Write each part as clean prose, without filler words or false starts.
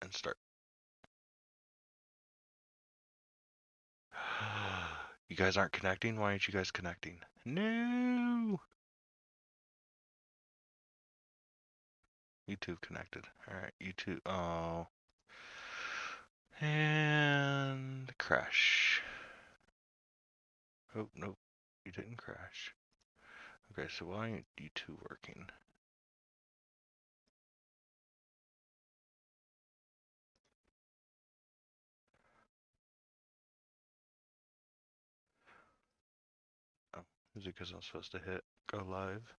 and start. You guys aren't connecting? Why aren't you guys connecting? No! YouTube connected. Alright, YouTube. Oh. And crash. Oh, nope. You didn't crash. Okay, so why aren't you two working? Oh, is it because I'm supposed to hit go live?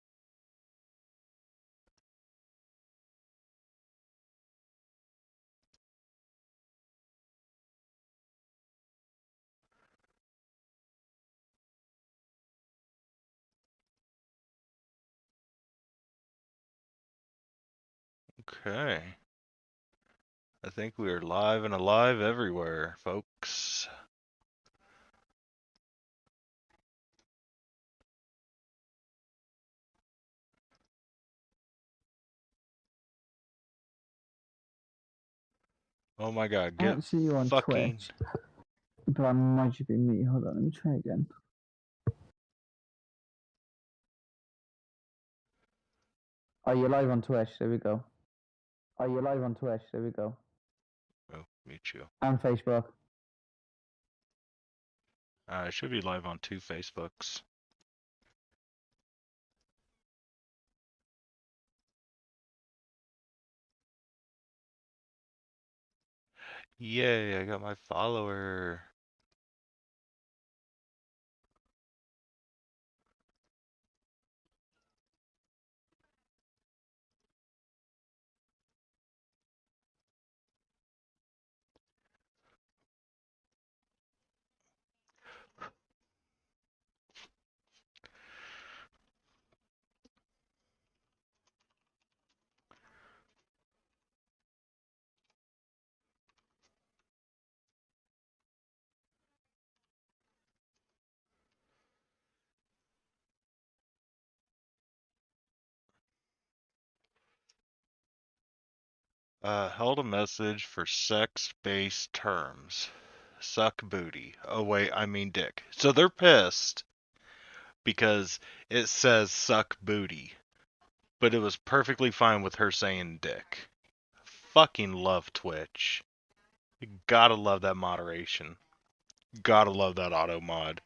Okay. I think we are live and alive everywhere, folks. Oh my god, I get don't see you on fucking... Twitch, but I might be me. Hold on, let me try again. Are you live on Twitch? There we go. Are you live on Twitch? There we go. Oh, meet you. And Facebook. I should be live on 2 Facebooks. Yay, I got my follower. Held a message for sex-based terms. Suck booty. Oh wait, I mean dick. So they're pissed because it says suck booty, but it was perfectly fine with her saying dick. Fucking love Twitch. You gotta love that moderation. Gotta love that auto mod.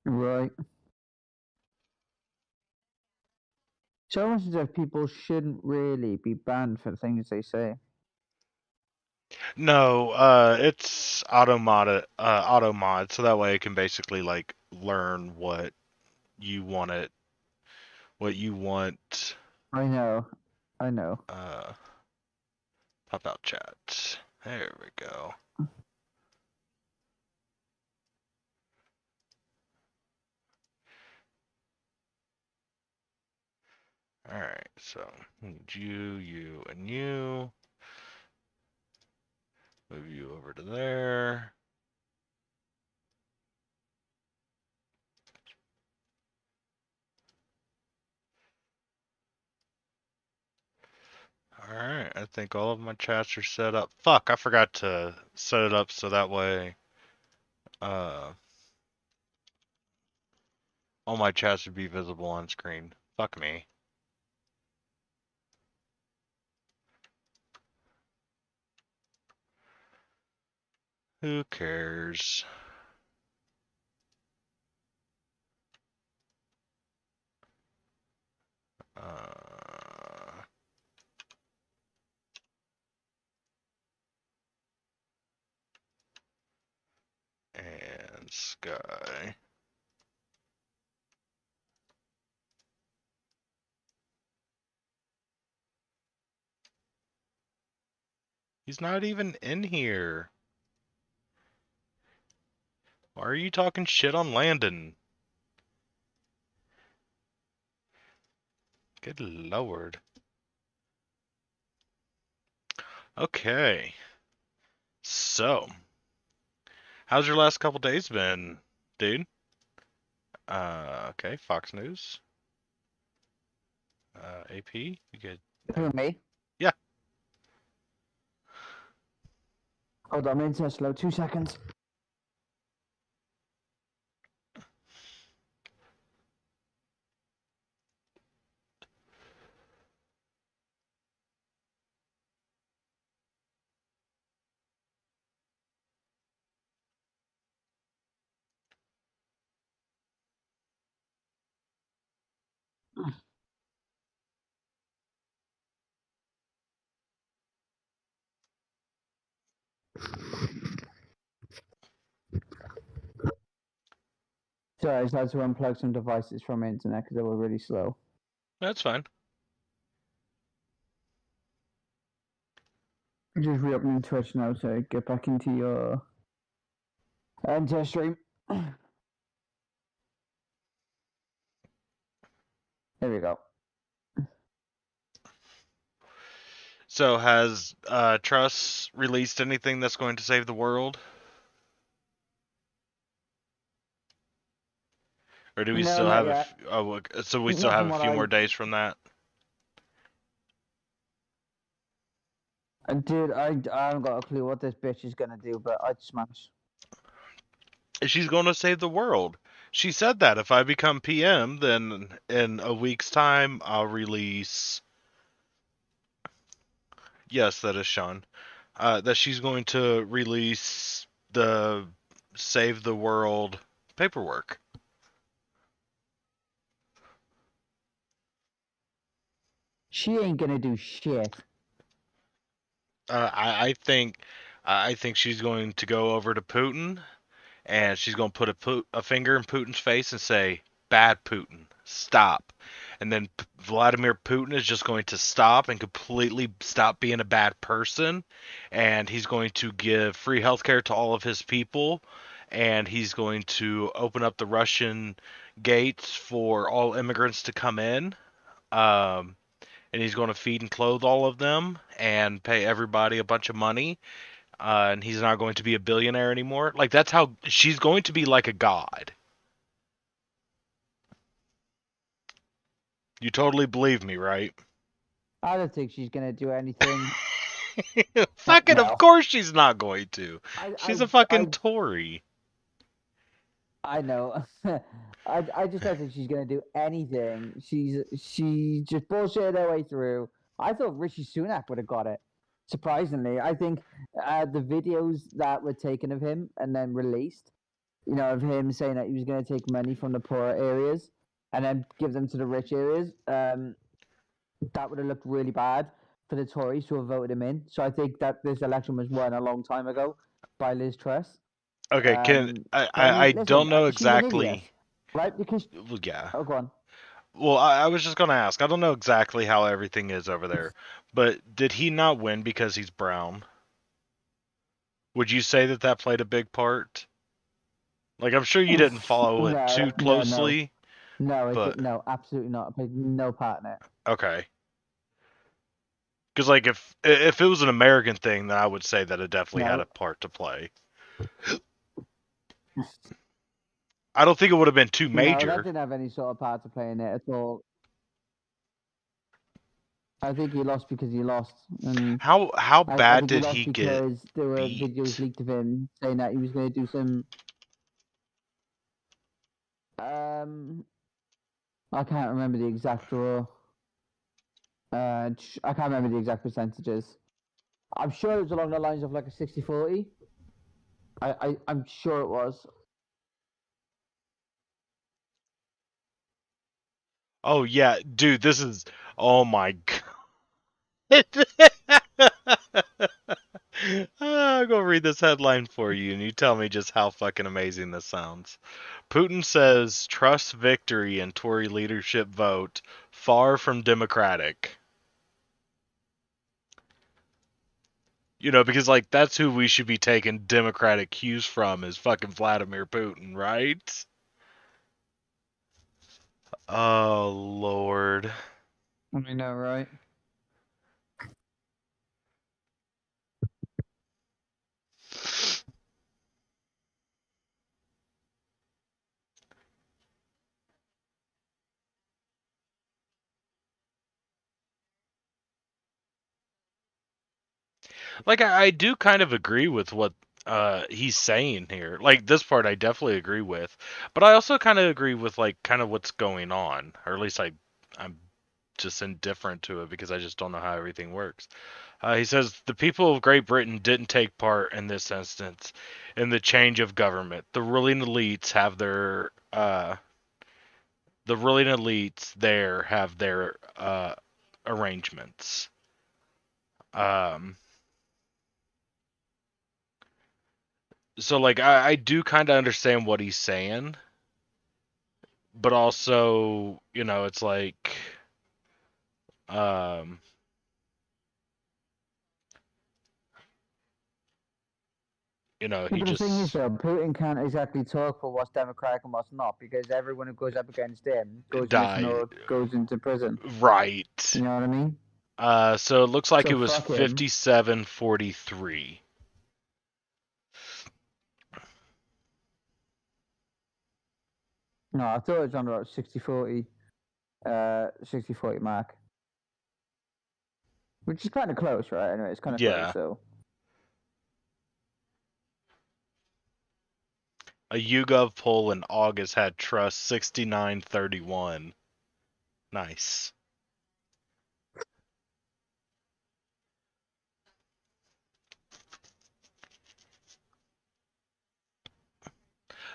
Right. So much as if people shouldn't really be banned for the things they say. No, it's auto mod, so that way it can basically like learn what you want it, what you want. I know. I know. Pop out chat. There we go. Alright, so need you, and you. Move you over to there. Alright, I think all of my chats are set up. Fuck, I forgot to set it up so that way all my chats would be visible on screen. Fuck me. Who cares? And Sky. He's not even in here. Why are you talking shit on Landon? Good lord. Okay. So, how's your last couple days been, dude? Okay, Fox News. AP, you good? Who, me? Yeah. Hold on, I'm in Tesla. 2 seconds. Sorry, I just had to unplug some devices from internet because they were really slow. That's fine. Just reopening Twitch now, so get back into your enter stream. There we go. So has Truss released anything that's going to save the world? Or do we No, still not have yet. so we still Not have from a what few I more days from that? dude, I haven't got a clue what this bitch is gonna do, but I'd smash. She's going to save the world. She said that if I become PM, then in a week's time I'll release. Yes, that is Sean. That she's going to release the save the world paperwork. She ain't gonna do shit. I think she's going to go over to Putin and she's going to put a finger in Putin's face and say, "Bad Putin, stop." And then Vladimir Putin is just going to stop and completely stop being a bad person, and he's going to give free healthcare to all of his people, and he's going to open up the Russian gates for all immigrants to come in. Um, and he's going to feed and clothe all of them and pay everybody a bunch of money, and he's not going to be a billionaire anymore. Like, that's how she's going to be like a god. You totally believe me, right? I don't think she's gonna do anything. Fucking, of No. course she's not going to. I She's I a fucking I Tory. I know. I just don't think she's gonna do anything. She just bullshitted her way through. I thought Rishi Sunak would have got it. Surprisingly, I think the videos that were taken of him and then released, of him saying that he was going to take money from the poor areas and then give them to the rich areas, that would have looked really bad for the Tories to have voted him in. So I think that this election was won a long time ago by Liz Truss. Okay, But I mean, I listen, don't know she's an idiot, exactly. right? Because Well, yeah. oh, go on. Well, I was just gonna ask. I don't know exactly how everything is over there, but did he not win because he's brown? Would you say that that played a big part? Like, I'm sure you didn't follow it too No, no, no, closely, no. but No, absolutely not. I played no part in it. okay. Because like if it was an American thing, then I would say that it definitely had a No, part to play. I don't think it would have been too no, that major. didn't have any sort of part to play in it at all. I think he lost because he lost, and How I bad think he did lost he get because there were videos beat? leaked of him saying that he was going to do some. Um, I can't remember the exact draw. I can't remember the exact percentages. I'm sure it was along the lines of like a 60-40. I'm sure it was. Oh yeah, dude, this is oh my god. I'm gonna read this headline for you, and you tell me just how fucking amazing this sounds. Putin says Truss victory in Tory leadership vote far from democratic. You know, because like that's who we should be taking democratic cues from is fucking Vladimir Putin, right? Oh Lord. I know, right? Like I do kind of agree with what he's saying here. Like this part I definitely agree with. But I also kind of agree with like kind of what's going on. Or at least I'm just indifferent to it because I just don't know how everything works. He says the people of Great Britain didn't take part in this instance in the change of government. The ruling elites there have their arrangements. Um, so like I do kind of understand what he's saying, but also it's like um, Yeah, he but the thing is, just though, Putin can't exactly talk for what's democratic and what's not because everyone who goes up against him goes missing died or goes into prison. right. You know what I mean? So it looks like So it was fuck him. 57-43. No, I thought it was on about 60-40, 60-40 mark, which is kind of close, right? Anyway, it's kind of close. Yeah, So a YouGov poll in August had Trust 69-31. Nice.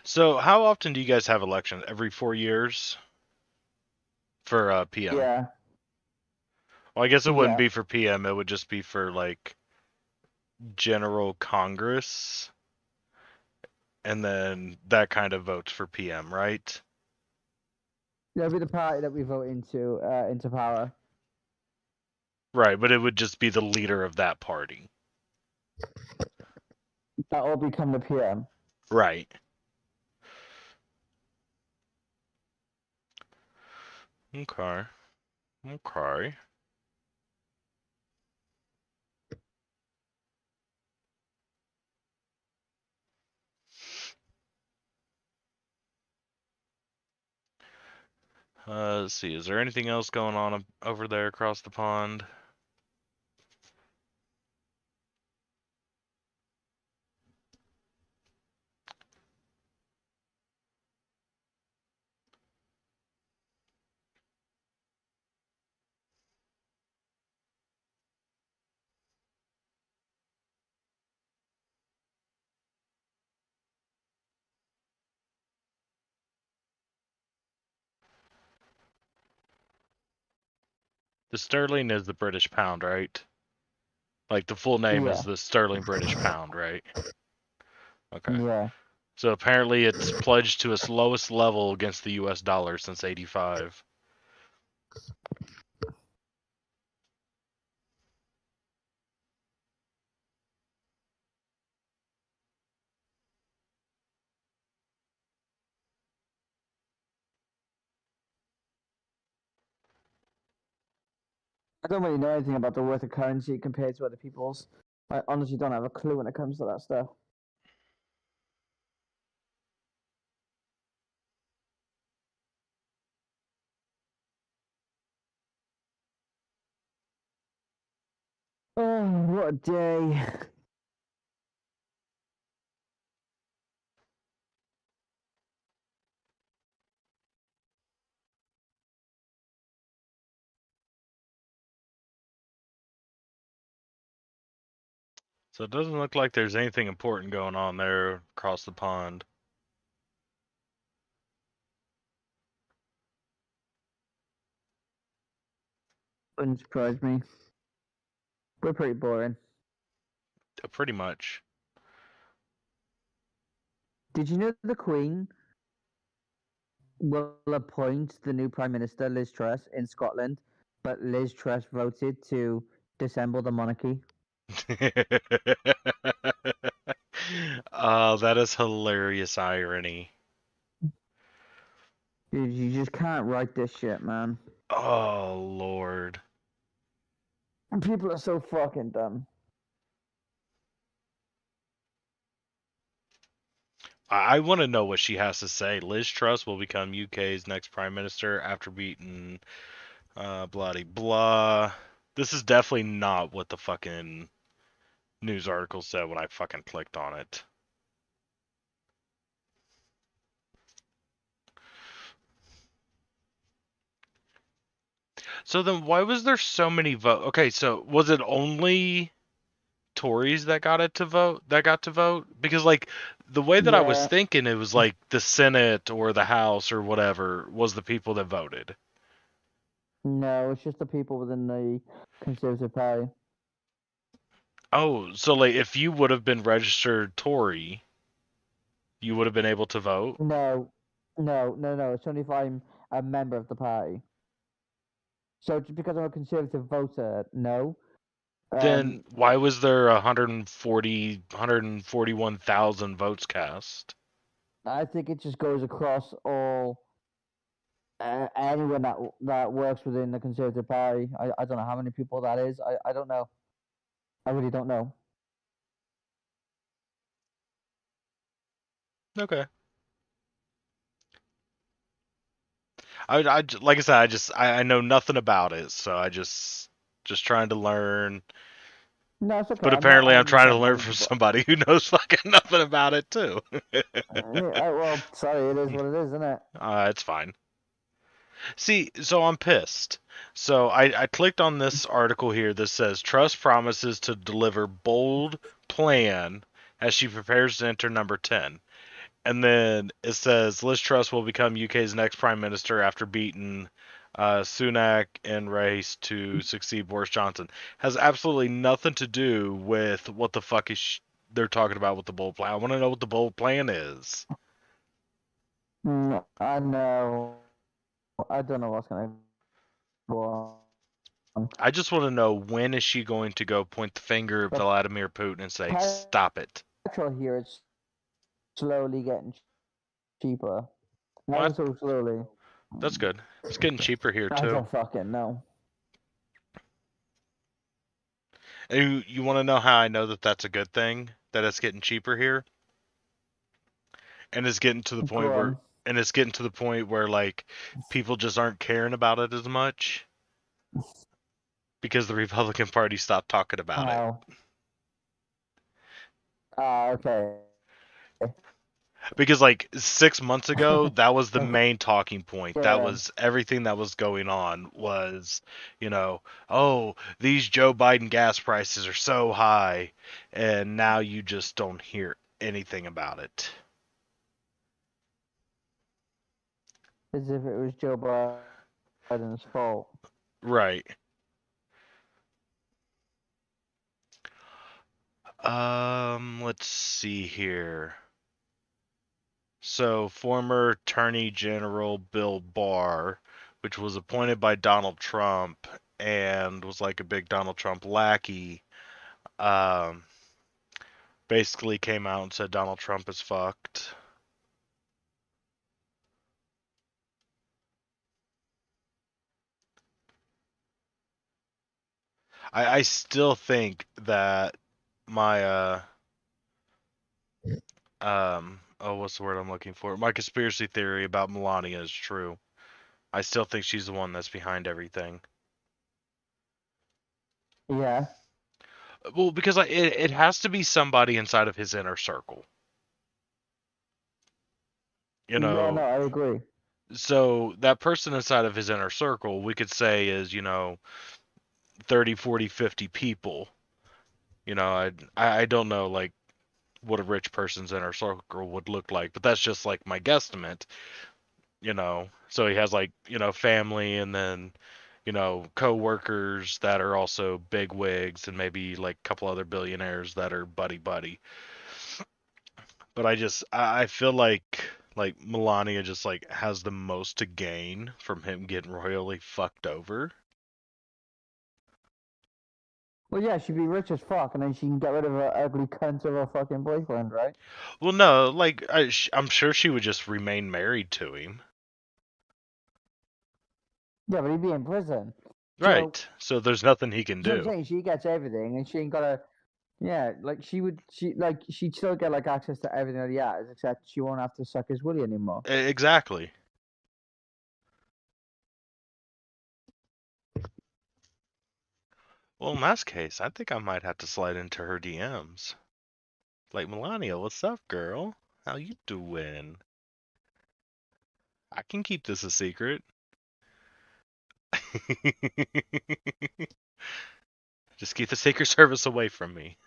So how often do you guys have elections? Every 4 years for PM? yeah, Well, I guess it wouldn't yeah, be for PM. It would just be for like General Congress, and then that kind of votes for PM, right? that'll be the party that we vote into power. Right, but it would just be the leader of that party. That will become the PM. Right. Okay. Okay. Let's see. Is there anything else going on over there across the pond? The sterling is the British pound, right? Like the full name is Yeah, the sterling British pound, right? Okay. yeah. So apparently it's pledged to its lowest level against the US dollar since 85. I don't really know anything about the worth of currency compared to other people's. I honestly don't have a clue when it comes to that stuff. Oh, what a day. So it doesn't look like there's anything important going on there across the pond. Wouldn't surprise me. We're pretty boring. Pretty much. Did you know the Queen will appoint the new Prime Minister, Liz Truss, in Scotland, but Liz Truss voted to dissemble the monarchy? Oh, that is hilarious irony. Dude, you just can't write this shit, man. Oh, Lord. And people are so fucking dumb. I want to know what she has to say. Liz Truss will become UK's next prime minister after beating blah de blah. This is definitely not what the fucking news article said when I fucking clicked on it. So then why was there so many votes? Okay, so was it only Tories that got to vote? Because like the way that I was Yeah, thinking, it was like the Senate or the House or whatever was the people that voted. no, it's just the people within the Conservative Party. Oh, so like if you would have been registered Tory, you would have been able to vote? No, no. It's only if I'm a member of the party. So just because I'm a Conservative voter, no. Then Um, why was there 141,000 votes cast? I think it just goes across all anyone that works within the Conservative Party. I don't know how many people that is. I don't know. I really don't know. Okay. Like I said, I know nothing about it, so just trying to learn. No, it's okay. But I'm not apparently, I'm trying to 100% learn from knowledgeable. somebody who knows fucking nothing about it too. Well, sorry, it is what it is, isn't it? It's fine. See, so I'm pissed. So I clicked on this article here that says Truss promises to deliver bold plan as she prepares to enter number 10. And then it says Liz Truss will become UK's next prime minister after beating Sunak in race to succeed Boris Johnson. Has absolutely nothing to do with what the fuck they're talking about with the bold plan. I want to know what the bold plan is. I know. I don't know what's going to go on. I just want to know, when is she going to go point the finger at The Vladimir Putin and say, stop it? petrol here is slowly getting cheaper. What? Ever so slowly. That's good. It's getting cheaper here I too. don't fucking know. And you want to know how I know that that's a good thing? That it's getting cheaper here? And it's getting to the Go point where on. like people just aren't caring about it as much because the Republican Party stopped talking about it. Oh. Okay. Because like 6 months ago, that was the Okay. main talking point. That Yeah. was everything that was going on was, you know, oh, these Joe Biden gas prices are so high, and now you just don't hear anything about it. As if it was Joe Biden's fault. Right. Let's see here. So, former Attorney General Bill Barr, which was appointed by Donald Trump and was like a big Donald Trump lackey, um, basically came out and said Donald Trump is fucked. I still think that my oh, what's the word I'm looking for? My conspiracy theory about Melania is true. I still think she's the one that's behind everything. Yeah. Well, because it has to be somebody inside of his inner circle. You Yeah, no, know, I agree. so that person inside of his inner circle, we could say is, 30, 40, 50 people. I don't know like what a rich person's inner circle would look like, but that's just like my guesstimate. So he has like, family and then, co-workers that are also big wigs and maybe like a couple other billionaires that are buddy buddy. But I feel like Melania just like has the most to gain from him getting royally fucked over. Well, yeah, she'd be rich as fuck, and then she can get rid of her ugly cunt of a fucking boyfriend, right? Well, no, like I'm sure she would just remain married to him. Yeah, but he'd be in prison. So, Right. So there's nothing he can so I'm do. saying she gets everything, and she ain't got to. Yeah, like she'd still get like access to everything that he has, except she won't have to suck his willy anymore. Exactly. Well, in that case, I think I might have to slide into her DMs. Like, Melania, what's up, girl? How you doing? I can keep this a secret. Just keep the Secret Service away from me.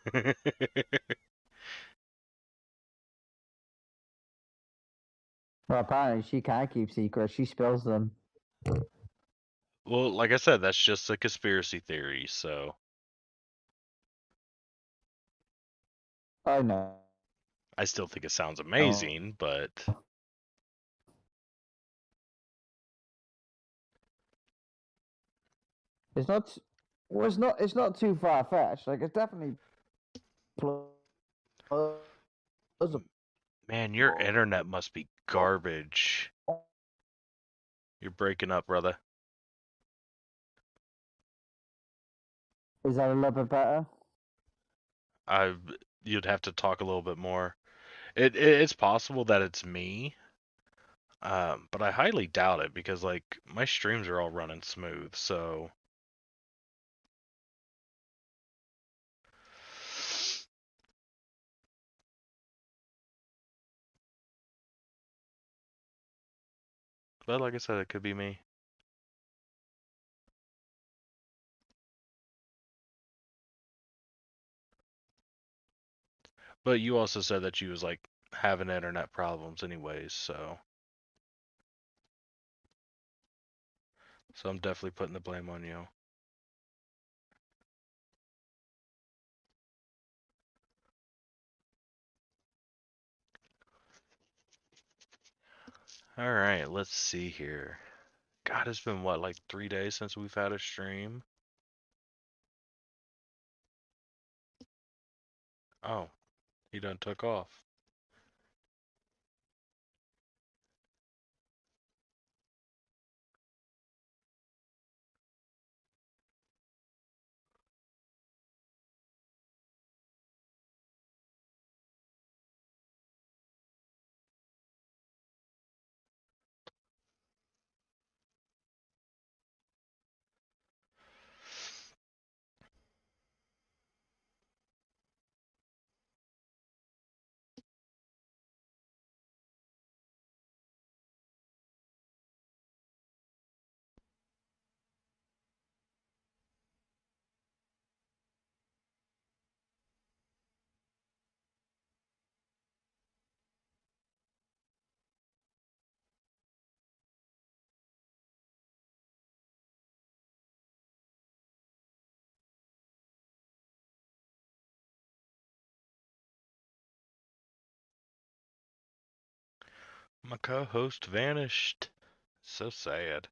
Well, apparently she can't keep secrets. She spills them. Well, like I said, that's just a conspiracy theory, so I know. I still think it sounds amazing, but It's not. Well, it's not. It's not too far fetched. Like it's definitely plausible. man, your internet must be garbage. You're breaking up, brother. Is that a little bit better? I You'd have to talk a little bit more. It's possible that it's me, but I highly doubt it because like my streams are all running smooth. So, but like I said, it could be me. But you also said that you was like having internet problems anyways, so I'm definitely putting the blame on you. All right, let's see here. God, it's been what, like 3 days since we've had a stream? Oh, he done took off. My co-host vanished. So sad.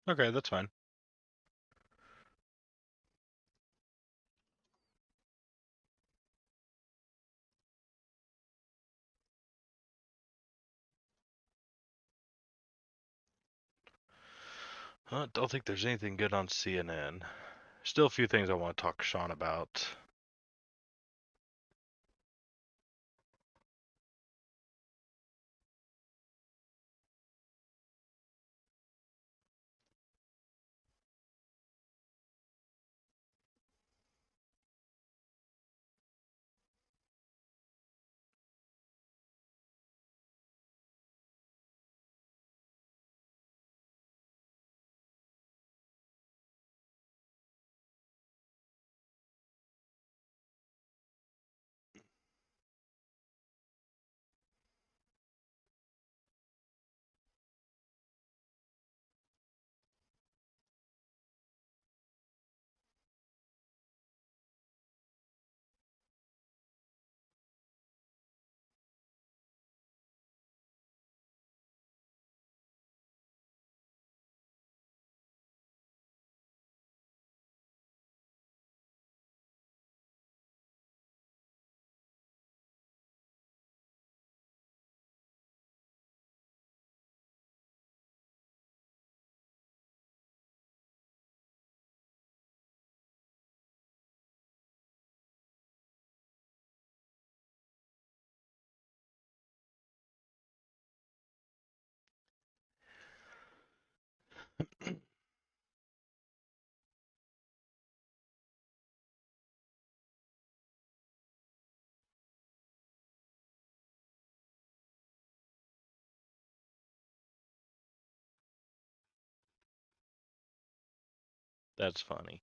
Okay, that's fine. I don't think there's anything good on CNN. Still a few things I want to talk to Sean about. That's funny.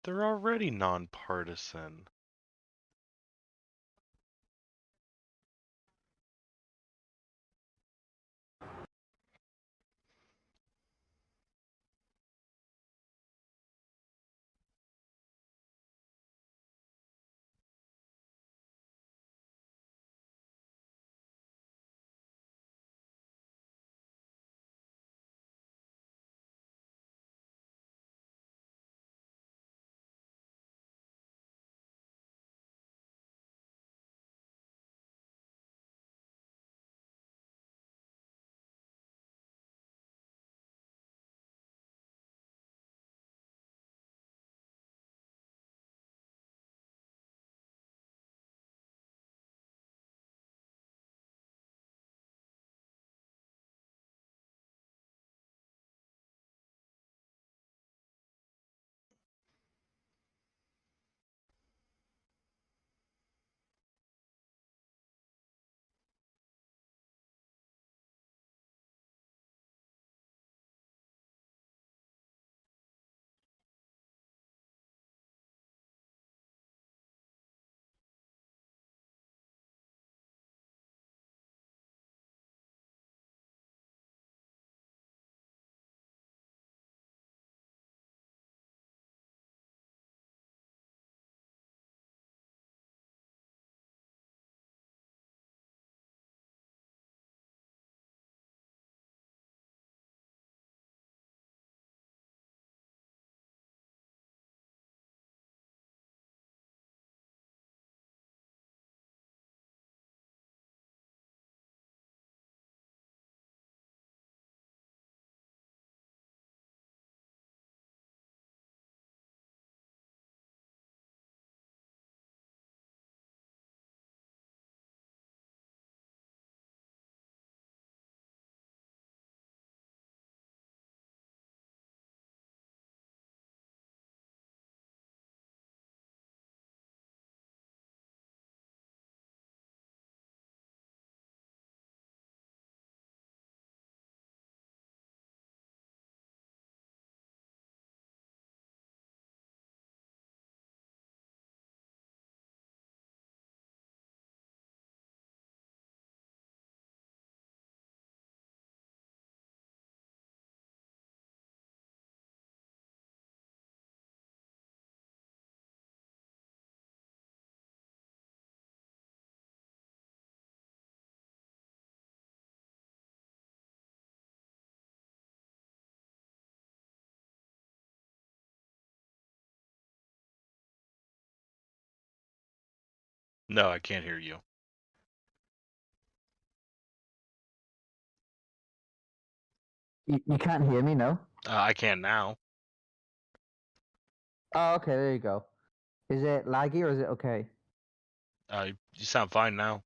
They're already nonpartisan. No, I can't hear you. You can't hear me, no? I can now. Oh, okay, there you go. Is it laggy or is it okay? You sound fine now.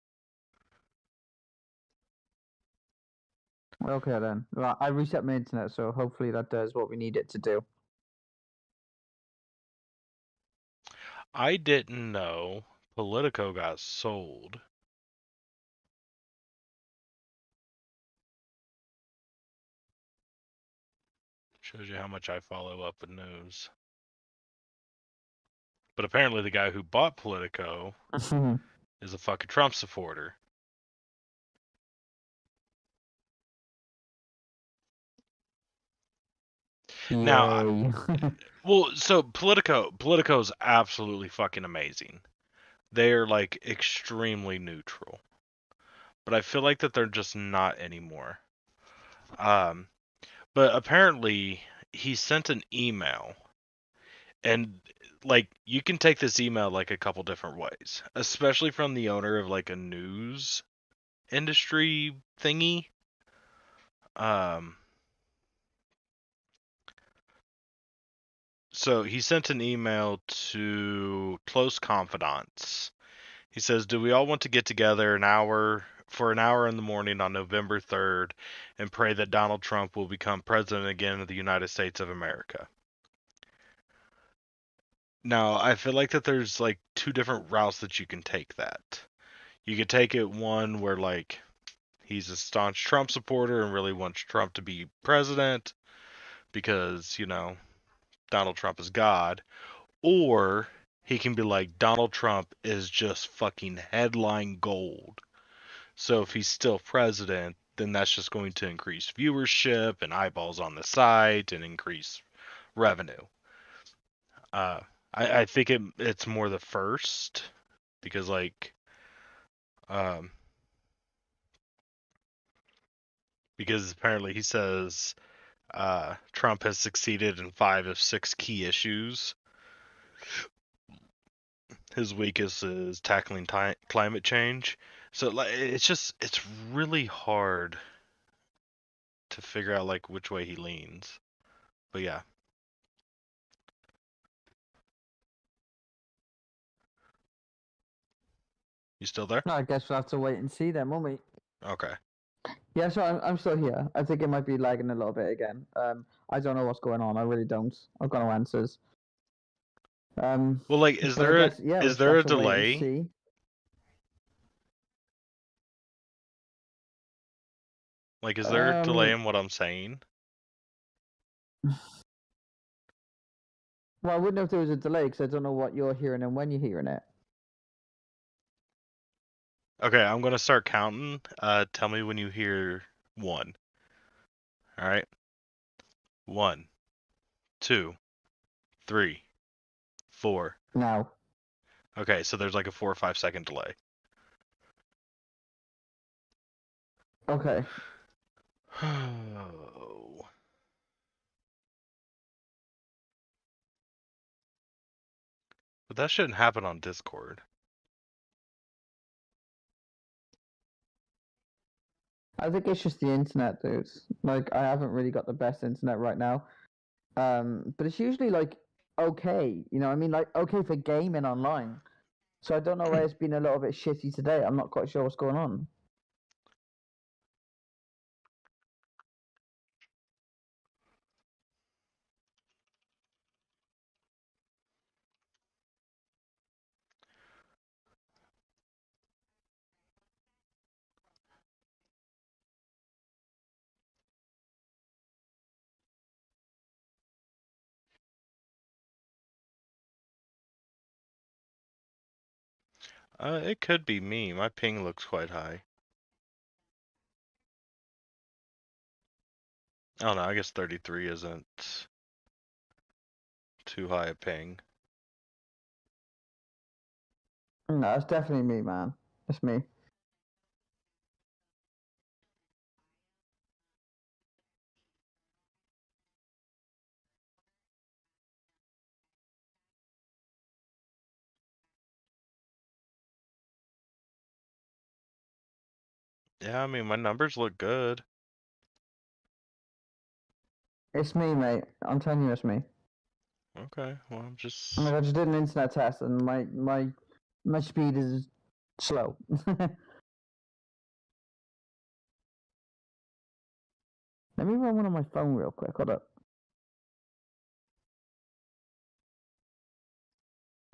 Okay then. Well, I reset my internet, so hopefully that does what we need it to do. I didn't know Politico got sold. Shows you how much I follow up with news. But apparently the guy who bought Politico is a fucking Trump supporter. Now, Yay. well, so Politico's absolutely fucking amazing. They are like extremely neutral. But I feel like that they're just not anymore. But apparently he sent an email, and like you can take this email like a couple different ways, especially from the owner of like a news industry thingy. So he sent an email to close confidants. He says, "Do we all want to get together an hour in the morning on November 3rd and pray that Donald Trump will become president again of the United States of America?" Now, I feel like that there's like two different routes that you can take that. You could take it one where like he's a staunch Trump supporter and really wants Trump to be president because, Donald Trump is God. Or he can be like, Donald Trump is just fucking headline gold. So if he's still president, then that's just going to increase viewership and eyeballs on the site and increase revenue. I think it's more the first because um, because apparently he says Trump has succeeded in 5 of 6 key issues. His weakest is tackling climate change. So like it's really hard to figure out like which way he leans. But yeah. You still there? I guess we'll have to wait and see then, won't we? Okay. Yeah, so I'm still here. I think it might be lagging a little bit again. I don't know what's going on. I really don't. I've got no answers. Well, like, is But I there guess yeah, we'll is just there have a to wait and delay? see. Like, is there a delay Um, in what I'm saying? well, I wouldn't know if there was a delay because I don't know what you're hearing and when you're hearing it. Okay, I'm gonna start counting. Tell me when you hear 1. All right. 1, 2, 3, 4. Now, Okay, so there's like a 4 or 5 second delay. okay. Oh. But that shouldn't happen on Discord. I think it's just the internet, dude. Like, I haven't really got the best internet right now. But it's usually like okay, I mean, like okay for gaming online. So I don't know why it's been a little bit shitty today. I'm not quite sure what's going on. It could be me. My ping looks quite high. Oh no, I guess 33 isn't too high a ping. No, it's definitely me, man. It's me. Yeah, I mean, my numbers look good. It's me, mate. I'm telling you, it's me. Okay, well, I'm Oh my just... God, I just did an internet test and my speed is slow. Let me run one on my phone real quick. Hold up.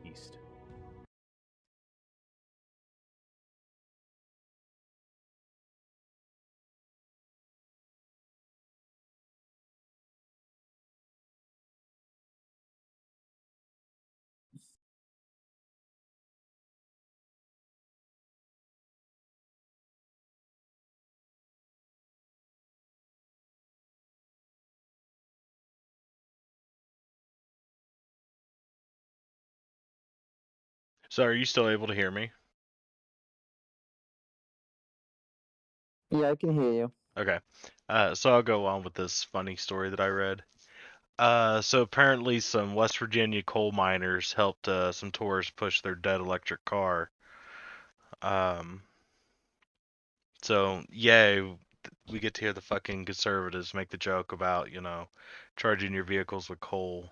East. So are you still able to hear me? Yeah, I can hear you. Okay. So I'll go on with this funny story that I read. So apparently some West Virginia coal miners helped some tourists push their dead electric car. Um, so yay, we get to hear the fucking conservatives make the joke about, charging your vehicles with coal.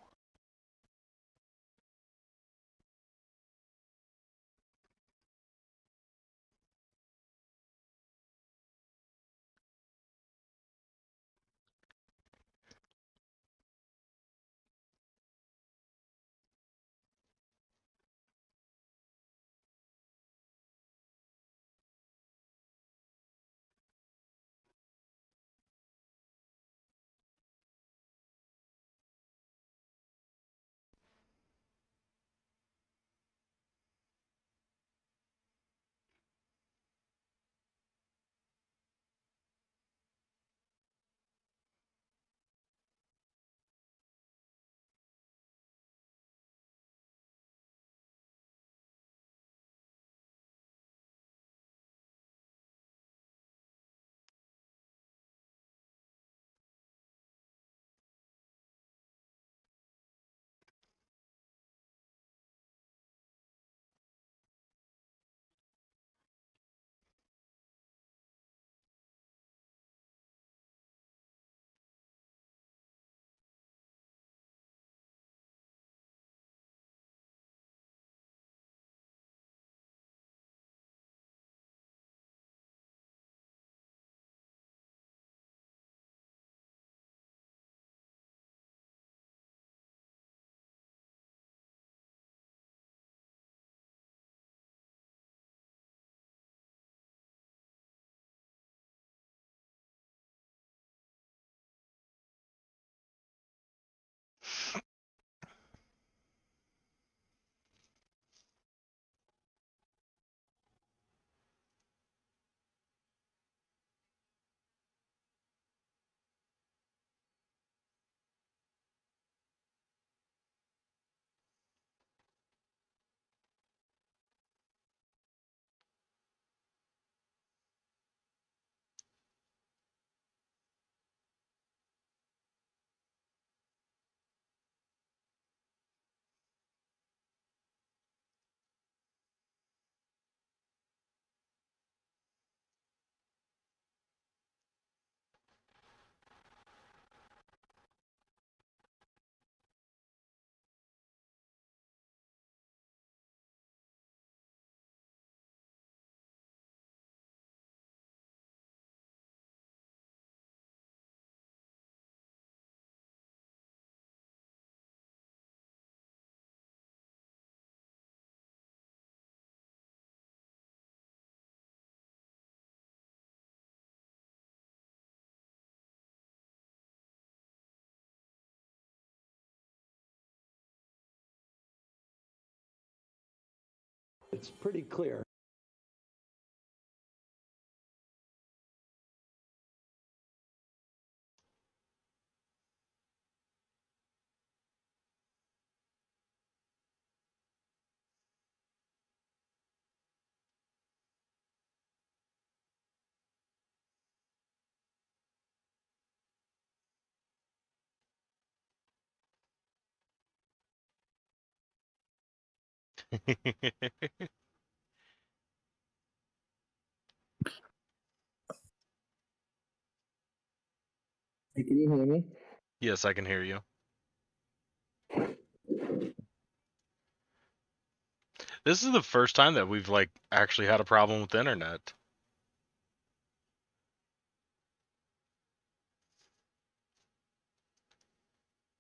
It's pretty clear. Hey, can you hear me? Yes, I can hear you. This is the first time that we've actually had a problem with the internet.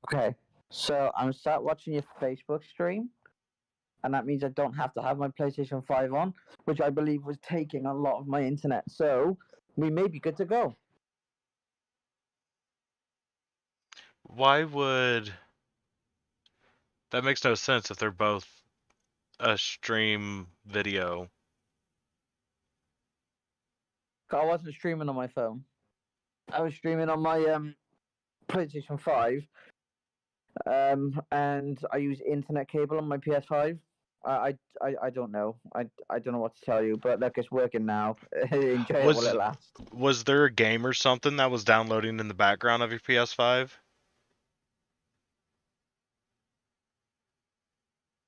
Okay, so I'm gonna start watching your Facebook stream, and that means I don't have to have my PlayStation 5 on, which I believe was taking a lot of my internet. So we may be good to go. Why would that makes no sense if they're both a stream video? I wasn't streaming on my phone. I was streaming on my PlayStation 5, and I use internet cable on my PS5. I don't know. I don't know what to tell you, but look, it's working now. Enjoy it while Was it lasts. was there a game or something that was downloading in the background of your PS5?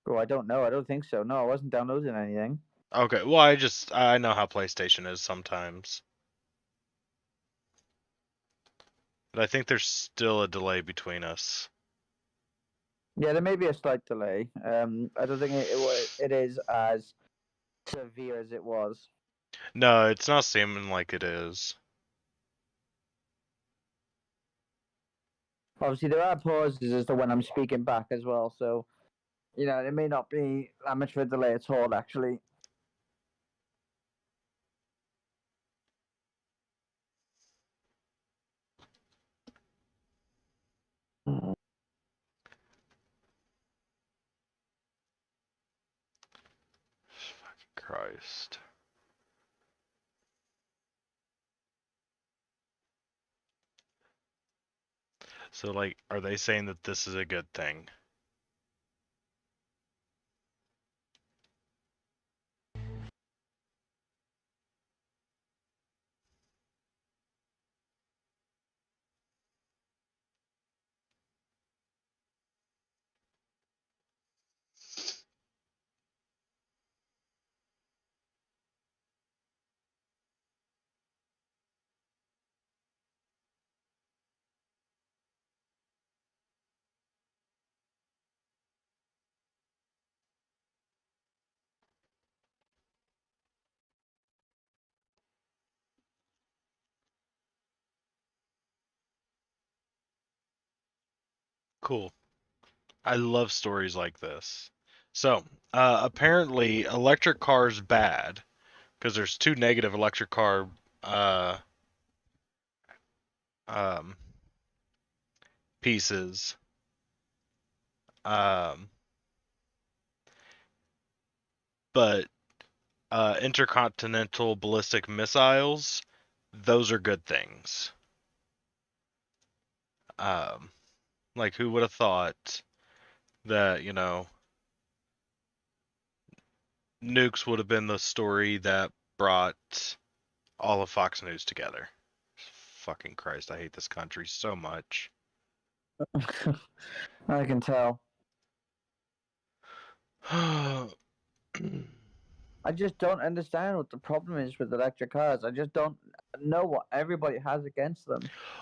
Oh, I don't know. I don't think so. No, I wasn't downloading anything. Okay, well I know how PlayStation is sometimes. But I think there's still a delay between us. Yeah, there may be a slight delay. I don't think it is as severe as it was. No, it's not seeming like it is. Obviously, there are pauses as to when I'm speaking back as well, so it may not be that much of a delay at all, actually. Fucking Christ. So like, are they saying that this is a good thing? Cool. I love stories like this. So, apparently, electric cars bad because there's two negative electric car uh, um, pieces. Um, but intercontinental ballistic missiles, those are good things. Um, like, who would have thought that, nukes would have been the story that brought all of Fox News together? Fucking Christ, I hate this country so much. I can tell. I just don't understand what the problem is with electric cars. I just don't know what everybody has against them.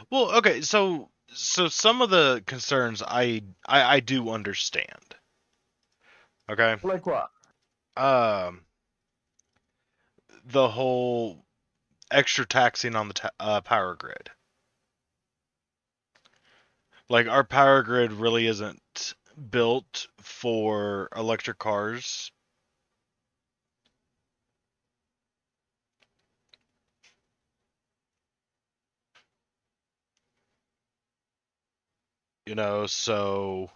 Well, okay, so some of the concerns I do understand. Okay? Like what? Um the whole extra taxing on the power grid. Like our power grid really isn't built for electric cars. So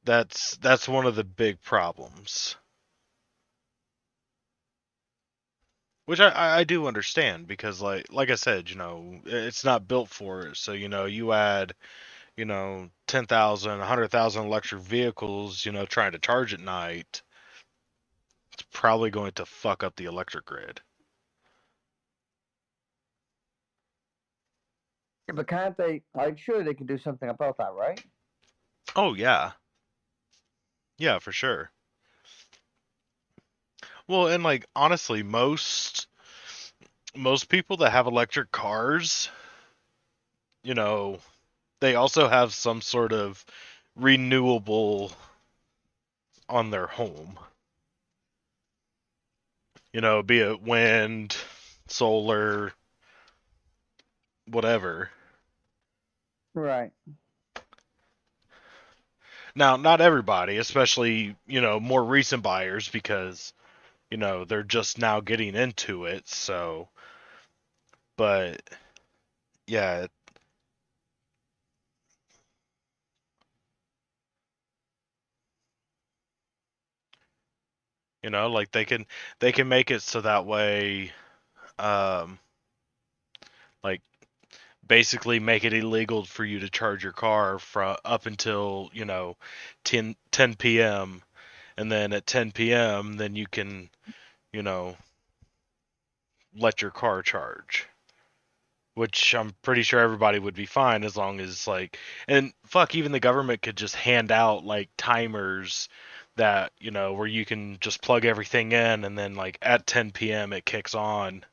that's one of the big problems. Which I do understand because like I said, it's not built for it. So, you add, 10,000, 100,000 electric vehicles, trying to charge at night, it's probably going to fuck up the electric grid. Yeah, but can't they? I'm sure they can do something about that, right? Oh yeah. Yeah, for sure. Well, and like honestly, most people that have electric cars, you know, they also have some sort of renewable on their home. Be it wind, solar, whatever. Right. Now, not everybody, especially, more recent buyers because, they're just now getting into it. So, but yeah, like they can make it so that way, um, like basically make it illegal for you to charge your car from up until 10 p.m. and then at 10 p.m. then you can, you know, let your car charge. Which I'm pretty sure everybody would be fine as long as like, and fuck, even the government could just hand out like timers that, where you can just plug everything in and then like at 10 p.m. it kicks on,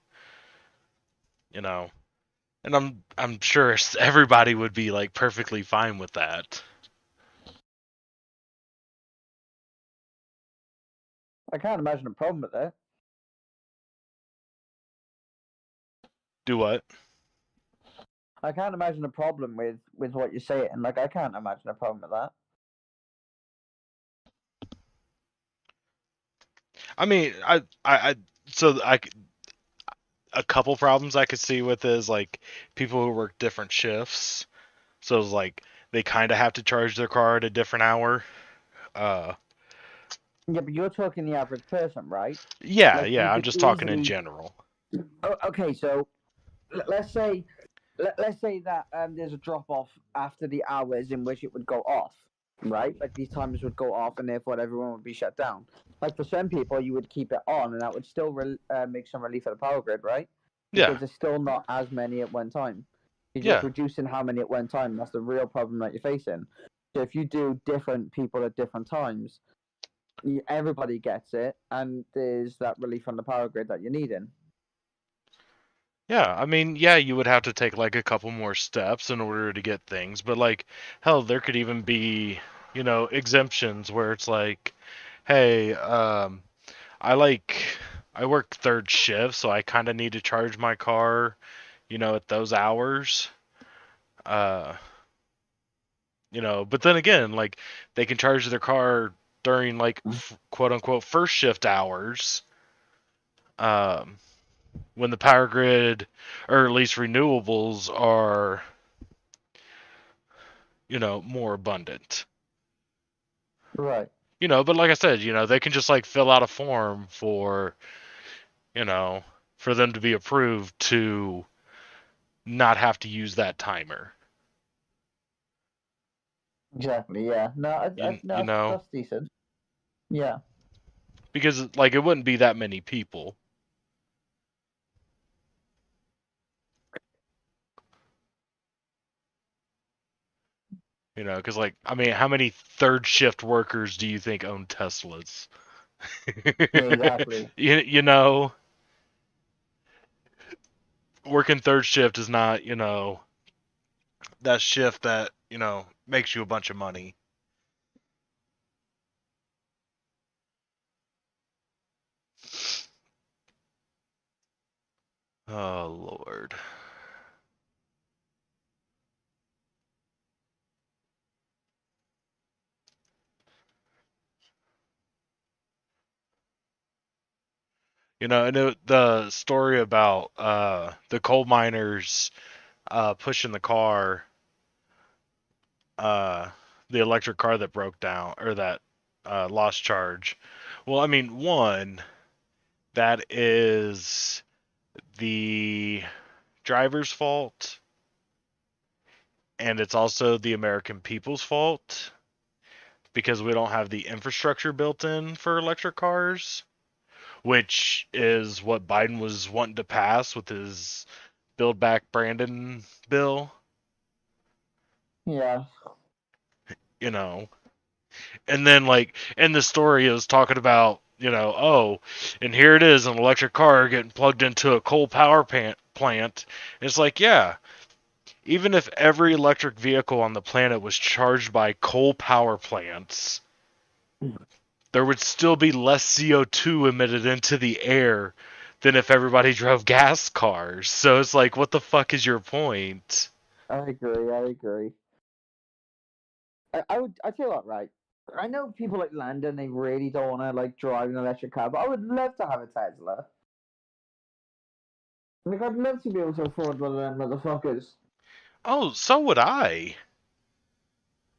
you know. And I'm sure everybody would be like perfectly fine with that. I can't imagine a problem with that. Do what? I can't imagine a problem with what you're saying. Like, I can't imagine a problem with that. I mean, so a couple problems I could see with is like people who work different shifts. So it's like they kind of have to charge their car at a different hour. Uh, Yeah, but you're talking the average person, right? yeah, Like, you yeah. I'm could just talking in easily. general. Oh, okay, so let's say let's say that there's a drop off after the hours in which it would go off, right? Like these timers would go off, and therefore everyone would be shut down. Like for some people, you would keep it on, and that would still make some relief for the power grid, right? Yeah, Because there's still not as many at one time. You're just yeah, reducing how many at one time. That's the real problem that you're facing. So if you do different people at different times, everybody gets it, and there's that relief on the power grid that you're needing. yeah. I mean, yeah, you would have to take like a couple more steps in order to get things, but like, hell, there could even be, exemptions where it's like, hey, I like, I work third shift, so I kind of need to charge my car, at those hours. Uh, but then again, like they can charge their car during like quote unquote first shift hours, um, when the power grid or at least renewables are, more abundant. Right. But like I said, they can just like fill out a form for, you know, for them to be approved to not have to use that timer. Exactly. Yeah. No. You, No. you know, That's decent. Yeah. because like it wouldn't be that many people. Because like I mean, how many third shift workers do you think own Teslas? Yeah. Exactly. you know, working third shift is not, that shift that, makes you a bunch of money. Oh Lord. And the story about the coal miners pushing the car, uh the electric car that broke down or that lost charge. Well, I mean, one, that is the driver's fault, and it's also the American people's fault because we don't have the infrastructure built in for electric cars, which is what Biden was wanting to pass with his Build Back Brandon bill, Yeah. you know. And then, like, in the story, it was talking about, oh, and here it is, an electric car getting plugged into a coal power plant. And it's like, yeah, even if every electric vehicle on the planet was charged by coal power plants, there would still be less CO2 emitted into the air than if everybody drove gas cars. So it's like, what the fuck is your point? I agree. I agree. I would. I tell you what, right? I know people like Landon. They really don't want to like drive an electric car, but I would love to have a Tesla. Like, I'd love to be able to afford one of them motherfuckers. Oh, so would I.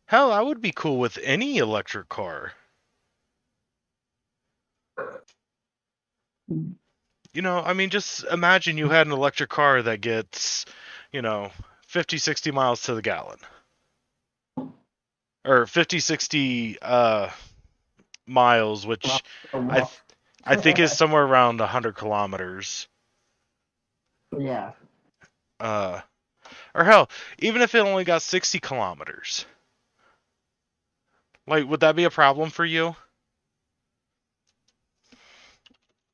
Hell, I would be cool with any electric car. I mean, just imagine you had an electric car that gets, you know, 50, 60 miles to the gallon. Or 50, 60, miles, which Well, a I lot. th- I think is somewhere around 100 kilometers. Yeah. Uh, or hell, even if it only got 60 kilometers, like, would that be a problem for you?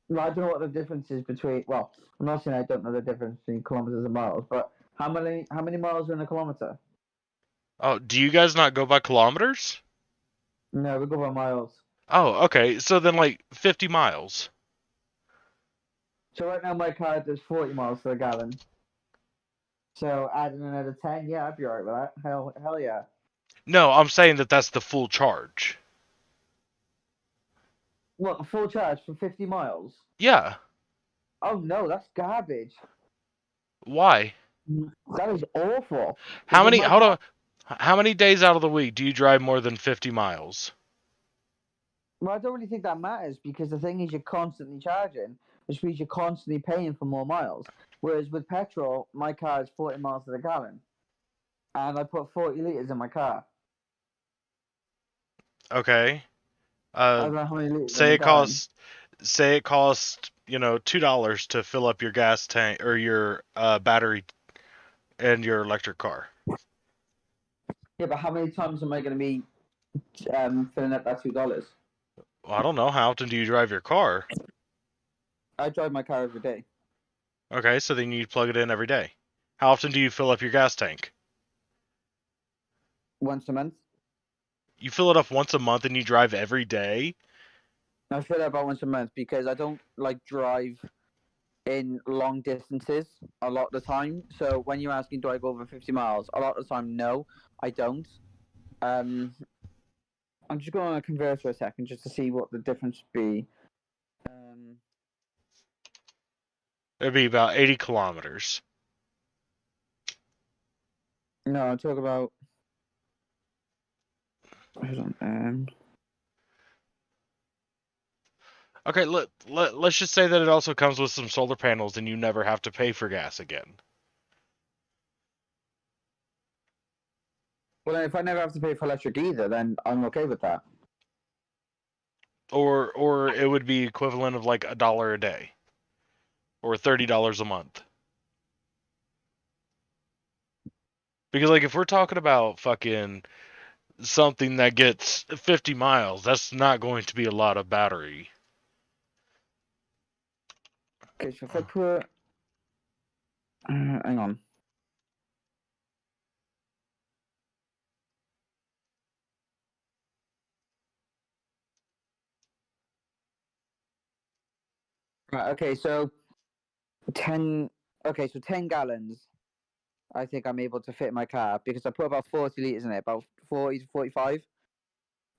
Well, I don't know what the difference is between. Well, I'm not saying I don't know the difference between kilometers and miles, but how many miles are in a kilometer? Oh, do you guys not go by kilometers? No, we go by miles. Oh, okay. So then, like, 50 miles. So right now my car does 40 miles to the gallon. So adding another 10, yeah, I'd be alright with that. Hell yeah. No, I'm saying that that's the full charge. What, a full charge for 50 miles? Yeah. Oh no, that's garbage. Why? That is awful. How Because many? my Hold car. on. How many days out of the week do you drive more than 50 miles? Well, I don't really think that matters because the thing is you're constantly charging, which means you're constantly paying for more miles. Whereas with petrol, my car is 40 miles to the gallon, and I put 40 liters in my car. Okay. I Uh, don't know how many liters in say the it gallon. costs, $2 to fill up your gas tank or your battery and your electric car. Yeah, but how many times am I going to be filling up that $2? Well, I don't know. How often do you drive your car? I drive my car every day, Okay, so then you plug it in every day. How often do you fill up your gas tank? once a month. You fill it up once a month and you drive every day? I fill it about once a month because I don't like drive in long distances a lot of the time. So when you're asking, do I go over 50 miles? A lot of the time, no, I don't. Um, I'm just going to converse for a second just to see what the difference would be. Um, It'd be about 80 kilometers. no, I'm talking about. Hold on. Okay, let's just say that it also comes with some solar panels and you never have to pay for gas again. Well, then if I never have to pay for electric either, then I'm okay with that. Or it would be equivalent of like $1 a day or $30 a month. Because like if we're talking about fucking something that gets 50 miles, that's not going to be a lot of battery. Okay, so if I put. Hang on. Right, okay, so 10. Okay, so 10 gallons. I think I'm able to fit in my car because I put about 40 liters in it, about 40 to 45.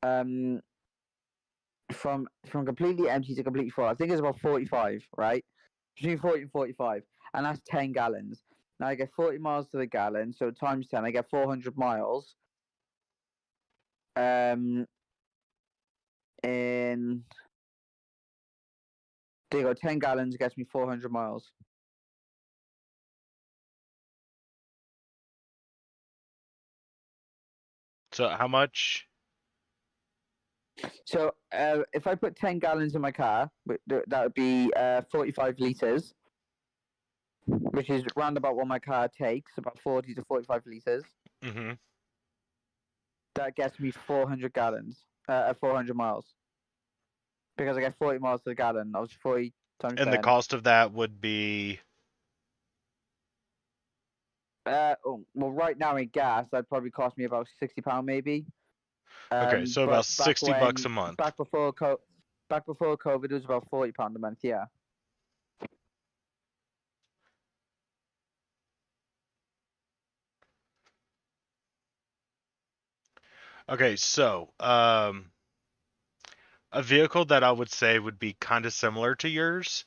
Um, from completely empty to completely full. I think it's about 45, right? Between 40 and 45, and that's 10 gallons. Now I get 40 miles to the gallon, so times 10, I get 400 miles. Um, in there you go, 10 gallons gets me 400 miles. So how much? So if I put 10 gallons in my car, that would be 45 liters, which is round about what my car takes, about 40 to 45 liters. Mm-hmm. That gets me 400 gallons, 400 miles. Because I get 40 miles to the gallon. I was 40 times And the 10. cost of that would be Well, right now in gas, that'd probably cost me about £60 maybe. okay, so about But 60 bucks a month. back before COVID, it was about £40 a month. Yeah. Okay, so a vehicle that I would say would be kind of similar to yours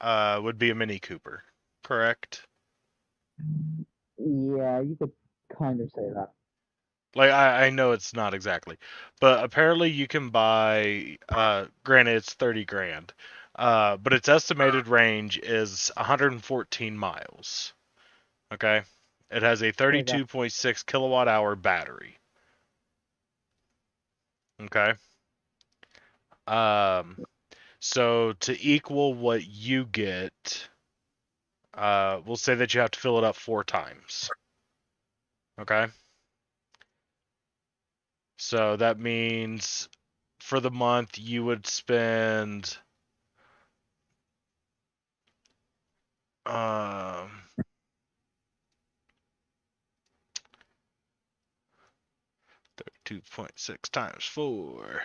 would be a Mini Cooper, correct? Yeah, you could kind of say that. Like I know it's not exactly, but apparently you can buy. Granted, it's 30 grand, but its estimated range is 114 miles. Okay, it has a What is that? 32.6 kilowatt hour battery. Okay, So to equal what you get, we'll say that you have to fill it up 4 times. Okay? So that means for the month you would spend um 2.6 times 4,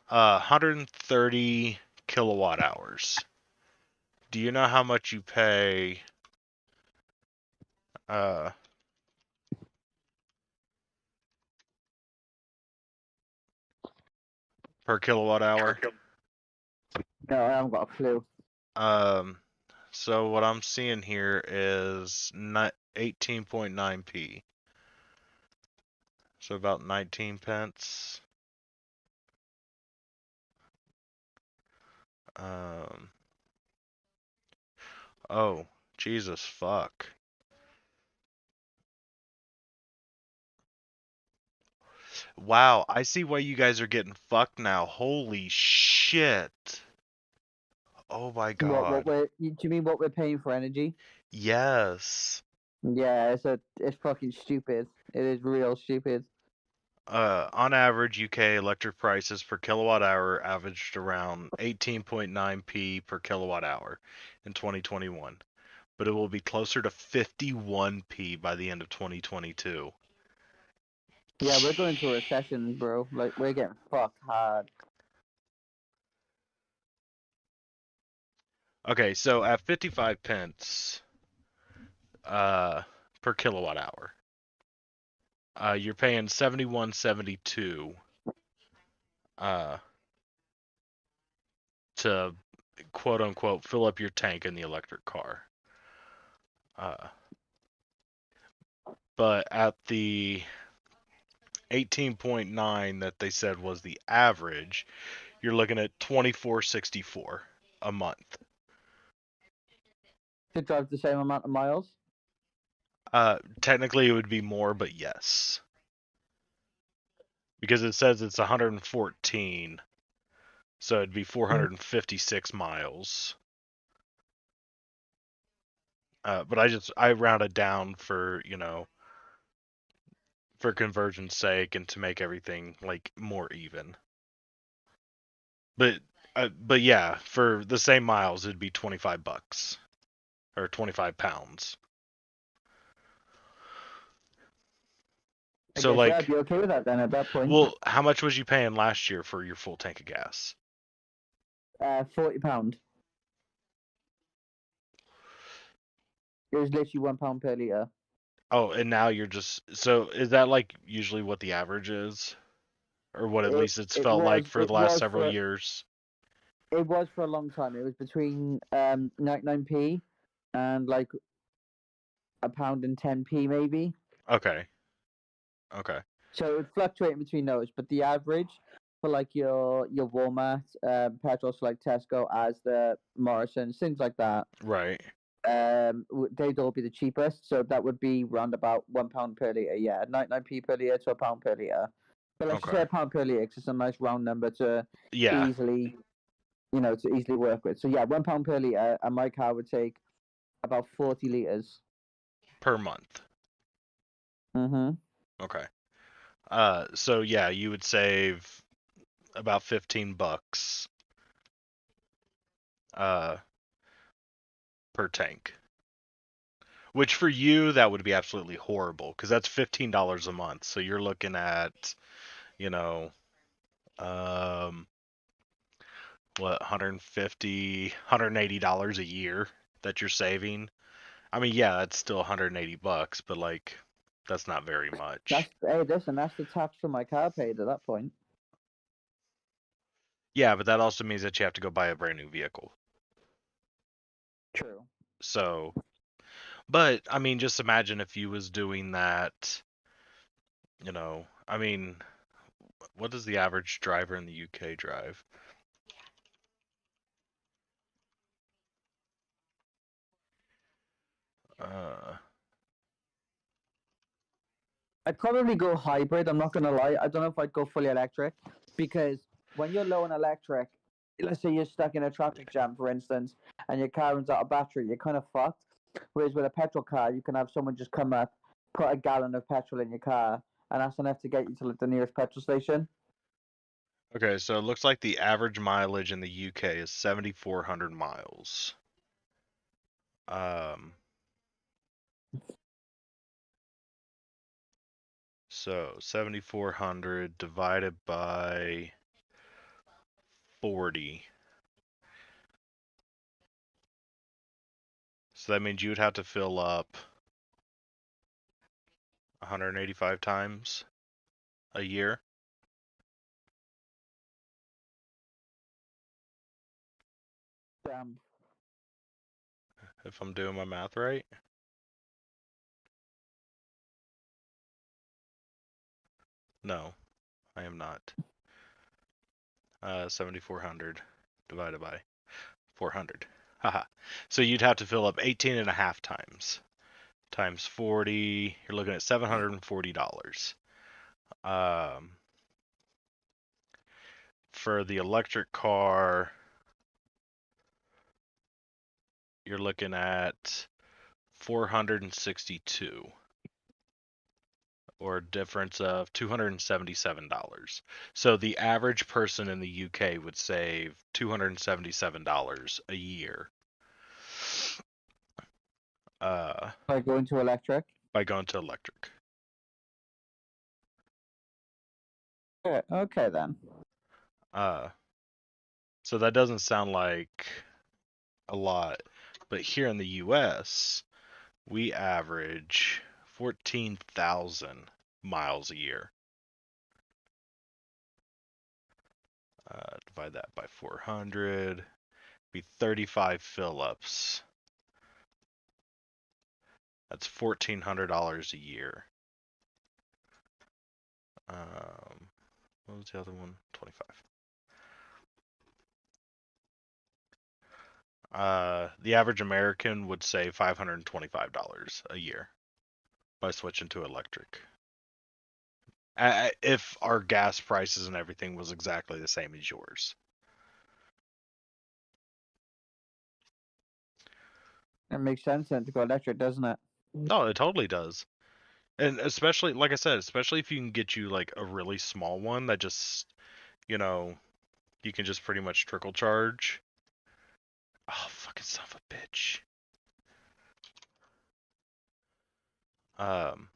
130 kilowatt hours. Do you know how much you pay uh per kilowatt hour? No, I haven't got a clue. Um so what I'm seeing here is 18.9p. So about 19 pence. Um oh, Jesus fuck. Wow, I see why you guys are getting fucked now. Holy shit. Oh my What god. do you mean what we're paying for energy? Yes. Yeah, it's fucking stupid. It is real stupid. On average, UK electric prices per kilowatt hour averaged around 18.9p per kilowatt hour in 2021, but it will be closer to 51p by the end of 2022. Yeah, we're going through a recession, bro. Like we're getting fucked hard. Okay, so at 55 pence uh, per kilowatt hour, you're paying 71.72 uh, to quote unquote fill up your tank in the electric car. Uh, but at the 18.9 that they said was the average, you're looking at 24.64 a month. To drive the same amount of miles. Technically, it would be more, but yes, because it says it's 114, so it'd be 456 miles. But I rounded down for for conversion's sake and to make everything like more even. But yeah, for the same miles, it'd be $25 or 25 pounds. I So guess yeah, I'd like, be okay with that then at that point. well, how much was you paying last year for your full tank of gas? £40. It was literally £1 per liter. Oh, and now you're just so is that like usually what the average is, or what at It least it's it felt like was for it the last was several for years? it was for a long time. It was between 99p and like £1.10 maybe. Okay, okay, So it would fluctuate between those, but the average for like your Walmart, petrol, so like Tesco, Asda, Morrison's, things like that, right, they'd all be the cheapest. So that would be round about £1 per liter. Yeah, 99p per liter to £1 per liter. But let's just say okay, £1 per liter, because it's a nice round number to yeah, easily, to easily work with. So yeah, £1 per liter, and my car would take about 40 liters. per month. Mm-hmm. Okay, so yeah, you would save about $15 uh per tank. Which for you that would be absolutely horrible because that's $15 a month. So you're looking at, you know, um, what 150, $180 a year that you're saving. I mean, yeah, that's still $180, but like that's not very much. Listen, that's the tax for my car paid at that point. Yeah, but that also means that you have to go buy a brand new vehicle. True. So, but I mean, just imagine if you was doing that, I mean, what does the average driver in the UK drive? Uh, I'd probably go hybrid. I'm not gonna lie. I don't know if I'd go fully electric because when you're low on electric, let's say you're stuck in a traffic jam, for instance, and your car runs out of battery, you're kind of fucked. Whereas with a petrol car, you can have someone just come up, put a gallon of petrol in your car, and that's enough to get you to like, the nearest petrol station. Okay, so it looks like the average mileage in the UK is 7,400 miles. Um, so 7,400 divided by 40. So that means you would have to fill up 185 times a year. Damn. If I'm doing my math right. No, I am not. 7,400 divided by 400. Haha. So you'd have to fill up 18 and a half times 40. You're looking at $740. Um, for the electric car, you're looking at 462, or a difference of $277. So the average person in the UK would save $277 a year By going to electric. by going to electric. Okay then. Uh, so that doesn't sound like a lot, but here in the US, we average 14,000 miles a year. Divide that by 400, be 35 fill-ups. That's $1,400 a year. What was the other one? 25. The average American would save $525 a year by switching to electric. If our gas prices and everything was exactly the same as yours. It makes sense then to go electric, doesn't it? No, it totally does. And especially, like I said, especially if you can get you like a really small one that just, you know, you can just pretty much trickle charge. Oh, fucking son of a bitch. Um,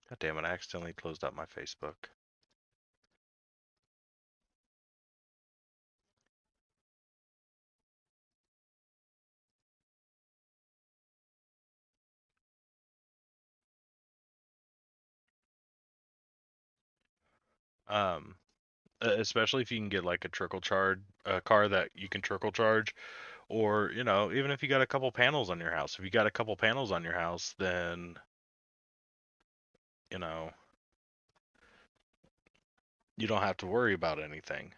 God damn it, I accidentally closed up my Facebook. Um, especially if you can get like a trickle charge, a car that you can trickle charge, or, you know, even if you got a couple panels on your house. If you got a couple panels on your house, then, you know, you don't have to worry about anything.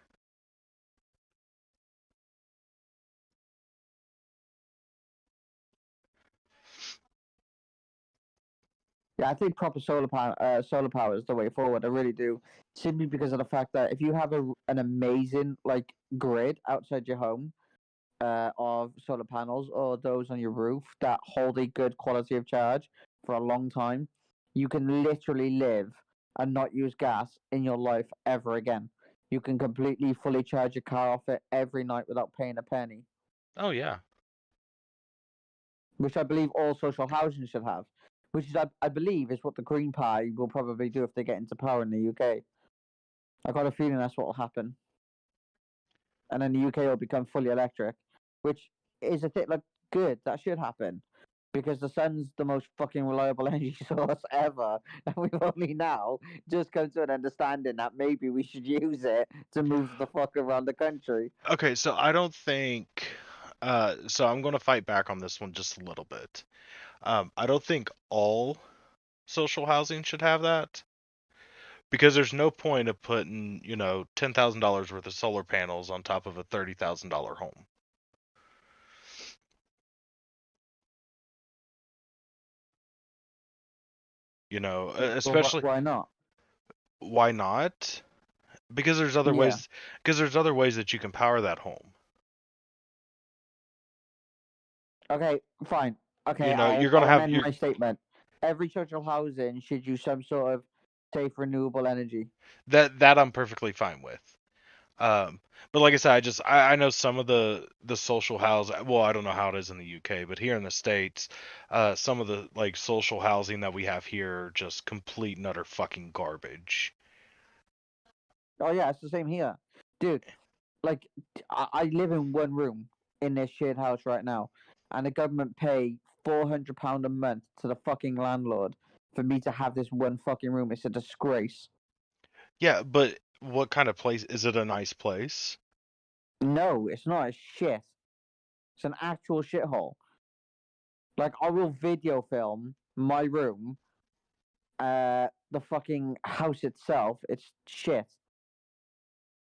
Yeah, I think proper solar power is the way forward. I really do. Simply because of the fact that if you have an amazing like grid outside your home, of solar panels or those on your roof that hold a good quality of charge for a long time, you can literally live and not use gas in your life ever again. You can completely fully charge your car off it every night without paying a penny, Oh yeah. which I believe all social housing should have. Which is, I believe, is what the Green Party will probably do if they get into power in the UK. I got a feeling that's what will happen, and then the UK will become fully electric, which is a thing like good. That should happen because the sun's the most fucking reliable energy source ever, and we've only now just come to an understanding that maybe we should use it to move the fuck around the country. Okay, so I don't think. So I'm going to fight back on this one just a little bit. I don't think all social housing should have that, because there's no point of putting, you know, $10,000 worth of solar panels on top of a $30,000 home. You know, Well, especially why not? Why not? Because there's other Yeah. ways. Because there's other ways that you can power that home. Okay, fine. Okay, You know, you're I'll gonna have amend your my statement. Every social housing should use some sort of safe renewable energy. that I'm perfectly fine with. Um, but like I said, I know some of the social housing. Well, I don't know how it is in the UK, but here in the States, some of the like social housing that we have here are just complete and utter fucking garbage. Oh yeah, it's the same here, dude. Like I live in one room in this shared house right now, and the government pay £400 a month to the fucking landlord for me to have this one fucking room. It's a disgrace. Yeah, but what kind of place is it? A nice place? No, it's not. It's shit. It's an actual shithole. Like I will video film my room. The fucking house itself, it's shit.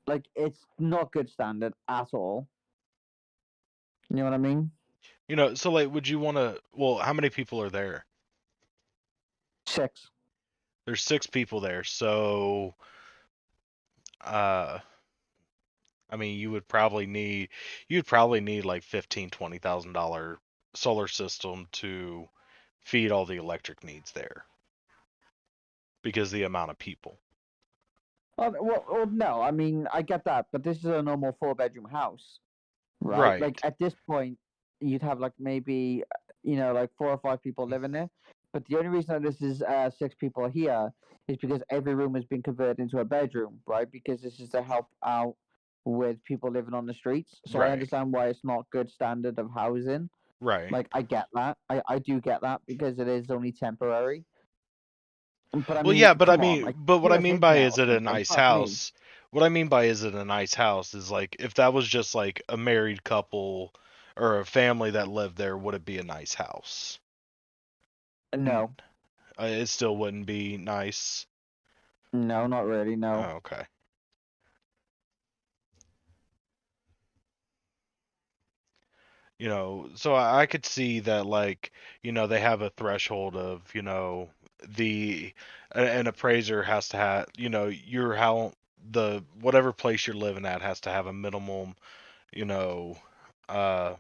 Like it's not good standard at all. You know what I mean? You know, so like, would you want to? Well, how many people are there? 6. There's 6 people there, so uh, I mean, you'd probably need like 15, $20,000 solar system to feed all the electric needs there because the amount of people. Well, no, I mean I get that, but this is a normal 4 bedroom house, right? Like Right, at this point, you'd have like maybe like 4 or 5 people living there. But the only reason that this is 6 people here is because every room has been converted into a bedroom, right? Because this is to help out with people living on the streets. So I right, understand why it's not good standard of housing. right. Like I get that. I do get that because it is only temporary. But I Well, mean, yeah, but I come on, mean, like but what I US mean by internet is or it a something. nice Fuck me. house? What I mean by is it a nice house is like if that was just like a married couple or a family that lived there, would it be a nice house? N- No, It still wouldn't be nice. no, not really. No. Oh, okay. You know, so I could see that like, you know, they have a threshold of, you know, the an appraiser has to have, you know, your how the whatever place you're living at has to have a minimum, you know, uh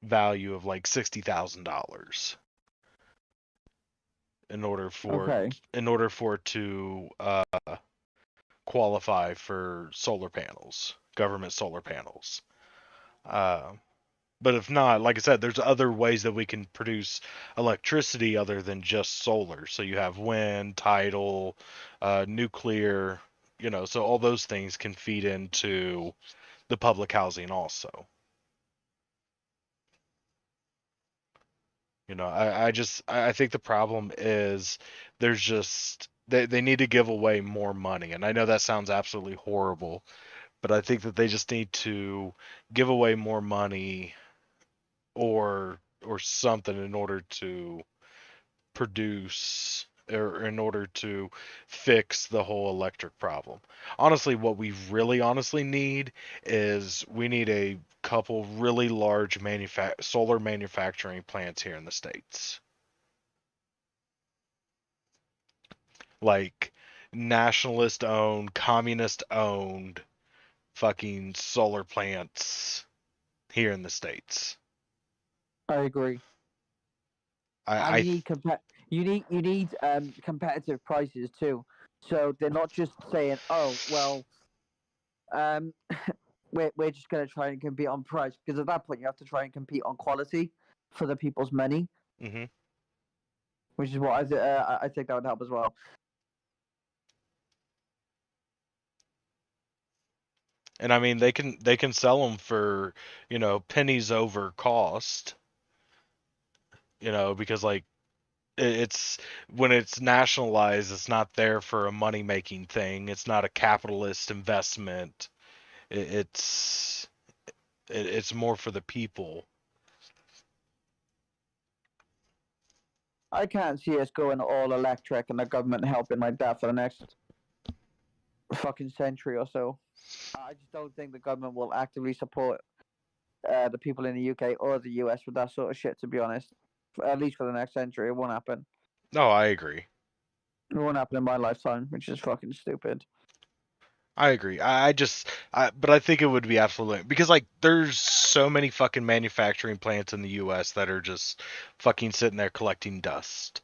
value of like $60,000 in order for Okay. it to qualify for solar panels, government solar panels. Uh, but if not, like I said, there's other ways that we can produce electricity other than just solar. So you have wind, tidal, nuclear, you know, so all those things can feed into the public housing also. You know, I think the problem is there's just they need to give away more money. And I know that sounds absolutely horrible, but I think that they just need to give away more money or something in order to produce or in order to fix the whole electric problem. Honestly, what we really honestly need is we need a couple really large solar manufacturing plants here in the States. Like nationalist owned, communist owned fucking solar plants here in the States. I agree. I, And I you need competitive prices too. So they're not just saying, oh well, um, we're just gonna try and compete on price because at that point you have to try and compete on quality for the people's money, mhm. which is what I think that would help as well. And I mean they can sell them for, you know, pennies over cost, you know, because like it's when it's nationalized, it's not there for a money making thing. It's not a capitalist investment. It, it's it's more for the people. I can't see us going all electric and the government helping like that for the next fucking century or so. I just don't think the government will actively support the people in the UK or the US with that sort of shit. To be honest, at least for the next century, it won't happen. No, I agree. It won't happen in my lifetime, which is fucking stupid. I agree. But I think it would be absolutely because like there's so many fucking manufacturing plants in the U.S. that are just fucking sitting there collecting dust.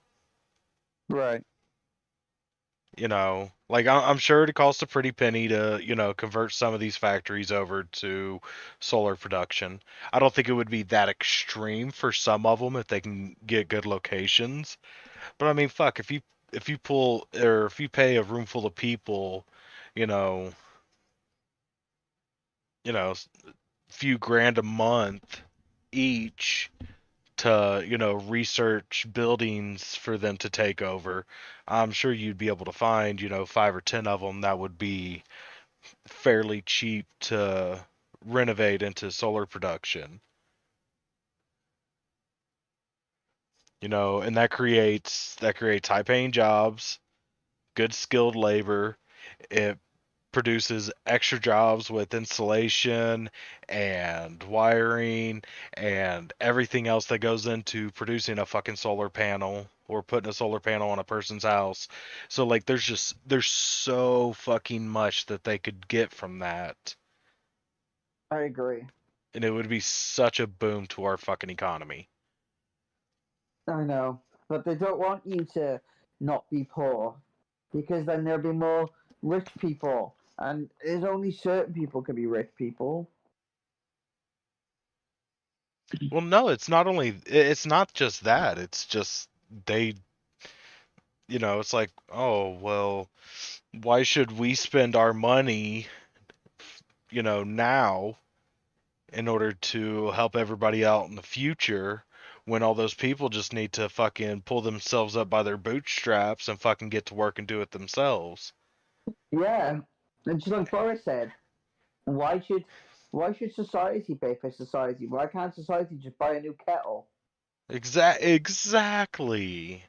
Right. Like I'm sure it costs a pretty penny to convert some of these factories over to solar production. I don't think it would be that extreme for some of them if they can get good locations. But I mean, fuck, if you pull or if you pay a room full of people, you know, few grand a month each to, research buildings for them to take over, I'm sure you'd be able to find, 5 or 10 of them that would be fairly cheap to renovate into solar production. And that creates high paying jobs, good skilled labor. It produces extra jobs with installation and wiring and everything else that goes into producing a fucking solar panel or putting a solar panel on a person's house. So like there's so fucking much that they could get from that, I agree. and it would be such a boom to our fucking economy. I know, but they don't want you to not be poor because then there'll be more rich people, and there's only certain people can be rich people. Well, no, it's not just that. It's just they, it's like, oh, well, why should we spend our money, now in order to help everybody out in the future when all those people just need to fucking pull themselves up by their bootstraps and fucking get to work and do it themselves. Yeah, and just like Boris said, why should why should society pay for society? Why can't society just buy a new kettle? Exactly.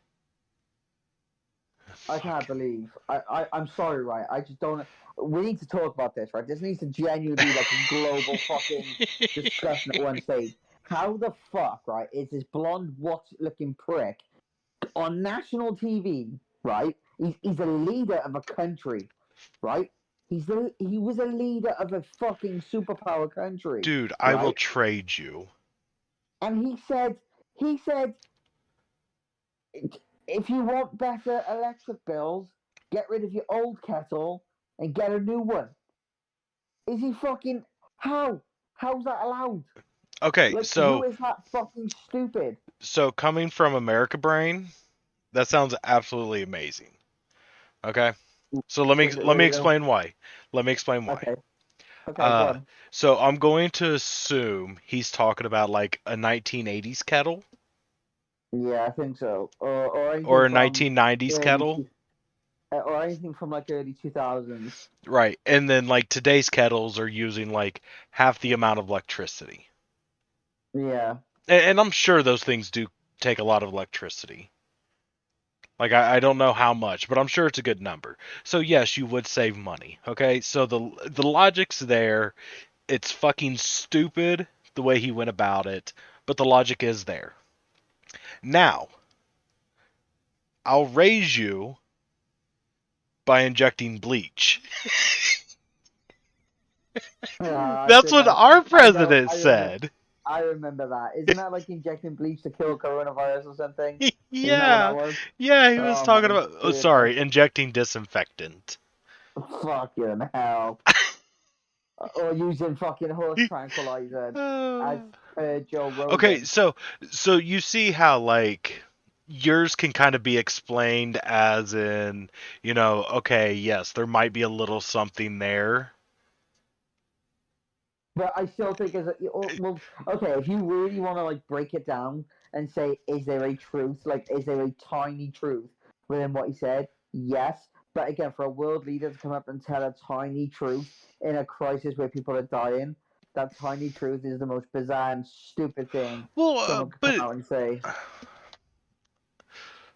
I can't Fuck. believe. I'm sorry, right? I just don't. We need to talk about this, right? This needs to genuinely be like a global fucking discussion at one stage. How the fuck, right, is this blonde, what-looking prick on national TV, right? He's a leader of a country, right? He was a leader of a fucking superpower country, Dude, I will right? trade you. And he said, if you want better electric bills, get rid of your old kettle and get a new one. Is he fucking how? How's that allowed? Okay, Like, who so is that fucking stupid? so coming from America Brain, that sounds absolutely amazing. Okay? So let me Was it let me really though? explain why. Let me explain why. Okay, okay, go Uh, on. so I'm going to assume he's talking about like a 1980s kettle Yeah, I think so. Or or anything a from 1990s early kettle, or anything from like early 2000s. right? And then like today's kettles are using like half the amount of electricity, Yeah. and I'm sure those things do take a lot of electricity. Like I don't know how much, but I'm sure it's a good number. So yes, you would save money. Okay, so the logic's there. It's fucking stupid the way he went about it, but the logic is there. Now, I'll raise you by injecting bleach. I That's think what I our I know president said. I remember that. Isn't that like injecting bleach to kill coronavirus or something? Isn't that what that Yeah, was? yeah, he was Oh talking my about. Oh, goodness. sorry, injecting disinfectant. Fucking hell. Or using fucking horse tranquilizer as Uh, per Joe okay, Rogan. so you see how like yours can kind of be explained as in, okay, yes, there might be a little something there. But I still think as a well, okay, if you really want to like break it down and say, is there a truth? Like, is there a tiny truth within what he said? Yes. But again, for a world leader to come up and tell a tiny truth in a crisis where people are dying, that tiny truth is the most bizarre and stupid thing Well, someone could come but out and say.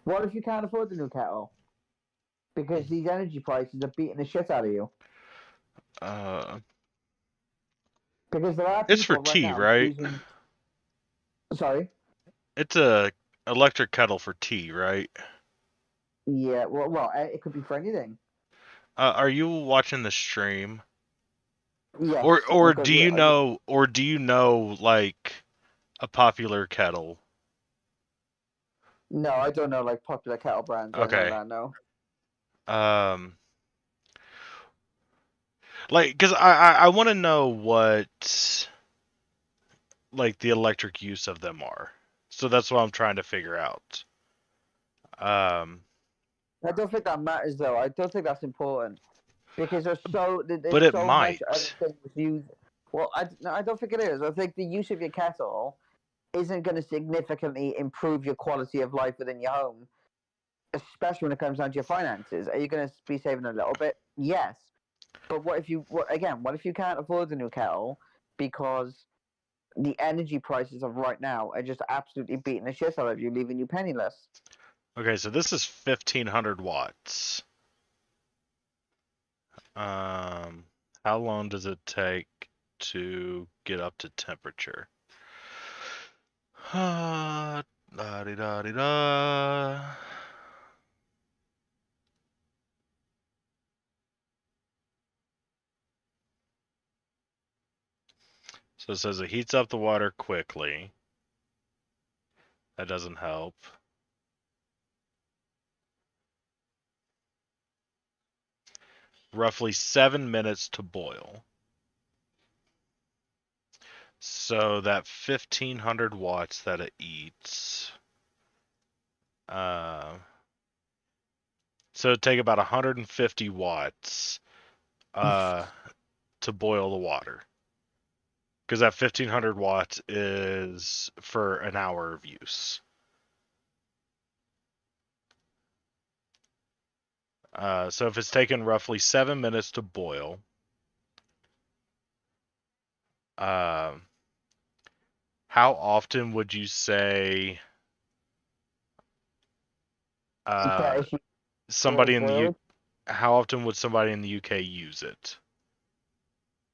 What if you can't afford the new kettle? Because these energy prices are beating the shit out of you. uh, Because there are it's for people right tea, now right? choosing. Sorry. It's a electric kettle for tea, right? Yeah, well, it could be for anything. Are you watching the stream? Yes, Or because do you know like a popular kettle? no, I don't know like popular kettle brands or anything like Okay. that. No. Um like cuz I want to know what like the electric use of them are. So that's what I'm trying to figure out. Um I don't think that matters though. I don't think that's important because there's but it so much other might. things used. Well, no, I don't think it is. I think the use of your kettle isn't going to significantly improve your quality of life within your home, especially when it comes down to your finances. Are you going to be saving a little bit? Yes, but what if you can't afford a new kettle because the energy prices of right now are just absolutely beating the shit out of you, leaving you penniless? Okay, so this is 1500 watts. Um, how long does it take to get up to temperature? Da -di -da -di -da. So it says it heats up the water quickly. That doesn't help. Roughly 7 minutes to boil. So that 1500 watts that it eats. Uh, so it'd take about 150 watts to boil the water. Because that 1500 watts is for an hour of use. So if it's taken roughly 7 minutes to boil, uh, how often would you say That uh, issue somebody in the U boiled. how often would somebody in the UK use it?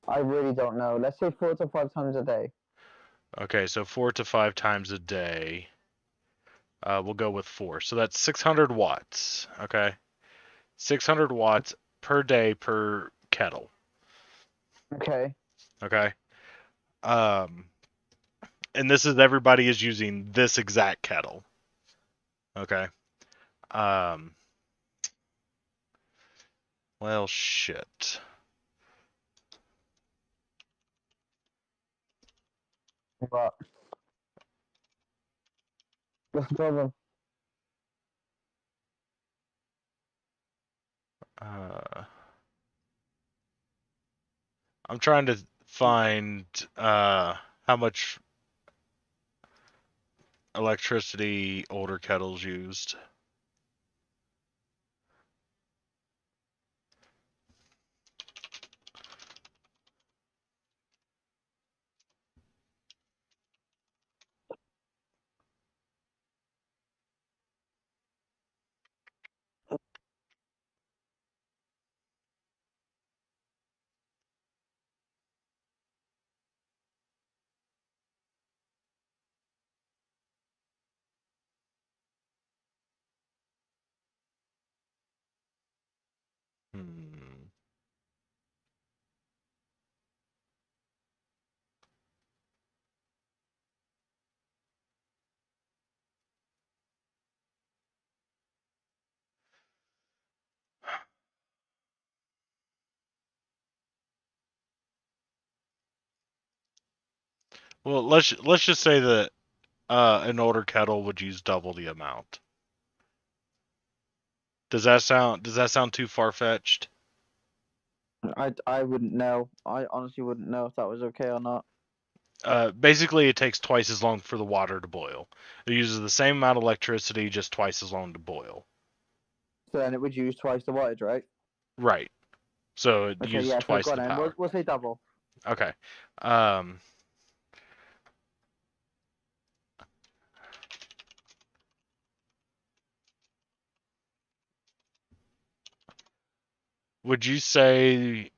I really don't know. Let's say 4 to 5 times a day. Okay, so 4 to 5 times a day. We'll go with four. So that's 600 watts. Okay, 600 watts per day per kettle. Okay. Okay. Um, and this is everybody is using this exact kettle. Okay. Um, well, shit. But what's the problem? Uh, I'm trying to find how much electricity older kettles used. Hmm. Well, let's just say that an older kettle would use double the amount. Does that sound too far fetched? I wouldn't know. I honestly wouldn't know if that was okay or not. Basically, it takes twice as long for the water to boil. It uses the same amount of electricity, just twice as long to boil. So then it would use twice the wattage, right? Right. So it Okay, uses yeah. So twice go on the then. We'll power. we'll say double. Okay. Um, would you say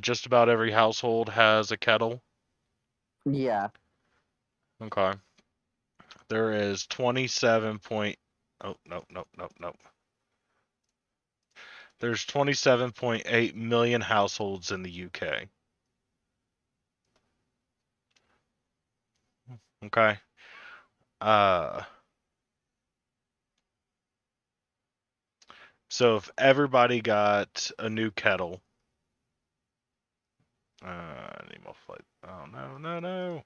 just about every household has a kettle? Yeah. Okay. There is 27 point. Oh, no, no, no, no. There's 27.8 million households in the UK. Okay. Uh, so if everybody got a new kettle, I need more flight. Oh no, no, no.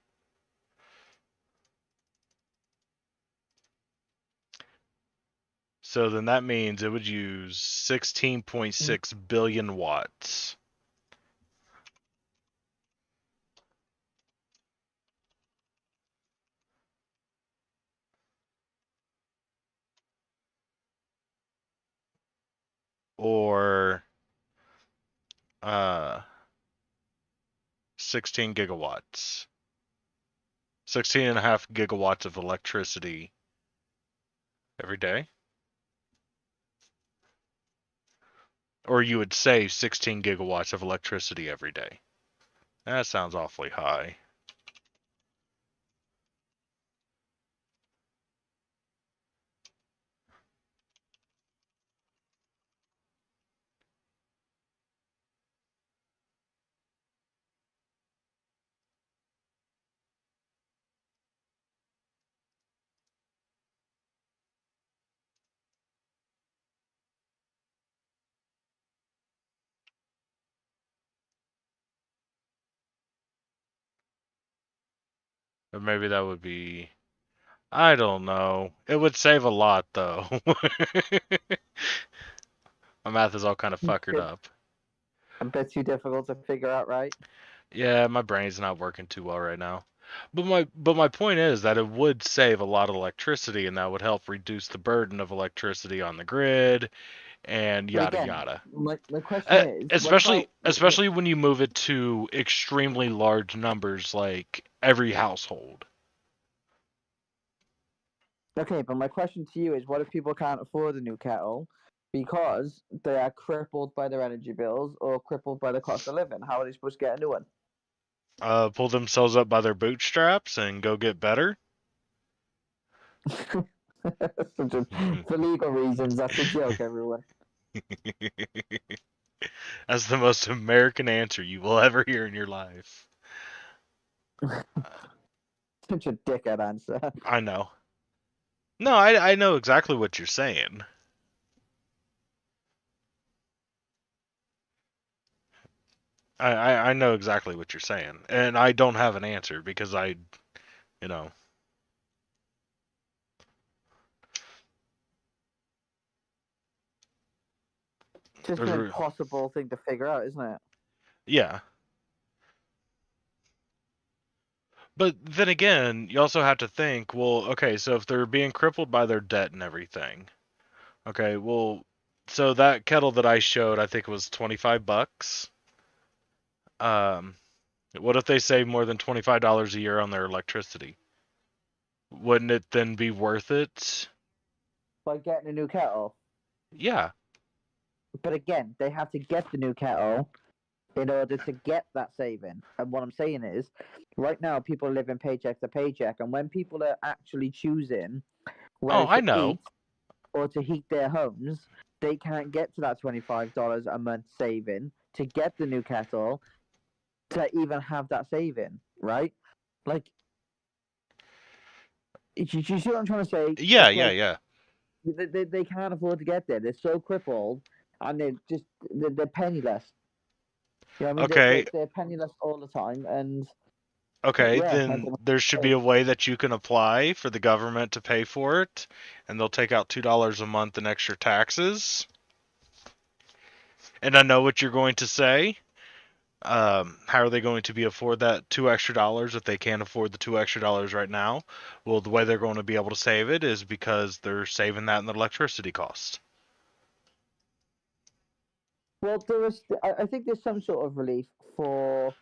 So then that means it would use 16.6 billion watts. Or uh 16 gigawatts. 16 and a half gigawatts of electricity every day. Or you would save 16 gigawatts of electricity every day. That sounds awfully high. Or maybe that would be, I don't know. It would save a lot though. My math is all kind of fuckered up. A bit too difficult to figure out, right? Yeah, my brain's not working too well right now. But my point is that it would save a lot of electricity and that would help reduce the burden of electricity on the grid and But yada again, yada. my question is, what Especially about especially when you move it to extremely large numbers like every household. okay, but my question to you is, what if people can't afford a new kettle because they are crippled by their energy bills or crippled by the cost of living? How are they supposed to get a new one? Pull themselves up by their bootstraps and go get better. For legal reasons, that's a joke, everyone. That's the most American answer you will ever hear in your life. Such a dickhead answer. I know. No, I know exactly what you're saying. I know exactly what you're saying, and I don't have an answer because you know, Just an there's impossible thing to figure out, isn't it? yeah. But then again, you also have to think, well, okay, so if they're being crippled by their debt and everything, okay, well, so that kettle that I showed, I think it was $25. Um, what if they save more than $25 a year on their electricity? Wouldn't it then be worth it? By getting a new kettle. Yeah. But again, they have to get the new kettle in order to get that saving. And what I'm saying is, right now, people are living paycheck to paycheck. And when people are actually choosing Oh, whether I to know. eat or to heat their homes, they can't get to that $25 a month saving to get the new kettle to even have that saving, right? Like, you see what I'm trying to say? Yeah, It's yeah, like yeah. they can't afford to get there. They're so crippled, and they're penniless. You know what I mean? Okay, They're penniless all the time, and okay, yeah, I then don't there should be know. a way that you can apply for the government to pay for it, and they'll take out $2 a month in extra taxes. And I know what you're going to say. How are they going to be afford that $2 extra if they can't afford the $2 extra right now? Well, the way they're going to be able to save it is because they're saving that in the electricity cost. Well, I think there's some sort of relief for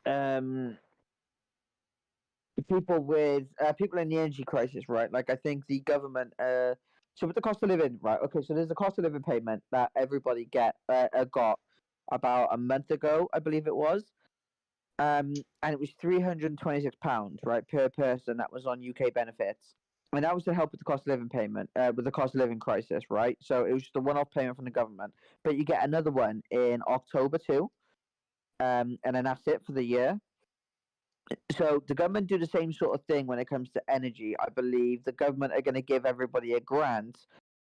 um people with people in the energy crisis, right? Like I think the government. So with the cost of living, right? Okay, so there's a cost of living payment that everybody got about a month ago, I believe it was. And it was £326, right, per person. That was on UK benefits. and that was to help with the cost of living payment, with the cost of living crisis, right? So it was just a one-off payment from the government, but you get another one in October too, and then that's it for the year. So the government do the same sort of thing when it comes to energy. I believe the government are going to give everybody a grant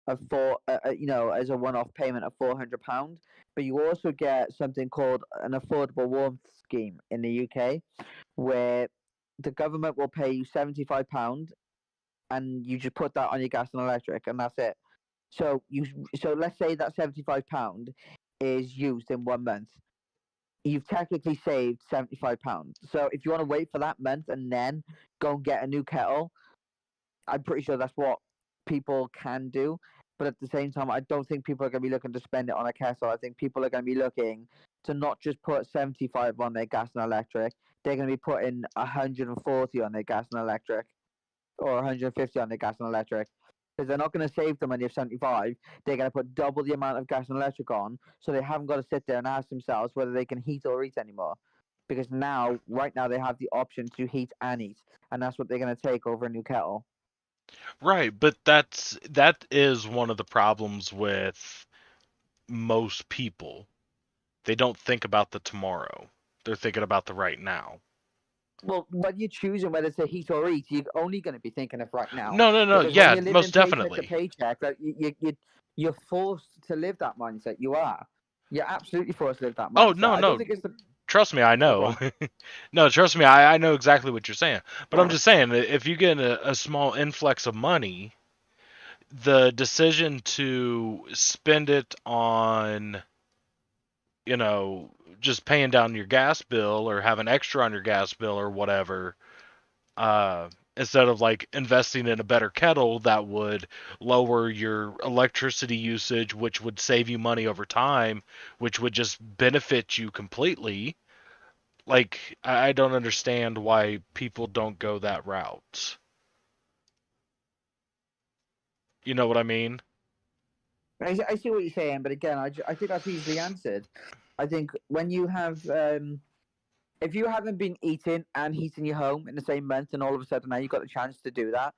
of as a one-off payment of £400. But you also get something called an affordable warmth scheme in the UK, where the government will pay you £75, and you just put that on your gas and electric, and that's it. So let's say that £75 is used in 1 month. You've technically saved £75. So if you want to wait for that month and then go and get a new kettle, I'm pretty sure that's what people can do. But at the same time, I don't think people are going to be looking to spend it on a kettle. I think people are going to be looking to not just put 75 on their gas and electric. They're going to be putting 140 on their gas and electric, or 150 on their gas and electric. Because they're not going to save the money of 75. They're going to put double the amount of gas and electric on, so they haven't got to sit there and ask themselves whether they can heat or eat anymore. Because right now, they have the option to heat and eat, and that's what they're going to take over a new kettle. Right, but that is one of the problems with most people. They don't think about the tomorrow. They're thinking about the right now. Well, when you're choosing whether to heat or eat, you're only going to be thinking of right now. No. Because when Yeah, you're living most paycheck to definitely. paycheck, you're forced to live that mindset. You are. You're absolutely forced to live that Oh, mindset. no, I don't no. think it's the. Trust me, I Oh, go know. on. No, trust me, I know exactly what you're saying. But I'm just saying that if you get a small influx of money, the decision to spend it on, you know, just paying down your gas bill or having extra on your gas bill or whatever, instead of like investing in a better kettle that would lower your electricity usage, which would save you money over time, which would just benefit you completely. Like, I don't understand why people don't go that route. You know what I mean? I see what you're saying, but again, I think that's easily answered. I think when you have, if you haven't been eating and heating your home in the same month, and all of a sudden now you've got the chance to do that,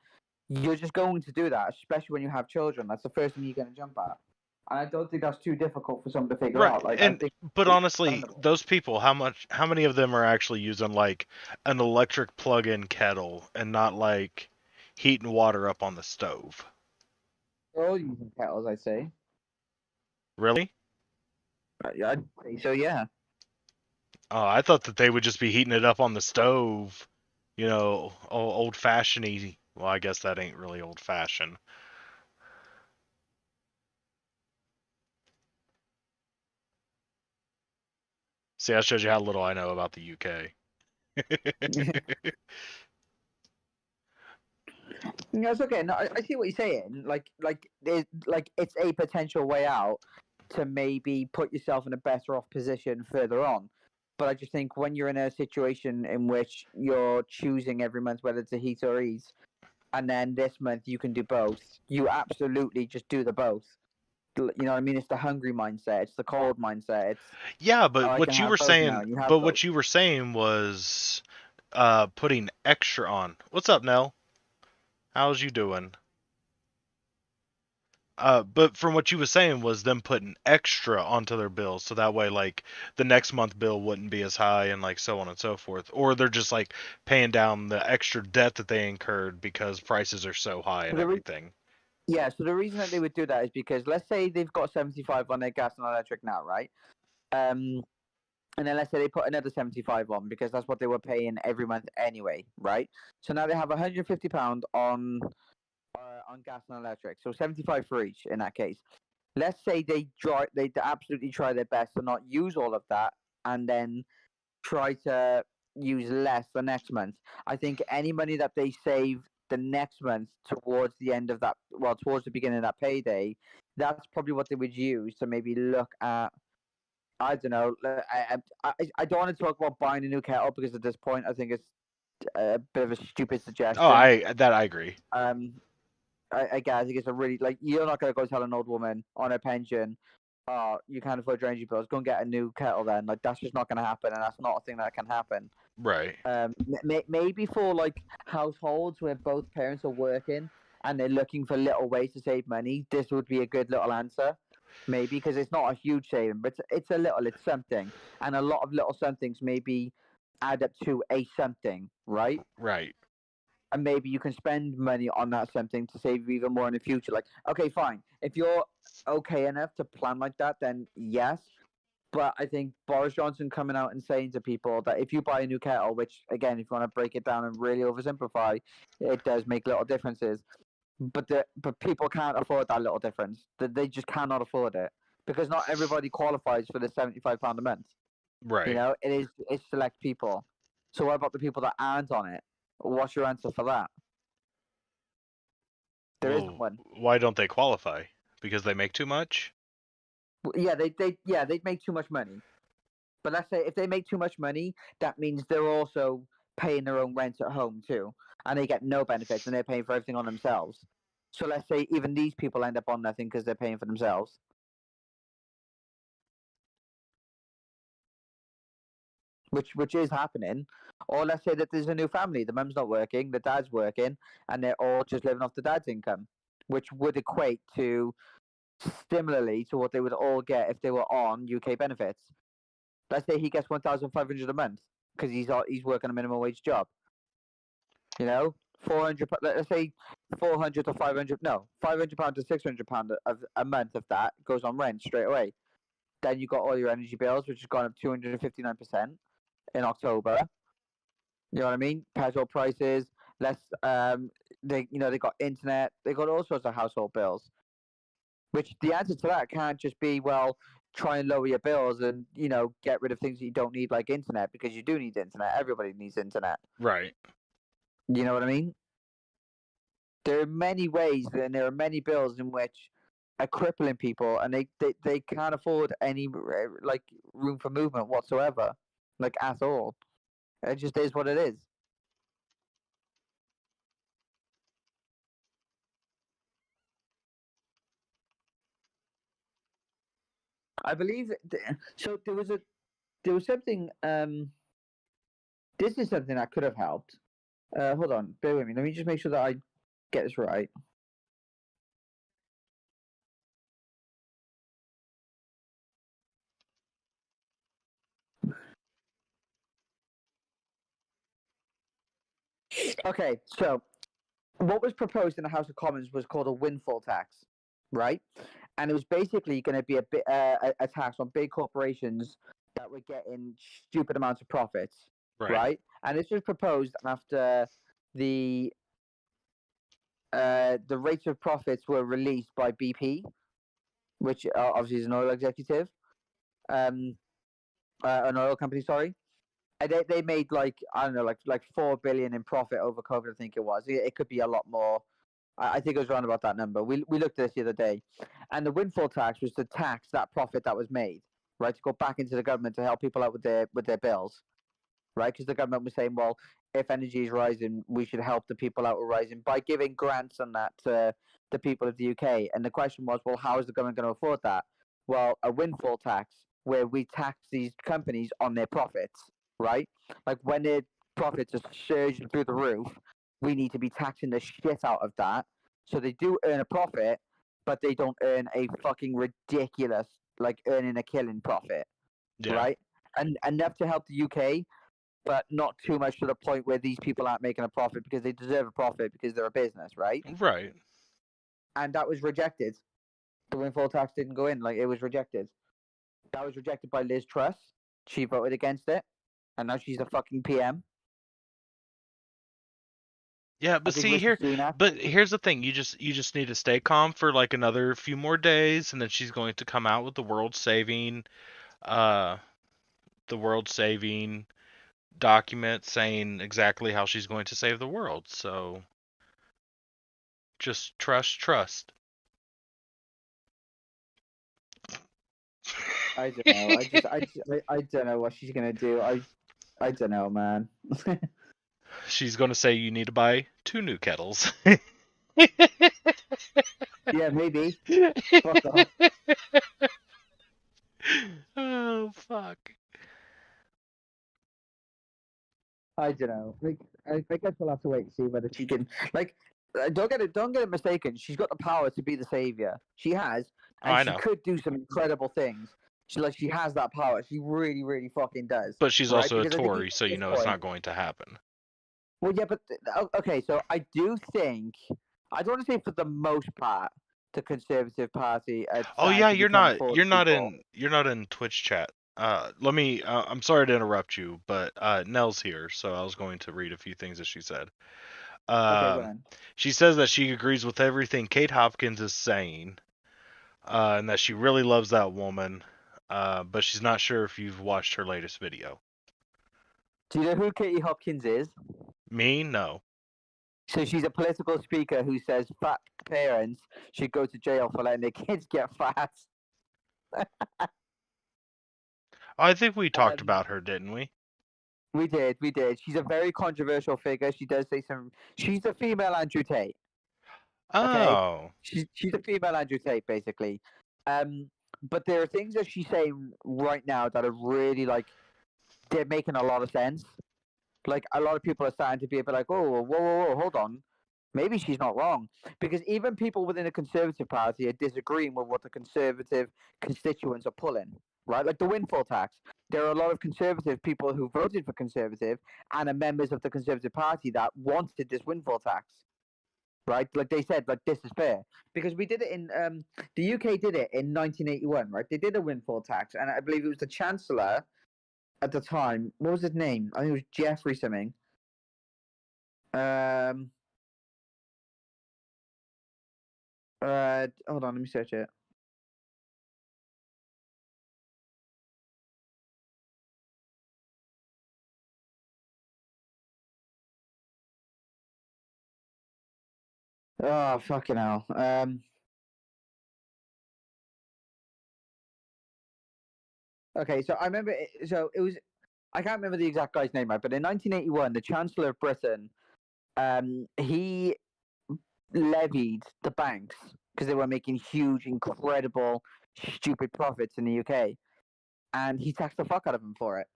you're just going to do that, especially when you have children. That's the first thing you're going to jump at. And I don't think that's too difficult for someone to figure Right. out. Like, I And think but it's honestly, understandable. those people, how many of them are actually using like an electric plug-in kettle and not like heating water up on the stove? They're all using kettles, I'd say. Really? I'd say so, yeah. Oh, I thought that they would just be heating it up on the stove, old fashioned. Well, I guess that ain't really old fashioned. See, that shows you how little I know about the UK. No, it's okay. No, I see what you're saying. Like it's a potential way out to maybe put yourself in a better off position further on. But I just think when you're in a situation in which you're choosing every month whether to heat or eat, and then this month you can do both, you absolutely just do the both. You know what I mean? It's the hungry mindset. It's the cold mindset. It's, Yeah, oh, but I can what you have were both now, saying, and you have both. was putting extra on. What's up, Nell? How's you doing? But from what you were saying was them putting extra onto their bills, so that way, like, the next month bill wouldn't be as high, and like so on and so forth. Or they're just like paying down the extra debt that they incurred because prices are so high So and the re- everything. yeah, so the reason that they would do that is because let's say they've got 75 on their gas and electric now, right? Um, and then let's say they put another 75 on because that's what they were paying every month anyway, right? So now they have £150 on gas and electric, so 75 for each in that case. Let's say they absolutely try their best to not use all of that, and then try to use less the next month. I think any money that they save the next month towards the end of that, well, towards the beginning of that payday, that's probably what they would use to maybe look at. I don't know. I don't want to talk about buying a new kettle because at this point I think it's a bit of a stupid Oh, suggestion. I agree. Um, again, I think it's a really like you're not going to go tell an old woman on her pension, oh, you can't afford your energy bills. Go and get a new kettle then. Like that's just not going to happen, and that's not a thing that can happen. Right. Maybe for like households where both parents are working, and they're looking for little ways to save money, this would be a good little answer. Maybe because it's not a huge saving, but it's a little, it's something. And a lot of little somethings maybe add up to a something, right? Right. And maybe you can spend money on that something to save you even more in the future. Like, okay, fine. If you're okay enough to plan like that, then yes. But I think Boris Johnson coming out and saying to people that if you buy a new kettle, which again, if you want to break it down and really oversimplify, it does make little differences. But people can't afford that little difference. They just cannot afford it because not everybody qualifies for the £75 a month. Right. You know, it's select people. So what about the people that aren't on it? What's your answer for that? There isn't Well, one. why don't they qualify? Because they make too much? Yeah, they'd make too much money. But let's say if they make too much money, that means they're also paying their own rent at home too, and they get no benefits, and they're paying for everything on themselves. So let's say even these people end up on nothing because they're paying for themselves. Which is happening. Or let's say that there's a new family, the mum's not working, the dad's working, and they're all just living off the dad's income, which would equate to similarly to what they would all get if they were on UK benefits. Let's say he gets 1,500 a month because he's working a minimum wage job. You know, 400. Let's say 400 to 500. No, £500 to £600 a month of that goes on rent straight away. Then you got all your energy bills, which has gone up 259% in October. You know what I mean? Petrol prices, less. They got internet, they got all sorts of household bills. Which the answer to that can't just be try and lower your bills and get rid of things that you don't need like internet because you do need internet. Everybody needs internet. Right. You know what I mean? There are many ways and there are many bills in which are crippling people and they can't afford any like room for movement whatsoever, like at all. It just is what it is. I believe so. There was something. This is something that could have helped. Hold on, bear with me. Let me just make sure that I get this right. Okay, so what was proposed in the House of Commons was called a windfall tax, right? And it was basically going to be a tax on big corporations that were getting stupid amounts of profits, right? And this was proposed after the rates of profits were released by BP, which obviously is an oil executive, an oil company. Sorry, and they made like I don't know, like 4 billion in profit over COVID. I think it was. It could be a lot more. I think it was around about that number. We looked at this the other day, and the windfall tax was to tax that profit that was made, right, to go back into the government to help people out with their bills, right? Because the government was saying, well, if energy is rising, we should help the people out with rising by giving grants on that to the people of the UK. And the question was, well, how is the government going to afford that? Well, a windfall tax where we tax these companies on their profits, right? Like when their profits are surging through the roof, we need to be taxing the shit out of that. So they do earn a profit, but they don't earn a fucking ridiculous, like earning a killing profit, right? And enough to help the UK, but not too much to the point where these people aren't making a profit because they deserve a profit because they're a business, right? Right. And that was rejected. The windfall tax didn't go in, like it was rejected. That was rejected by Liz Truss. She voted against it, and now she's the fucking PM. Yeah, I but think see Rishi here, Sunak. but here's the thing. You just need to stay calm for like another few more days, and then she's going to come out with uh, the world saving document saying exactly how she's going to save the world. So just trust. I don't know. I don't know what she's gonna do. I don't know, man. She's going to say you need to buy 2 new kettles. Yeah, maybe. Fuck off. Oh fuck. I don't know. Like, I guess we'll have to wait and see whether she can. Like, don't get it mistaken. She's got the power to be the savior. She has, Oh, and I she know. could do some incredible things. She has that power. She really, really fucking does. But she's Right? also a Because I think even Tory, so at you this know it's point, not going to happen. well, yeah, but okay. So I do think I don't want to say for the most part the Conservative Party are Oh starting yeah, to become for the people. you're not in Twitch chat. Let me. I'm sorry to interrupt you, but Nell's here, so I was going to read a few things that she said. Okay, go Um, on. she says that she agrees with everything Kate Hopkins is saying, and that she really loves that woman, but she's not sure if you've watched her latest video. Do you know who Katie Hopkins is? Me, no. So she's a political speaker who says fat parents should go to jail for letting their kids get fat. I think we talked Um, about her, didn't we? we did. She's a very controversial figure. She does say some. She's the female Andrew Tate. Okay, Oh. she's a female Andrew Tate basically. But there are things that she's saying right now that are really like they're making a lot of sense. Like a lot of people are starting to be a bit like, oh, whoa, hold on. Maybe she's not wrong. Because even people within the Conservative Party are disagreeing with what the Conservative constituents are pulling, right? Like the windfall tax. There are a lot of Conservative people who voted for Conservative and are members of the Conservative Party that wanted this windfall tax, right? Like they said, like this is fair. Because we did it in, the UK did it in 1981, right? They did a windfall tax, and I believe it was the Chancellor at the time. What was his name? I think it was Jeffrey something. Um, Hold on, let me search it. Oh, fucking hell. Okay, so I remember. So it was. I can't remember the exact guy's name, right? But in 1981, the Chancellor of Britain, he levied the banks because they were making huge, incredible, stupid profits in the UK, and he taxed the fuck out of them for it.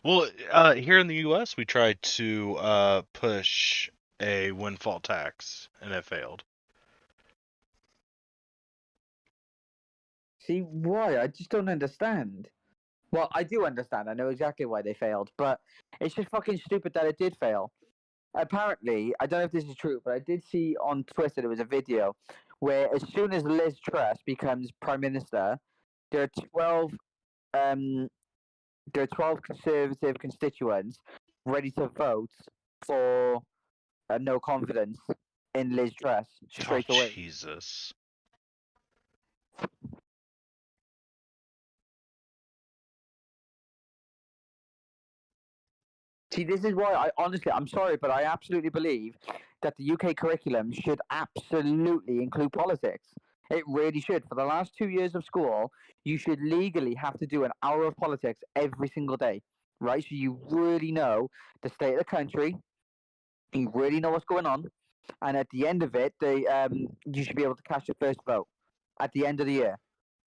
Well, here in the U.S., we tried to push a windfall tax, and it failed. See why? I just don't understand. Well, I do understand. I know exactly why they failed, but it's just fucking stupid that it did fail. Apparently, I don't know if this is true, but I did see on Twitter there was a video where as soon as Liz Truss becomes prime minister, there are 12 um there are 12 conservative constituents ready to vote for no confidence in Liz Truss Oh, straight away. Jesus. See, this is why I honestly, I'm sorry, but I absolutely believe that the UK curriculum should absolutely include politics. It really should. For the last 2 years of school, you should legally have to do an hour of politics every single day, right? So you really know the state of the country, you really know what's going on, and at the end of it, you should be able to cast your first vote at the end of the year,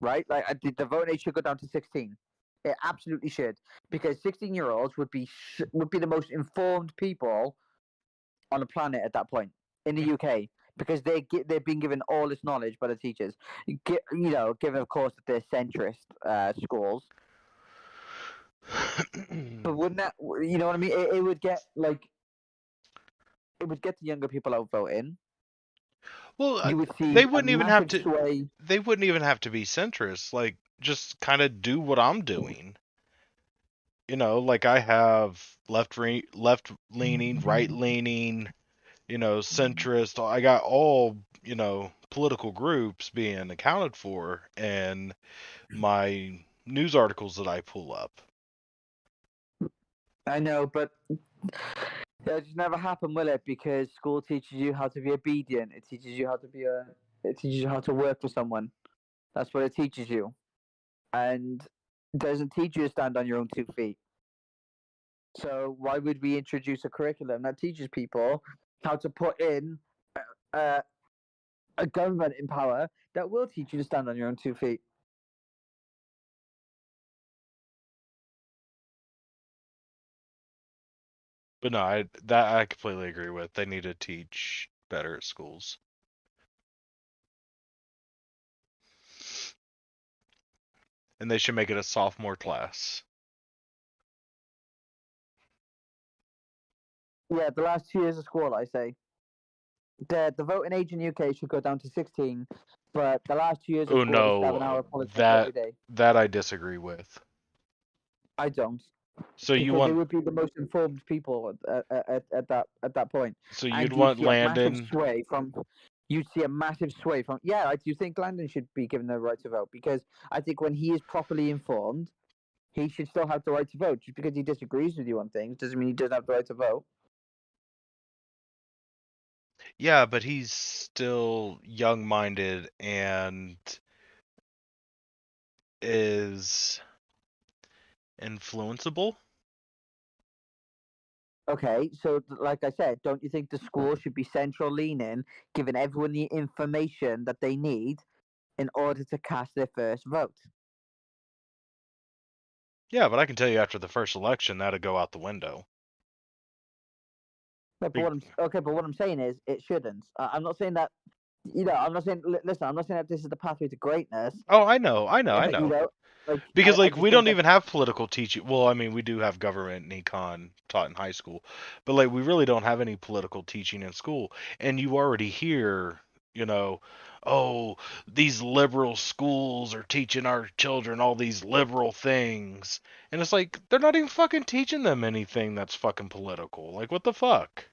right? Like the vote age should go down to 16. It absolutely should, because 16-year-olds would be the most informed people on the planet at that point in the UK, because they're being given all this knowledge by the teachers. Given of course that they're centrist schools, but wouldn't that you know what I mean? It would get it would get the younger people out voting. Well, You would they see a wouldn't even have massive to. sway. They wouldn't even have to be centrist. Like, just kind of do what I'm doing. Like I have left leaning, right leaning, centrist. I got all, political groups being accounted for and my news articles that I pull up. I know, but it'll just never happen, will it? Because school teaches you how to be obedient. It teaches you how to It teaches you how to work for someone. That's what it teaches you, and it doesn't teach you to stand on your own 2 feet. So why would we introduce a curriculum that teaches people how to put in uh, a government in power that will teach you to stand on your own 2 feet? But no, I completely agree with. They need to teach better at schools. And they should make it a sophomore class. Yeah, the last 2 years of school, I say. The voting age in UK should go down to 16, but the last 2 years of Oh school, they should have an no, hour of politics every that day. that I disagree with. I don't, So you because they want would be the most informed people at that point, so and you'd you'd want see a massive Landon. sway from. You'd see a massive sway from. Yeah, I do think Landon should be given the right to vote, because I think when he is properly informed, he should still have the right to vote. Just because he disagrees with you on things doesn't mean he doesn't have the right to vote. Yeah, but he's still young-minded and is influenceable. Okay, so like I said, don't you think the school should be central leaning, giving everyone the information that they need in order to cast their first vote? Yeah, but I can tell you after the first election that'd go out the window. No, but what I'm saying is it shouldn't. I'm not saying that. I'm not saying. Listen, I'm not saying that this is the pathway to greatness. Oh, I know, I know, I You know. know, like Because I like just we think don't that. even have political teaching. Well, I mean, we do have government and econ taught in high school, but like we really don't have any political teaching in school. And you already hear, you know, oh, these liberal schools are teaching our children all these liberal things. And it's like they're not even fucking teaching them anything that's fucking political. Like what the fuck?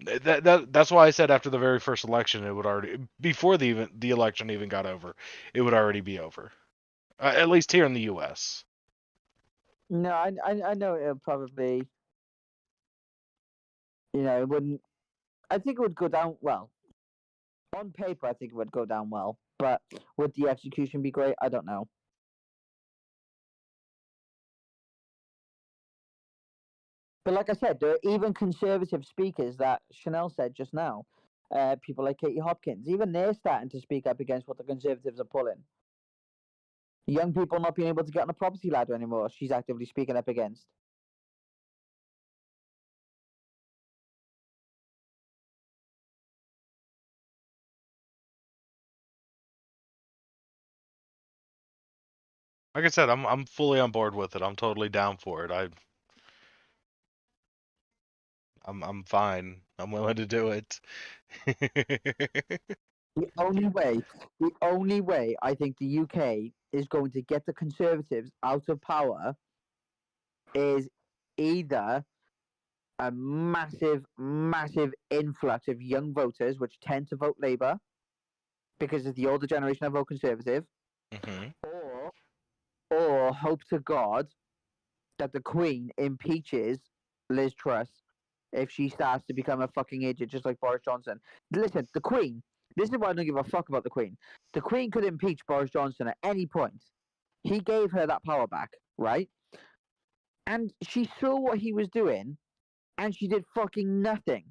That's why I said after the very first election it would already before the election even got over, it would already be over. At least here in the U.S. No, I know it'll probably. It wouldn't. I think it would go down well. On paper, I think it would go down well, but would the execution be great? I don't know. But like I said, there are even conservative speakers that Chanel said just now. People like Katie Hopkins, even they're starting to speak up against what the conservatives are pulling. Young people not being able to get on a property ladder anymore. She's actively speaking up against. Like I said, I'm fully on board with it. I'm totally down for it. I'm fine. I'm willing to do it. The only way I think the UK is going to get the Conservatives out of power is either a massive, massive influx of young voters, which tend to vote Labour because of the older generation that vote Conservative, hmm or hope to God that the Queen impeaches Liz Truss if she starts to become a fucking idiot, just like Boris Johnson. Listen, the Queen. This is why I don't give a fuck about the Queen. The Queen could impeach Boris Johnson at any point. He gave her that power back, right? And she saw what he was doing, and she did fucking nothing.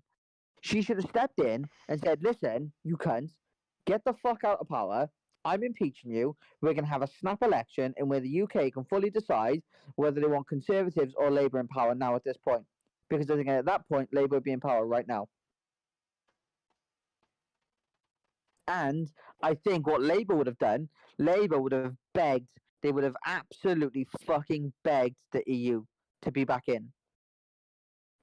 She should have stepped in and said, "Listen, you cunt, get the fuck out of power. I'm impeaching you. We're going to have a snap election in where the UK can fully decide whether they want Conservatives or Labour in power now at this point." Because I think at that point, Labour would be in power right now. And I think what Labour would have done, Labour would have begged, they would have absolutely fucking begged the EU to be back in.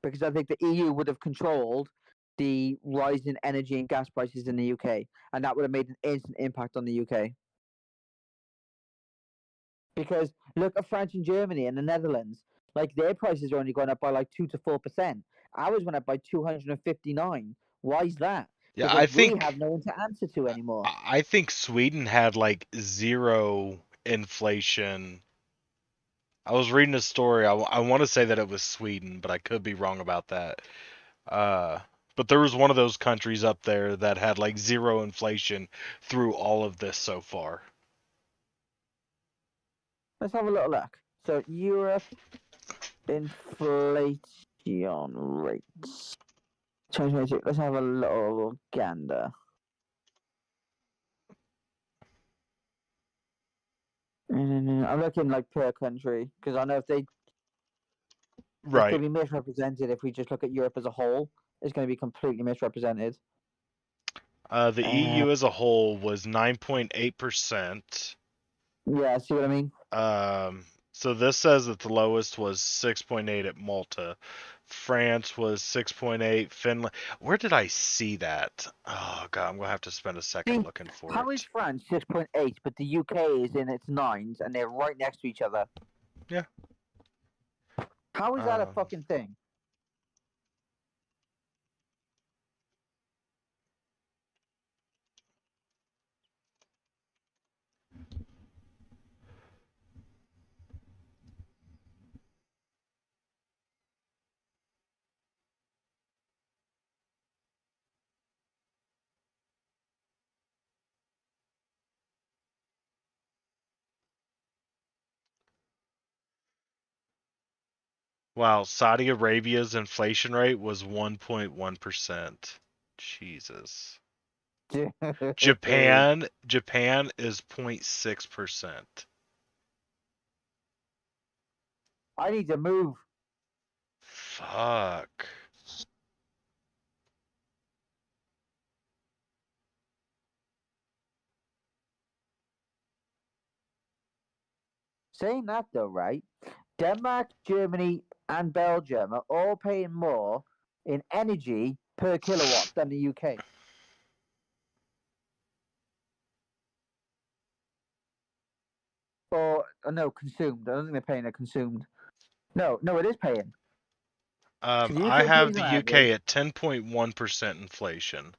Because I think the EU would have controlled the rise in energy and gas prices in the UK, and that would have made an instant impact on the UK. Because look at France and Germany and the Netherlands, like their prices are only going up by like 2 to 4%. Ours went up by 259. Why is that? Yeah, Because we have no one to answer to anymore. I think Sweden had like zero inflation. I was reading a story. I want to say that it was Sweden, but I could be wrong about that. Uh, but there was one of those countries up there that had like zero inflation through all of this so far. Let's have a little look. So Europe inflation rates 2022. Let's have a little gander. I'm looking like per country because I know if it's Right. going to be misrepresented if we just look at Europe as a whole. It's going to be completely misrepresented. The EU as a whole was 9.8%. Yeah, see what I mean? So this says that the lowest was 6.8 at Malta. France was 6.8. Finland. Where did I see that? Oh god, I'm gonna have to spend a second See, looking for how is it. France 6.8, but the UK is in its nines and they're right next to each other? Yeah. How is that a fucking thing? Wow, Saudi Arabia's inflation rate was 1.1%. Jesus. Japan is 0.6%. I need to move. Fuck. Saying that though, right? Denmark, Germany, and Belgium are all paying more in energy per kilowatt than the UK. Or no, consumed. I don't think they're paying. They're consumed. No, it is paying. So the I UK have pays the on UK average. at 10.1% inflation.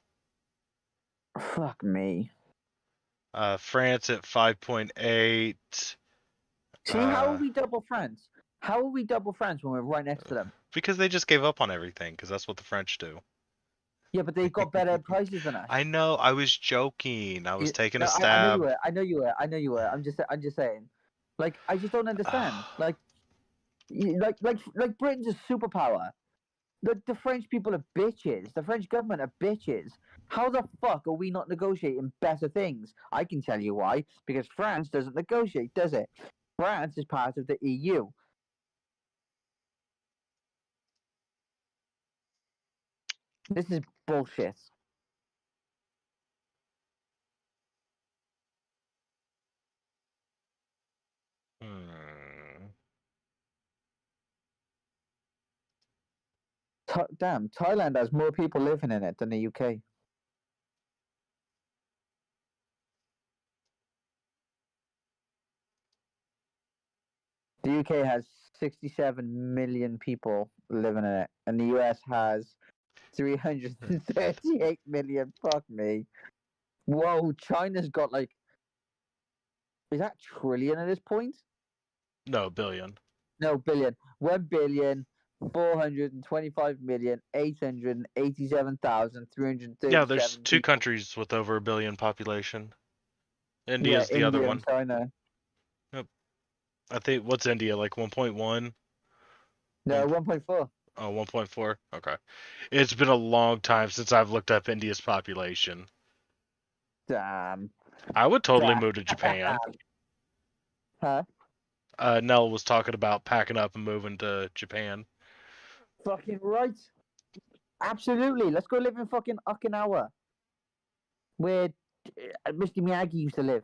Fuck me. France at 5.8. See, how are we double France? How are we double France when we're right next to them? Because they just gave up on everything, because that's what the French do. Yeah, but they've got better prices than us. I know, I was joking. I was taking a No, I know you stab. were. I know you were. I know you were. I'm just saying. Like, I just don't understand. Like, like Britain's a superpower. The French people are bitches. The French government are bitches. How the fuck are we not negotiating better things? I can tell you why. Because France doesn't negotiate, does it? France is part of the EU. This is bullshit. Hmm. Damn, Thailand has more people living in it than the UK. The UK has 67 million people living in it, and the US has 338 million. Fuck me. Whoa, China's got like, is that trillion at this point? No, billion. No, billion. 1,425,887,337 Yeah, there's two people. countries with over a billion population. Yeah, India's the other India and one. China. Yep. I think, what's India, like 1.1? No, 1.4. Oh, 1.4? Okay. It's been a long time since I've looked up India's population. Damn. I would totally Damn. move to Japan. Huh? Nell was talking about packing up and moving to Japan. Fucking right. Absolutely. Let's go live in fucking Okinawa, where Mr. Miyagi used to live.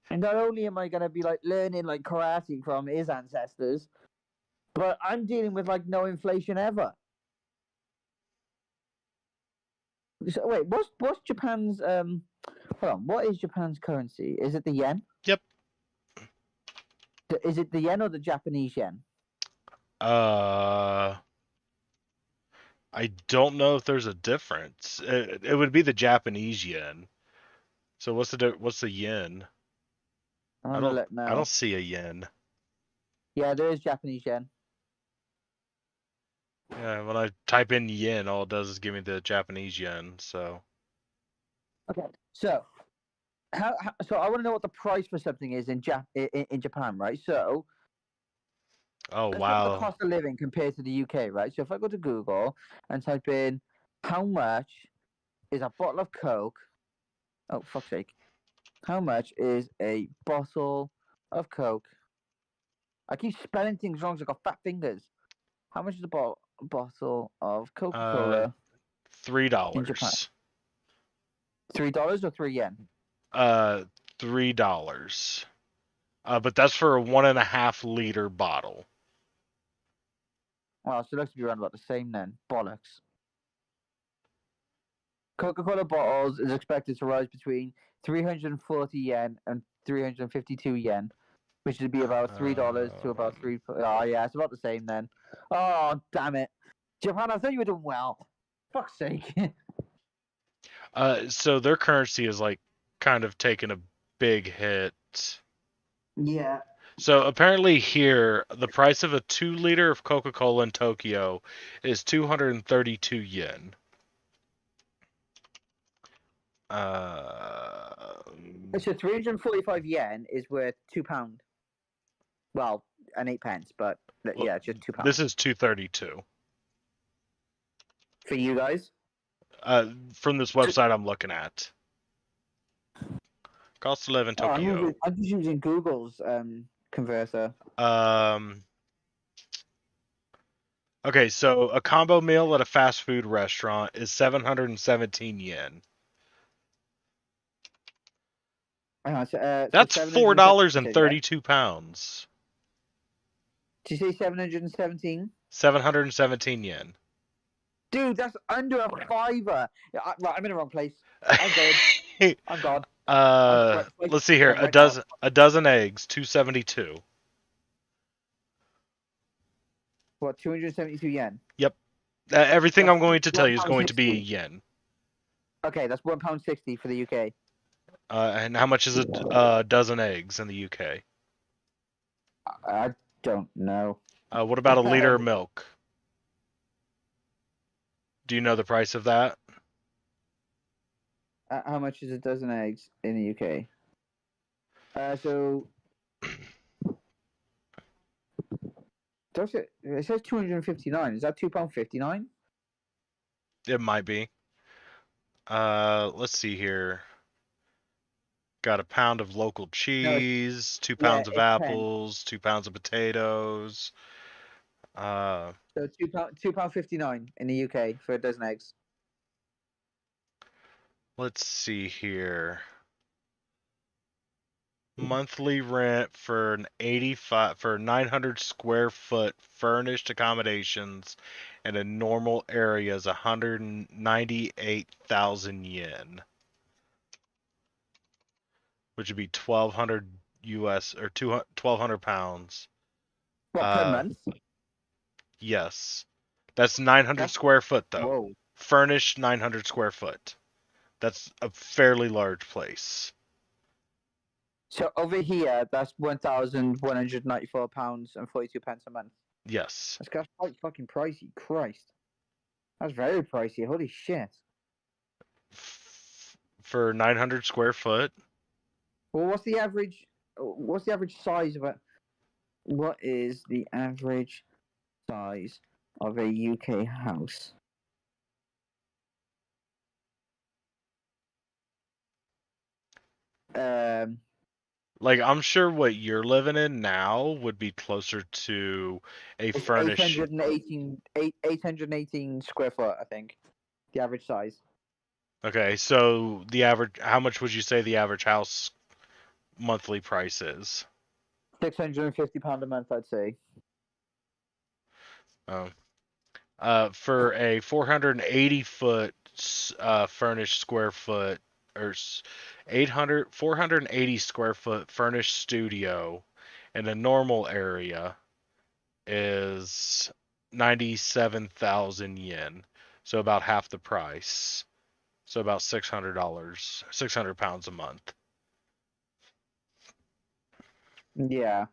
And not only am I gonna be like learning like karate from his ancestors, but I'm dealing with like no inflation ever. So, wait, what's Japan's hold on, what is Japan's currency? Is it the yen? Yep. Is it the yen or the Japanese yen? Uh, I don't know if there's a difference. It would be the Japanese yen. So what's the yen? I'm I gonna don't look I don't now. see a yen. Yeah, there is Japanese yen. Yeah, when I type in yen, all it does is give me the Japanese yen. So, Okay, so so I want to know what the price for something is in Japan, right? So oh let's look at the wow, cost of living compared to the UK, right? So if I go to Google and type in how much is a bottle of Coke Oh, fuck's sake. How much is a bottle of Coke? I keep spelling things wrong 'cause I've got fat fingers. How much is a bottle of Coca Uh, Cola $3. in Japan? $3 or 3 yen? Uh, $3. But that's for a 1.5 liter bottle. Well, so it looks to be around about the same then. Bollocks. Coca Cola bottles is expected to rise between 340 yen and 352 yen, which would be about $3 to about three. Oh yeah, it's about the same then. Oh damn it, Japan! I thought you were doing well. Fuck's sake. So their currency is like kind of taking a big hit. Yeah. So apparently here, the price of a 2 liter of Coca-Cola in Tokyo is 232 yen. Uh, So 345 yen is worth £2. Well, and 8 pence, but well, yeah, just £2 this is 232. for you guys. From this website I'm looking at. Cost to live in Oh, Tokyo. I'm just using Google's converter. Okay, so a combo meal at a fast food restaurant is 717 yen. Hang on, so That's 770, $4 and you said, yeah? 32 pounds. Did you say 717? 717 yen. Dude, that's under a fiver. Yeah, right, I'm in the wrong place. I'm going. I'm gone. Let's see here. Right now. A dozen eggs, 272. What, 272 yen? Yep. Everything That's I'm going to tell you is going to be £1.60. yen. Okay, that's £1.60 for the UK. And how much is a dozen eggs in the UK? I don't know. What about a liter of milk? Do you know the price of that? How much is a dozen eggs in the UK? So it says 259. Is that £2.59? It might be. Let's see here. Got a pound of local No, cheese, 2 pounds of it's 10. apples, 2 pounds of potatoes. So £2.59 in the UK for a dozen eggs. Let's see here. Monthly rent for an 85 for 900 square foot furnished accommodations and a normal area is 198,000 yen, which would be 1,200 US or 1,200 pounds. What, per month? Yes. That's 900 That's square foot though. whoa. Furnished 900 square foot. That's a fairly large place. So over here, that's £1,194 and 42 pence a month. Yes. That's quite fucking pricey. Christ, that's very pricey. Holy shit. For 900 square foot. Well, what's the average? What's the average size of a? What is the average size of a UK house? Like, I'm sure what you're living in now would be closer to a It's furnished. 818 square foot, I think. The average size. Okay, so the average, how much would you say the average house monthly price is? £650 a month, I'd say. Oh. For a 480 foot furnished square foot or 480 square foot furnished studio in a normal area is 97,000 yen. So about half the price. So about $600, 600 pounds a month. Yeah.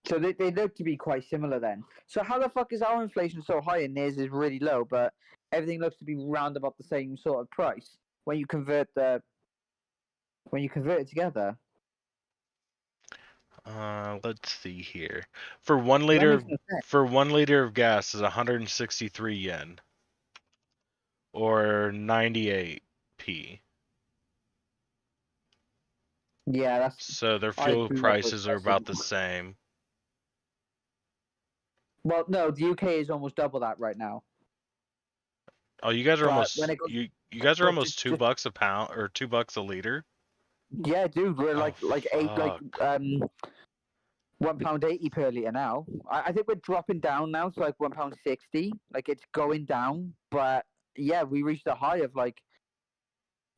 So they look to be quite similar then. So how the fuck is our inflation so high and theirs is really low, but everything looks to be round about the same sort of price when you convert it together? Let's see here. For one That liter makes no sense. for 1 liter of gas is 163 yen or 98p. Yeah, that's. So their I fuel grew up with prices are about the same. Well, no, the UK is almost double that right now. Oh, you guys are But when almost it goes, you guys are but almost $2 a pound or $2 a liter. yeah, dude, we're Oh like eight fuck! £1.80 per liter now. I think we're dropping down now to like £1.60. Like it's going down, but yeah, we reached a high of like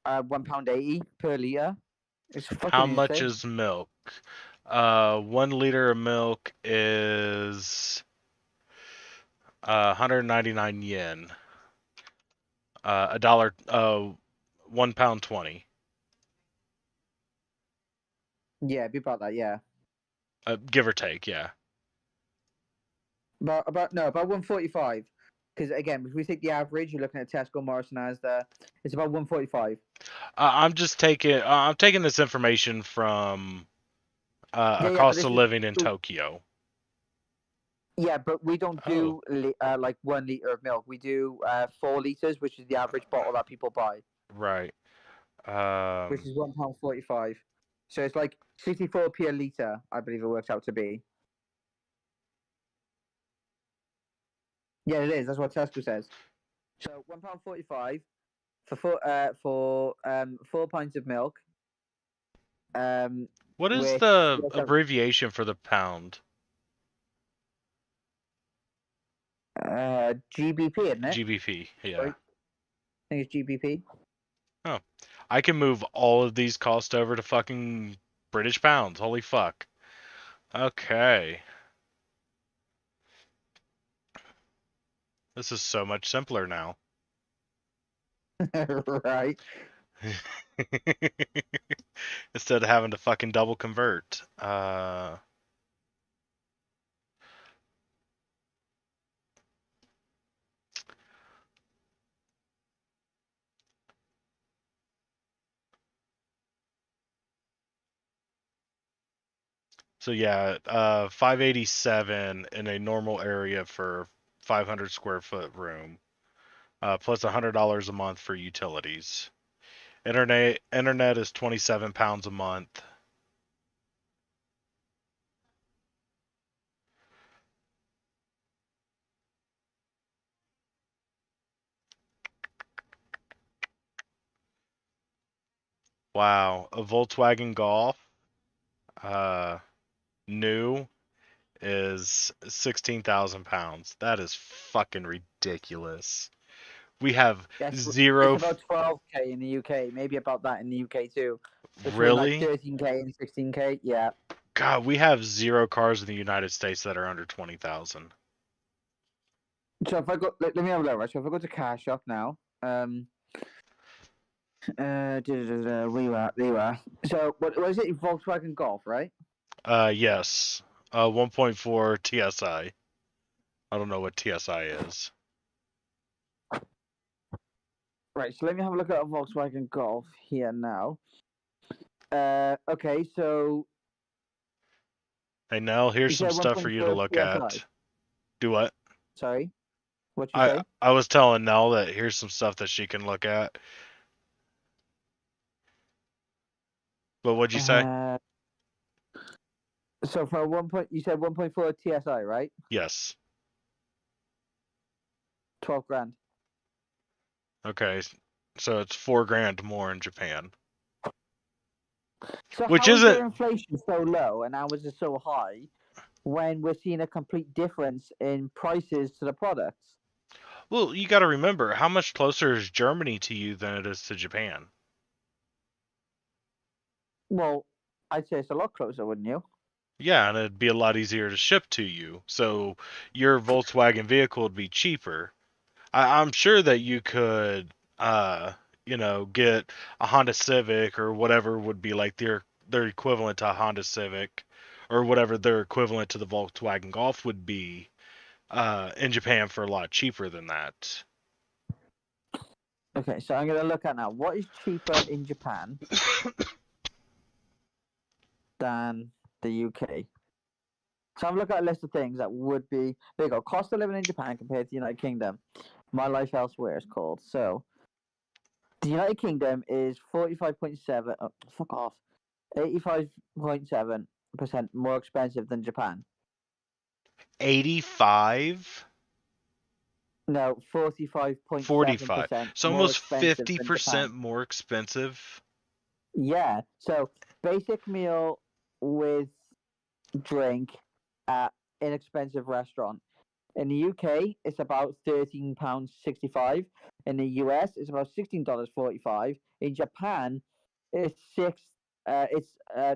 £1.80 per liter. It's How fucking much insane. is milk? 1 liter of milk is 199 yen. A dollar. £1 20. Yeah, it'd be about that. Yeah, Give or take. Yeah. about 145. Because again, if we take the average, you're looking at Tesco, Morrison, Asda. It's about 145. I'm taking this information from a Yeah, but cost this of is living in Tokyo. yeah, but we don't Oh. do like 1 liter of milk. We do 4 liters, which is the average bottle that people buy, Right. which is £1.45. So it's like 64p a liter, I believe it works out to be. Yeah, it is. That's what Tesco says. So £1.45 for 4 pints of milk. What is Which the works out abbreviation for the pound? GBP, isn't it? GBP. Yeah. Right. I think it's GBP. Oh. I can move all of these costs over to fucking British pounds. Holy fuck. Okay. This is so much simpler now. Right. Instead of having to fucking double convert. So yeah, 587 in a normal area for 500 square foot room, plus $100 a month for utilities. Internet is 27 pounds a month. Wow, a Volkswagen Golf, uh, new is 16,000 pounds. That is fucking ridiculous. We have Yes, it's zero. about 12k in the UK, maybe about that in the UK too. Between like Really? 13k and 16k, yeah. God, we have zero cars in the United States that are under 20,000. So if I go, let me have a look. Right, so if I go to Car Shop now, where you at? There you are. So what is it? Volkswagen Golf, right? Yes. 1.4 TSI. I don't know what TSI is. Right. So let me have a look at a Volkswagen Golf here now. Okay. So Hey, Nell, here's you some said stuff for you to 1.4 look PSI. at. Do what? Sorry. What you I say? I was telling Nell that here's some stuff that she can look at. But what'd you say? Uh, so for you said 1.4 TSI, right? Yes. 12 grand. Okay. So it's 4 grand more in Japan. So Which how is isn't. their inflation so low and ours is so high when we're seeing a complete difference in prices to the products? Well, you got to remember, how much closer is Germany to you than it is to Japan? Well, I'd say it's a lot closer, wouldn't you? Yeah, and it'd be a lot easier to ship to you. So your Volkswagen vehicle would be cheaper. I'm sure that you could, get a Honda Civic or whatever would be like their equivalent to a Honda Civic, or whatever their equivalent to the Volkswagen Golf would be, in Japan for a lot cheaper than that. Okay, so I'm going to look at now. What is cheaper in Japan than the UK? So I'm looking at a list of things that would be. There you go. Cost of living in Japan compared to the United Kingdom. My life elsewhere is called. So the United Kingdom is 45.7. Oh, fuck off. 85.7% more expensive than Japan. 85, No, 45. 45.7% So more almost expensive than Japan. 50% more expensive. Yeah. So basic meal with drink at inexpensive restaurant. In the UK, it's about £13.65. In the US, it's about $16.45. In Japan, it's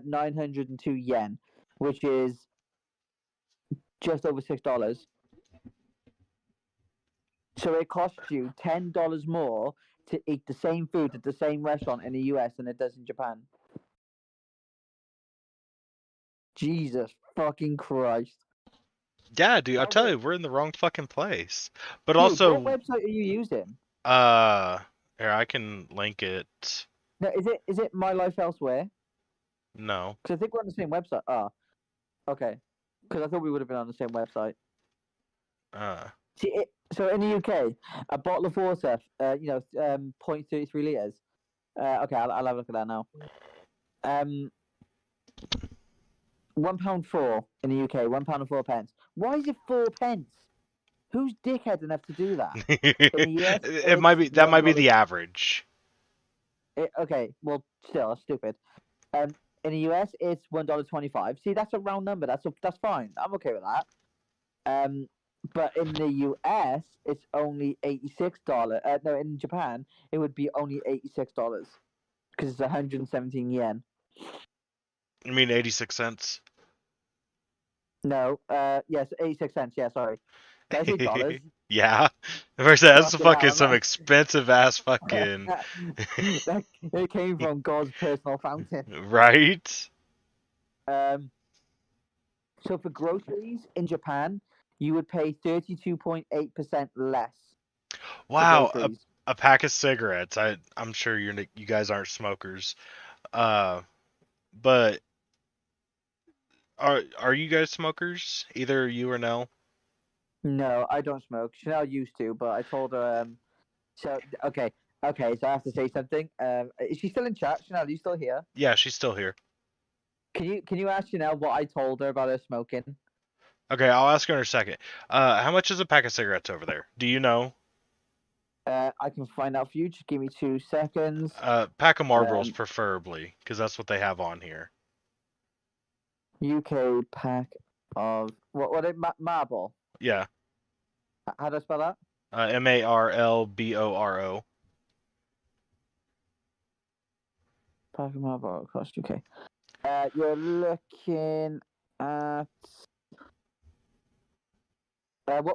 902 yen, which is just over $6. So it costs you $10 more to eat the same food at the same restaurant in the US than it does in Japan. Jesus fucking Christ. Yeah, dude, I How's tell it? you, we're in the wrong fucking place. But Dude, what also, website are you using? uh, here I can link it. No, is it My Life Elsewhere? No. Because I think we're on the same website. Ah, okay. Because I thought we would have been on the same website. Uh, See, so in the UK, a bottle of water, 0.33 liters. Okay, I'll have a look at that now. Um, £1.04 in the UK, £1.04. Why is it 4p? Who's dickhead enough to do that? In the US, it might it's be that one might be dollar. the average. Okay, well, still, that's stupid. In the US, it's $1.25. See, that's a round number. That's fine. I'm okay with that. But in the US, it's only $86. No, in Japan, it would be only $86 because it's 117 yen. I mean, 86 cents. No, yes, 86 cents. Yeah, sorry. Did I say dollars? Yeah. First, that's Fucking fucking hell, some expensive ass fucking. it came from God's personal fountain. Right? Um, so for groceries in Japan, you would pay 32.8% less for Wow, groceries. a pack of cigarettes. I'm sure you guys aren't smokers. Uh, but are you guys smokers? Either you or Nell? No, I don't smoke. Chanel used to, but I told her. So okay, okay. So I have to say something. Is she still in chat? Chanel, are you still here? Yeah, she's still here. Can you ask Chanel what I told her about her smoking? Okay, I'll ask her in a second. How much is a pack of cigarettes over there? Do you know? I can find out for you. Just give me 2 seconds. Pack of Marlboros Um, preferably, because that's what they have on here. UK pack of marble. Yeah. How do I spell that? Marlboro. Pack of marble across UK. You're looking at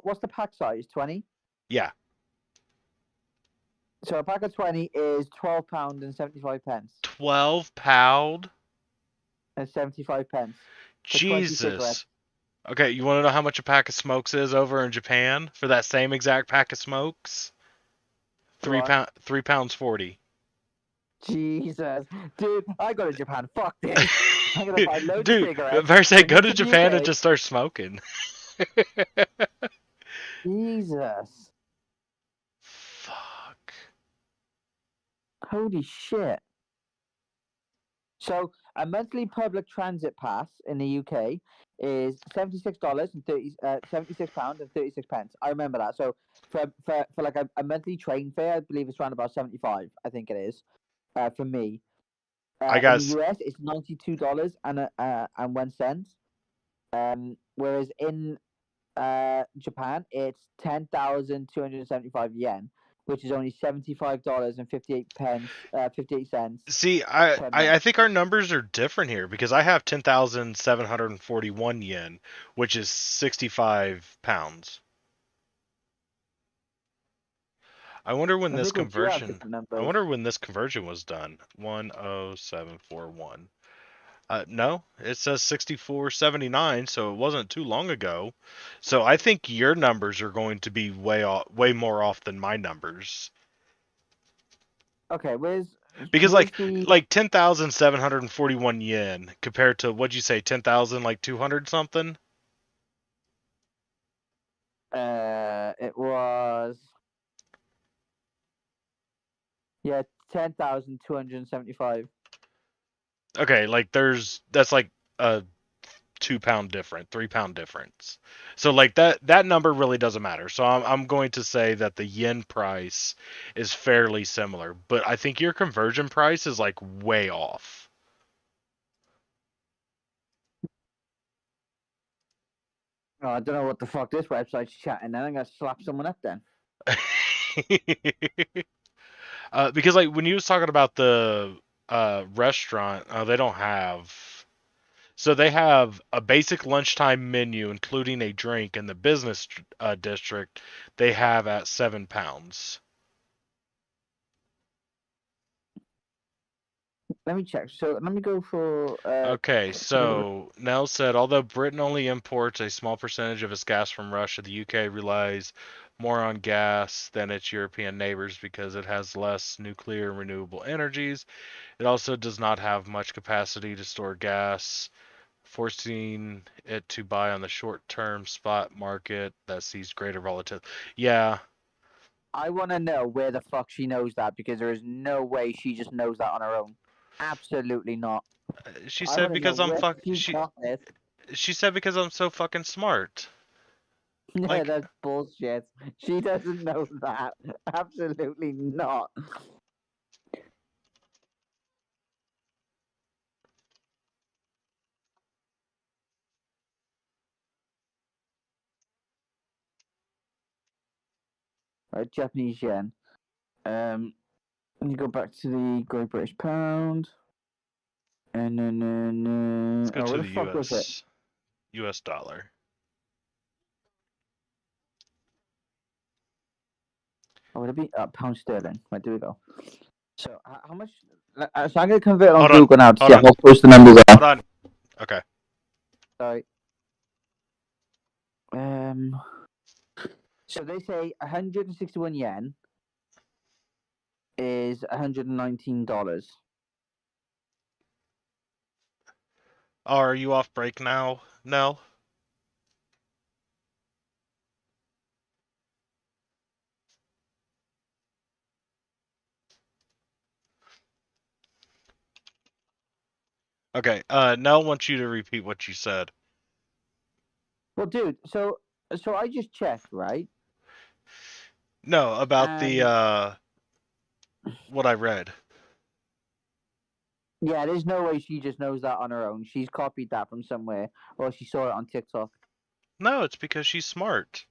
what's the pack size? 20. Yeah. So a pack of 20 is £12.75 £12. and 75p for 20 cigarettes. Jesus. Okay, you want to know how much a pack of smokes is over in Japan for that same exact pack of smokes? Go Three on. pound, £3 40. Jesus, dude, I go to Japan. Fuck this. I'm gonna buy loads of Dude, cigarettes, Verse, bring go them to to the Japan and UK. just start smoking. Jesus, Fuck. holy shit. So a monthly public transit pass in the UK is £76.36. I remember that. So for like a monthly train fare, I believe it's around about 75. I think it is. For me, I in the guess. US, it's $92 and 1 cent. Whereas in Japan, it's 10,275 yen, which is only $75.58 58 cents See, I, per I month. I think our numbers are different here because I have 10,741 yen, which is 65 pounds. I wonder when I this think we do have conversion. different I numbers. wonder when this conversion was done. 10741. No, it says 6479, so it wasn't too long ago. So I think your numbers are going to be way more off than my numbers. Okay, Because where's the 10,741 yen compared to what'd you say 10,000 like 200 something? it was yeah 10,275. Okay, like that's like a 2 pound difference, 3 pound difference. So like that number really doesn't matter. So I'm going to say that the yen price is fairly similar, but I think your conversion price is like way off. Oh, I don't know what the fuck this website's chatting. Then I'm gonna slap someone up then. Because like when you was talking about the restaurant, they don't have. So they have a basic lunchtime menu, including a drink, in the business district. They have at £7. Let me check. So let me go for Okay, so Nell said, although Britain only imports a small percentage of its gas from Russia, the UK relies more on gas than its European neighbors because it has less nuclear and renewable energies. It also does not have much capacity to store gas, forcing it to buy on the short-term spot market that sees greater volatility. Yeah, I want to know where the fuck she knows that, because there is no way she just knows that on her own. Absolutely not. she I said want to know because I'm where fuck. she got this. She said because I'm so fucking smart. Yeah, Like, that's bullshit. She doesn't know that. Absolutely not. Japanese yen. You go back to the Great British Pound. And let's then, go where to the the fuck was it? U.S. dollar. Oh, would it be pound sterling? Where do we go? So, how much? So, I'm going to convert it on Hold on, Google now to hold see how on, close the numbers hold are. on. Okay. Sorry. Um, so they say 161 yen is $119. Oh, are you off break now, Nell? Okay. Nell wants you to repeat what you said. Well, dude, so I just checked, right? No, about the And what I read. yeah, there's no way she just knows that on her own. She's copied that from somewhere, or she saw it on TikTok. No, it's because she's smart.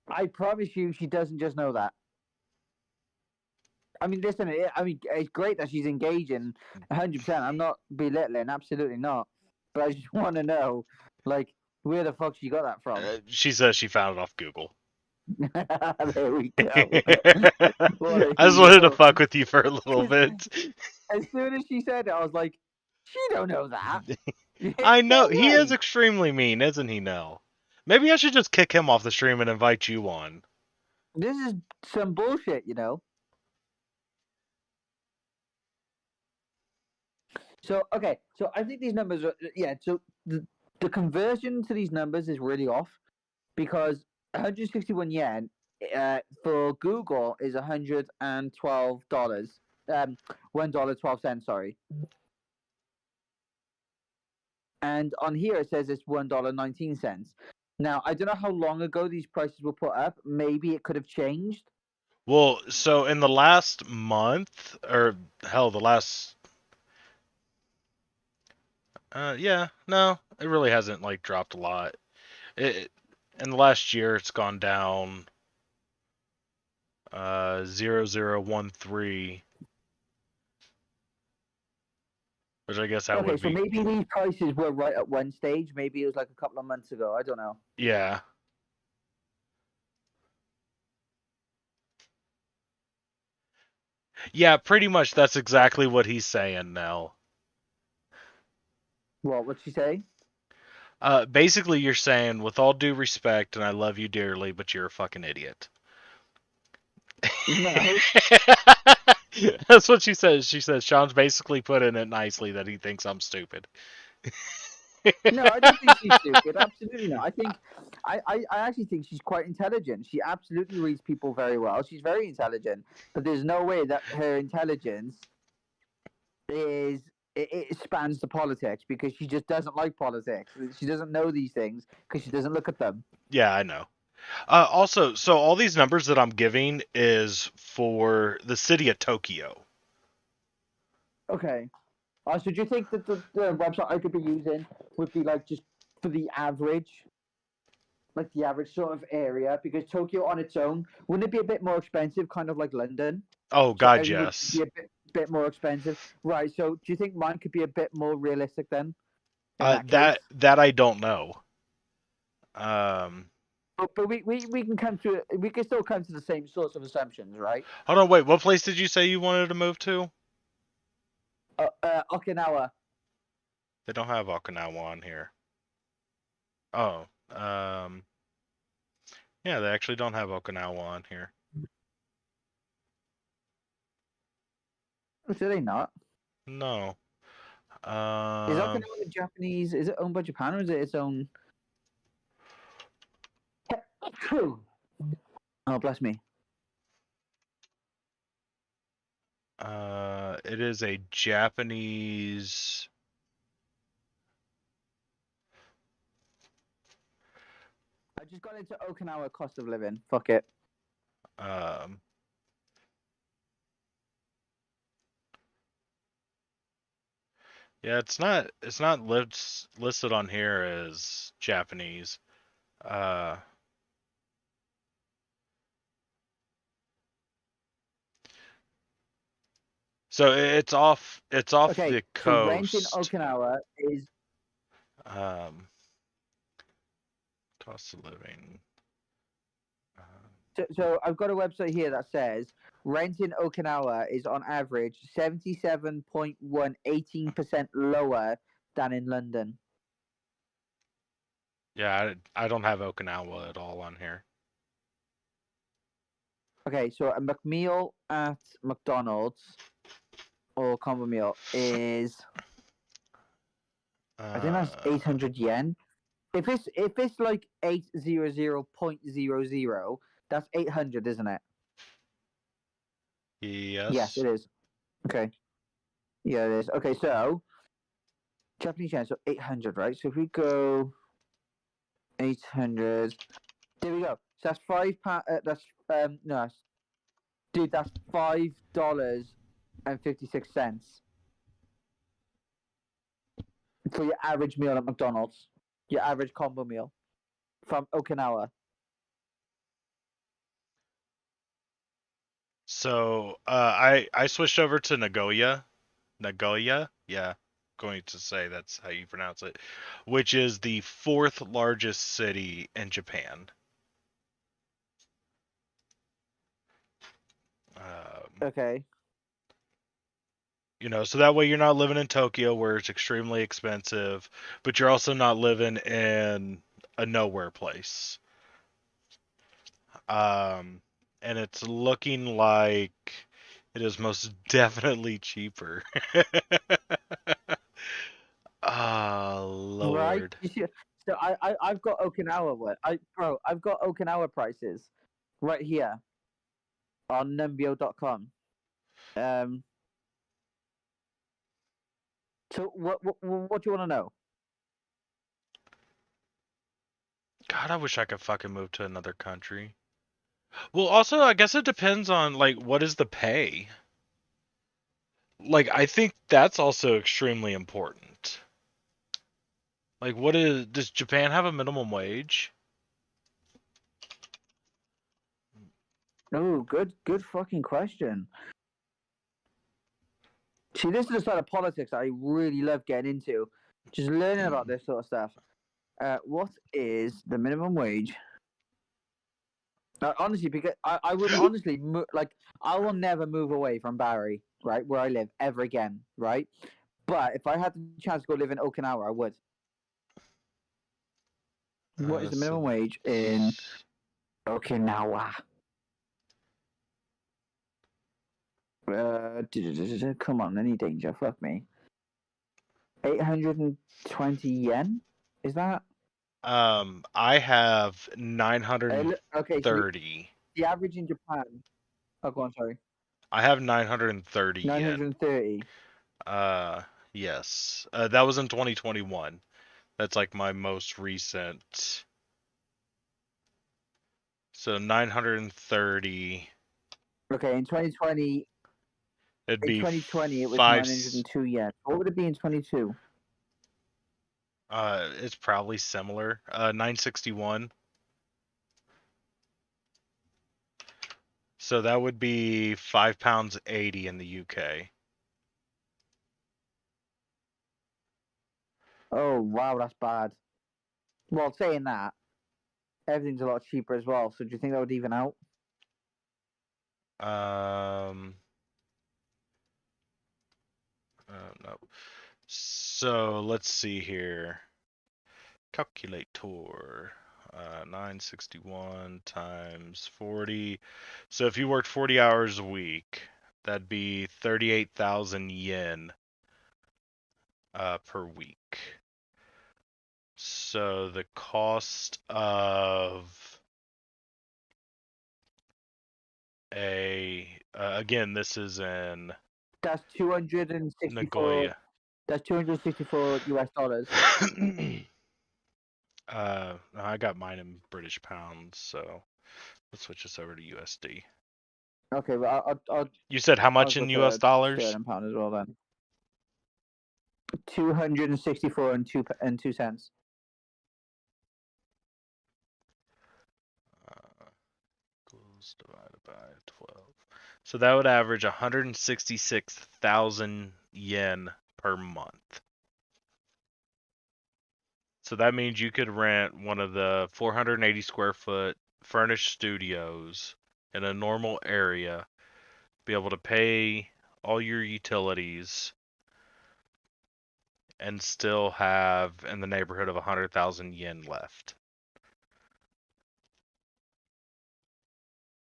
I promise you, she doesn't just know that. I mean, listen, it's great that she's engaging 100%. I'm not belittling, absolutely not. But I just want to know, like, where the fuck she got that from? She says she found it off Google. There we go. What a I just wanted to hero. fuck with you for a little 'Cause bit. as soon as she said it, I was like, she don't know that. I know No he is way. extremely mean, isn't he? Nell? Maybe I should just kick him off the stream and invite you on. This is some bullshit, you know? So, okay. So I think these numbers are, yeah. So the conversion to these numbers is really off, because 161 yen for Google is $112. $1.12. Sorry. And on here it says it's $1.19. Now I don't know how long ago these prices were put up. Maybe it could have changed. Well, so in the last month, or hell, the last, yeah, no, it really hasn't like dropped a lot. It in the last year, it's gone down 0013, which I guess that Okay, would so be, maybe these prices were right at one stage. Maybe it was like a couple of months ago. I don't know. yeah, yeah, pretty much. That's exactly what he's saying now. What'd she say? Basically, you're saying, with all due respect, and I love you dearly, but you're a fucking idiot. No. That's what she says. She says Sean's basically put in it nicely that he thinks I'm stupid. No, I don't think she's stupid. Absolutely not. I actually think she's quite intelligent. She absolutely reads people very well. She's very intelligent, but there's no way that her intelligence is it spans the politics because she just doesn't like politics. She doesn't know these things because she doesn't look at them. Yeah, I know. Also, so all these numbers that I'm giving is for the city of Tokyo. Okay. So do you think that the website I could be using would be like just for the average, like the average sort of area? Because Tokyo on its own, wouldn't it be a bit more expensive, kind of like London? Oh So God, everything would be yes. a bit more expensive, right? So do you think mine could be a bit more realistic then? In that case, That I don't know. Um, but we can come to we can still come to the same sorts of assumptions, right? Hold on, wait. What place did you say you wanted to move to? Okinawa. They don't have Okinawa on here. Oh, yeah, they actually don't have Okinawa on here. Do they not? No. Is Okinawa Japanese? Is it owned by Japan or is it its own? Oh, bless me. It is a Japanese. I just got into Okinawa cost of living. Fuck it. Um, yeah, it's not listed on here as Japanese. Uh, so it's off Okay, the so rent in coast. Okinawa is Um, Cost of living. so I've got a website here that says rent in Okinawa is on average 77.1, 18% lower than in London. Yeah, I don't have Okinawa at all on here. Okay, so a McMeal at McDonald's or combo meal is I think that's 800 yen. If it's like 800.00, that's 800, isn't it? Yes, Yes. it is. Okay. Yeah, it is. Okay, so Japanese yen, so 800, right? So if we go 800, there we go. So that's £5. That's no, dude, that's $5.56 for your average meal at McDonald's. Your average combo meal from Okinawa. So I switched over to Nagoya. Nagoya, yeah, going to say that's how you pronounce it, which is the fourth largest city in Japan. Okay. You know, so that way you're not living in Tokyo where it's extremely expensive, but you're also not living in a nowhere place. Um, and it's looking like it is most definitely cheaper. Ah, Right. Lord. So I've got Okinawa one. I've got Okinawa prices right here on Numbeo.com. Um. So what do you want to know? God, I wish I could fucking move to another country. Well, also, I guess it depends on like what is the pay. Like, I think that's also extremely important. Like, does Japan have a minimum wage? Oh, good fucking question. See, this is the side of politics I really love getting into. Just learning about this sort of stuff. What is the minimum wage? Honestly, because I would honestly like I will never move away from Barry, right, where I live ever again, right? But if I had the chance to go live in Okinawa, I would. What is the So minimum wage in Okinawa? Come on, any danger? Fuck me. 820 yen? Is that? I have 930. Okay, so the average in Japan. Oh, go on, sorry. I have 930 yen. 930. Yes. That was in 2021. That's like my most recent. So 930. Okay, in 2020, It'd in be 2020 it was five. 902 yen. What would it be in 22? It's probably similar. 961. So that would be £5 80 in the UK. Oh wow, that's bad. Well, saying that, everything's a lot cheaper as well. So do you think that would even out? Um, no. So let's see here. Calculator. 961 times 40. So if you worked 40 hours a week, that'd be 38,000 yen per week. So the cost of again, this is in That's 264. Nagoya. That's 264 US dollars. I got mine in British pounds, so let's switch this over to USD. Okay, well, You said how I'll much go in US for dollars? sterling pound as well then. 264 and 2 cents. Equals divided by 12. So that would average 166,000 yen per month. So that means you could rent one of the 480 square foot furnished studios in a normal area, be able to pay all your utilities, and still have in the neighborhood of 100,000 yen left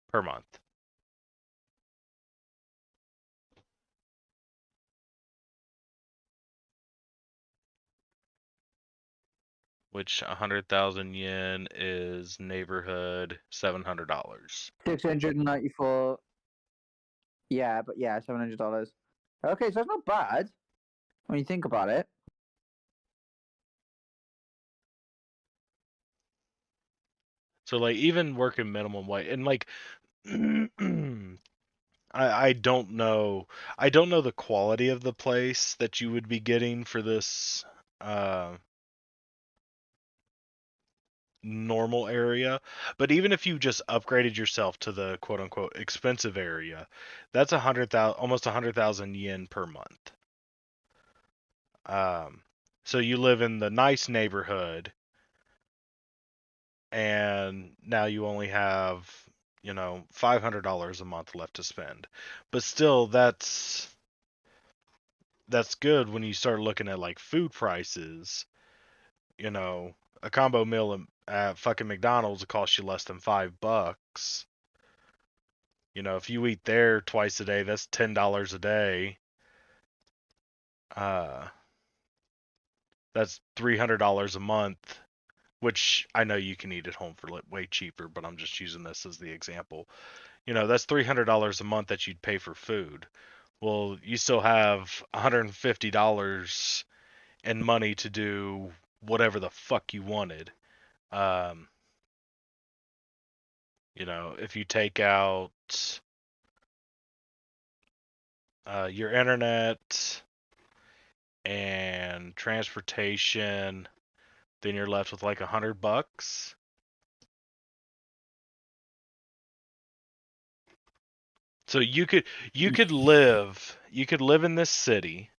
per month. Which 100,000 yen is neighborhood $700. 694. Yeah, but yeah, $700. Okay, so that's not bad when you think about it. So like even working minimum wage and like I don't know the quality of the place that you would be getting for this uh normal area, but even if you just upgraded yourself to the quote unquote expensive area, that's 100,000 almost 100,000 yen per month. So you live in the nice neighborhood and now you only have, $500 a month left to spend. But still that's good when you start looking at like food prices. A combo meal at fucking McDonald's will cost you less than $5. If you eat there twice a day, that's $10 a day. Uh, that's $300 a month, which I know you can eat at home for way cheaper, but I'm just using this as the example. That's $300 a month that you'd pay for food. Well, you still have $150 in money to do whatever the fuck you wanted. Um, if you take out your internet and transportation, then you're left with like $100. So you could live in this city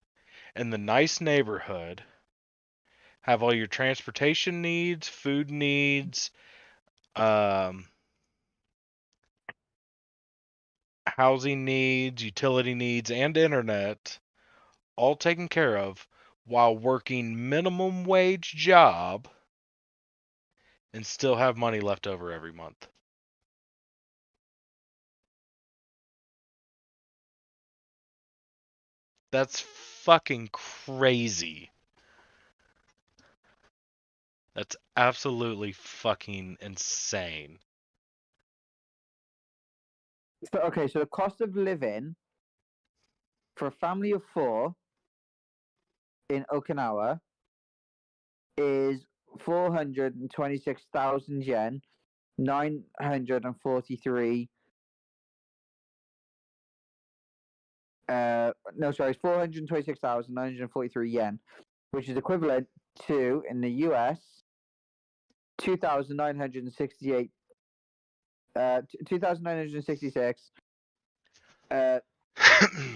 in the nice neighborhood, have all your transportation needs, food needs, um, housing needs, utility needs, and internet all taken care of while working minimum wage job and still have money left over every month. That's fucking crazy. That's absolutely fucking insane. So, okay, so the cost of living for a family of four in Okinawa is 426,000 yen, 943. No, sorry, it's 426,943 yen, which is equivalent to in the US 2,968 $2,966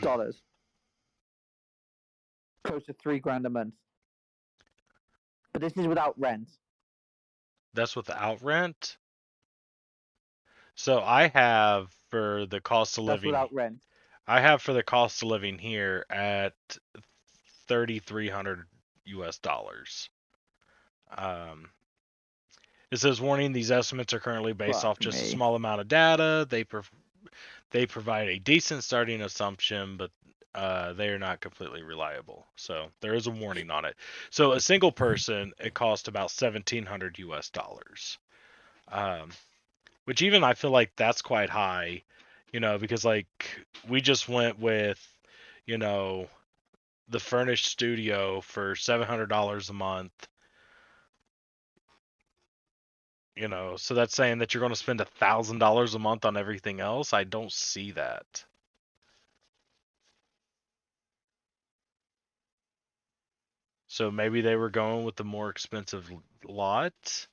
dollars, close to $3,000 a month. But this is without rent. That's without rent. So I have for the cost of That's living. without rent. I have for the cost of living here at 3,300 US dollars. It says warning: these estimates are currently based off just a small amount of data. They provide a decent starting assumption, but they are not completely reliable. So there is a warning on it. So a single person, it cost about 1,700 US dollars. Which even I feel like that's quite high, because like we just went with, the furnished studio for $700 a month. So that's saying that you're going to spend $1,000 a month on everything else. I don't see that. So maybe they were going with the more expensive lot.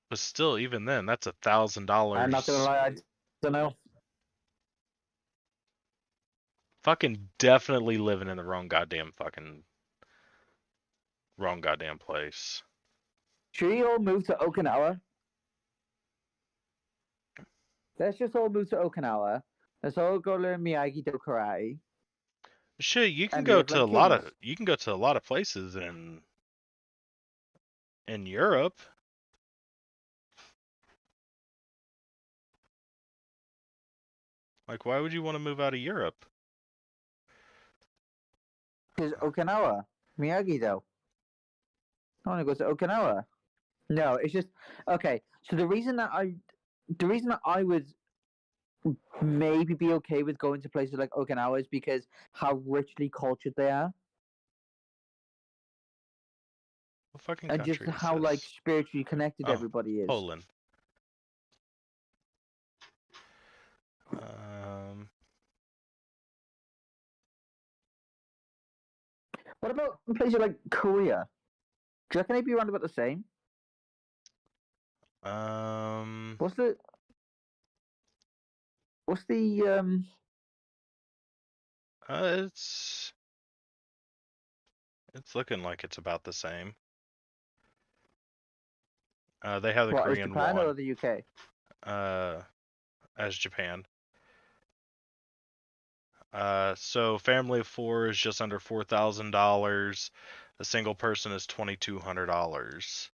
But still, even then, that's $1,000. I'm not gonna lie, I don't know. Fucking definitely living in the wrong goddamn place. Should we all move to Okinawa? Let's just all move to Okinawa. Let's all go learn Miyagi-Do karate. Shit, you can go to a lot of places in Europe. Like, why would you want to move out of Europe? Because Okinawa, Miyagi-Do. I want to go to Okinawa. No, it's just okay. So the reason that I would maybe be okay with going to places like Okinawa is because how richly cultured they are. What fucking and country just is how this? like spiritually connected everybody is. Poland. What about places like Korea? Do you reckon they'd be around about the same? What's the it's looking like it's about the same. They have the Korean Japan won. or the UK? As Japan. So family of 4 is just under $4,000. A single person is $2,200.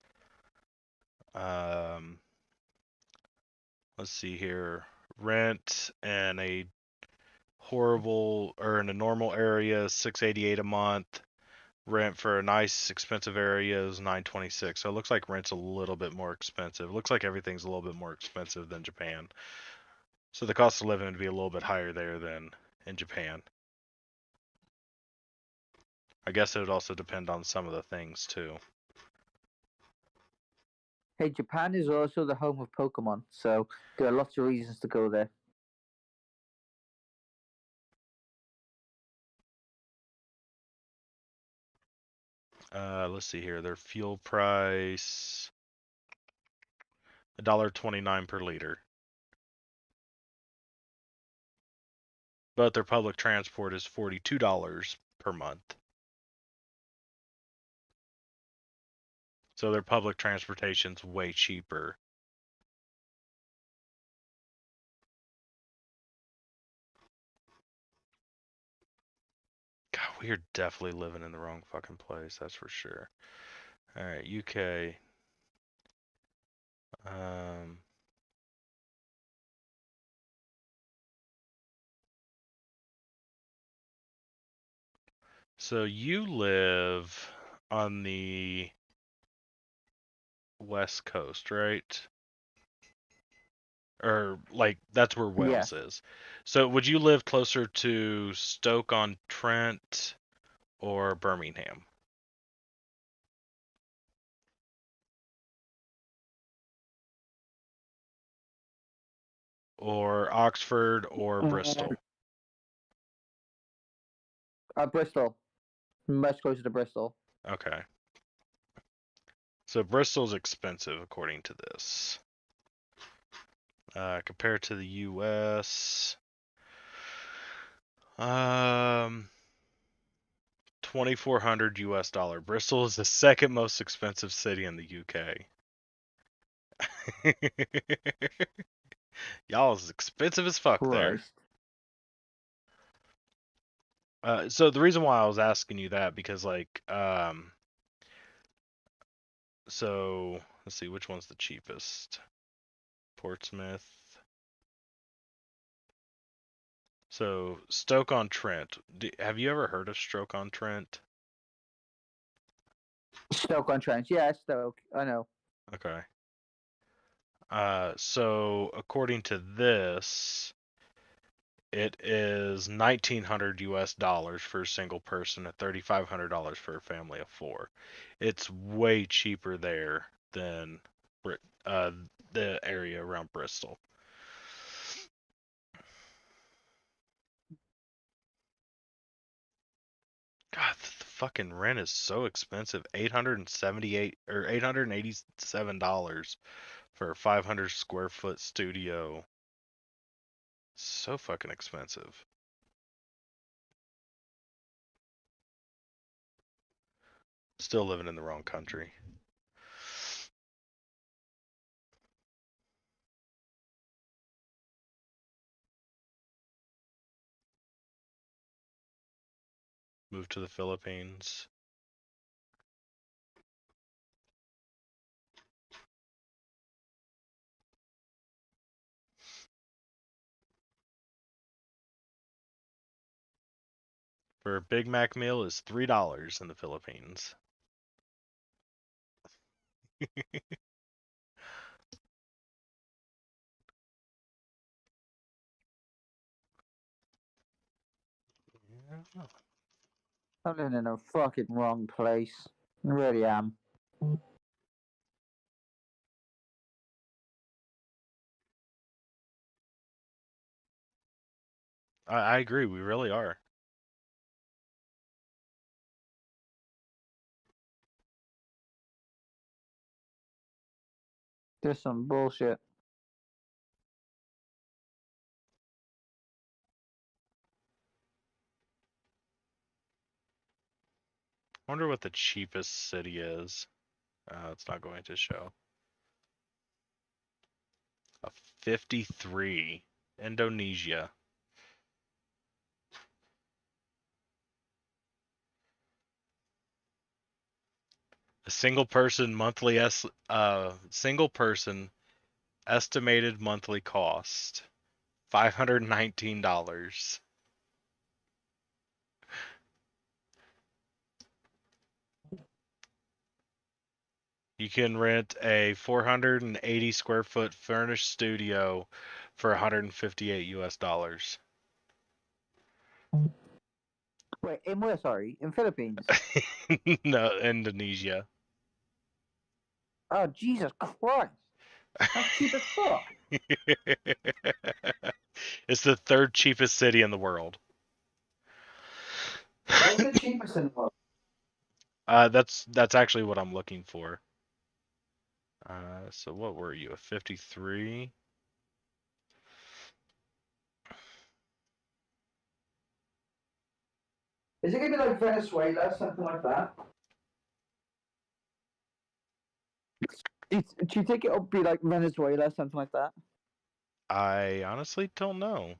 Let's see here. Rent in a normal area is $688 a month. Rent for a nice expensive area is $926. So it looks like rent's a little bit more expensive. It looks like everything's a little bit more expensive than Japan. So the cost of living would be a little bit higher there than in Japan. I guess it would also depend on some of the things too. Hey, Japan is also the home of Pokemon, so there are lots of reasons to go there. Let's see here. Their fuel price $1.29 per liter. But their public transport is $42 per month. So their public transportation's way cheaper. God, we are definitely living in the wrong fucking place, that's for sure. Alright, UK. So you live on the West Coast, right? or like that's where Wales Yes. is. So would you live closer to Stoke-on-Trent or Birmingham? Or Oxford or Um, Bristol? Bristol. Much closer to Bristol. Okay. So Bristol's expensive according to this. Compared to the US, 2,400 US dollar. Bristol is the second most expensive city in the UK. Y'all is expensive as fuck there. Christ. So the reason why I was asking you that because so let's see which one's the cheapest. Portsmouth. So Stoke-on-Trent. Have you ever heard of Stoke-on-Trent? Stoke-on-Trent. Yeah, Stoke. I know. Okay. So according to this, it is 1,900 US dollars for a single person and $3,500 for a family of four. It's way cheaper there than uh, the area around Bristol. God, the fucking rent is so expensive. 878 or $887 for a 500 square foot studio. So fucking expensive. Still living in the wrong country. Moved to the Philippines. For a Big Mac meal is $3 in the Philippines. I'm living in a fucking wrong place. I really am. I agree, we really are. There's some bullshit. I wonder what the cheapest city is. It's not going to show. A 53. Indonesia. A single person estimated monthly cost $519. You can rent a 480 square foot furnished studio for 158 US dollars. Wait, in where? Sorry, in Philippines. No, Indonesia. Oh Jesus Christ! That's cheap as fuck. It's the third cheapest city in the world. What's the cheapest in the world? That's actually what I'm looking for. So what were you? A 53? Is it gonna be like Venezuela, something like that? Do you think it'll be like Venezuela, something like that? I honestly don't know.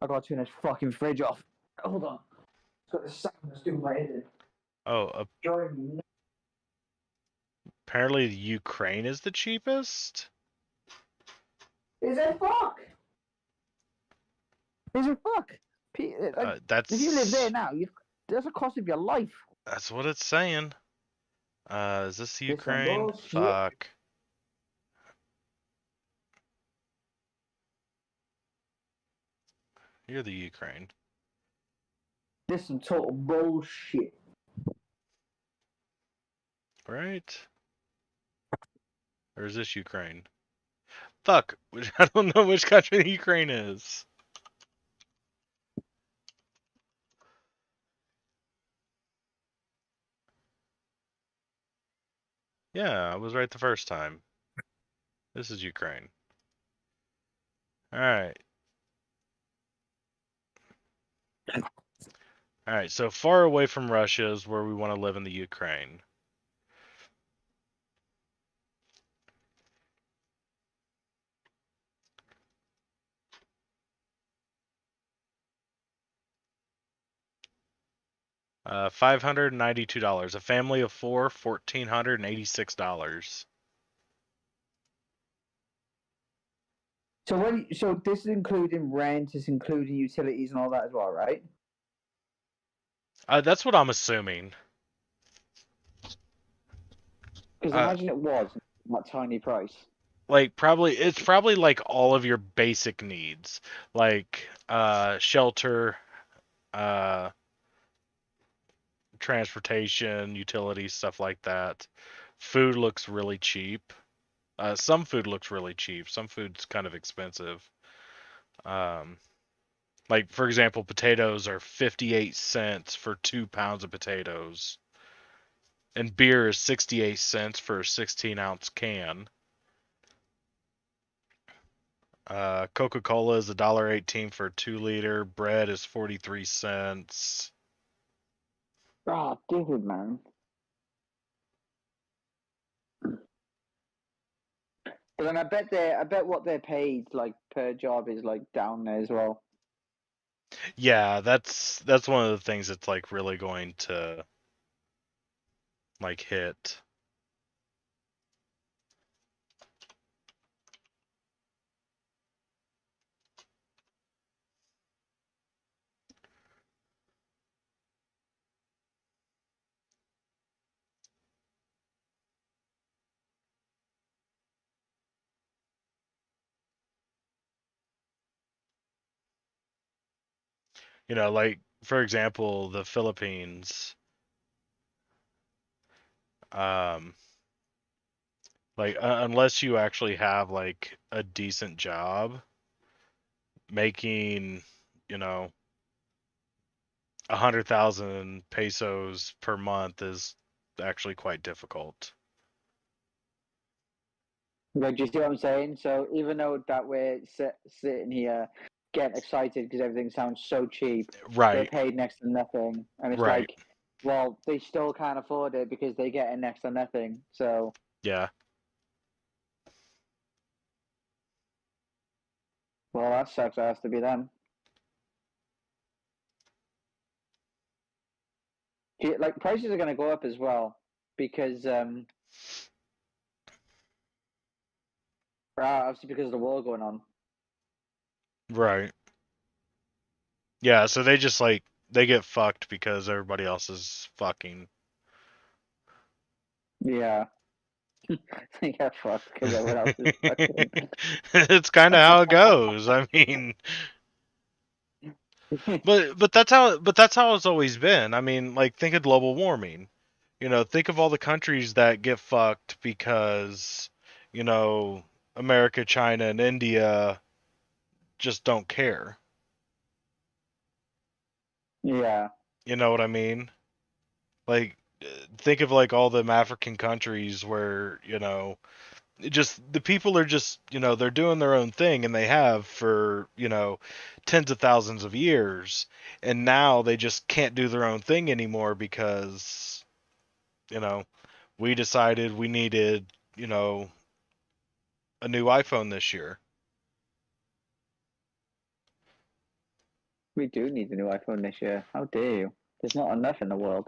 I gotta turn this fucking fridge off. Hold on. It's got the sound that's doing my head Oh, in. apparently Ukraine is the cheapest. Is it fuck? Is it fuck? Like, if you live there That's now, that's a cost of your life. what it's saying. Is this the This some Ukraine? bullshit. Fuck. You're the Ukraine. This some total bullshit. Right? Or is this Ukraine? Fuck. I don't know which country Ukraine is. Yeah, I was right the first time. This is Ukraine. Alright. Alright, so far away from Russia is where we want to live in the Ukraine. $592. A family of four, $1,486. So this is including rent, it's including utilities and all that as well, right? That's what I'm assuming. Because Uh, imagine it was that tiny price. like probably it's probably like all of your basic needs, like shelter, uh, transportation, utilities, stuff like that. Food looks really cheap. Some food looks really cheap. Some food's kind of expensive. Um, like for example, potatoes are 58 cents for 2 pounds of potatoes, and beer is 68 cents for a 16-ounce can. Coca-Cola is $1.18 for a 2 liter. Bread is 43 cents. Ah, dude, man. But then I bet what they're paid like per job is like down there as well. Yeah, that's one of the things that's like really going to like hit. Like for example, the Philippines, um, like unless you actually have like a decent job, making, you know, 100,000 pesos per month is actually quite difficult. Like, do you see what I'm saying? So even though that sitting here getting excited because everything sounds so cheap, they're Right, paid next to nothing, and it's right. like, well, they still can't afford it because they get next to nothing. So, Yeah. well, that sucks. It has to be them. Like prices are going to go up as well because obviously because of the war going on. Right. Yeah, so they just like they get fucked because everybody else is fucking. Yeah, they get fucked because everyone else is fucking. It's kind of how it goes. I mean, but that's how it's always been. I mean, like think of global warming. Think of all the countries that get fucked because, you know, America, China, and India just don't care. Yeah, You know what I mean? Like think of like all the African countries where, just the people are just, they're doing their own thing and they have for, tens of thousands of years, and now they just can't do their own thing anymore because, you know, we decided we needed, you know, a new iPhone this year. we do need a new iPhone this year. How dare you? There's not enough in the world.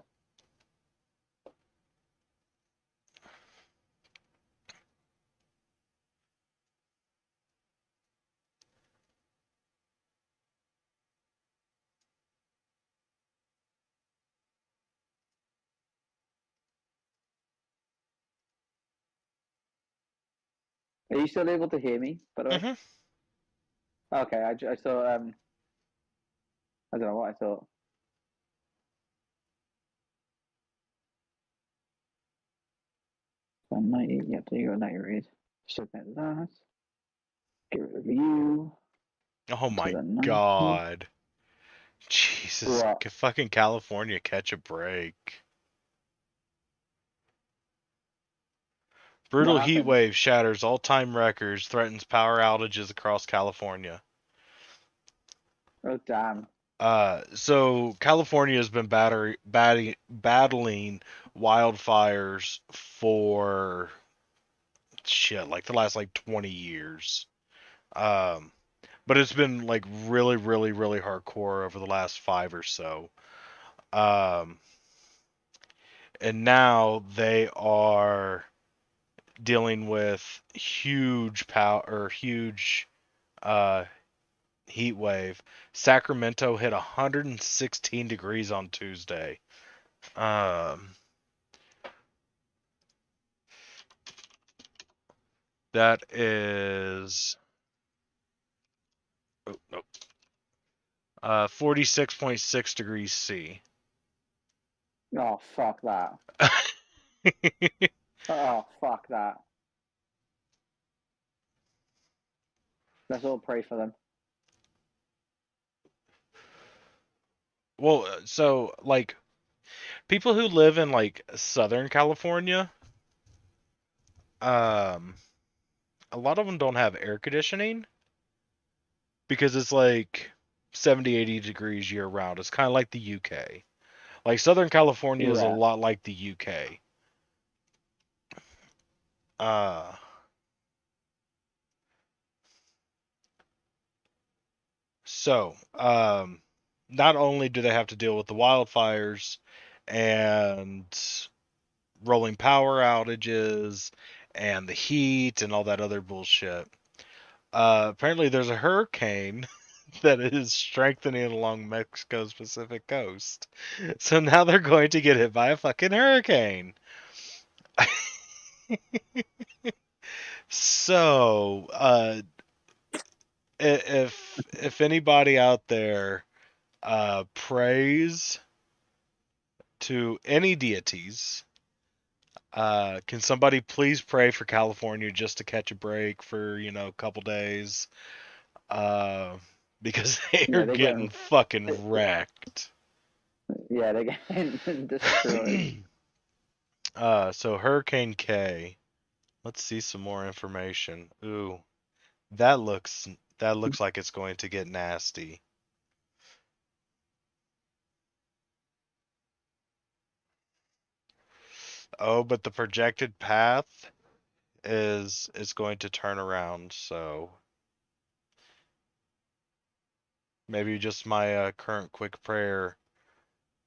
Are you still able to hear me? By the way. Hmm. Okay. I saw. I don't know what I thought. 190. Yep. There you go. Now you read. Submit that. Get rid of you. Oh To my the 90. God. Jesus. What? Fucking California, catch a break. What Brutal heat happened? wave shatters all-time records, threatens power outages across California. Oh damn. So California has been battling wildfires for shit, like the last like 20 years. Um, but it's been like really, really, really hardcore over the last five or so. Um, and now they are dealing with huge power or huge uh heat wave. Sacramento hit 116 degrees on Tuesday. Um, that is 46.6 degrees C. Oh fuck that. Oh fuck that. Let's all pray for them. Well, so like people who live in like Southern California, um, a lot of them don't have air conditioning because it's like 70, 80 degrees year round. It's kind of like the UK. Like Southern California is a Yeah. lot like the UK. Uh, so not only do they have to deal with the wildfires and rolling power outages and the heat and all that other bullshit. Apparently, there's a hurricane that is strengthening along Mexico's Pacific coast. So now they're going to get hit by a fucking hurricane. So, if anybody out there prays to any deities, can somebody please pray for California just to catch a break for a couple days? Uh, because they are Yeah, they're getting getting. fucking wrecked. Yeah, they're getting destroyed. So Hurricane K. Let's see some more information. Ooh, that looks that looks like it's going to get nasty. Oh, but the projected path is going to turn around, so maybe just my current quick prayer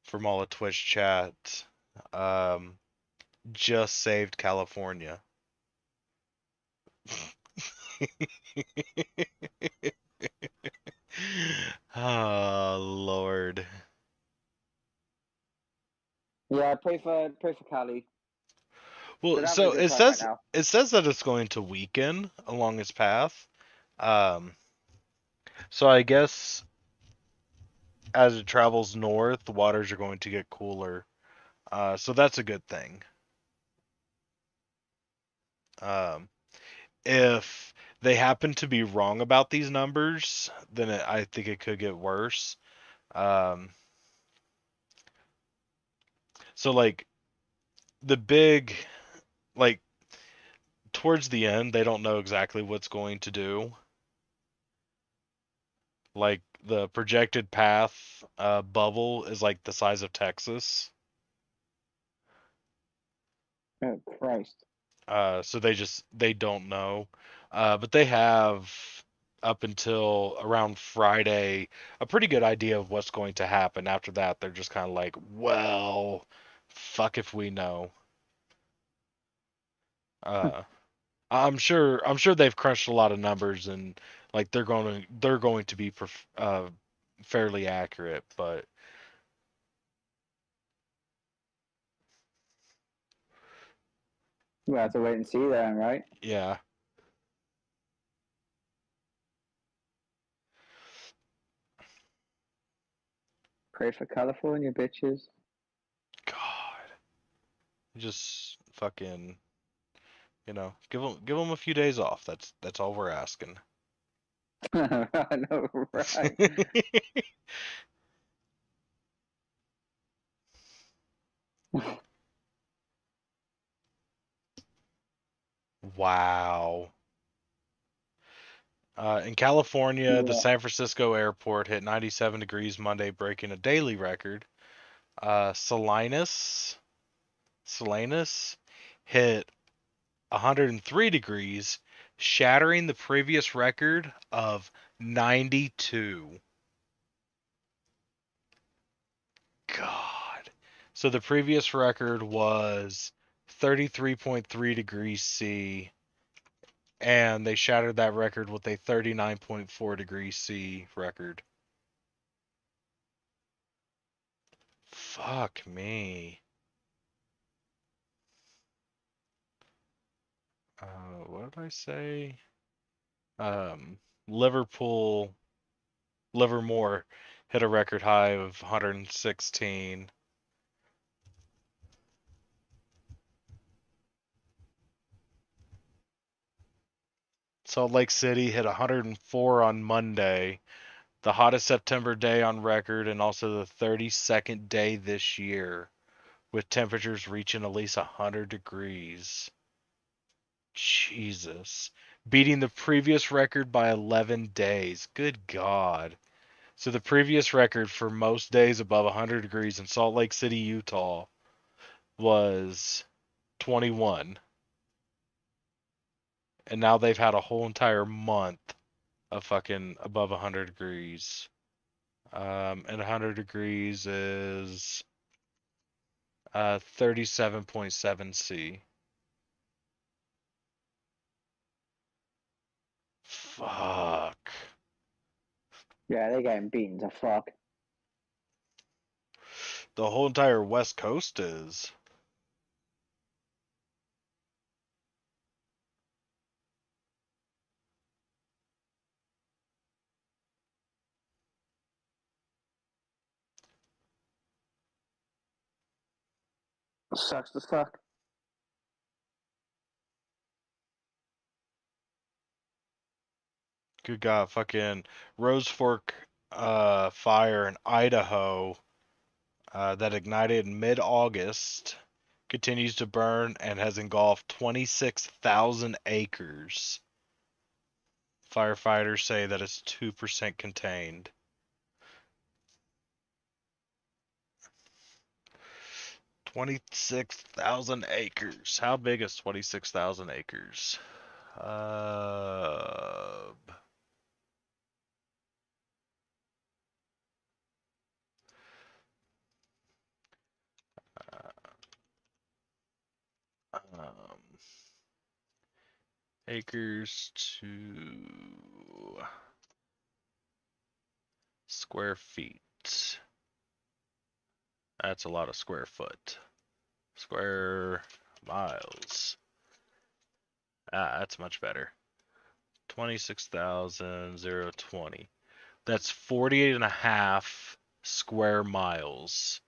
from all the Twitch chat um just saved California. Oh Lord. Yeah, pray for Cali. They're Well, having a so good time right now. it says that it's going to weaken along its path. Um, so I guess as it travels north, the waters are going to get cooler. So that's a good thing. Um, if they happen to be wrong about these numbers, then I think it could get worse. Um, so like the big like towards the end, they don't know exactly what's going to do. Like the projected path bubble is like the size of Texas. Oh Christ. So they don't know. But they have up until around Friday a pretty good idea of what's going to happen. After that, they're just kind of like, well, fuck if we know. Uh, I'm sure they've crunched a lot of numbers and like they're going to be fairly accurate, but We'll have to wait and see then, right? yeah. Pray for California, bitches. God, just fucking, give them a few days off. That's all we're asking. I know, right? Wow. In California, the Yeah. San Francisco airport hit 97 degrees Monday, breaking a daily record. Salinas hit 103 degrees, shattering the previous record of 92. God. So the previous record was 33.3 degrees C, and they shattered that record with a 39.4 degrees C record. Fuck me. What did I say? Um, Liverpool, Livermore hit a record high of 116. Salt Lake City hit 104 on Monday, the hottest September day on record, and also the 32nd day this year, with temperatures reaching at least 100 degrees. Jesus. Beating the previous record by 11 days. Good God. So the previous record for most days above 100 degrees in Salt Lake City, Utah was 21. And now they've had a whole entire month of fucking above 100 degrees. And 100 degrees is 37.7 C. Fuck. Yeah, they're getting beaten to fuck. The whole entire West Coast is. Sucks to fuck. Good God, fucking Rose Fork fire in Idaho that ignited in mid-August continues to burn and has engulfed 26,000 acres. Firefighters say that it's 2% contained. 26,000 acres. How big is 26,000 acres? Uh, um, acres to square feet. That's a lot of square foot. Square miles. That's much better. 26,020. That's 48 and a half square miles.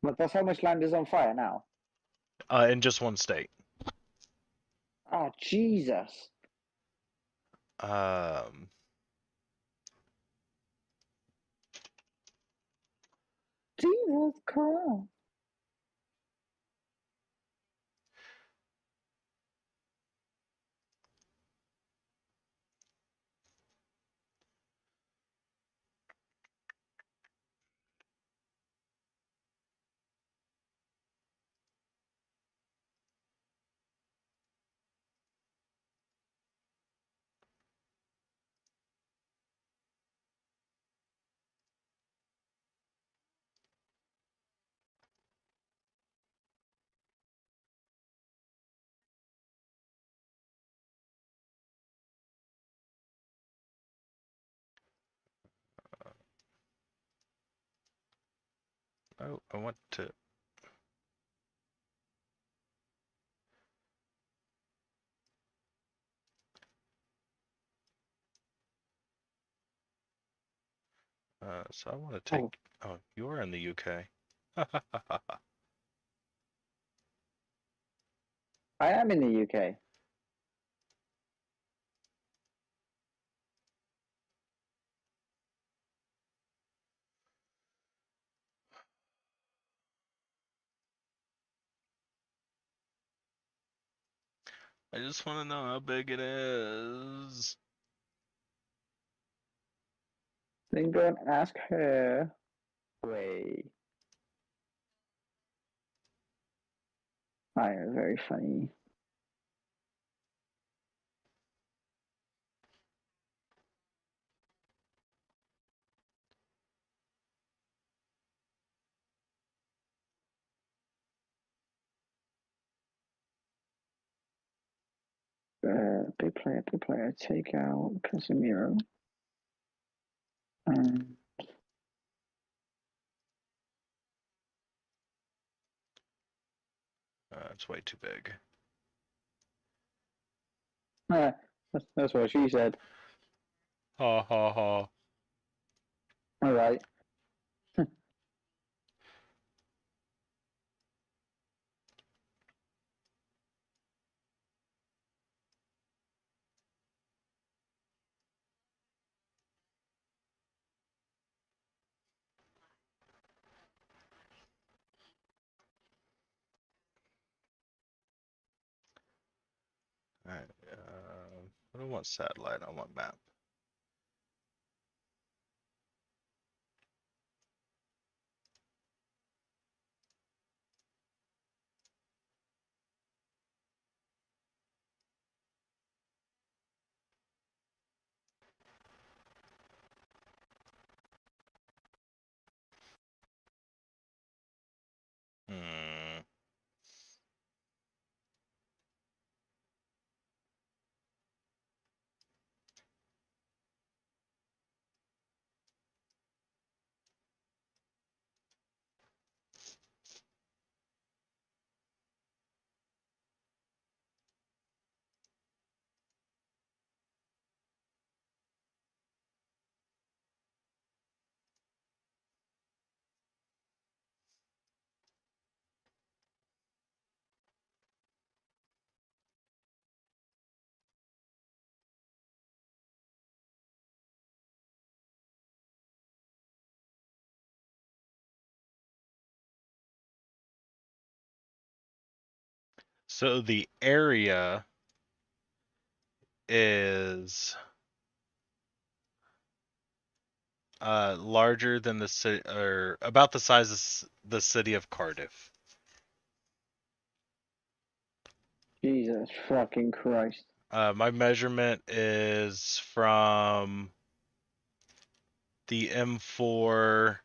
But that's how much land is on fire now. In just one state. Oh, Jesus. Um, Jesus Christ. oh, I want to. So I want to take. Oh, you are in the UK. I am in the UK. I just want to know how big it is. Then go and ask her. Wait. I am very funny. Big player, take out Casemiro. It's way too big. That's what she said. Ha ha ha. All right. Alright. I don't want satellite. I want map. Hmm. So the area is larger than the city, or about the size of the city of Cardiff. Jesus fucking Christ. My measurement is from the M4.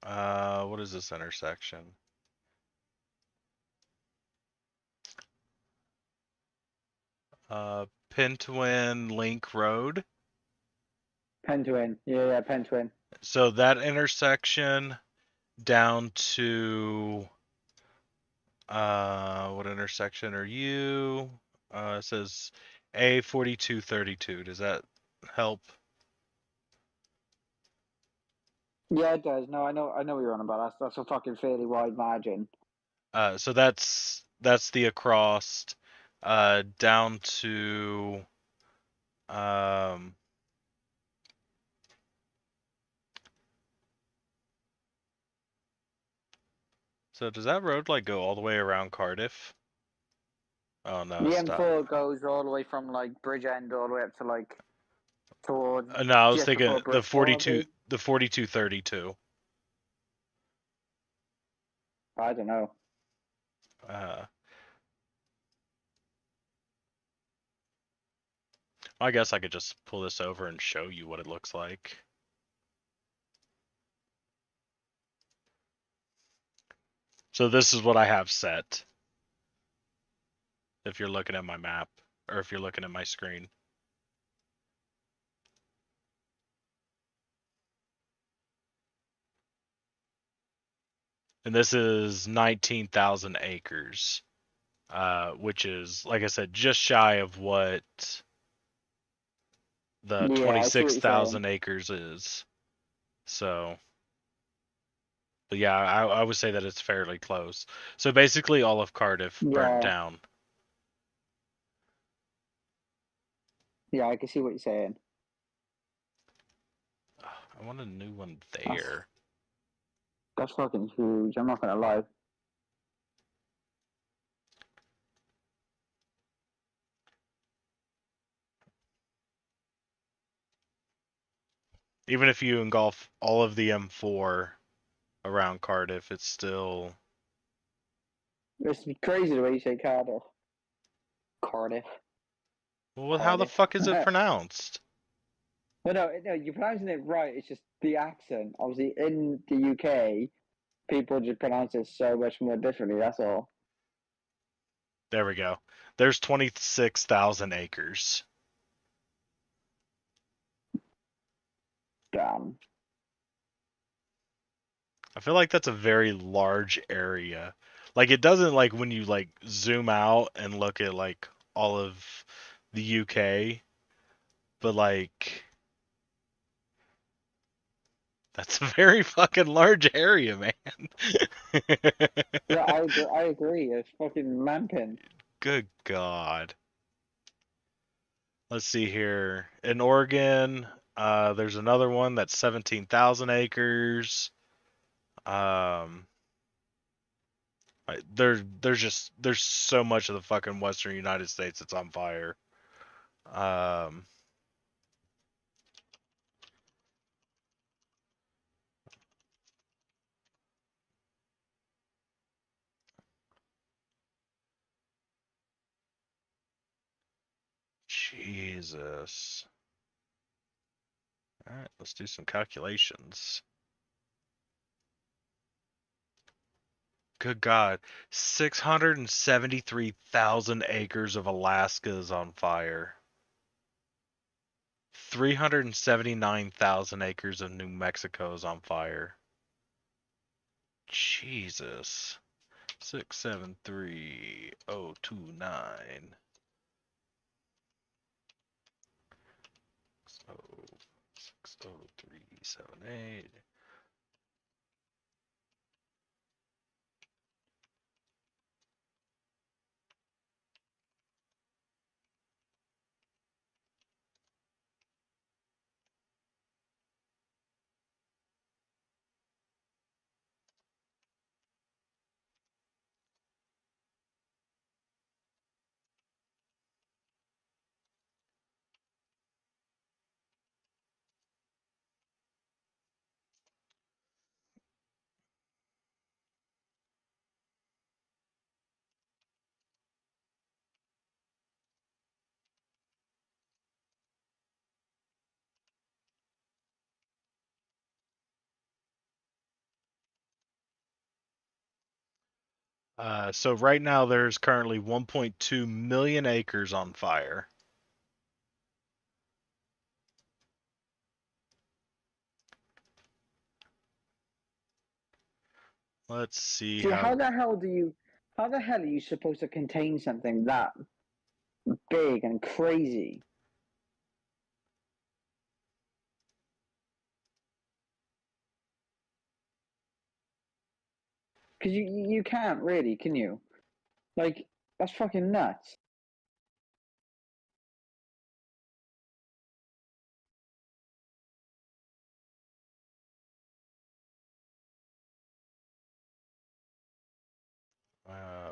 What is this intersection? Pentwyn Link Road. Pentwyn. Yeah, Pentwyn. So that intersection down to what intersection are you? It says A4232. Does that help? Yeah, it does. No, I know what you're on about. That's a fucking fairly wide margin. So that's the across down to um so does that road like go all the way around Cardiff? Oh no, The stop. M4 goes all the way from like Bridgend all the way up to like towards No, I was just thinking before Bristol. the 4232. I don't know. Uh I guess I could just pull this over and show you what it looks like. So this is what I have set. If you're looking at my map, or if you're looking at my screen. And this is 19,000 acres, which is, like I said, just shy of what the Yeah, I see what you're saying. 26,000 acres is. So, but yeah, I would say that it's fairly close. So basically, all of Cardiff burnt Yeah, down. yeah, I can see what you're saying. I want a new one That's there. that's fucking huge. I'm not gonna lie. Even if you engulf all of the M4 around Cardiff, it's still. It's crazy the way you say Cardiff. Cardiff. Well, how the Cardiff. fuck is it pronounced? Well, no, you're pronouncing it right. It's just the accent. Obviously, in the UK, people just pronounce it so much more differently. That's all. There we go. There's 26,000 acres. Damn. I feel like that's a very large area. Like it doesn't like when you like zoom out and look at like all of the UK, but like that's a very fucking large area, man. Yeah, I agree. It's fucking mampin. Good God. Let's see here. In Oregon, there's another one that's 17,000 acres. Um, there's so much of the fucking Western United States that's on fire. Um, Jesus. All right, let's do some calculations. Good God, 673,000 acres of Alaska is on fire. 379,000 acres of New Mexico is on fire. Jesus. 673,029. So 60378. So right now there's currently 1.2 million acres on fire. Let's see See, how. how the hell are you supposed to contain something that big and crazy? Because you can't really, can you? Like, that's fucking nuts.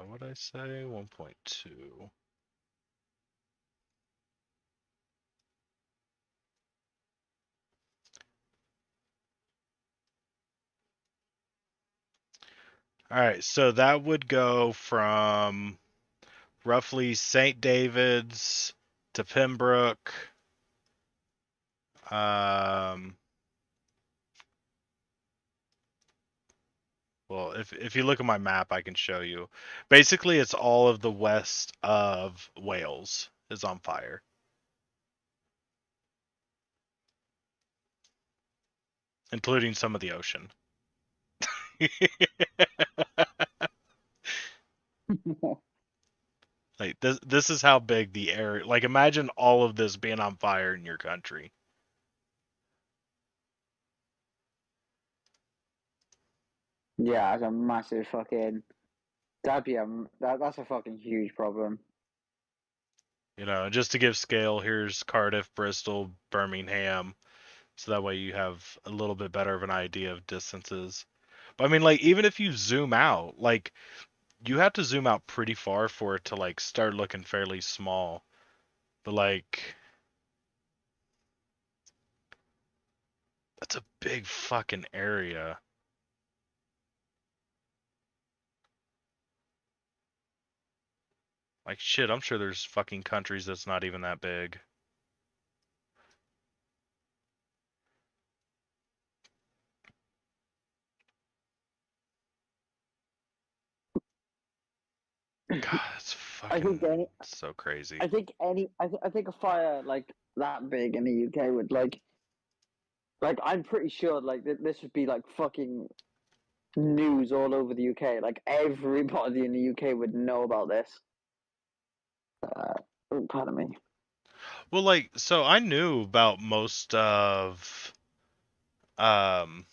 What did I say? 1.2. All right, so that would go from roughly St. David's to Pembroke. Um, well, if you look at my map, I can show you. Basically, it's all of the west of Wales is on fire, including some of the ocean. Like this is how big the area. Like imagine all of this being on fire in your country. Yeah, that's a massive fucking. That'd be that's a fucking huge problem. You know, just to give scale, here's Cardiff, Bristol, Birmingham, so that way you have a little bit better of an idea of distances. But I mean, like, even if you zoom out, like, you have to zoom out pretty far for it to, like, start looking fairly small. But, like, that's a big fucking area. Like, shit, I'm sure there's fucking countries that's not even that big. God, it's I think fucking any, so crazy. I think any, I think a fire like that big in the UK would like I'm pretty sure like this would be like fucking news all over the UK. Like everybody in the UK would know about this. Pardon me. Well, like, so I knew about most of, um,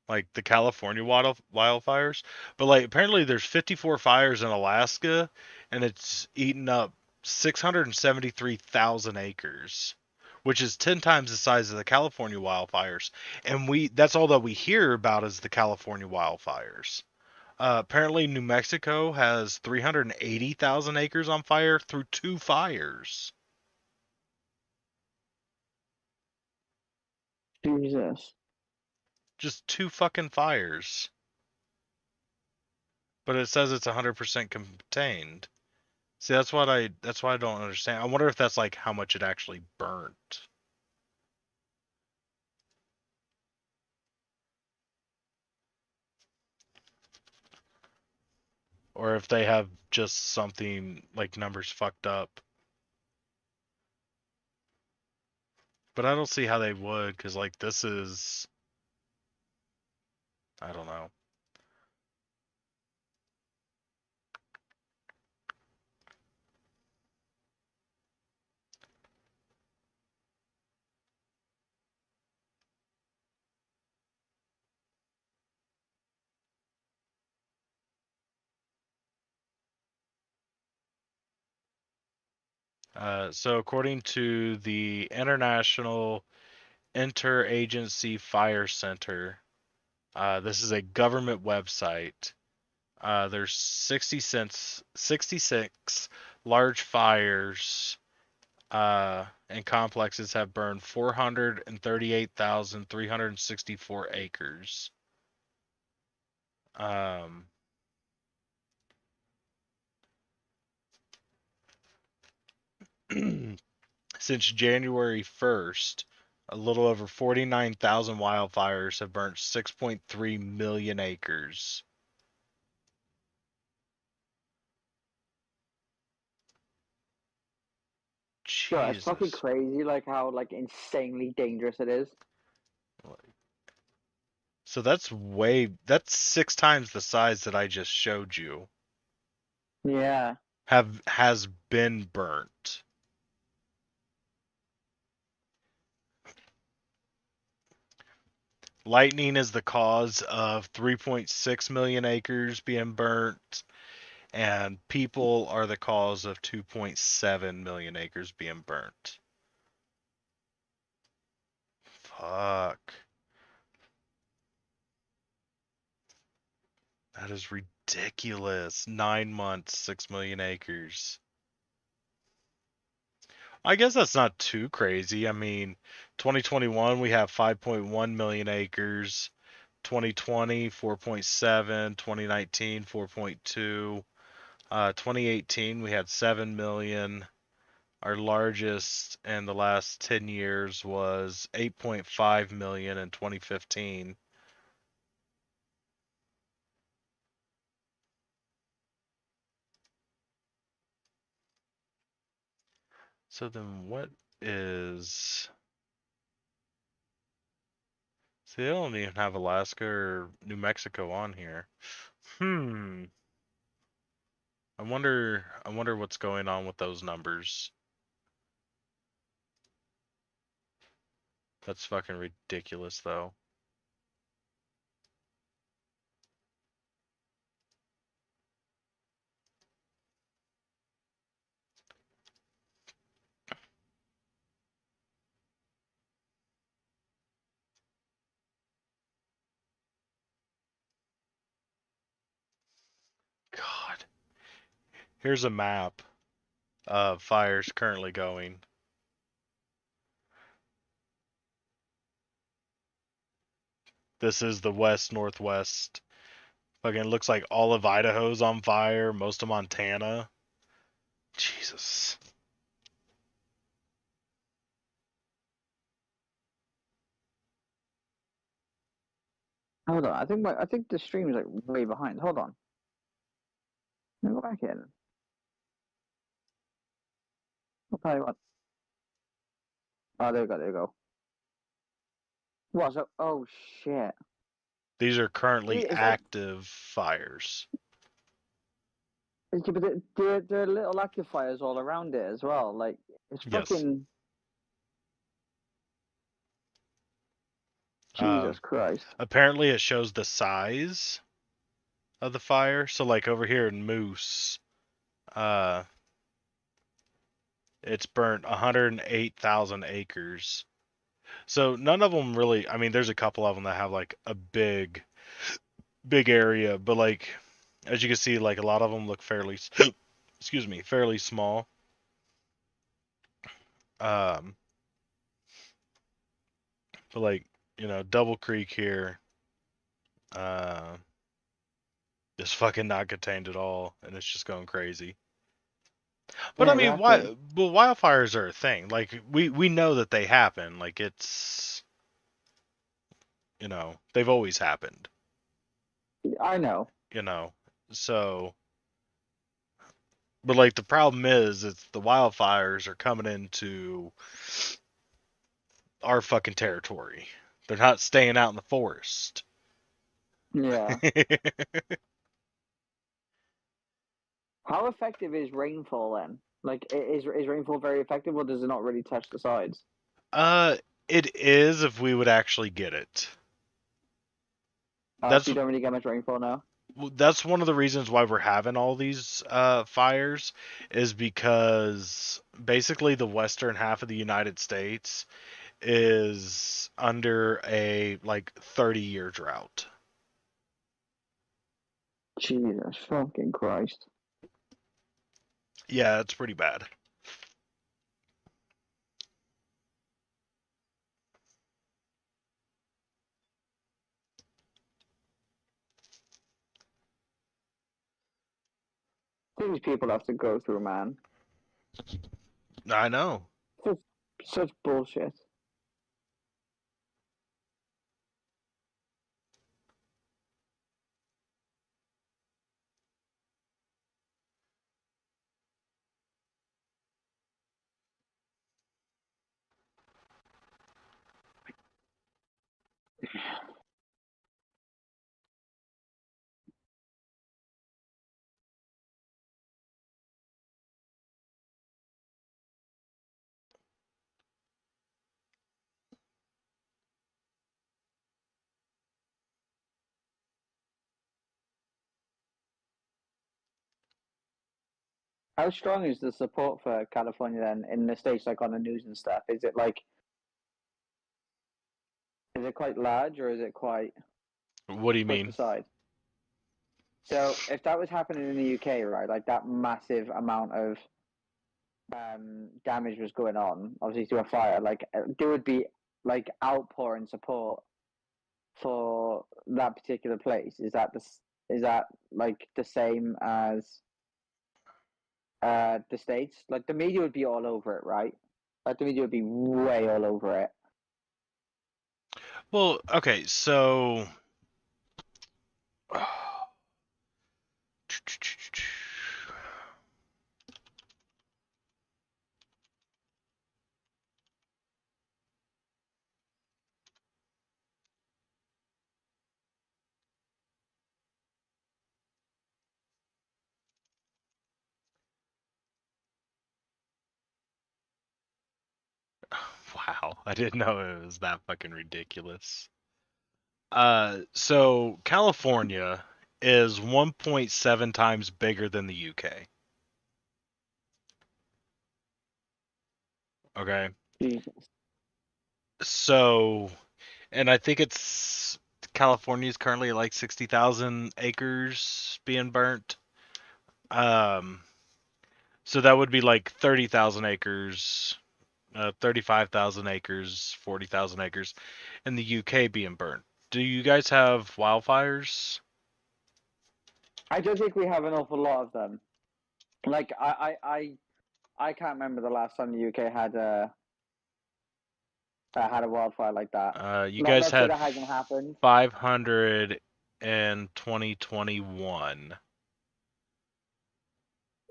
like the California wildfires, but like apparently there's 54 fires in Alaska, and it's eaten up 673,000 acres, which is 10 times the size of the California wildfires. And that's all that we hear about is the California wildfires. Apparently New Mexico has 380,000 acres on fire through two fires. Jesus. Just two fucking fires. But it says it's 100% contained. See, that's why I don't understand. I wonder if that's like how much it actually burnt. Or if they have just something like numbers fucked up. But I don't see how they would, because like this is, I don't know. So according to the International Interagency Fire Center, this is a government website. There's 66 large fires and complexes have burned 438,364 acres. Um, since January 1st, a little over 49,000 wildfires have burnt 6.3 million acres. Yeah, it's fucking Jesus. crazy. Like how like insanely dangerous it is. So that's six times the size that I just showed you. Yeah. Has been burnt. Lightning is the cause of 3.6 million acres being burnt, and people are the cause of 2.7 million acres being burnt. Fuck. That is ridiculous. 9 months, 6 million acres. I guess that's not too crazy. I mean, 2021 we have 5.1 million acres. 2020 4.7, 2019 4.2, 2018 we had 7 million. Our largest in the last 10 years was 8.5 million in 2015. So then what is... See, they don't even have Alaska or New Mexico on here. Hmm. I wonder what's going on with those numbers. That's fucking ridiculous though. Here's a map of fires currently going. This is the west northwest. Fucking looks like all of Idaho's on fire, most of Montana. Jesus. Hold on, I think the stream is like way behind. Hold on. Let me go back in. I'll tell you what. Oh, there we go. There we go. What? So, oh shit. These are See, currently it's like, active fires. but there are little active fires all around it as well. Like, it's Yes. fucking Jesus Um, Christ. apparently it shows the size of the fire. So like over here in Moose, uh, it's burnt 108,000 acres. So none of them really. I mean, there's a couple of them that have like a big area, but like as you can see, like a lot of them look fairly, excuse me, fairly small. Um, but like Double Creek here, uh, is fucking not contained at all, and it's just going crazy. But I Yeah, mean, exactly. why? But wildfires are a thing. Like we know that they happen. Like it's they've always happened. I know. You know, so but like the problem is, it's the wildfires are coming into our fucking territory. They're not staying out in the forest. Yeah. How effective is rainfall then? Like, is rainfall very effective, or does it not really touch the sides? uh, it is if we would actually get it. So That's you don't really get much rainfall now. that's one of the reasons why we're having all these fires is because basically the western half of the United States is under a like 30-year drought. Jesus fucking Christ. Yeah, it's pretty bad. Things people have to go through, man. I know. Such, such bullshit. How strong is the support for California then in the States, like on the news and stuff? Is it quite large or is it quite What do you pushed mean? aside? So if that was happening in the UK, right, like that massive amount of damage was going on, obviously through a fire, like there would be like outpouring support for that particular place. Is that like the same as the States? Like the media would be all over it, right? Like the media would be way all over it. Well, okay, so wow, I didn't know it was that fucking ridiculous. So California is 1.7 times bigger than the UK. Okay. Jesus. So, and I think California is currently like 60,000 acres being burnt. Um, So that would be like 30,000 acres, 35,000 acres, 40,000 acres in the UK being burnt. Do you guys have wildfires? I don't think we have an awful lot of them. Like I can't remember the last time the UK had a wildfire like that. You Not guys not that had it hasn't happened. 500 in 2021.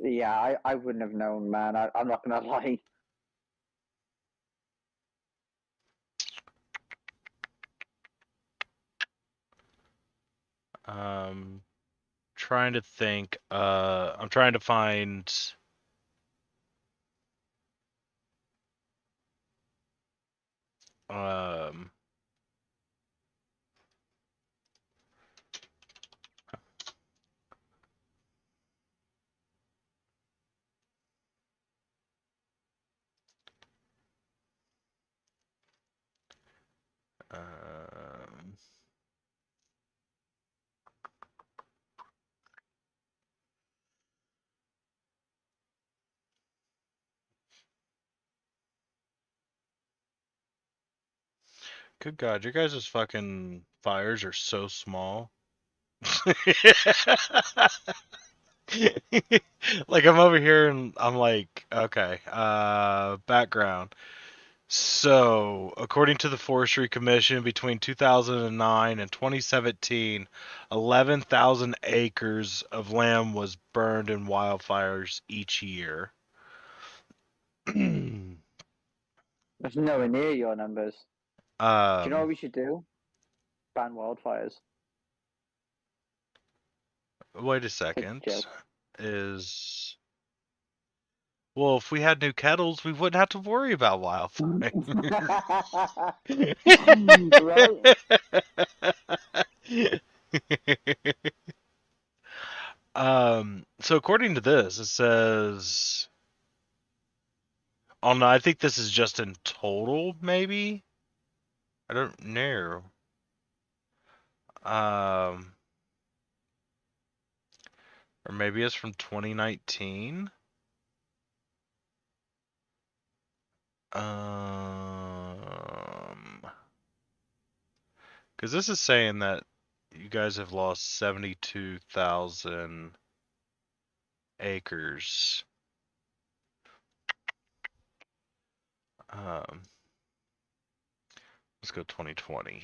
Yeah, I wouldn't have known, man. I'm not gonna lie. Trying to think. I'm trying to find. Um, um, Good God, your guys' fucking fires are so small. Like I'm over here and I'm like, okay, background. So, according to the Forestry Commission, between 2009 and 2017, 11,000 acres of land was burned in wildfires each year. That's nowhere near your numbers. Do you know what um, we should do? Ban wildfires. Wait a Take a second. joke. Is Well, if we had new kettles, we wouldn't have to worry about wildfire. Right? So according to this, it says, oh no, I think this is just in total, maybe? I don't know. Um, or maybe it's from 2019. Because this is saying that you guys have lost 72,000 acres. Um, let's go 2020.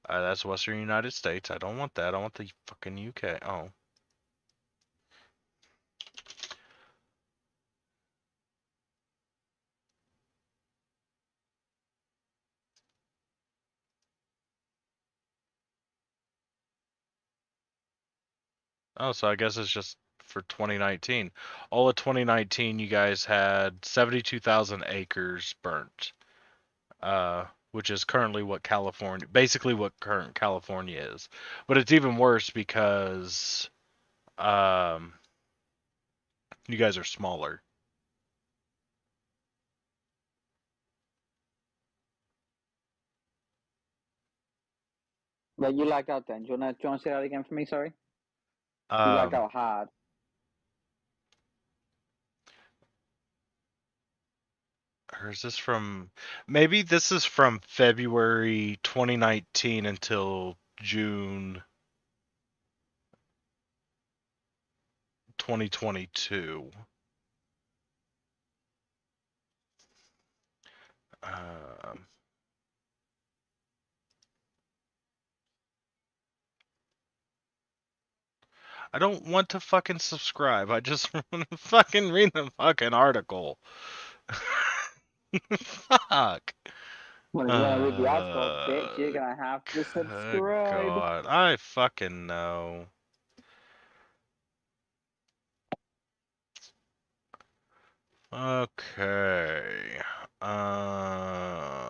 That's Western United States. I don't want that. I want the fucking UK. Oh. Oh, so I guess it's just for 2019. All of 2019, you guys had 72,000 acres burnt, which is currently what California, basically what current California is. But it's even worse because um, you guys are smaller. But you lagged out then. Do you wanna say that again for me? Sorry. You lagged Um, out hard. or is this from, maybe this is from February 2019 until June 2022. Um, I don't want to fucking subscribe. I just want to fucking read the fucking article. Fuck. Well, if you wanna read the article, bitch, you're Good gonna have to subscribe. God. I fucking know. Okay. Um.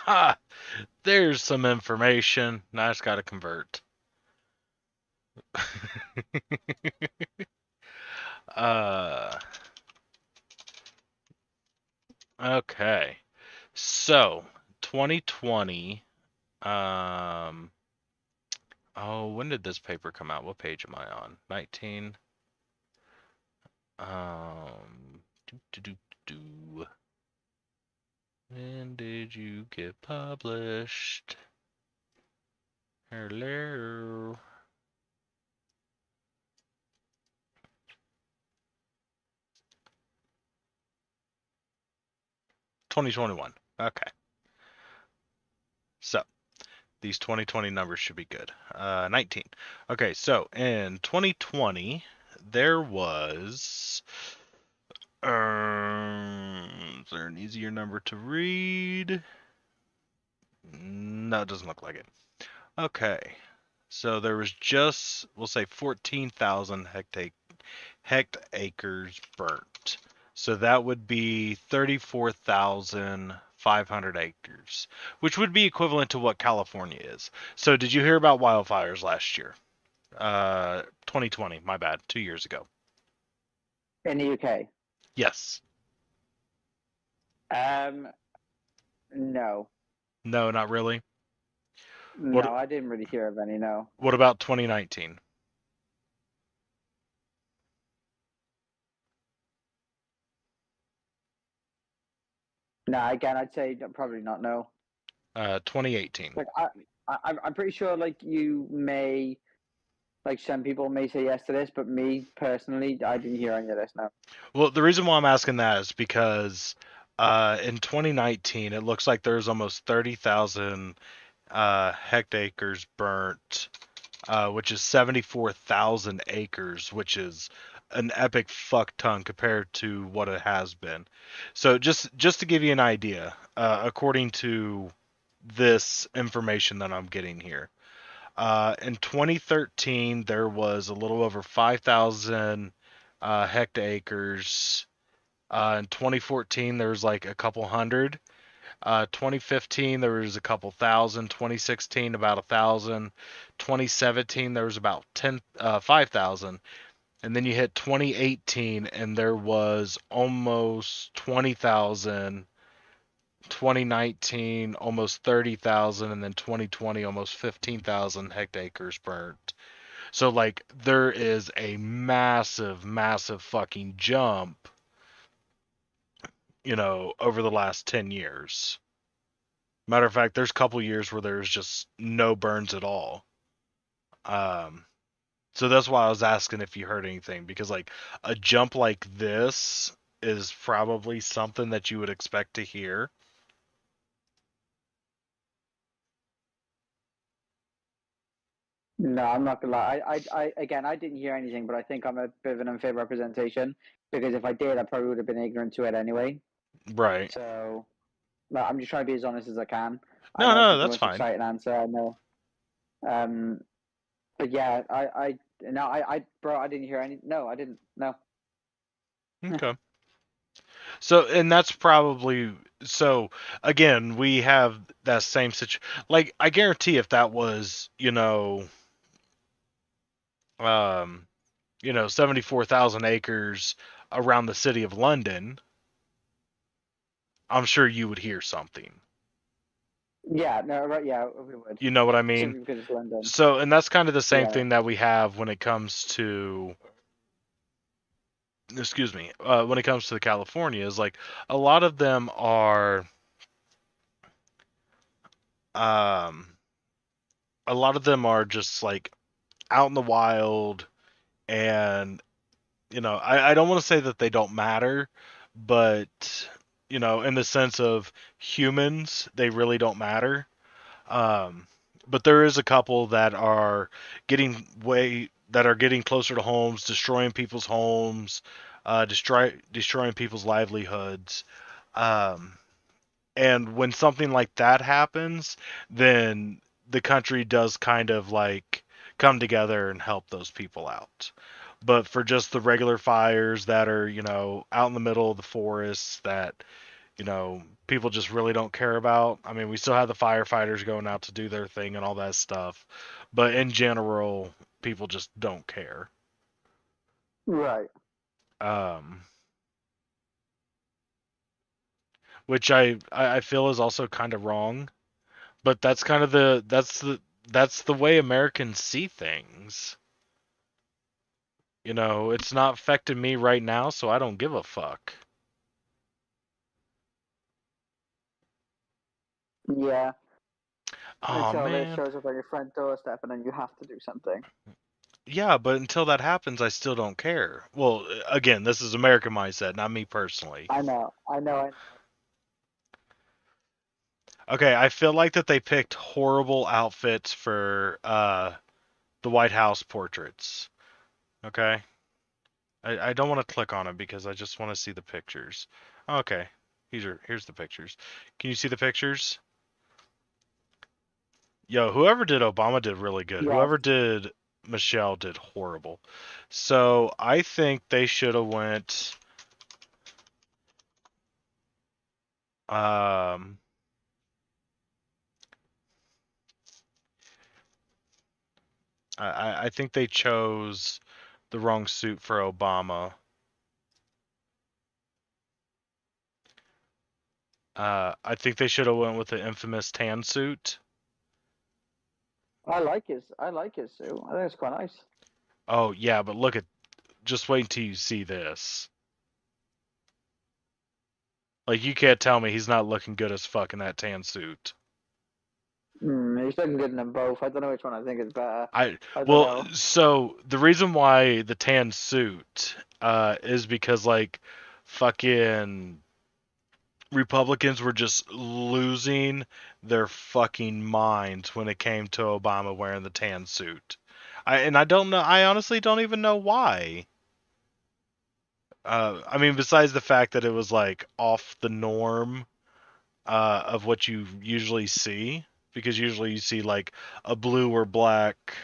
Ha! There's some information. Now I just gotta convert. uh, okay. So, 2020. Um, oh, when did this paper come out? What page am I on? 19. Do, do, do, do. When did you get published? Hello. 2021. Okay. So, these 2020 numbers should be good. 19. Okay, so in 2020, there was. Is there an easier number to read? No, it doesn't look like it. Okay, so there was just, we'll say 14,000 hectares burnt. So that would be 34,500 acres, which would be equivalent to what California is. So did you hear about wildfires last year? 2020, my bad, 2 years ago. In the UK. Yes. No. No, not really. What No, I didn't really hear of any, no. what about 2019? No, again, I'd say probably not, no. 2018. Like, I'm pretty sure, like, you may, like, some people may say yes to this, but me, personally, I didn't hear any of this, no. Well, the reason why I'm asking that is because in 2019, it looks like there's almost 30,000 hectares burnt, which is 74,000 acres, which is an epic fuck ton compared to what it has been. So just to give you an idea, according to this information that I'm getting here, in 2013 there was a little over 5,000 hectares. In 2014 there was like a couple hundred. 2015 there was a couple thousand. 2016 about 1,000. 2017 there was about 5,000, and then you hit 2018 and there was almost 20,000. 2019 almost 30,000, and then 2020 almost 15,000 hectares burnt. So like there is a massive, massive fucking jump, over the last 10 years. Matter of fact, there's a couple years where there's just no burns at all. Um, so that's why I was asking if you heard anything, because like a jump like this is probably something that you would expect to hear. No, I'm not gonna lie. Again, I didn't hear anything, but I think I'm a bit of an unfair representation because if I did, I probably would have been ignorant to it anyway. Right. So, no, I'm just trying to be as honest as I can. I No, know it's no, not the that's most fine. exciting answer. I know. Um, but yeah, no, bro, I didn't hear any. No, I didn't. No. Okay. So, and that's probably so. Again, we have that same situation. Like, I guarantee if that was, um, 74,000 acres around the city of London, I'm sure you would hear something. Yeah, no, right, yeah, we would. You know what I mean? Simply because it's London. So, and that's kind of the same Yeah. thing that we have when it comes to, excuse me, when it comes to the California, is like a lot of them are, um, a lot of them are just like out in the wild, and I don't want to say that they don't matter, but in the sense of humans, they really don't matter. Um, but there is a couple that are getting closer to homes, destroying people's homes, destroying people's livelihoods. Um, and when something like that happens, then the country does kind of like come together and help those people out. But for just the regular fires that are, out in the middle of the forest that, people just really don't care about. I mean, we still have the firefighters going out to do their thing and all that stuff, but in general, people just don't care. Right. Um, which I feel is also kind of wrong, but that's kind of that's the way Americans see things. It's not affecting me right now, so I don't give a fuck. Yeah. Oh Until it man. shows up on your front doorstep, and then you have to do something. Yeah, but until that happens, I still don't care. Well, again, this is American mindset, not me personally. I know. I know. I know. Okay, I feel like that they picked horrible outfits for the White House portraits. Okay, I don't want to click on it because I just want to see the pictures. Okay, here's the pictures. Can you see the pictures? Yo, whoever did Obama did really good. Yes. Whoever did Michelle did horrible. So I think they should have went. Um, I think they chose the wrong suit for Obama. I think they should have went with the infamous tan suit. I like his. I like his suit. I think it's quite nice. Oh yeah, but look at just wait until you see this. Like you can't tell me he's not looking good as fuck in that tan suit. He's looking good in them both. I don't know which one I think is better. I I don't well, know. so the reason why the tan suit is because like fucking Republicans were just losing their fucking minds when it came to Obama wearing the tan suit. I don't know. I honestly don't even know why. I mean, besides the fact that it was like off the norm of what you usually see, because usually you see like a blue or black,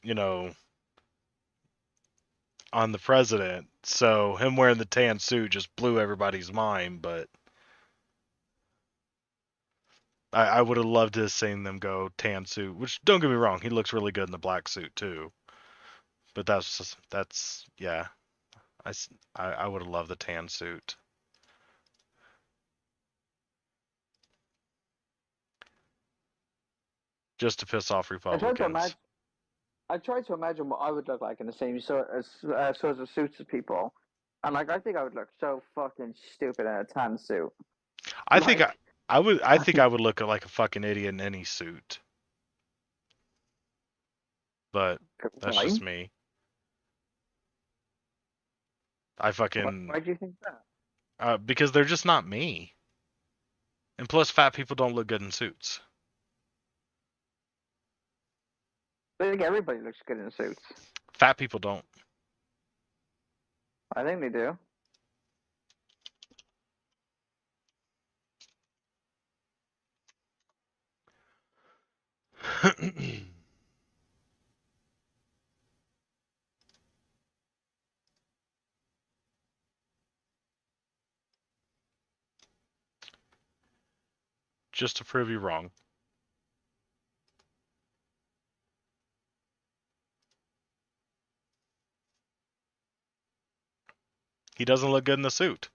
you know, on the president. So him wearing the tan suit just blew everybody's mind. But I would have loved to have seen them go tan suit. Which don't get me wrong, he looks really good in the black suit too. But that's yeah. I would have loved the tan suit. Just to piss off I tried to Republicans. imagine. I tried to imagine what I would look like in the same sorts of suits as people, and like I think I would look so fucking stupid in a tan suit. I think Like, I think I would look like a fucking idiot in any suit. But that's why? just me. I fucking Why do you think that? because they're just not me. And plus, fat people don't look good in suits. I think everybody looks good in suits. Fat people don't. I think they do. Just to prove you wrong. He doesn't look good in the suit.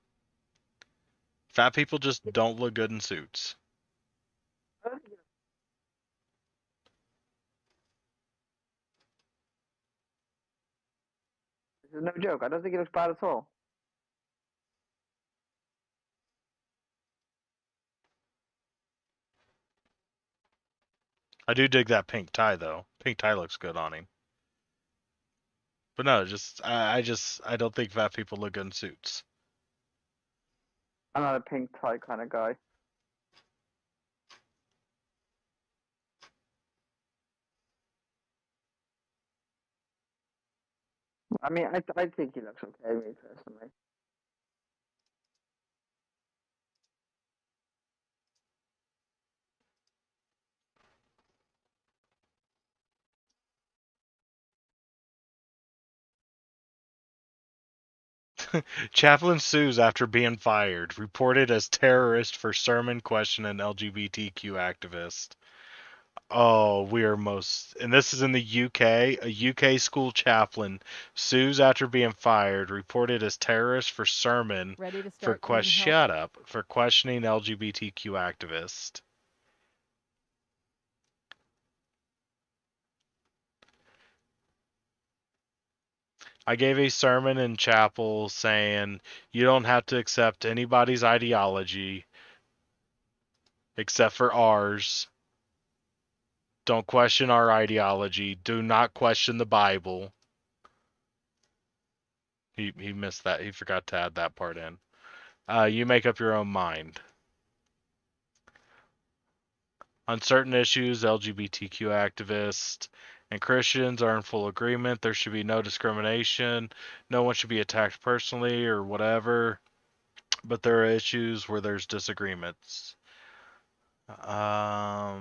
Fat people just don't look good in suits. This is no joke. I don't think he looks bad at all. I do dig that pink tie though. Pink tie looks good on him. But no, I don't think fat people look good in suits. I'm not a pink tie kind of guy. I mean, I think he looks okay, me personally. Chaplain sues after being fired. Reported as terrorist for sermon questioning LGBTQ activist. Oh, we are most. And this is in the UK. A UK school chaplain sues after being fired. Reported as terrorist for sermon Ready to for start needing help? shut up for questioning LGBTQ activist. I gave a sermon in chapel saying you don't have to accept anybody's ideology except for ours. Don't question our ideology. Do not question the Bible. He missed that. He forgot to add that part in. You make up your own mind. On certain issues, LGBTQ activists and Christians are in full agreement. There should be no discrimination. No one should be attacked personally or whatever. But there are issues where there's disagreements. I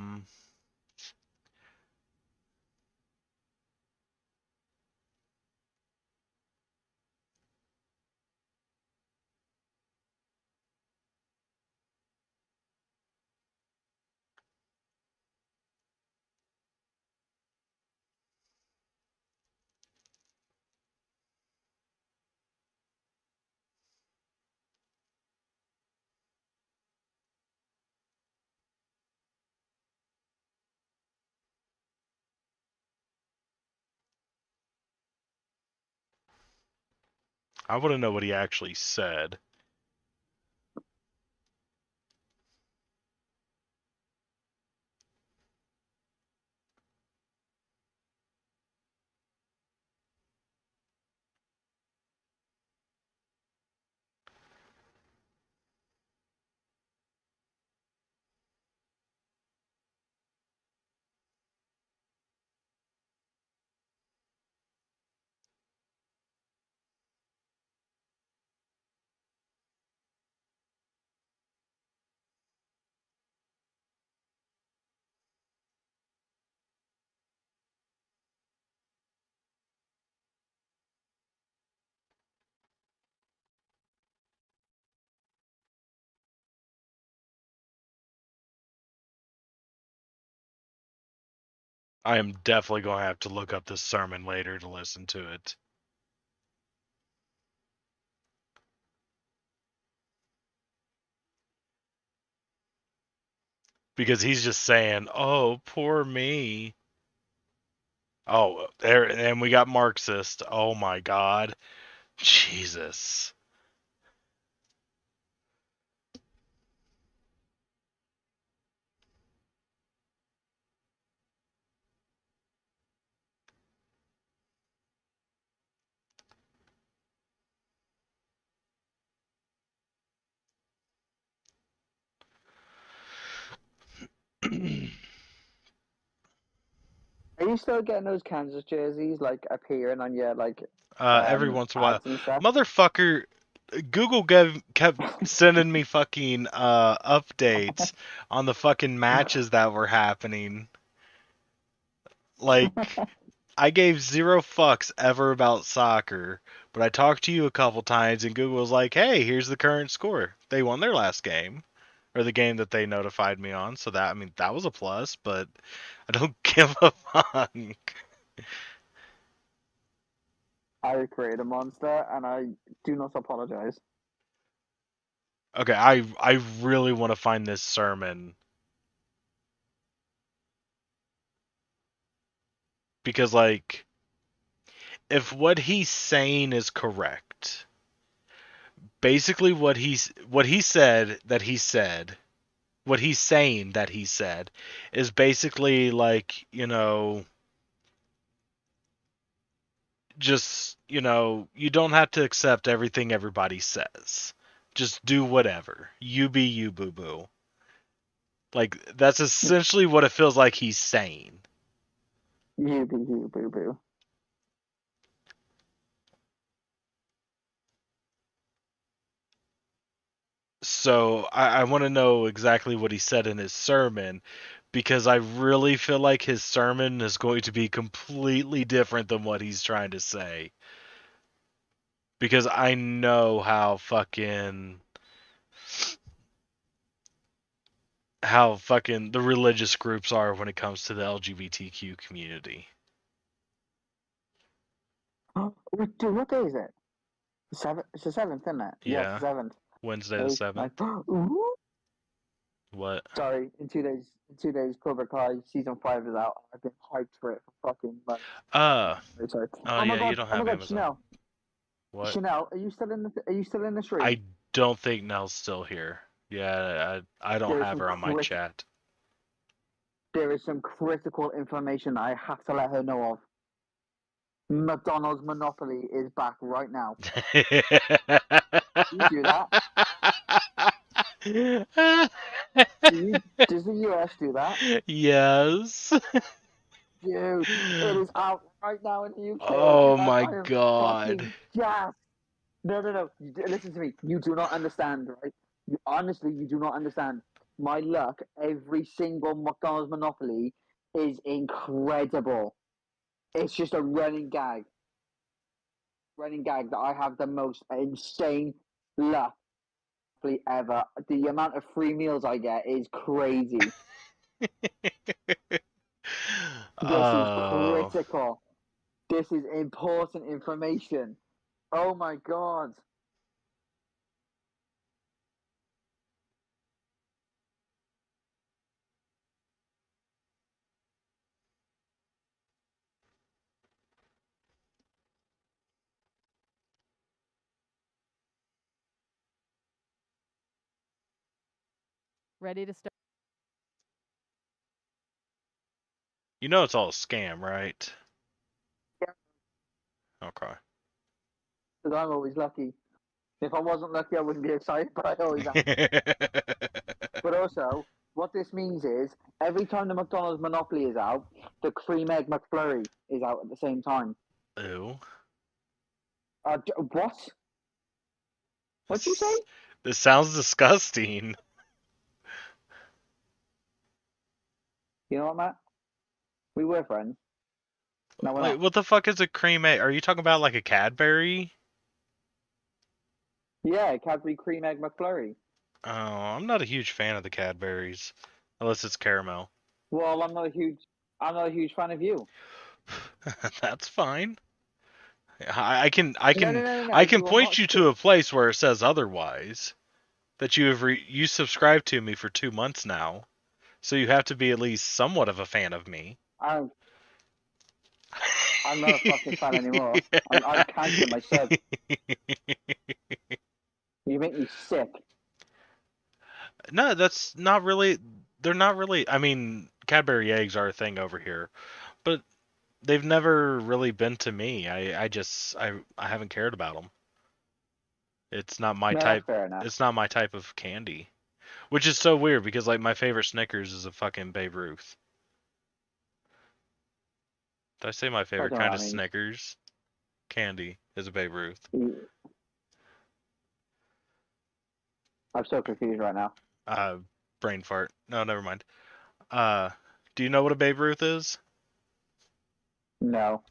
want to know what he actually said. I am definitely going to have to look up this sermon later to listen to it. Because he's just saying, "Oh, poor me." Oh, there, and we got Marxist. Oh my God, Jesus. Are you still getting those Kansas jerseys like appearing on your like Every once in a while, ads and stuff? motherfucker. Google kept sending me fucking updates on the fucking matches that were happening. Like, I gave zero fucks ever about soccer, but I talked to you a couple times, and Google was like, "Hey, here's the current score. They won their last game, or the game that they notified me on." So that, I mean, that was a plus, but I don't give a fuck. I create a monster, and I do not apologize. Okay, I really want to find this sermon because, like, if what he's saying is correct, basically what he said that he said, what he's saying that he said, is basically like, just, you don't have to accept everything everybody says. Just do whatever. You be you, boo boo. Like, that's essentially what it feels like he's saying. You be you, boo boo. So I want to know exactly what he said in his sermon because I really feel like his sermon is going to be completely different than what he's trying to say. because I know how fucking the religious groups are when it comes to the LGBTQ community. Wait, dude, what day is it? It's the 7th, isn't it? Yeah, it's Yeah, the 7th. Wednesday the 8, 9. 7th. Ooh. What? Sorry, in 2 days, Cobra Kai season 5 is out. I've been hyped for it for fucking months. Uh, Very sorry. oh yeah, you don't Oh my have god, Amazon. Chanel. What? Chanel, are you still in the stream? I don't think Nell's still here. Yeah, I don't There is have some her on my crit- chat. there is some critical information I have to let her know of. McDonald's monopoly is back right now. You do that? Does the US do that? Yes. Dude, it is out right now in the UK, Oh and my I am god. fucking gassed. No. Listen to me. You do not understand, right? Honestly, you do not understand. My luck, every single McDonald's Monopoly is incredible. It's just a running gag. Running gag that I have the most insane luck ever. The amount of free meals I get is crazy. This is Oh. critical. This is important information. Oh my god. Ready to start. You know it's all a scam, right? Yeah, Okay. because I'm always lucky. If I wasn't lucky, I wouldn't be excited, but I always am. But also, what this means is every time the McDonald's Monopoly is out, the Cream Egg McFlurry is out at the same time. Ew. What? What'd you say? This sounds disgusting. You know what, Matt? We were friends. No, we're Wait, not. what the fuck is a cream egg? Are you talking about like a Cadbury? Yeah, Cadbury Cream Egg McFlurry. Oh, I'm not a huge fan of the Cadburys, unless it's caramel. Well, I'm not a huge fan of you. That's fine. I can I No, no, can no, no, no. I can You are point not. you to a place where it says otherwise. That you subscribed to me for 2 months now, so you have to be at least somewhat of a fan of me. I'm, I'm not a fucking fan anymore. I've cancelled my sub. You make me sick. No, that's not really. They're not really. I mean, Cadbury eggs are a thing over here, but they've never really been to me. I haven't cared about them. It's not my No, that's type. fair enough. It's not my type of candy, which is so weird because like my favorite Snickers is a fucking Babe Ruth. Did I say my I favorite don't know kind what of that means. Snickers candy is a Babe Ruth? I'm so confused right now. Uh, Brain fart. No, never mind. Uh, do you know what a Babe Ruth is? No.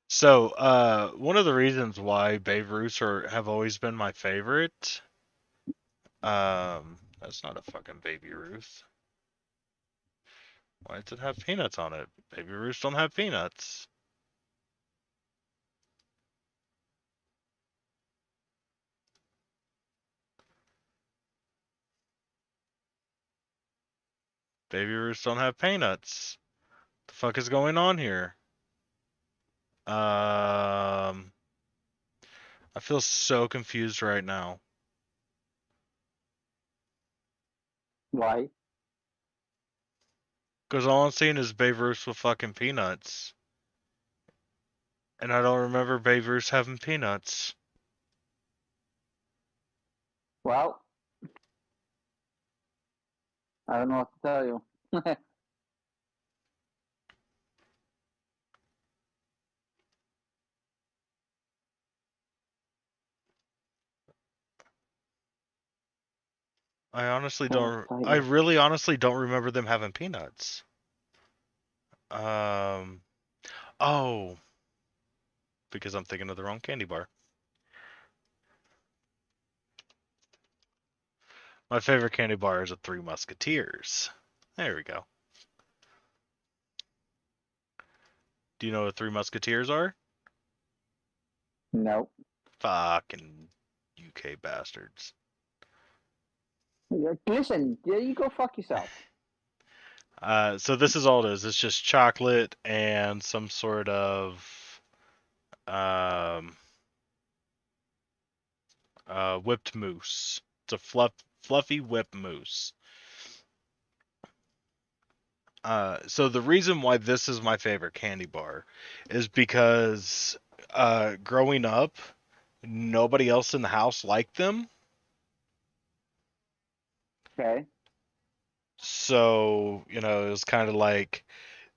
So, one of the reasons why Babe Ruths have always been my favorite. That's not a fucking Baby Ruth. Why does it have peanuts on it? Baby Ruths don't have peanuts. Baby Ruths don't have peanuts. The fuck is going on here? Um, I feel so confused right now. Why? Because all I'm seeing is Babe Ruths with fucking peanuts. And I don't remember Babe Ruths having peanuts. Well, I don't know what to tell you. I honestly Oh, don't. I title. really honestly don't remember them having peanuts. Um. Oh, because I'm thinking of the wrong candy bar. My favorite candy bar is a Three Musketeers. There we go. Do you know what Three Musketeers are? No. Fucking UK bastards. Listen, you go fuck yourself. So this is all it is. It's just chocolate and some sort of um, whipped mousse. It's a fluffy whipped mousse. So the reason why this is my favorite candy bar is because growing up, nobody else in the house liked them. Okay. So, it was kind of like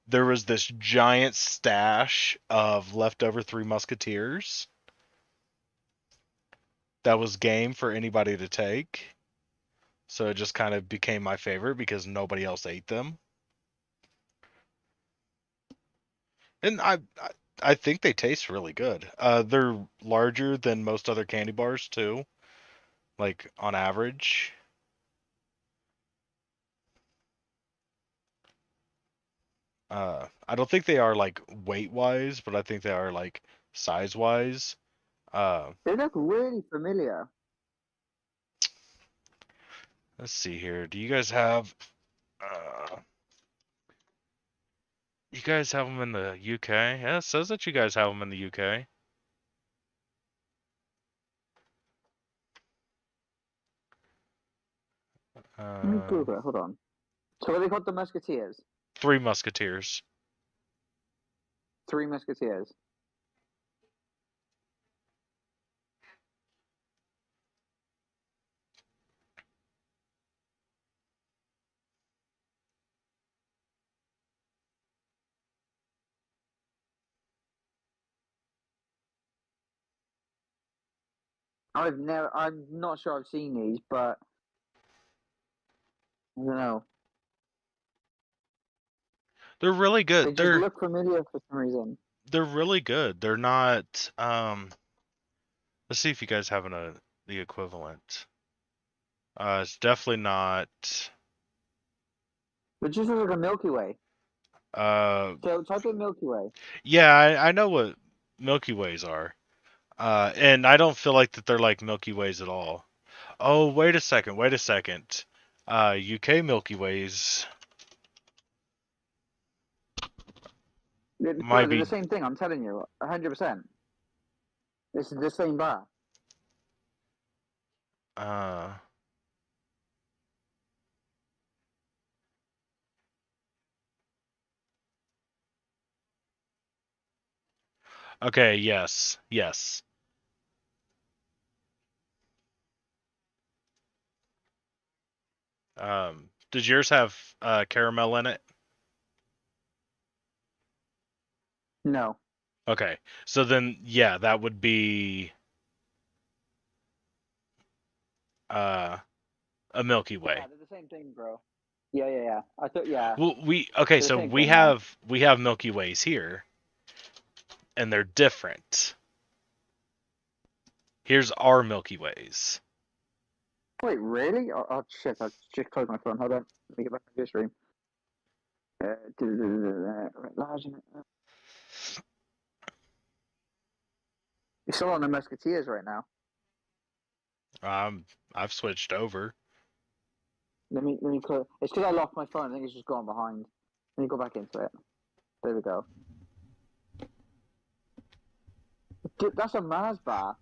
there was this giant stash of leftover Three Musketeers that was game for anybody to take. So it just kind of became my favorite because nobody else ate them. And I think they taste really good. They're larger than most other candy bars too, like on average. I don't think they are like weight wise, but I think they are like size wise. Uh, They look really familiar. let's see here. Do you guys have uh you guys have them in the UK? Yeah, it says that you guys have them in the UK. Let me Uh, Google it. Hold on. So, what they called the Musketeers? Three Musketeers. Three Musketeers. I'm not sure I've seen these, but I don't know. They're really They good. just They're look familiar for some reason. they're really good. They're not let's see if you guys have the equivalent. It's definitely not It just looks like a Milky Way. uh So, type in Milky Way. yeah, I know what Milky Ways are. And I don't feel like that they're like Milky Ways at all. Oh, wait a second, wait a second. UK Milky Ways Bro, might they're the be same thing. I'm telling you, 100%. This is the same bar. uh okay, yes. Yes. Does yours have caramel in it? No. Okay. So then yeah, that would be uh a Milky Yeah, Way. they're the same thing, bro. Yeah. I thought, yeah, Well, okay, they're the so same we thing, yeah. have Milky Ways here, and they're different. Here's our Milky Ways. Wait, really? Shit, I just closed my phone. Hold on. Let me get back to your stream. Large. You're still on the Musketeers right now. I've switched over. Let me close. It's because I locked my phone. I think it's just gone behind. Let me go back into it. There we go. Dude, that's a Mars bar.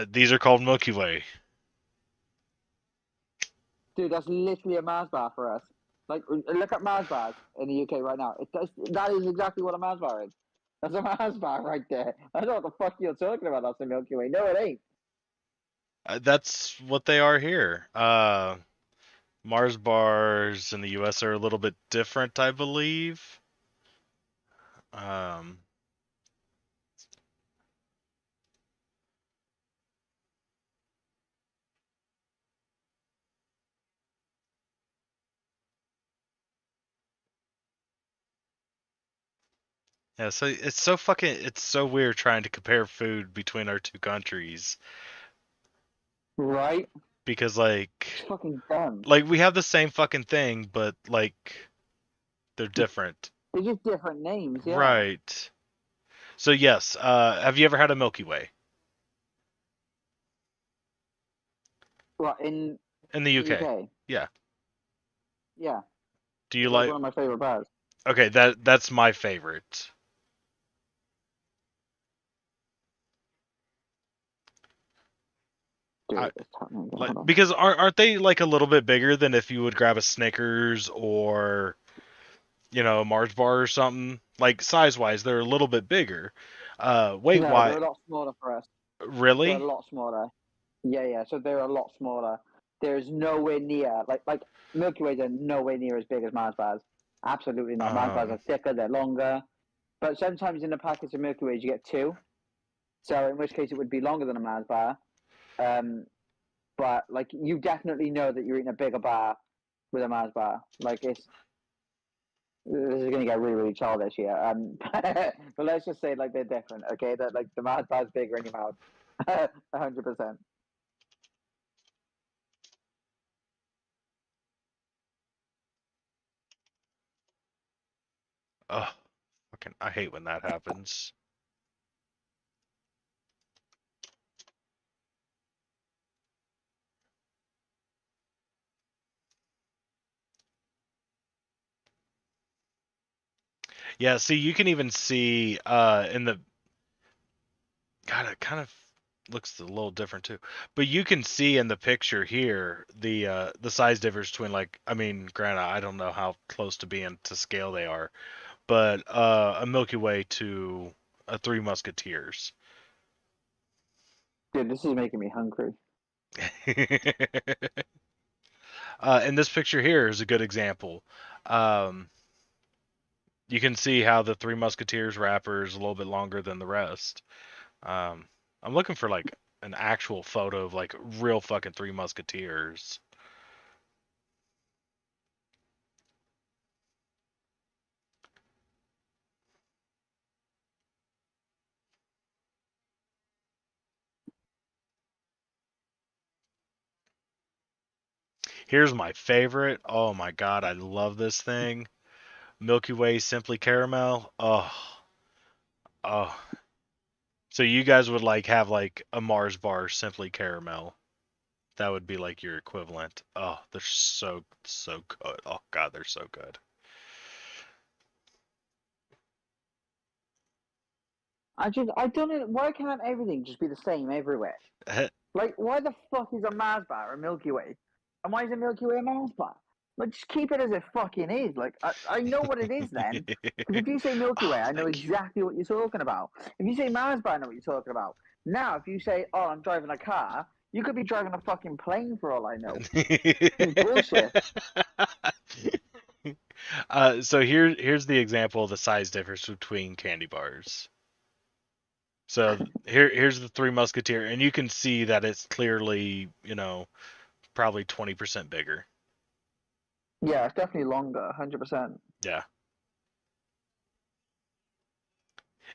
These are called Milky Way. Dude, that's literally a Mars bar for us. Like, look at Mars bars in the UK right now. That is exactly what a Mars bar is. That's a Mars bar right there. I don't know what the fuck you're talking about. That's a Milky Way. No, it ain't. That's what they are here. Mars bars in the US are a little bit different, I believe. Um, Yeah, so it's so weird trying to compare food between our two countries Right? because It's fucking dumb. like we have the same fucking thing, but like they're different. They're just different names, yeah. Right. So yes, have you ever had a Milky Way What, in in the the UK? UK? Yeah. Yeah. Do you It's like like? one of my favorite bars. Okay, that's my favorite. Dude, I it's happening. like Hold on. because aren't they like a little bit bigger than if you would grab a Snickers or a Mars bar or something? Like size wise, they're a little bit bigger. Wait, No, they're why? a lot smaller for us. They're a Really? lot smaller. Yeah, yeah. So they're a lot smaller. There's nowhere near like Milky Ways are nowhere near as big as Mars bars. Absolutely not. Mars bars Um, are thicker, they're longer. But sometimes in the packets of Milky Ways you get two. So in which case it would be longer than a Mars bar. Um, but like you definitely know that you're eating a bigger bar with a Mars bar. Like this is gonna get really, really childish here. But let's just say like they're different, okay? That like the Mars bar's bigger in your mouth. 100%. oh, fucking, I hate when that happens. Yeah, see, you can even see in the God, it kind of looks a little different too. But you can see in the picture here the size difference between like I mean, granted, I don't know how close to being to scale they are, but a Milky Way to a Three Musketeers. Dude, this is making me hungry. And this picture here is a good example. Um, you can see how the Three Musketeers wrapper is a little bit longer than the rest. Um, I'm looking for like an actual photo of like real fucking Three Musketeers. Here's my favorite. Oh my god, I love this thing. Milky Way Simply Caramel. Oh, oh. So you guys would like have like a Mars bar Simply Caramel. That would be like your equivalent. Oh, they're so good. Oh god, they're so good. I don't know why can't everything just be the same everywhere? Like why the fuck is a Mars bar a Milky Way? And why is a Milky Way a Mars bar? Like just keep it as it fucking is. Like I know what it is then. Because if you say Milky Way, Oh, I know thank you. exactly what you're talking about. If you say Mars bar, I know what you're talking about. Now if you say, oh, I'm driving a car, you could be driving a fucking plane for all I know. It's bullshit. So here's the example of the size difference between candy bars. So here's the Three Musketeer, and you can see that it's clearly, probably 20% bigger. Yeah, it's definitely longer, 100%. Yeah.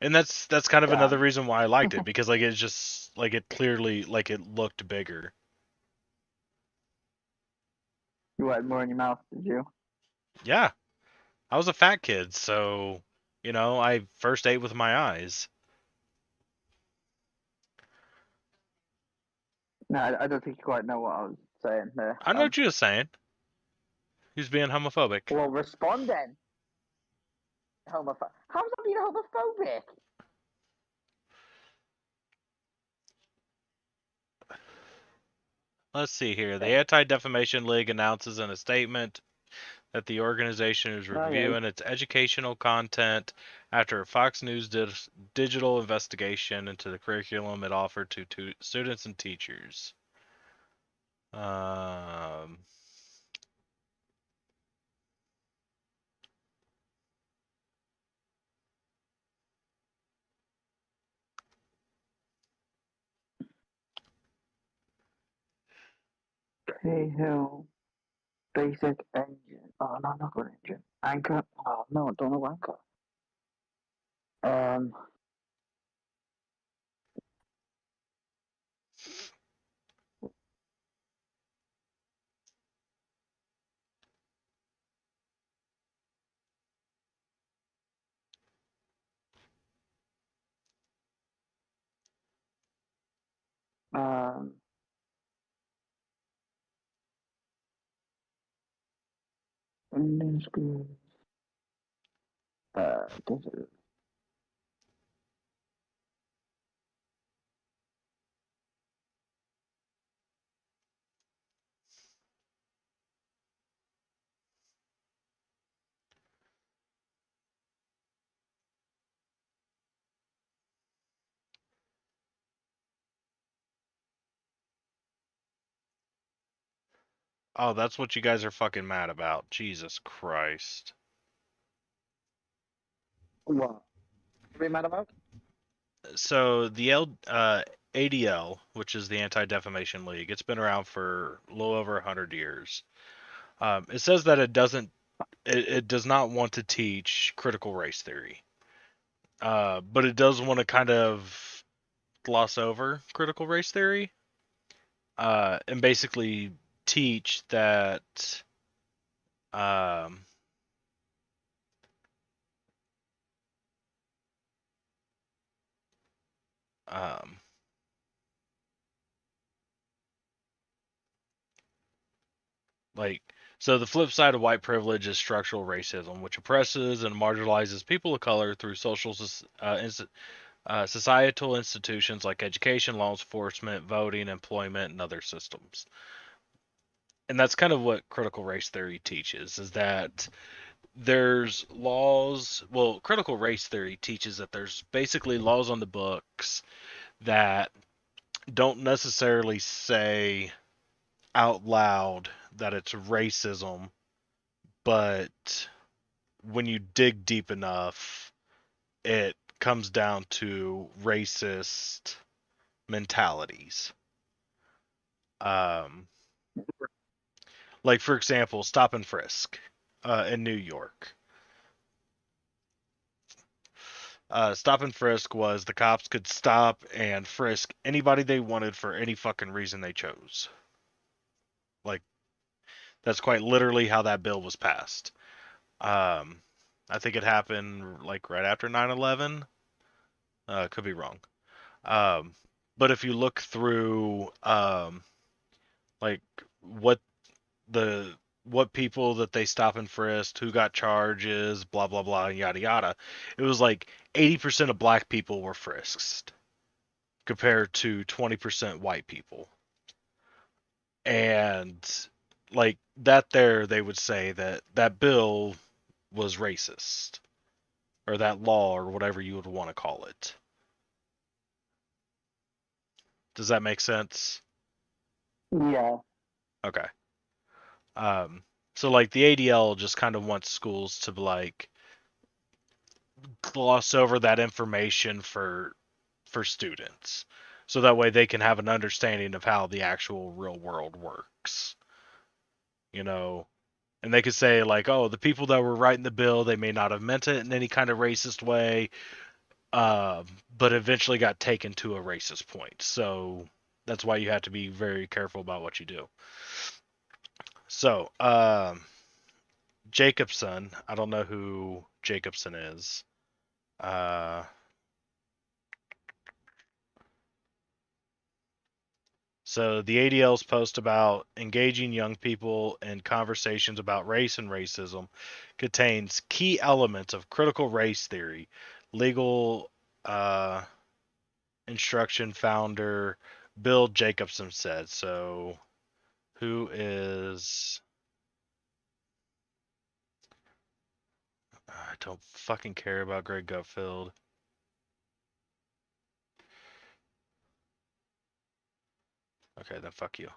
And that's kind of another Damn. reason why I liked it because like it's just like it clearly like it looked bigger. You had more in your mouth, did you? Yeah. I was a fat kid, so I first ate with my eyes. No, I don't think you quite know what I was saying there. I know what you were saying. He's being homophobic. Well, respond then. Homophobic. How's that being homophobic? Let's see here. The Anti-Defamation League announces in a statement that the organization is Oh, yeah. reviewing its educational content after a Fox News digital investigation into the curriculum it offered to students and teachers. Um, Cahill. Basic engine. Oh, no, not good engine. Anchor. Oh, no, I don't know Anchor. Um, um, Indian school. Does it- Oh, that's what you guys are fucking mad about. Jesus Christ. what? What are we mad about? So the ADL, which is the Anti-Defamation League, it's been around for a little over 100 years. It says that it does not want to teach critical race theory, but it does want to kind of gloss over critical race theory, and basically teach that um, um, like so the flip side of white privilege is structural racism, which oppresses and marginalizes people of color through societal institutions like education, law enforcement, voting, employment, and other systems. And that's kind of what critical race theory teaches, is that there's laws. Well, critical race theory teaches that there's basically laws on the books that don't necessarily say out loud that it's racism, but when you dig deep enough, it comes down to racist mentalities. Um, like for example, stop and frisk in New York. Stop and frisk was the cops could stop and frisk anybody they wanted for any fucking reason they chose. Like that's quite literally how that bill was passed. Um, I think it happened like right after 9/11. Could be wrong. Um, but if you look through like what the what people that they stop and frisked, who got charges, blah blah blah, yada yada, it was like 80% of black people were frisked compared to 20% white people. And like that there they would say that that bill was racist, or that law, or whatever you would want to call it. Does that make sense? Yeah. Okay. Um, so like the ADL just kind of wants schools to like gloss over that information for students, so that way they can have an understanding of how the actual real world works. You know, and they could say like, oh, the people that were writing the bill, they may not have meant it in any kind of racist way, but eventually got taken to a racist point. So that's why you have to be very careful about what you do. So, Jacobson, I don't know who Jacobson is. Uh, so the ADL's post about engaging young people in conversations about race and racism contains key elements of critical race theory, legal instruction founder Bill Jacobson said. So who is I don't fucking care about Greg Gutfeld. Okay, then fuck you.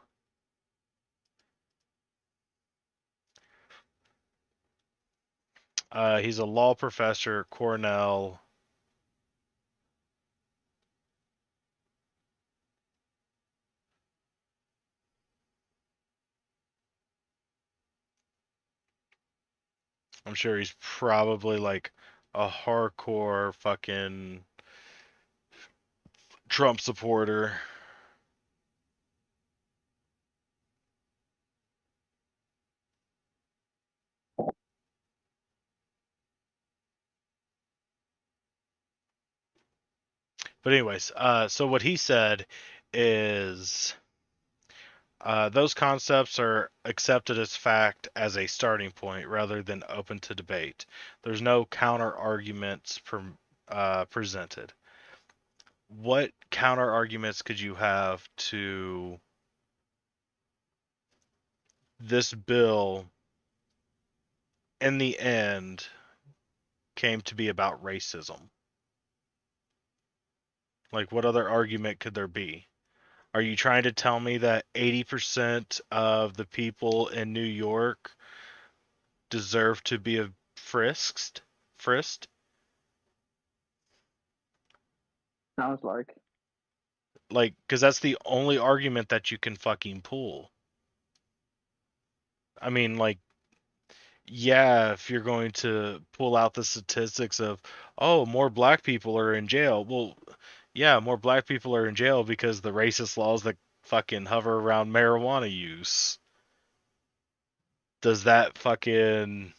He's a law professor at Cornell. I'm sure he's probably like a hardcore fucking Trump supporter. But anyways, so what he said is those concepts are accepted as fact as a starting point rather than open to debate. There's no counter arguments presented. What counter arguments could you have to this bill in the end came to be about racism? Like, what other argument could there be? Are you trying to tell me that 80% of the people in New York deserve to be frisked? Frisked? Sounds like. Like, because that's the only argument that you can fucking pull. I mean, like, yeah, if you're going to pull out the statistics of, oh, more black people are in jail. Well, yeah, more black people are in jail because the racist laws that fucking hover around marijuana use. Does that fucking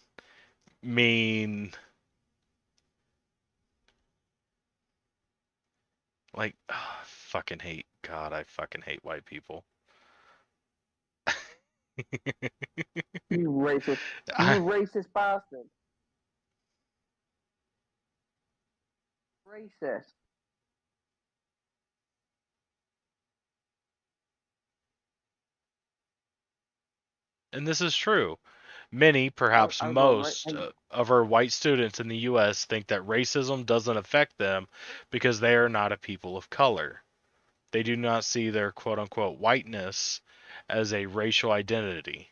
mean like fucking hate God, I fucking hate white people. You racist. You I, racist bastard. Racist. and this is true. Many, I'll, perhaps I'll go right. most, of our white students in the U.S. think that racism doesn't affect them because they are not a people of color. They do not see their quote unquote whiteness as a racial identity,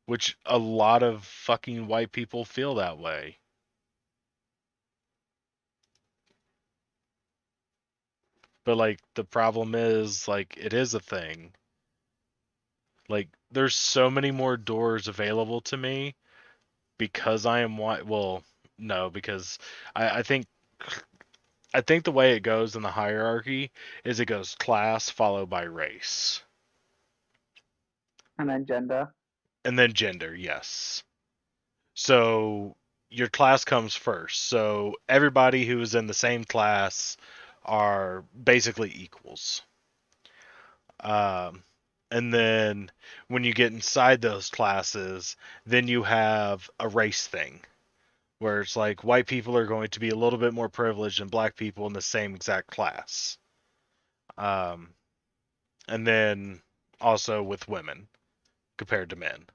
which a lot of fucking white people feel that way. But like the problem is like it is a thing. Like there's so many more doors available to me because I am white. Well, no, because I think the way it goes in the hierarchy is it goes class followed by race And then gender. and then gender. Yes. So your class comes first. So everybody who is in the same class are basically equals. Um, and then when you get inside those classes, then you have a race thing where it's like white people are going to be a little bit more privileged than black people in the same exact class. Um, and then also with women compared to men.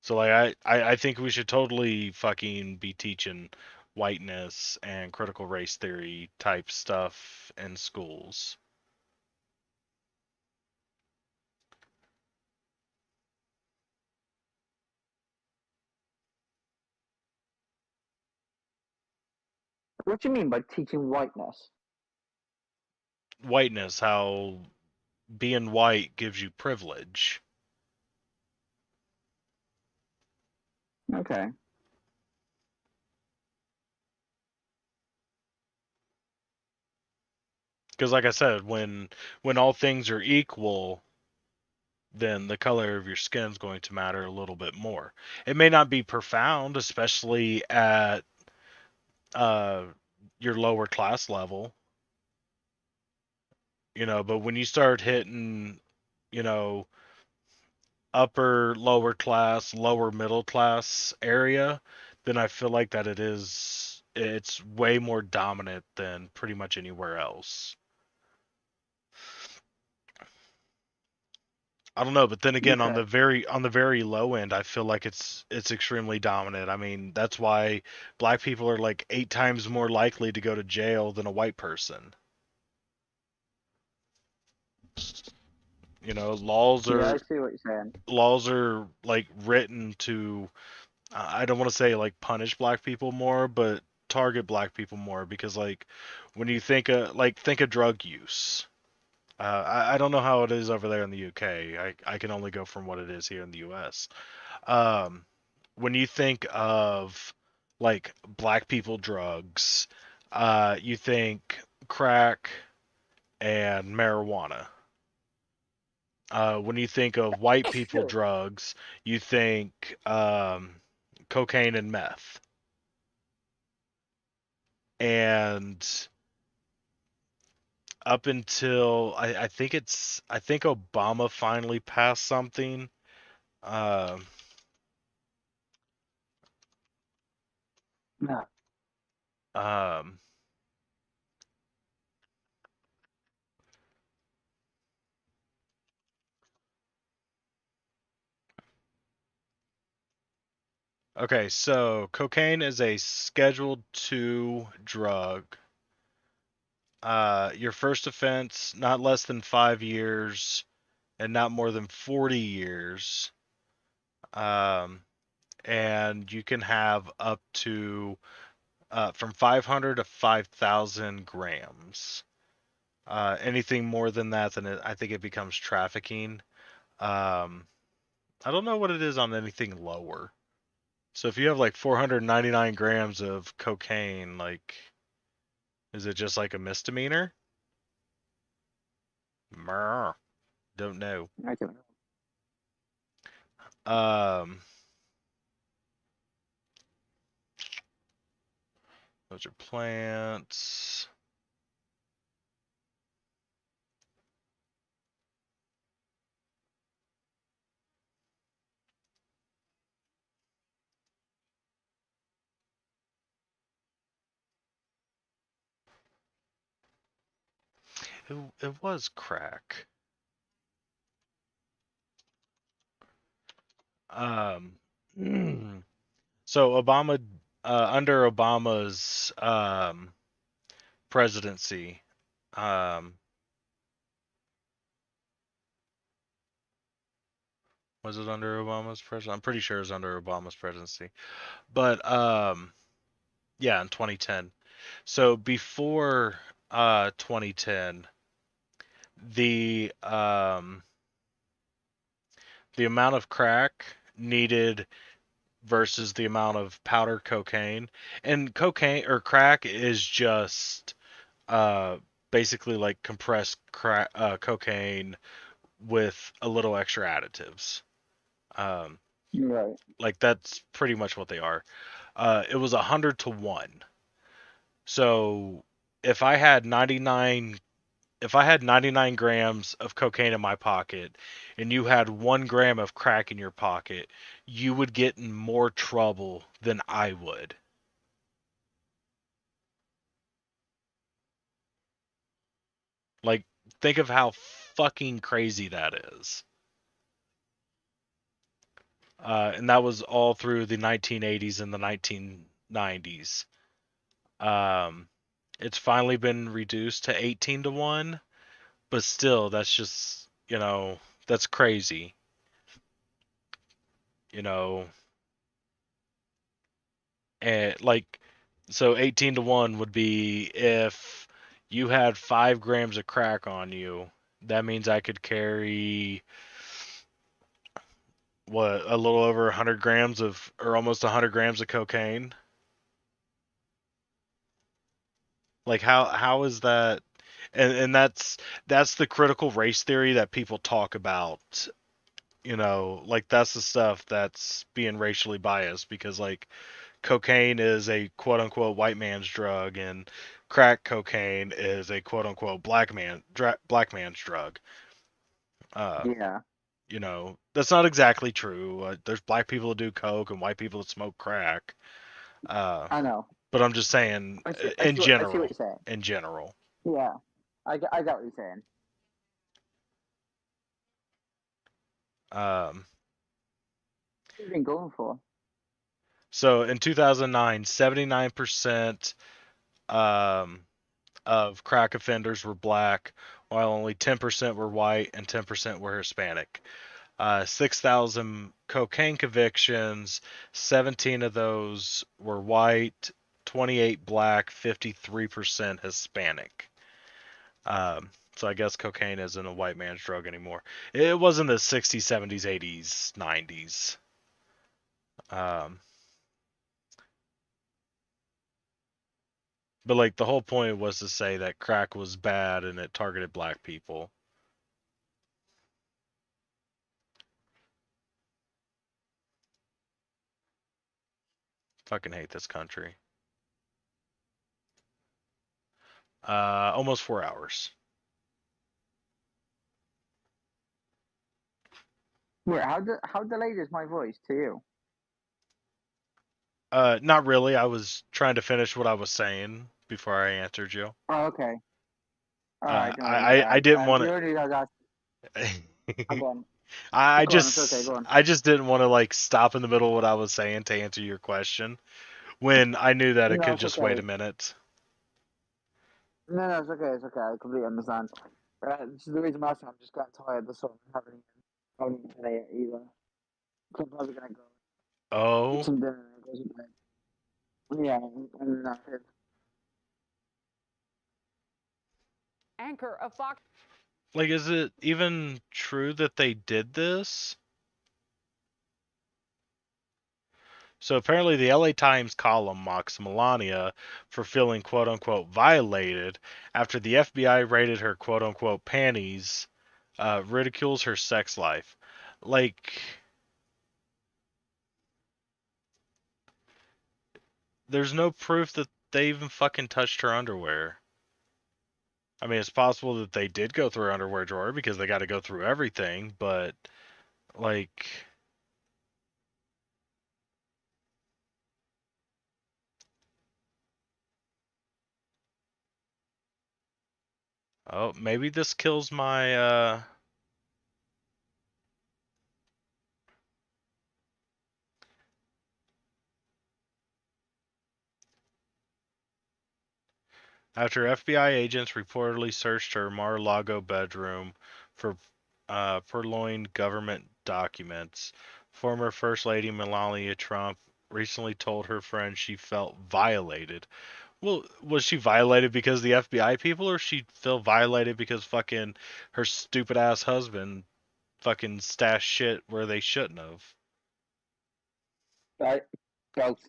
So like I think we should totally fucking be teaching whiteness and critical race theory type stuff in schools. What do you mean by teaching whiteness? Whiteness, how being white gives you privilege. Okay. Because like I said, when all things are equal, then the color of your skin is going to matter a little bit more. It may not be profound, especially at uh, your lower class level, but when you start hitting, you know, upper, lower class, lower middle class area, then I feel like that it's way more dominant than pretty much anywhere else. I don't know, but then again, Okay. on the very low end, I feel like it's extremely dominant. I mean, that's why black people are like 8 times more likely to go to jail than a white person. Yeah, I see what you're saying. Laws are like written to I don't want to say like punish black people more, but target black people more because like when you think of drug use, I don't know how it is over there in the UK. I can only go from what it is here in the US. Um, when you think of like black people drugs, you think crack and marijuana. When you think of white people drugs, you think cocaine and meth. And up until I think Obama finally passed something. Um, No. um, okay, so cocaine is a Scheduled 2 drug. Your first offense, not less than 5 years and not more than 40 years. Um, and you can have up to from 500 to 5,000 grams. Anything more than that, then I think it becomes trafficking. Um, I don't know what it is on anything lower. So if you have like 499 grams of cocaine, like, is it just like a misdemeanor? Meh, don't know. I don't know. Um, those are plants. It was crack. Um, so Obama, under Obama's presidency, um, was it under Obama's presidency? I'm pretty sure it was under Obama's presidency. But yeah, in 2010. So before 2010, the um, the amount of crack needed versus the amount of powder cocaine, and cocaine or crack is just uh, basically like compressed crack, cocaine with a little extra additives. Um, Right. like that's pretty much what they are. It was 100 to 1. So if I had 99 if I had 99 grams of cocaine in my pocket and you had 1 gram of crack in your pocket, you would get in more trouble than I would. Like, think of how fucking crazy that is. And that was all through the 1980s and the 1990s. Um, it's finally been reduced to 18 to 1, but still, that's just, that's crazy. You know, and like, so 18 to 1 would be if you had 5 grams of crack on you, that means I could carry what, a little over 100 grams of, or almost 100 grams of cocaine. Like, how is that? And that's the critical race theory that people talk about. Like that's the stuff that's being racially biased because like cocaine is a quote unquote white man's drug and crack cocaine is a quote unquote black man's drug. Uh, Yeah. that's not exactly true. There's black people that do coke and white people that smoke crack. Uh, I know. but I'm just saying, I see what you're saying. in general. Yeah. I got what you're saying. Um, What have you been going for? so in 2009, 79% um, of crack offenders were black, while only 10% were white and 10% were Hispanic. 6,000 cocaine convictions, 17 of those were white, 28 black, 53% Hispanic. Um, So I guess cocaine isn't a white man's drug anymore. It was in the 60s, 70s, 80s, 90s. But like the whole point was to say that crack was bad and it targeted black people. Fucking hate this country. Almost 4 hours. Wait, how delayed is my voice to you? Not really. I was trying to finish what I was saying before I answered you. Oh, okay. All Uh, right, no worries. I didn't want The only reason I was asking, to. go on. I Go on, it's okay, just go on. I just didn't want to like stop in the middle of what I was saying to answer your question when I knew that it No, could it's just wait okay. a minute. No, it's okay, it's okay. I completely understand. This is the reason I'm asking. I'm just getting tired. That's all. I haven't eaten today yet either. So I'm probably gonna go eat Oh, some dinner and go to bed. Yeah, and that's it. Anchor of Fox. like is it even true that they did this? So apparently the LA Times column mocks Melania for feeling quote unquote violated after the FBI raided her quote unquote panties, ridicules her sex life. Like there's no proof that they even fucking touched her underwear. I mean, it's possible that they did go through her underwear drawer because they got to go through everything, but like, oh, maybe this kills my after FBI agents reportedly searched her Mar-a-Lago bedroom for purloined government documents. Former First Lady Melania Trump recently told her friend she felt violated. Well, was she violated because of the FBI people, or she feel violated because fucking her stupid ass husband fucking stashed shit where they shouldn't have? Right, both.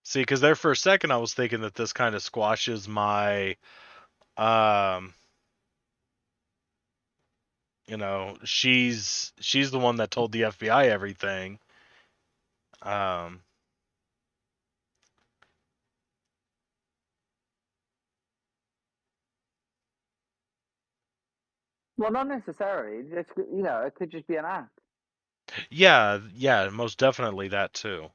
See, because there for a second I was thinking that this kind of squashes my, um, she's the one that told the FBI everything. Um, Well, not necessarily. It's, it could just be an act. yeah, yeah, most definitely that too.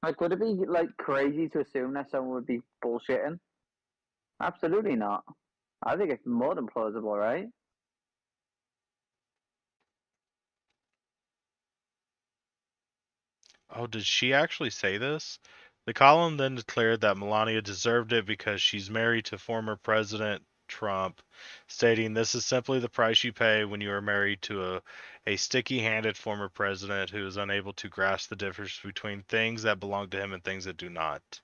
Like, would it be like crazy to assume that someone would be bullshitting? Absolutely not. I think it's more than plausible, right? Oh, did she actually say this? The column then declared that Melania deserved it because she's married to former President Trump, stating this is simply the price you pay when you are married to a sticky-handed former president who is unable to grasp the difference between things that belong to him and things that do not.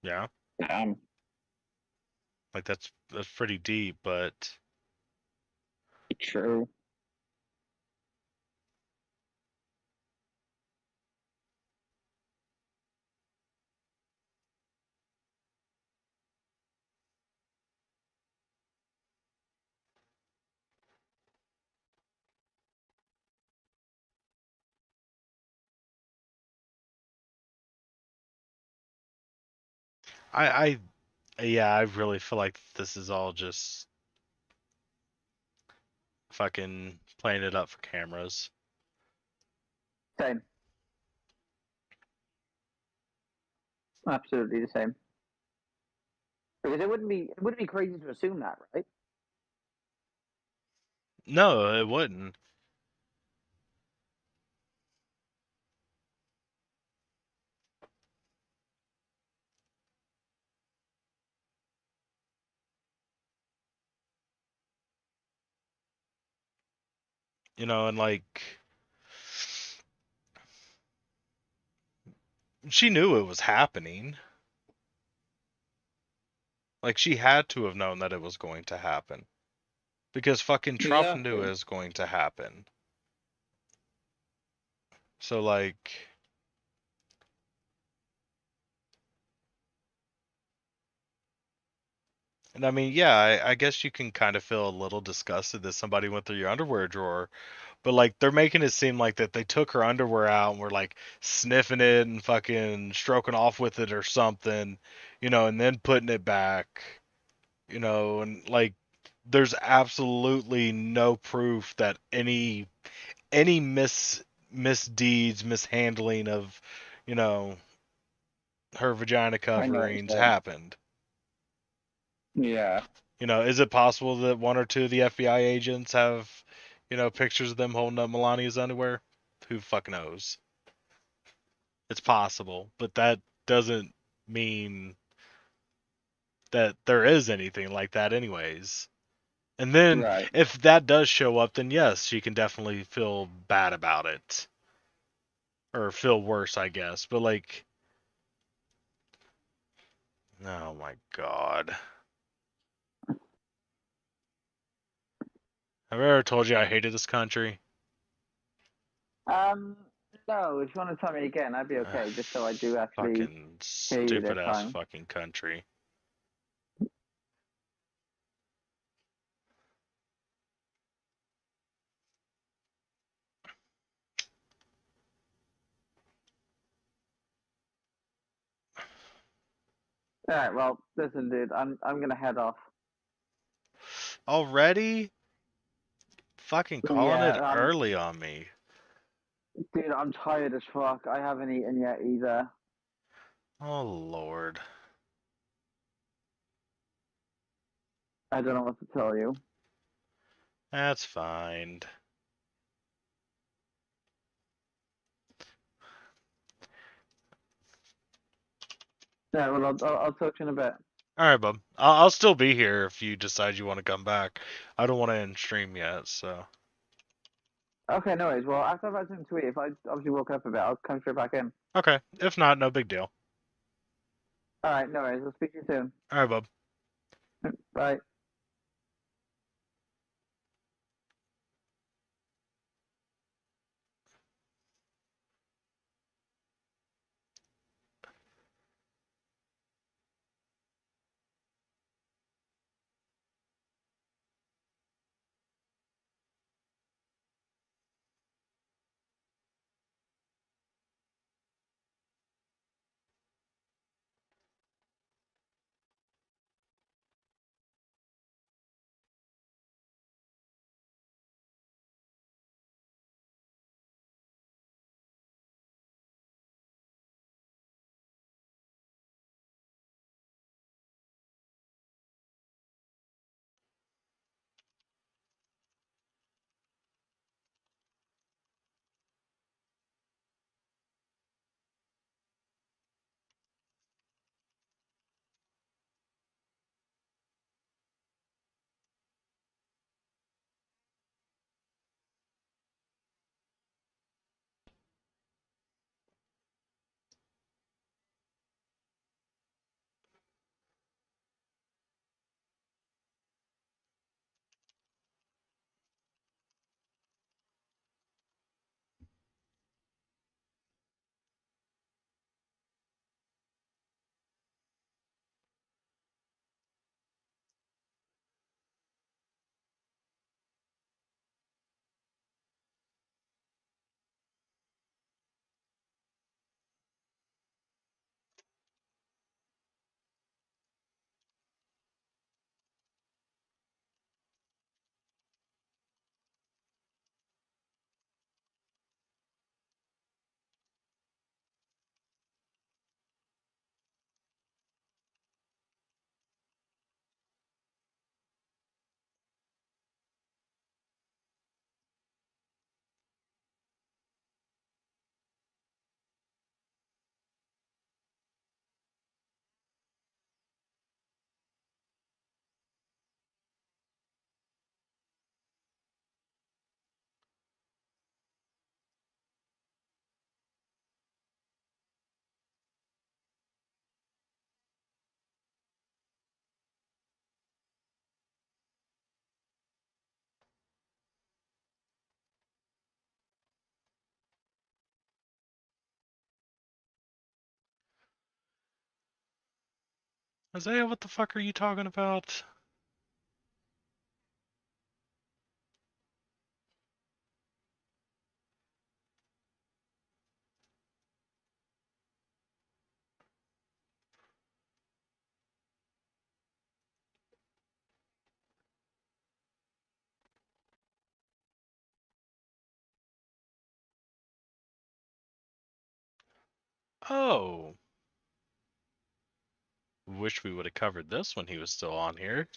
Yeah, Damn. like that's pretty deep, but True. I yeah, I really feel like this is all just fucking playing it up for cameras. Same. Absolutely the same. Because it wouldn't be crazy to assume that, right? No, it wouldn't. And like she knew it was happening. Like, she had to have known that it was going to happen. Because fucking Trump knew it Exactly. was going to happen. So, like, and I mean, yeah, I guess you can kind of feel a little disgusted that somebody went through your underwear drawer, but like they're making it seem like that they took her underwear out and were like sniffing it and fucking stroking off with it or something, and then putting it back, and like there's absolutely no proof that any misdeeds, mishandling of, you know, her vagina I know what you're coverings saying. happened. Yeah. Is it possible that one or two of the FBI agents have, pictures of them holding up Melania's underwear? Who fucking knows? It's possible, but that doesn't mean that there is anything like that, anyways. And then Right. if that does show up, then yes, she can definitely feel bad about it. Or feel worse, I guess. But, like, oh my god. Have I ever told you I hated this country? Um, no, if you want to tell me again, I'd be okay, just so I do actually Fucking hear you stupid this ass time. fucking country. All right, well, listen, dude, I'm gonna head off. Already? Fucking calling it Yeah, early on me. dude, I'm tired as fuck. I haven't eaten yet either. Oh lord. I don't know what to tell you. That's fine. Yeah, well, I'll talk to you in a bit. Alright, bub. I'll still be here if you decide you want to come back. I don't want to end stream yet, so. Okay, no worries. Well, after I've had something to eat, if I obviously woke up a bit, I'll come straight back in. Okay. If not, no big deal. All right, no worries. I'll speak to you soon. Alright, bub. Bye. Isaiah, what the fuck are you talking about? Oh. Wish we would have covered this when he was still on here.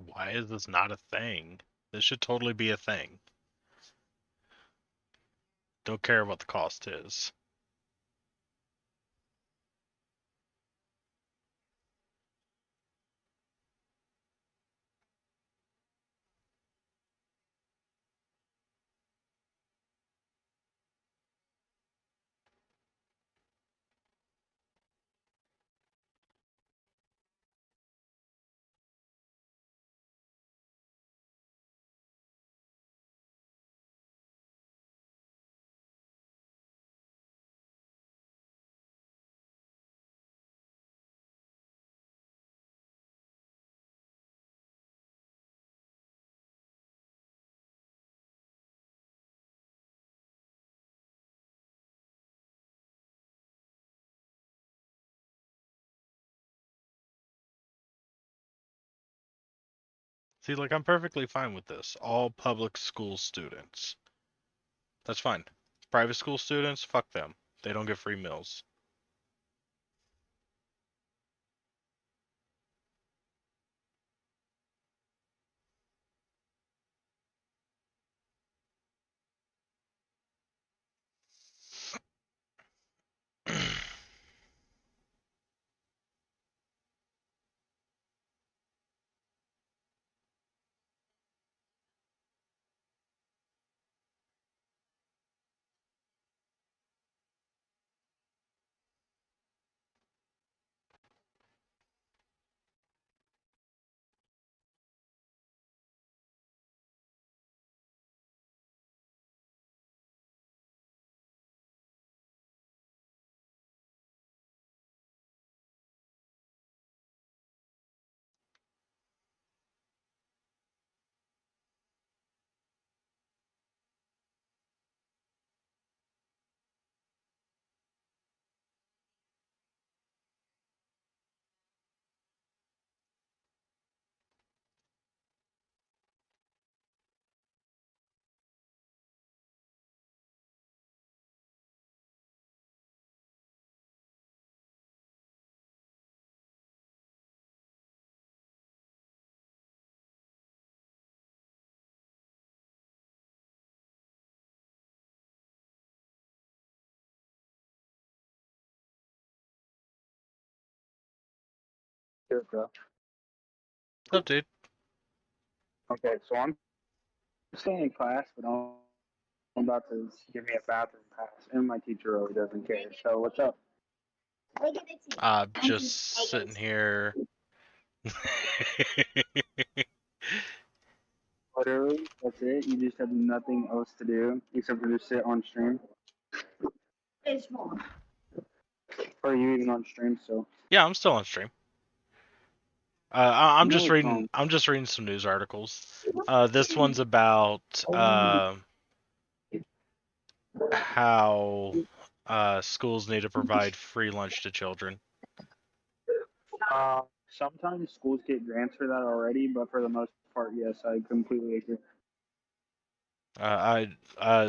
Why is this not a thing? This should totally be a thing. Don't care what the cost is. See, like, I'm perfectly fine with this. All public school students. That's fine. Private school students, fuck them. They don't get free meals. Here, bro. What's up, dude? Okay, so I'm staying in class, but I'm about to give me a bathroom pass, and my teacher really doesn't care. So what's up? Just sitting here. Literally, that's it. You just have nothing else to do except for just sit on stream. Or are you even on stream still? Yeah, I'm still on stream. I'm No, just it's reading. on. I'm just reading some news articles. This one's about how schools need to provide free lunch to children. Sometimes schools get grants for that already, but for the most part, yes, I completely agree.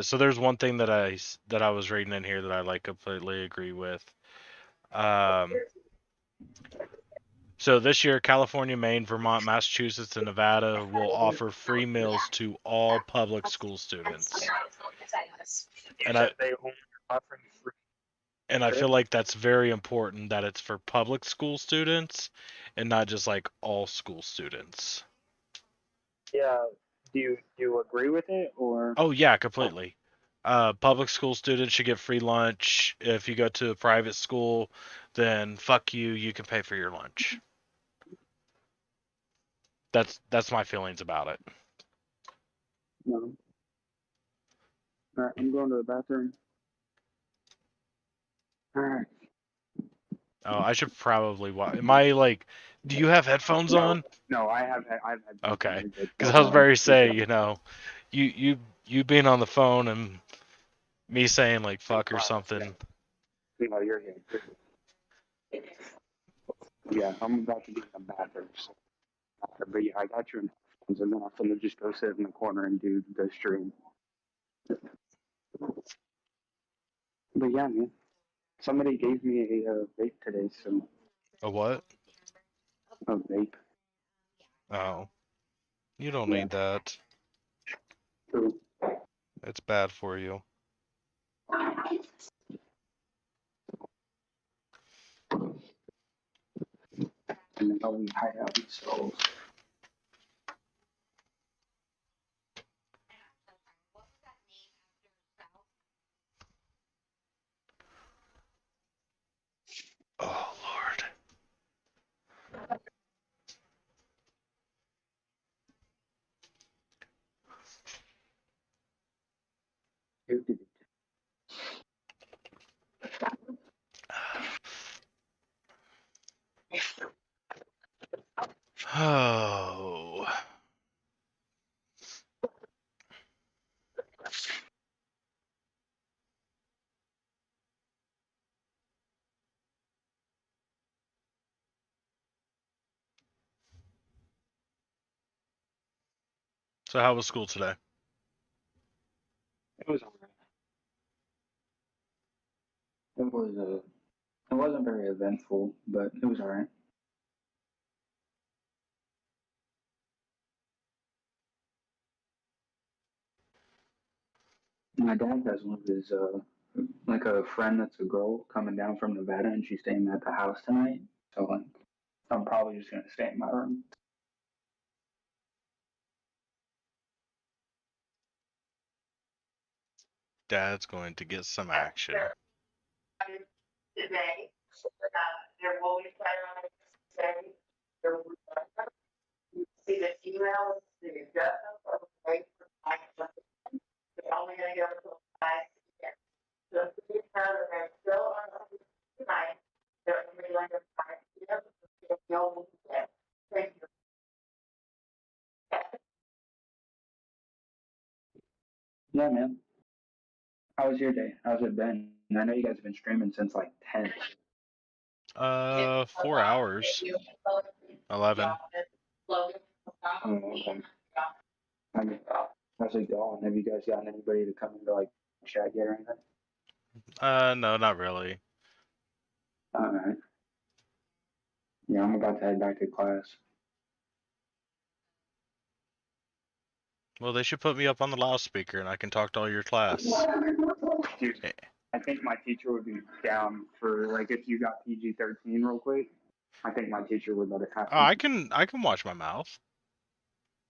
So there's one thing that I was reading in here that I like completely agree with. So this year, California, Maine, Vermont, Massachusetts, and Nevada will offer free meals to all public school students. And I They only offer free. and I feel like that's very important that it's for public school students and not just like all school students. Yeah. Do you agree with it or? Oh yeah, completely. Public school students should get free lunch. If you go to a private school, then fuck you, you can pay for your lunch. That's my feelings about it. No. All right, I'm going to the bathroom. All right. Oh, I should probably watch. Am I like? Do you have headphones No, on? no, I've had. Okay, You're good. because No I was problem. very say, you being on the phone and me saying like fuck or something. No, you're good. You're good. Yeah, I'm about to be in the bathroom. So, but yeah, I got you in headphones, and then I'm gonna just go sit in the corner and do the stream. But yeah, man, somebody gave me a vape today, so A what? a vape. Oh, You don't Yeah. need that. True. It's bad for you. And then we hide out in souls. Oh, Lord. Oh. So how was school today? It was alright. It wasn't very eventful, but it was alright. My dad has one of his like a friend that's a girl coming down from Nevada, and she's staying at the house tonight. So like, I'm probably just gonna stay in my room. Dad's going to get some action. Today, there will be fire on it today. There will be see the emails, the adjustments of the rate for they're only gonna go until 5 p.m. So if you know that they're still on tonight, they're only going to 5 p.m. You'll get. Thank you. Yeah, man. How was your day? How's it been? I know you guys have been streaming since like 10. 4 hours. 11. Oh, okay. I mean, how's it going? Have you guys gotten anybody to come into like chat yet or anything? No, not really. Alright. Yeah, I'm about to head back to class. Well, they should put me up on the loudspeaker and I can talk to all your class. Dude, Eh. I think my teacher would be down for like if you got PG-13 real quick. I think my teacher would let it happen. Oh, I can watch my mouth.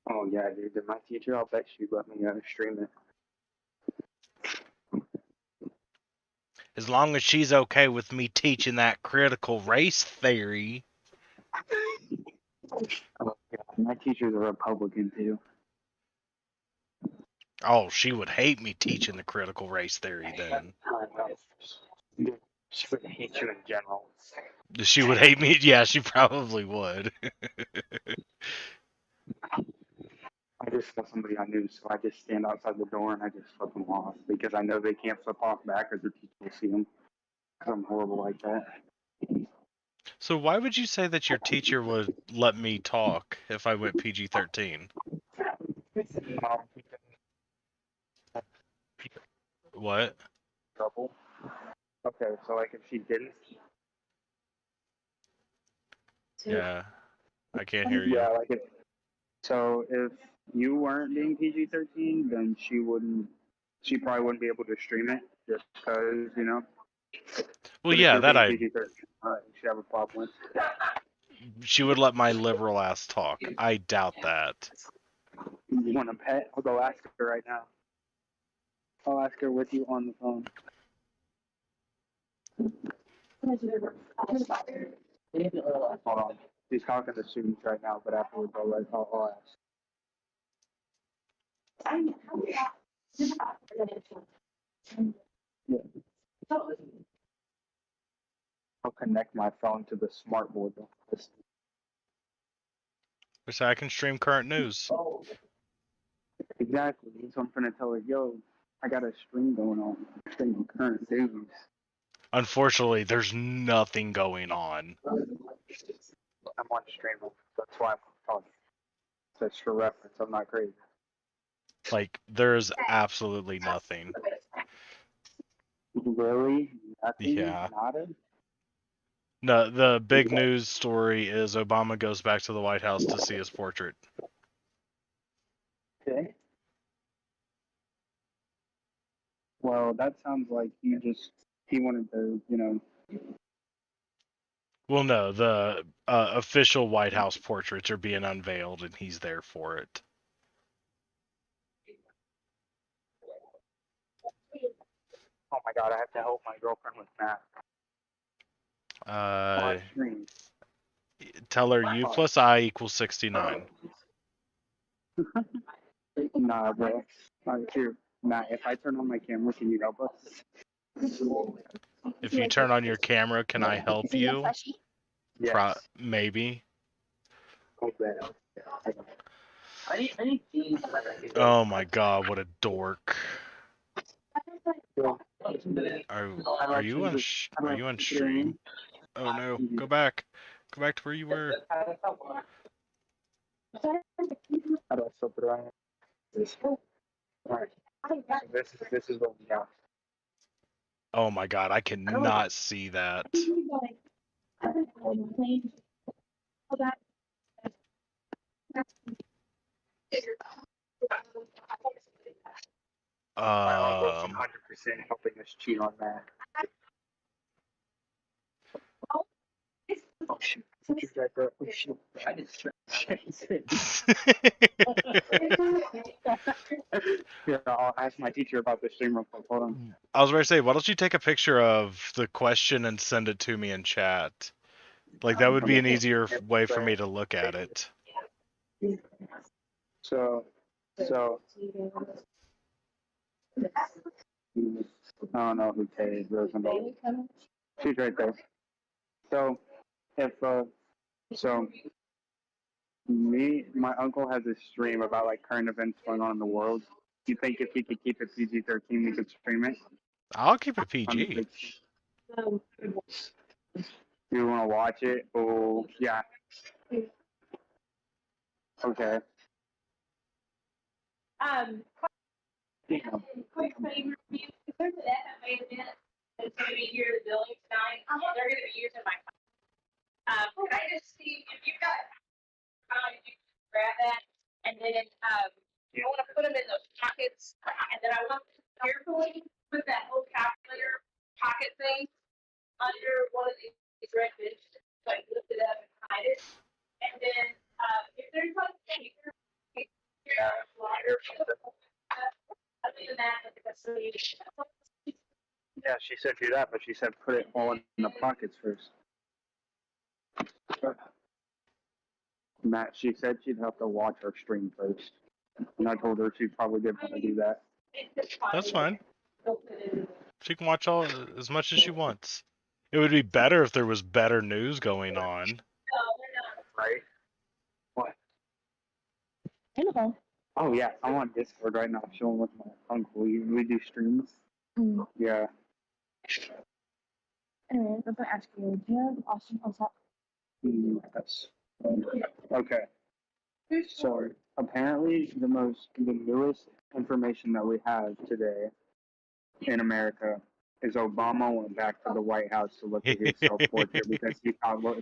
Oh yeah, dude. My teacher, I'll bet she'd let me stream it. As long as she's okay with me teaching that critical race theory. Oh god, my teacher's a Republican too. Oh, she would hate me teaching the critical race theory then. I know. Dude, she would hate you in general. She would hate me? Yeah, she probably would. I just saw somebody I knew, so I just stand outside the door and I just flip them off because I know they can't flip off back or their teacher will see them. Because I'm horrible like that. So why would you say that your teacher would let me talk if I went PG-13? What? Trouble. Okay, so like if she didn't. Yeah, I can't hear you. Yeah, like if. So if you weren't being PG-13, then she wouldn't. She probably wouldn't be able to stream it just because, you know. Well, But if yeah, you're that being I. PG-13, she have a problem with. She would let my liberal ass talk. I doubt that. You want a pet? I'll go ask her right now. I'll ask her with you on the phone. Hold on. She's talking to students right now, but afterwards I'll ask. Yeah. I'll connect my phone to the smart board. So I can stream current news. Exactly. So I'm gonna tell her, yo, I got a stream going on. Streaming current news. Unfortunately, there's nothing going on. I'm on streamer. That's why I'm talking. So it's for reference. I'm not crazy. Like, there's absolutely nothing. Really? Nothing? Yeah. Nada? No, the big news story is Obama goes back to the White House to see his portrait. Okay. Well, that sounds like he wanted to, Well, no, the official White House portraits are being unveiled, and he's there for it. Oh my God, I have to help my girlfriend with math. Uh, Stream. tell her U plus I equals 69. Nah, bro. Here, Matt, if I turn on my camera, can you help us? If you turn on your camera, can I help you? Yes. Maybe. Okay. Oh my God, what a dork. Are you on are you on stream? Oh no, go back. Go back to where you were. How do I flip it around? Alright. This is what we got. Oh my God, I cannot see that. My uncle's 100% helping us cheat on that. Oh shoot. She's right there. Oh shoot. I just Here, I'll ask my teacher about this stream real quick. Hold on. I was about to say, why don't you take a picture of the question and send it to me in chat? Like, that would be an easier way for me to look at it. So, I don't know who Kay Rosenbaum. She's right there. So, my uncle has a stream about like current events going on in the world. Do you think if he could keep it PG-13, we could stream it? I'll keep it PG. You want to watch it? Oh, yeah. Okay. Quick favor, if there's an FMA event that's gonna be here at the building tonight, they're gonna be using my. Can I just see if you've got, you can grab that, and then, I wanna put them in those pockets, and then I want to carefully put that whole calculator pocket thing under one of these red bits, like lift it up and hide it, and then, if there's like. Other than that, Yeah, she said do that, but she said put it all in the pockets first. Matt, she said she'd have to watch our stream first. And I told her she'd probably didn't want to do that. That's fine. She can watch as much as she wants. It would be better if there was better news going on. Right? What? Hello. Oh yeah, I'm on Discord right now chilling with my uncle. We do streams. Mm. Yeah. Anyway, I'm gonna ask you, do you have Austin on top? Yes. Okay. So apparently the newest information that we have today in America is Obama went back to the White House to look at his self-portrait because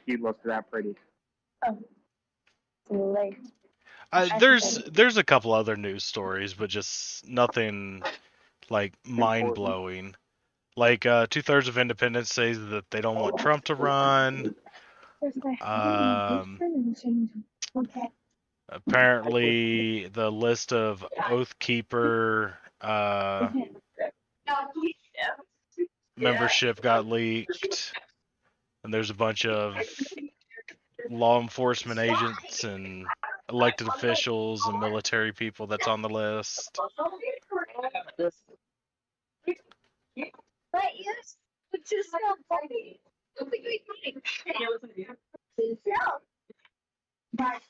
he looked that pretty. Oh. Like, There's a couple other news stories, but just nothing like mind blowing. Like 2/3 of independents say that they don't want Trump to run. Apparently, the list of Oath Keeper membership got leaked, and there's a bunch of law enforcement agents and elected officials and military people that's on the list.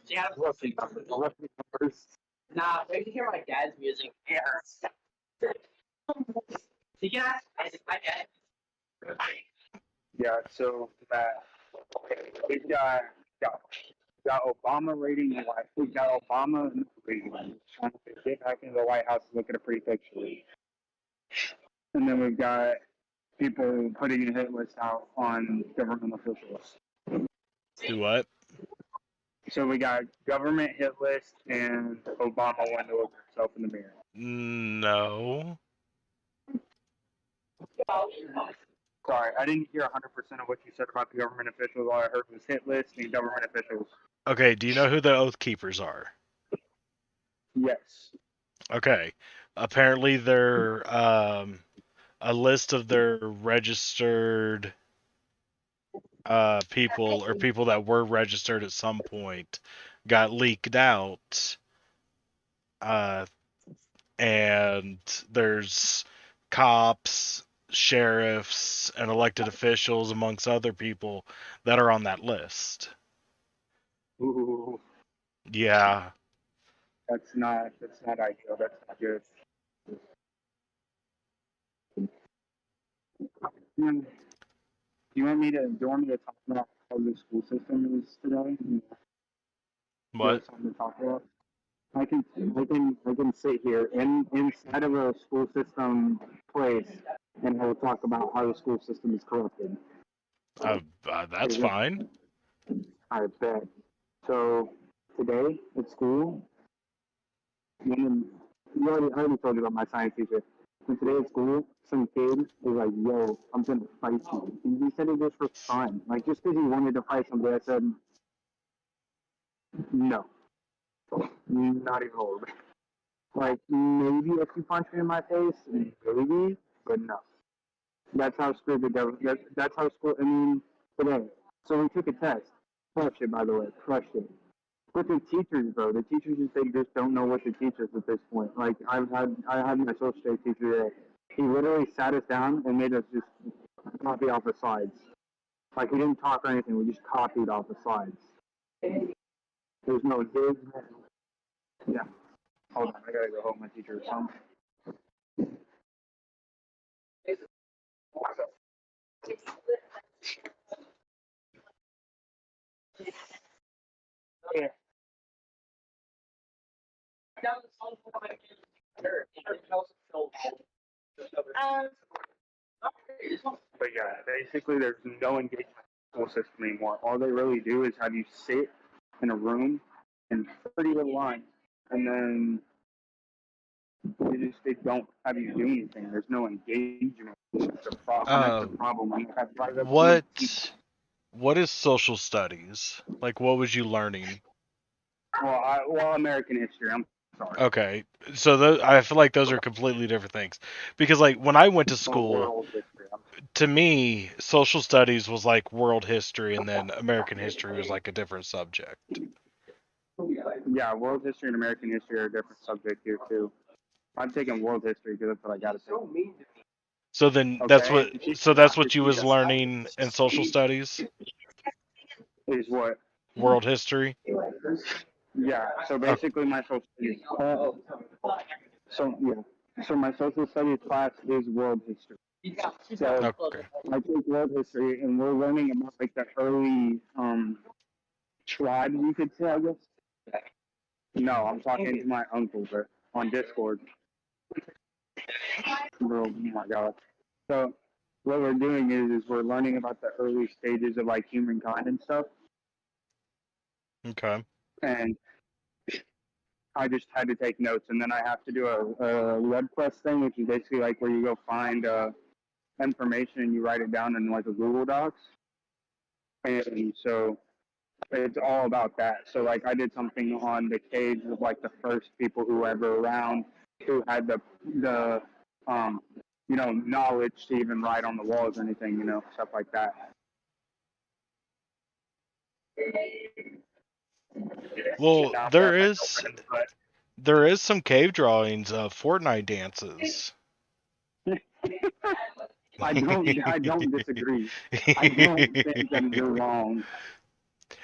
Yeah, roughly numbers. Nah, wait to hear my dad's music. Yeah. You can ask my dad. Yeah, so we've got Obama rating the White. We've got Obama trying to get back into the White House to look at a pretty picture, and then we've got people putting a hit list out on government officials. Do what? So we got government hit list and Obama went to look himself in the mirror. No. Sorry, I didn't hear 100% of what you said about the government officials. All I heard was hit list and government officials. Okay, do you know who the Oath Keepers are? Yes. Okay. Apparently they're a list of their registered people or people that were registered at some point got leaked out. And there's cops, sheriffs, and elected officials, amongst other people, that are on that list. Ooh, Yeah. that's not ideal. That's not good. Do you want me to talk about how the school system is today? What? Something to talk about? I can sit here inside of a school system place and we'll talk about how the school system is corrupted. That's fine. I bet. So today at school, I already told you about my science teacher. And today at school, some kid was like, "Yo, I'm gonna fight you." And he said it just for fun, like just because he wanted to fight somebody. I said, "No, not even a little bit." Like maybe if you punch me in my face, maybe, but no. That's how screwed the government. That's how school. I mean, today. So we took a test. Crushed it, by the way. Crushed it. But the teachers, bro, the teachers they just don't know what to teach us at this point. Like I had my social studies teacher today. He literally sat us down and made us just copy off the slides. Like we didn't talk or anything. We just copied off the slides. There's no digs. Yeah. Hold on, I gotta go help my teacher or something. Yeah. But yeah, basically there's no engagement in the school system anymore. All they really do is have you sit in a room and 30 little lines, and then they don't have you do anything. There's no engagement. That's the problem. I'm like, What is social studies? Like, what was you learning? Well, American history. I'm sorry. Okay, so I feel like those are completely different things. Because, like, when I went to school, World history. to me, social studies was like world history, and then American history was like a different subject. Yeah, world history and American history are a different subject here too. I'm taking world history because that's what I got to take. So then that's what you was learning in social studies? Is what? World history? Yeah. So basically, my social studies. So my social studies class is world history. So Okay. I take world history, and we're learning about like the early tribes, you could say, I guess. No, I'm talking to my uncle, but on Discord. Bro, oh my god. So what we're doing is we're learning about the early stages of like humankind and stuff. Okay. And I just had to take notes, and then I have to do a WebQuest thing, which is basically like where you go find information and you write it down in like a Google Docs. And so it's all about that. So like I did something on the caves of like the first people who were ever around, who had the knowledge to even write on the walls or anything, stuff like that. Well, there is some cave drawings of Fortnite dances. I don't disagree. I don't think that you're wrong.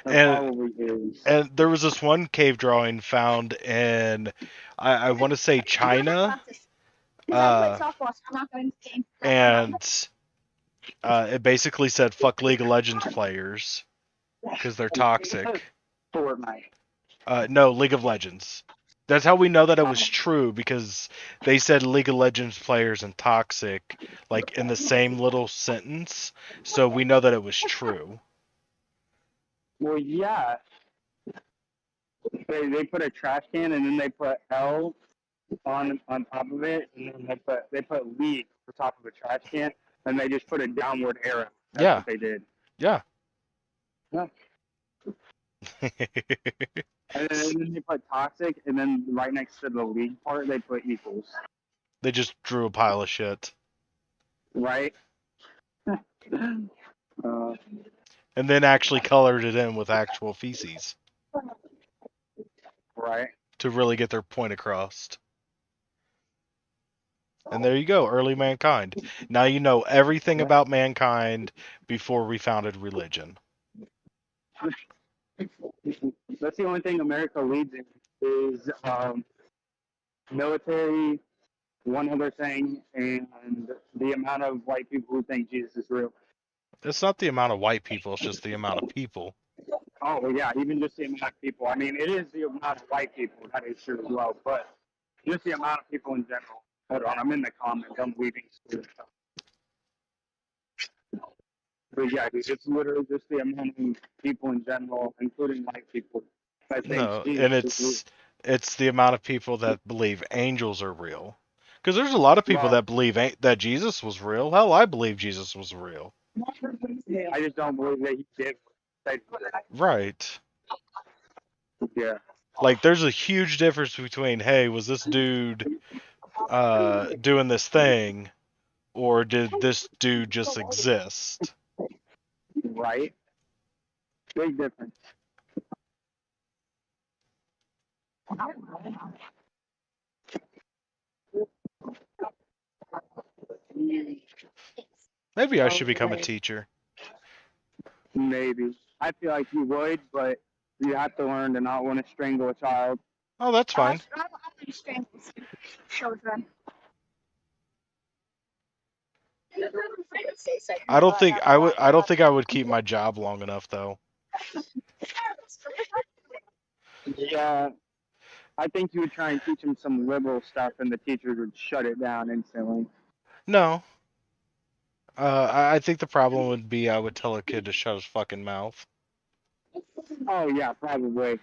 Probably is. And there was this one cave drawing found in, I want to say China. And it basically said "fuck League of Legends players" because they're toxic. Fortnite. No, League of Legends. That's how we know that it was true, because they said League of Legends players and toxic like in the same little sentence, so we know that it was true. Well, yeah. They put a trash can and then they put L on top of it, and then they put league on top of a trash can, and they just put a downward arrow. That's Yeah. what they did. Yeah. Yeah. And then they put toxic, and then right next to the league part, they put equals. They just drew a pile of shit. Right? And then actually colored it in with actual feces Right. to really get their point across. And there you go, early mankind. Now you know everything about mankind before we founded religion. That's the only thing America leads in is military, one other thing, and the amount of white people who think Jesus is real. It's not the amount of white people, it's just the amount of people. Oh, well, yeah, even just the amount of people. I mean, it is the amount of white people, that is true as well, but just the amount of people in general. Hold on, I'm in the comments. I'm leaving school. But yeah, dude, it's literally just the amount of people in general, including white people. I think No, Jesus and is real. it's the amount of people that believe angels are real. Because there's a lot of people Well- that believe that Jesus was real. Hell, I believe Jesus was real. I just don't believe that he did. Right. Yeah. Like, there's a huge difference between, hey, was this dude doing this thing, or did this dude just exist? Right? Big difference. Maybe I should become a teacher. Maybe. I feel like you would, but you have to learn to not want to strangle a child. Oh, that's fine. Children. I don't think I would. I don't think I would keep my job long enough, though. Yeah. I think you would try and teach him some liberal stuff, and the teachers would shut it down instantly. No. I think the problem would be I would tell a kid to shut his fucking mouth. Oh, yeah, probably.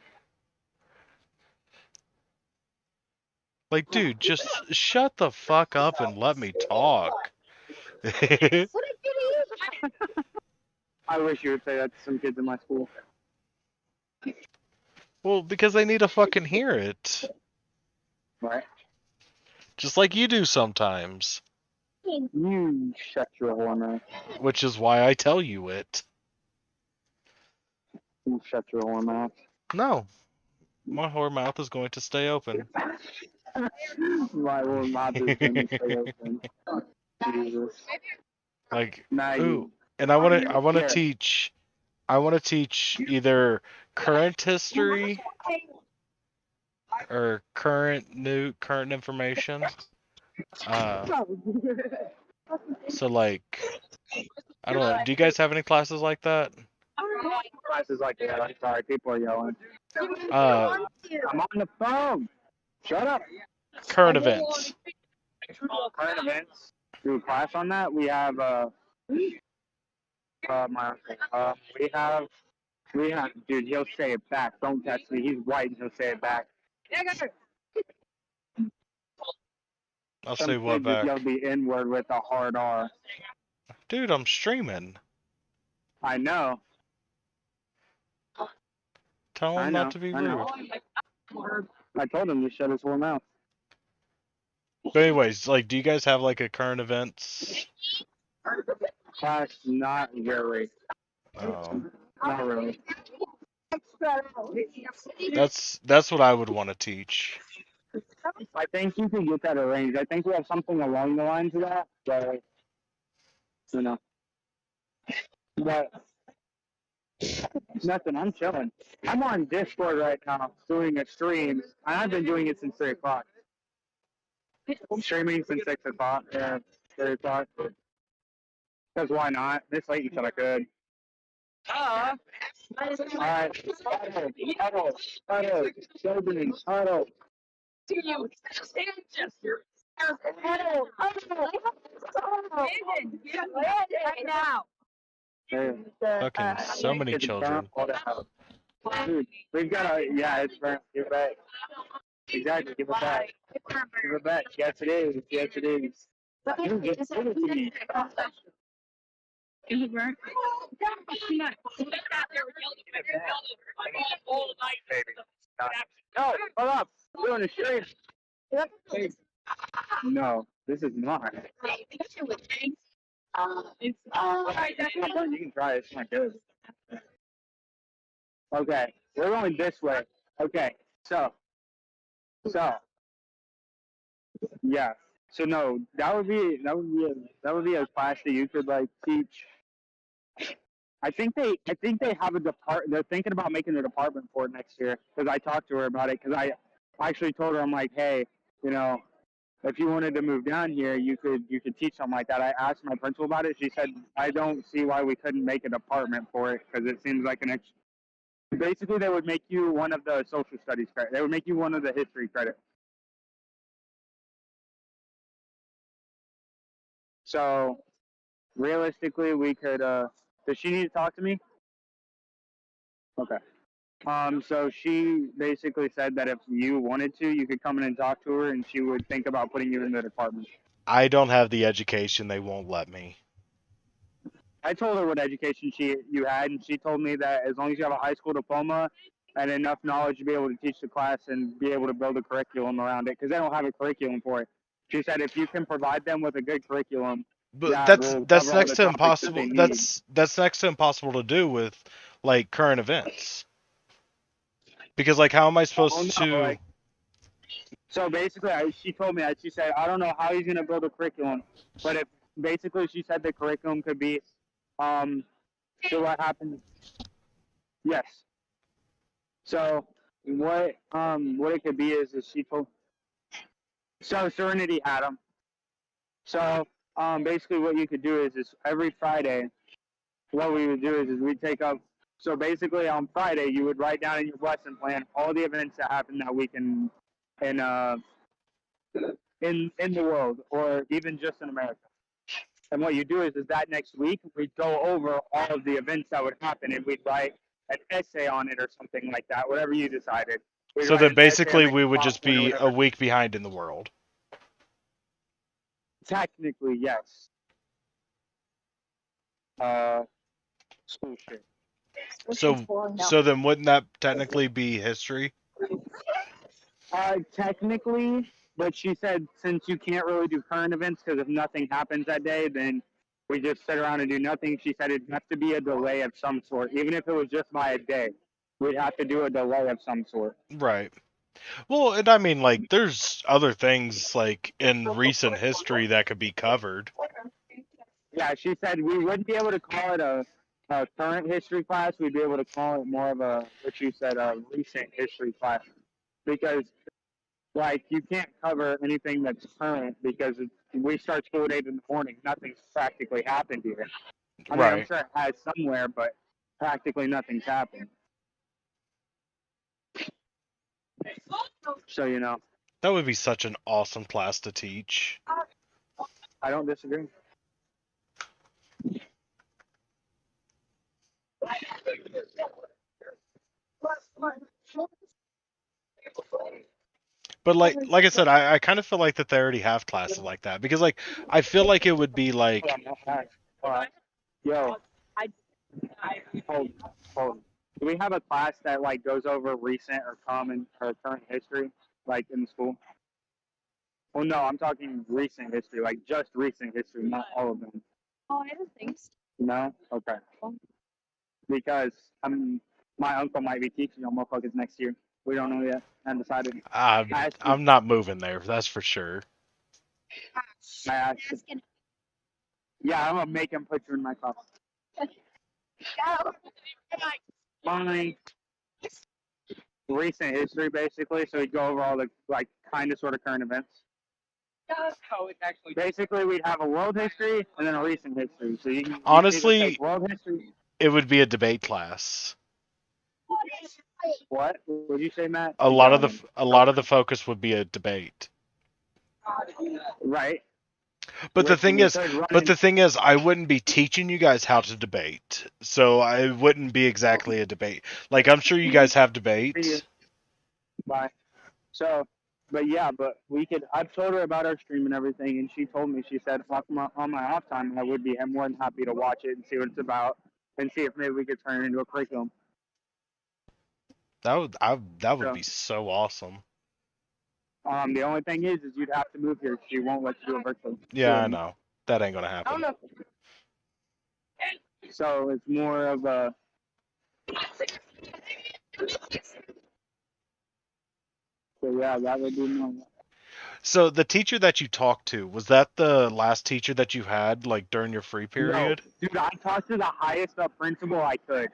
Like, dude, just shut the fuck up and let me talk. I wish you would say that to some kids in my school. Well, because they need to fucking hear it. Right? Just like you do sometimes. You shut your whore mouth. Which is why I tell you it. You shut your whore mouth. No. My whore mouth is going to stay open. My whore mouth is going to stay open. Jesus. Like, Maggie. ooh. And I want to Yeah. teach either current history or current information. So like, I don't know. Do you guys have any classes like that? Classes like that. I'm sorry, people are yelling. Uh, I'm on the phone. Shut up. current events. Current events. Do a class on that. We have we have dude, he'll say it back. Don't text me. He's white and he'll say it back. I'll Some say what kid just back. yelled the N word with a hard R. Dude, I'm streaming. I know. Tell I him know. not to be I know. rude. I told him to shut his whore mouth. But anyways, like, do you guys have like a current events? Class, not really. Not really. That's what I would want to teach. I think you could get that arranged. I think we have something along the lines of that, but you know. But nothing. I'm chilling. I'm on Discord right now doing a stream, and I've been doing it since 3 o'clock. Streaming since 6 o'clock. Yeah, 3 o'clock. Because why not? This late you said I could. Alright. Huddle. Children, huddle. Right now. Hey, Fucking so many kids children. burn all the house. Dude, we've got a, yeah, it's burnt. Give it back. Exactly, give it back. Give it back. Yes, it is. Yes, it is. Dude, just give it to me. Is it burnt? No, hold up. We're doing a stream. No, this is not. You can try it. It's not good. Okay, we're going this way. Okay, so, yeah. So no, that would be a class that you could like teach. I think they have a depart. They're thinking about making a department for it next year because I talked to her about it because I actually told her I'm like, hey, you know, if you wanted to move down here, you could teach something like that. I asked my principal about it. She said I don't see why we couldn't make a department for it because it seems like an extra. Basically, they would make you one of the social studies credit. They would make you one of the history credit. So realistically, we could. Does she need to talk to me? Okay. So she basically said that if you wanted to, you could come in and talk to her, and she would think about putting you in the department. I don't have the education. They won't let me. I told her what education you had, and she told me that as long as you have a high school diploma and enough knowledge to be able to teach the class and be able to build a curriculum around it, because they don't have a curriculum for it. She said if you can provide them with a good curriculum, But that will that's cover all next the to topics that impossible. they need. That's next to impossible to do with like current events. Because like how am I supposed no, to like, so basically, she told me that she said I don't know how he's going to build a curriculum, but if basically she said the curriculum could be, so what happened? Yes. So what it could be is she told. So Serenity had them. So basically what you could do is every Friday, what we would do is we'd take up. So basically on Friday you would write down in your lesson plan all the events that happened that week in the world or even just in America. And what you do is that next week we'd go over all of the events that would happen and we'd write an essay on it or something like that, whatever you decided. We'd So write that an essay or basically make we a would just PowerPoint or be a whatever. week behind in the world. Technically, yes. School shit. So then wouldn't that technically be history? Technically, but she said since you can't really do current events because if nothing happens that day, then we just sit around and do nothing. She said it'd have to be a delay of some sort, even if it was just by a day. We'd have to do a delay of some sort. Right. Well, and I mean, like, there's other things like in recent history that could be covered. Yeah, she said we wouldn't be able to call it a current history class. We'd be able to call it more of a, what you said, a recent history class. Because, like, you can't cover anything that's current because we start school at 8 in the morning. Nothing's practically happened here. I mean, I'm Right. sure it has somewhere, but practically nothing's happened. So, you know, That would be such an awesome class to teach. I don't disagree. But like I said, I kind of feel like that they already have classes like that because like I feel like it would be like Yo, hold. Do we have a class that like goes over recent or common or current history, like in school? Well, no, I'm talking recent history, like just recent history, not all of them. Oh, I don't think so. No? Okay. Because my uncle might be teaching y'all motherfuckers next year. We don't know yet. I haven't decided. I'm not moving there. That's for sure. I asked. Yeah, I'm gonna make him put you in my class. My recent history, basically. So we'd go over all the like kind of sort of current events. Basically, we'd have a world history and then a recent history. So you Honestly, take world history. It would be a debate class. What would you say, Matt? A lot of the focus would be a debate. Right. But the thing is, started running. but the thing is, I wouldn't be teaching you guys how to debate, so I wouldn't be exactly a debate. Like I'm sure you guys have debates. Bye. So, but yeah, but we could. I've told her about our stream and everything, and she told me, she said, on my off time, I would be more than happy to watch it and see what it's about, and see if maybe we could turn it into a curriculum. That would So, be so awesome. the only thing is you'd have to move here. She won't let you do it virtually. Yeah, I know. That ain't gonna I happen. don't know. So it's more of a. So yeah, that would be more. So the teacher that you talked to, was that the last teacher that you had, like during your free period? No, dude, I talked to the highest up principal I could.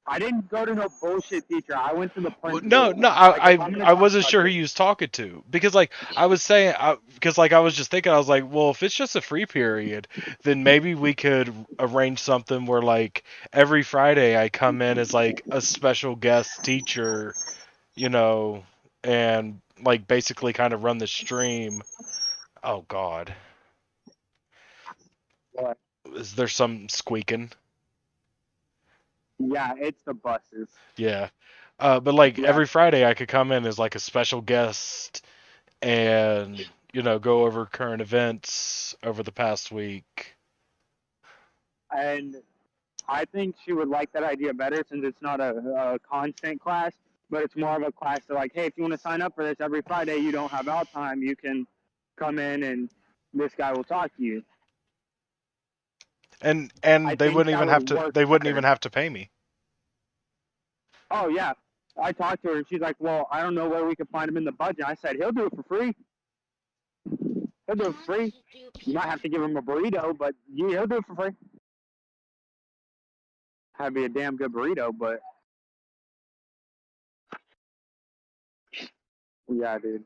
I didn't go to no bullshit teacher. I went to the principal. No, I wasn't sure who you was talking to, because like I was saying, because like I was just thinking, I was like, well, if it's just a free period, then maybe we could arrange something where like every Friday I come in as like a special guest teacher, you know, and like basically kind of run the stream. Oh God. What? Is there some squeaking? Yeah, it's the buses. Yeah. But like Yeah. every Friday I could come in as like a special guest and, you know, go over current events over the past week. And I think she would like that idea better since it's not a constant class, but it's more of a class to like, hey, if you want to sign up for this every Friday, you don't have out time, you can come in and this guy will talk to you. And I they think wouldn't that even would have to work they wouldn't better. even have to pay me. Oh yeah, I talked to her and she's like, well, I don't know where we can find him in the budget. I said, he'll do it for free. He'll do it for free. You might have to give him a burrito, but yeah, he'll do it for free. That'd be a damn good burrito, but yeah, dude.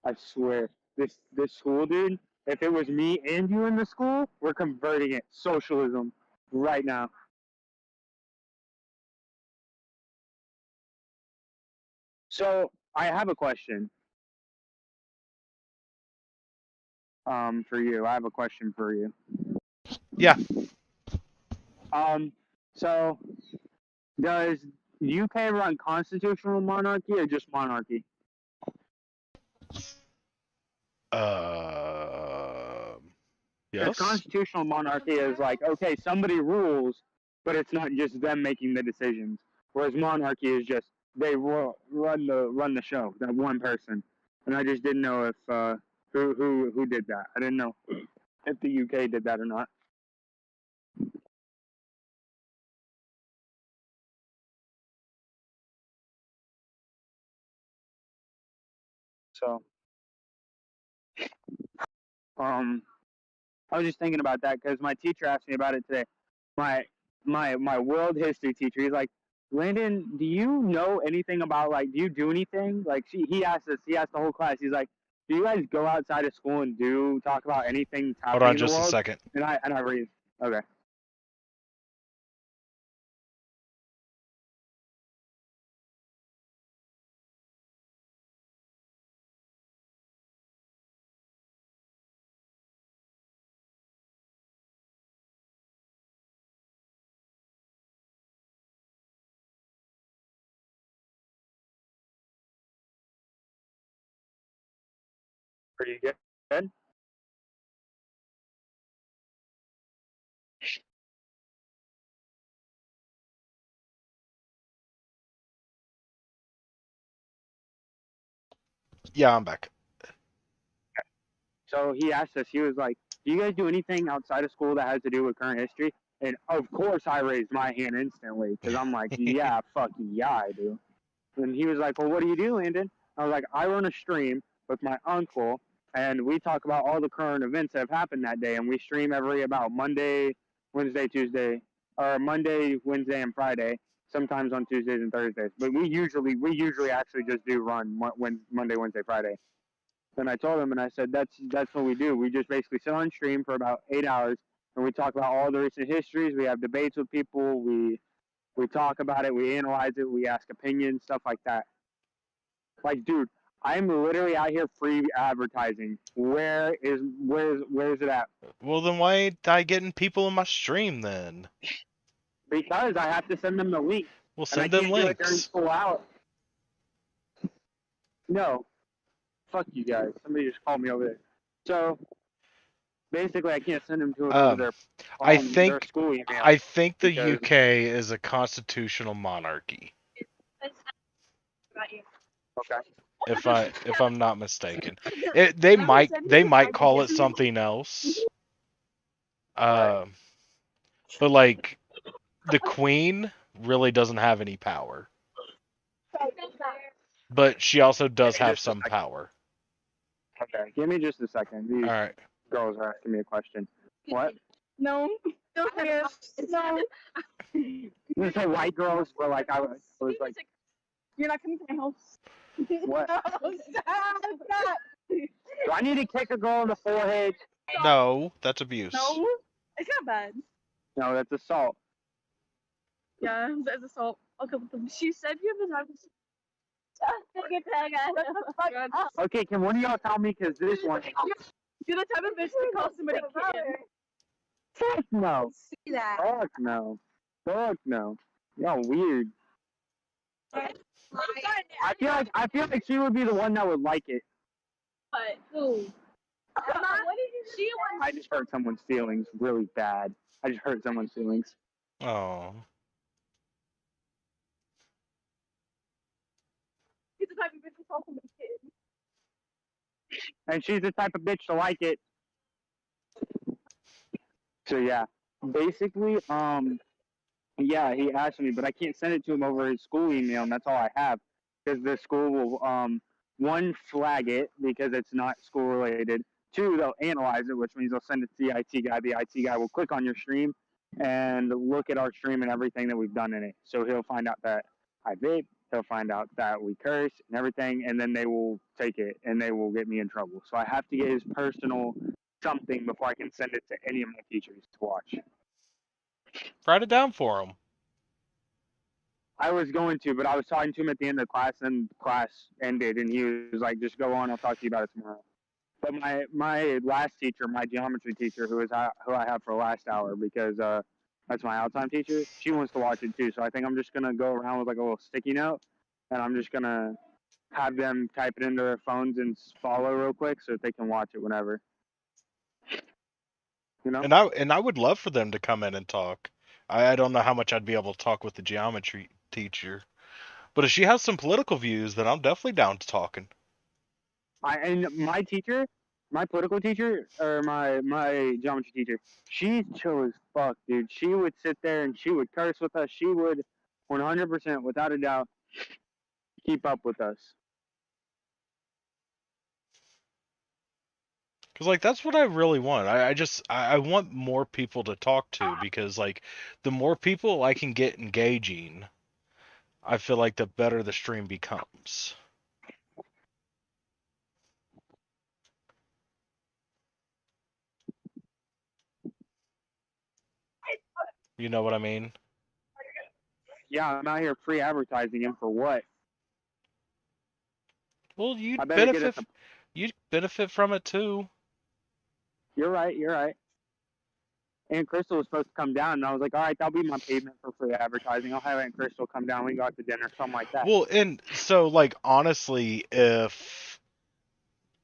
I swear, this school, dude. If it was me and you in the school, we're converting it socialism right now. So I have a question. For you, I have a question for you. Yeah. So does UK run constitutional monarchy or just monarchy? Yes. Constitutional monarchy is like, okay, somebody rules, but it's not just them making the decisions. Whereas monarchy is just they run the show, that one person. And I just didn't know if who did that. I didn't know if the UK did that or not. So, I was just thinking about that because my teacher asked me about it today. My world history teacher, he's like, Landon, do you know anything about like, do you do anything? Like he asked us, he asked the whole class, he's like, do you guys go outside of school and talk about anything that's Hold happening on in the just world? a second. And I read, okay. Are you good? Yeah, I'm back. So he asked us, he was like, do you guys do anything outside of school that has to do with current history? And of course I raised my hand instantly because I'm like, yeah, fuck yeah, I do. And he was like, well, what do you do, Landon? I was like, I run a stream with my uncle, and we talk about all the current events that have happened that day. And we stream every about Monday, Wednesday, Tuesday, or Monday, Wednesday, and Friday. Sometimes on Tuesdays and Thursdays. But we usually actually just do run Monday, Wednesday, Friday. And I told him, and I said, that's what we do. We just basically sit on stream for about 8 hours, and we talk about all the recent histories. We have debates with people. We talk about it. We analyze it. We ask opinions, stuff like that. Like, dude, I'm literally out here free advertising. Where's it at? Well, then why ain't I getting people in my stream then? Because I have to send them the link, We'll and I send them can't do it during links. school hours. No, fuck you guys. Somebody just called me over there. So basically, I can't send them to it over their I their think school email. I think the because- UK is a constitutional monarchy, Okay. if I'm not mistaken. They might call it something else. But like the Queen really doesn't have any power, but she also does have some power. Okay. Give me just a second. These All right. girls are asking me a question. What? No. Don't care. No. You gonna say white girls were like I was like You're not coming to my house. what? No, stop. Do I need to kick a girl in the forehead? No, that's abuse. No. It's not bad. No, that's assault. Yeah, that's assault. I'll come with them. She said you have a time. Okay, can one of y'all tell me? Because this one. You're the type of bitch to call somebody kitten. Fuck no. See that? Fuck no. Fuck no. Y'all weird. I feel like she would be the one that would like it. But who? Emma? What did you? She wants. I just hurt someone's feelings really bad. I just hurt someone's feelings. Oh. She's the type of bitch to call somebody kitten. And she's the type of bitch to like it. So yeah. Basically, yeah, he asked me, but I can't send it to him over his school email, and that's all I have. Because the school will one, flag it because it's not school related. Two, they'll analyze it, which means they'll send it to the IT guy. The IT guy will click on your stream and look at our stream and everything that we've done in it. So he'll find out that I vape, he'll find out that we curse and everything, and then they will take it and they will get me in trouble. So I have to get his personal something before I can send it to any of my teachers to watch. Write it down for him. I was going to, but I was talking to him at the end of class, and class ended, and he was like, "Just go on. I'll talk to you about it tomorrow." But my last teacher, my geometry teacher, who I have for last hour, because that's my out-time teacher, she wants to watch it too. So I think I'm just gonna go around with like a little sticky note, and I'm just gonna have them type it into their phones and follow real quick so that they can watch it whenever. You know? And I would love for them to come in and talk. I don't know how much I'd be able to talk with the geometry teacher, but if she has some political views, then I'm definitely down to talking. And my teacher, my political teacher, or my geometry teacher, she's chill as fuck, dude. She would sit there and she would curse with us. She would 100%, without a doubt, keep up with us. Because, like, that's what I really want. I want more people to talk to, because, like, the more people I can get engaging, I feel like the better the stream becomes. You know what I mean? Yeah, I'm out here free advertising him for what? Well, I better get it. You'd benefit from it too. You're right. And Crystal was supposed to come down, and I was like, all right, that'll be my payment for free advertising. I'll have Aunt Crystal come down. We can go out to dinner, something like that. Well, and so, like, honestly, if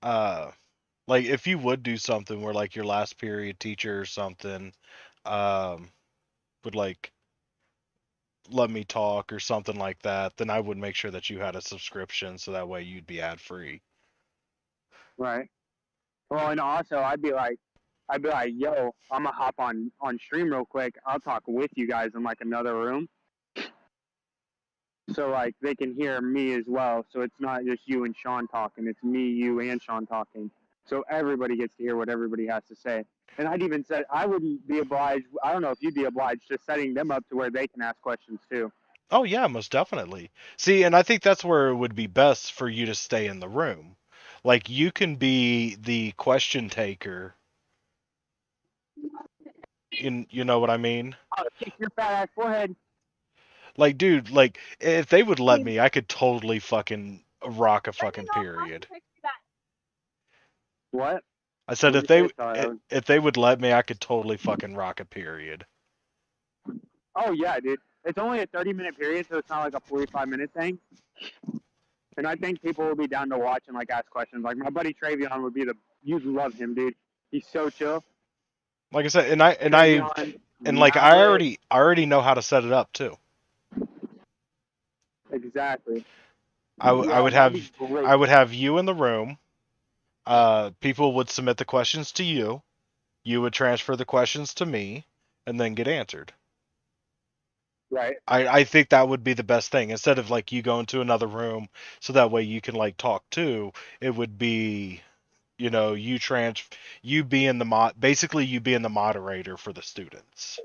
like, if you would do something where, like, your last period teacher or something would, like, let me talk or something like that, then I would make sure that you had a subscription, so that way you'd be ad free. Right. Well, and also I'd be like, yo, I'm gonna hop on stream real quick. I'll talk with you guys in like another room, so like they can hear me as well. So it's not just you and Sean talking. It's me, you, and Sean talking. So everybody gets to hear what everybody has to say. And I'd even said I wouldn't be obliged. I don't know if you'd be obliged to setting them up to where they can ask questions too. Oh yeah, most definitely. See, and I think that's where it would be best for you to stay in the room. Like, you can be the question taker. You know what I mean? I'll kick your fat ass forehead. Like, dude, like, if they would let me, I could totally fucking rock a Bring fucking it on, period. I'll fix that. What? I said What'd if you they say, Tyler? if they would let me, I could totally fucking rock a period. Oh yeah, dude. It's only a 30-minute period, so it's not like a 45-minute thing. And I think people will be down to watch and like ask questions. Like my buddy Travion would be you'd love him, dude. He's so chill. Like I said, Travion, like I already know how to set it up too. Exactly. I Yeah, would that'd be have great. I would have you in the room. People would submit the questions to you. You would transfer the questions to me, and then get answered. Right. I think that would be the best thing. Instead of like you go into another room, so that way you can like talk too. It would be, you know, you being the basically you being the moderator for the students.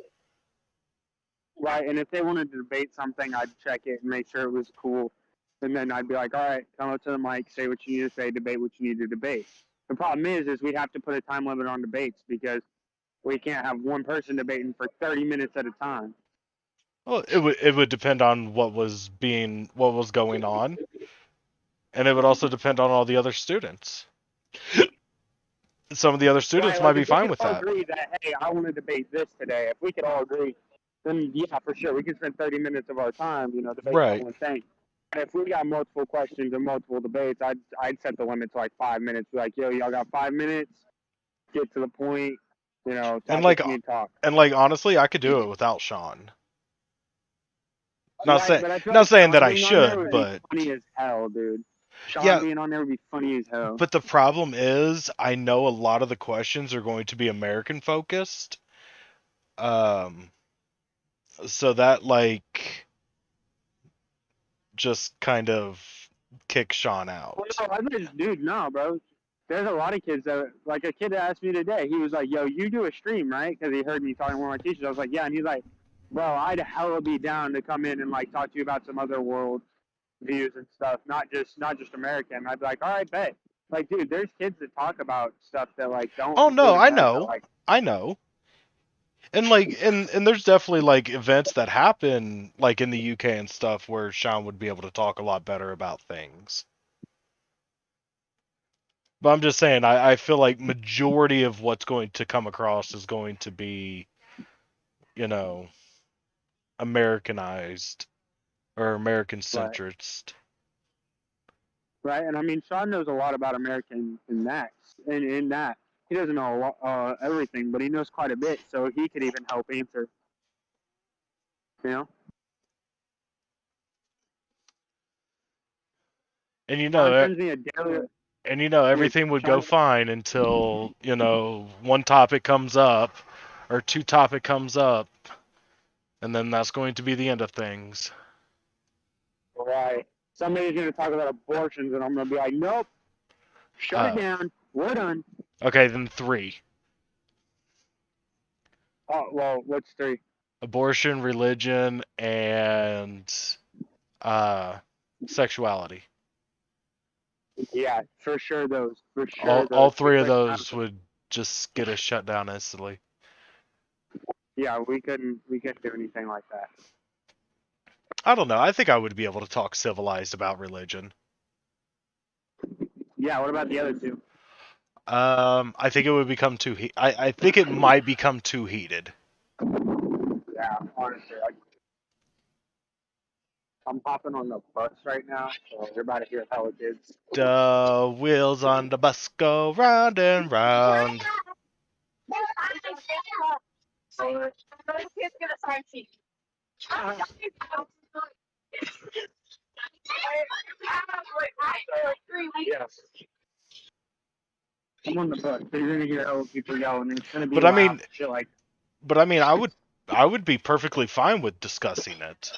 Right. And if they wanted to debate something, I'd check it and make sure it was cool. And then I'd be like, all right, come up to the mic, say what you need to say, debate what you need to debate. The problem is we have to put a time limit on debates because we can't have one person debating for 30 minutes at a time. Well, it would depend on what was going on, and it would also depend on all the other students. Some of the other students Right, might like be if we fine could with all that. agree that, hey, I want to debate this today. If we could all agree, then yeah, for sure, we can spend 30 minutes of our time, you know, debating Right. on one thing. And if we got multiple questions and multiple debates, I'd set the limit to like 5 minutes. Be like, yo, y'all got 5 minutes. Get to the point. You know, talk And what you need to talk. honestly, I could do it without Sean. Not Right, but I feel not like saying that Sean I being on there should, would be but funny as hell, dude. Sean yeah. being on there would be funny as hell. But the problem is, I know a lot of the questions are going to be American focused. So that like just kind of kicks Sean out. Well, no, I just, dude, no, bro. There's a lot of kids that, like a kid asked me today, he was like, yo, you do a stream, right? Because he heard me talking to one of my teachers. I was like, yeah. And he's like, bro, I'd hella be down to come in and like talk to you about some other world views and stuff, not just American. I'd be like, all right, bet. Like, dude, there's kids that talk about stuff that like don't. Oh no, include I America, know. like, I know. And like and there's definitely like events that happen like in the UK and stuff where Sean would be able to talk a lot better about things. But I'm just saying, I feel like majority of what's going to come across is going to be, you know, Americanized or American centrist. right. And I mean, Sean knows a lot about American in that. He doesn't know a lot, everything, but he knows quite a bit, so he could even help answer. You know? And you Sean know, sends me a daily. and you know everything would go Sean- fine until, you know, one topic comes up or two topic comes up, and then that's going to be the end of things. Right. Somebody's going to talk about abortions, and I'm going to be like, nope. Shut it down. We're done. Okay, then 3. Oh, well, what's 3? Abortion, religion, and sexuality. Yeah, for sure those. For sure those. All 3 of Because, those would just get us shut down instantly. yeah, we couldn't do anything like that. I don't know. I think I would be able to talk civilized about religion. Yeah, what about the other 2? I think it would become too I think it might become too heated. Yeah, honestly. I'm hopping on the bus right now, so you're about to hear hella kids. The wheels on the bus go round and round. So, those kids get a side seat. Yes. I'm on the bus, so you're gonna hear hella people yelling, and it's gonna be But I loud, mean- shit like. But I mean, I would be perfectly fine with discussing it.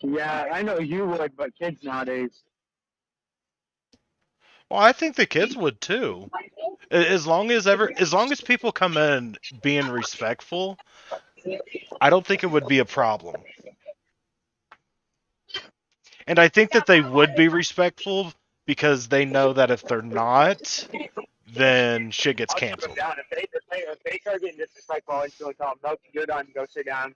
Yeah, I know you would, but kids nowadays. Well, I think the kids would too. As long as people come in being respectful, I don't think it would be a problem. And I think that they would be respectful because they know that if they're not, then shit gets I'll sit canceled. them down. If they start getting disrespectful, I'll just tell them, no, you're done. Go sit down.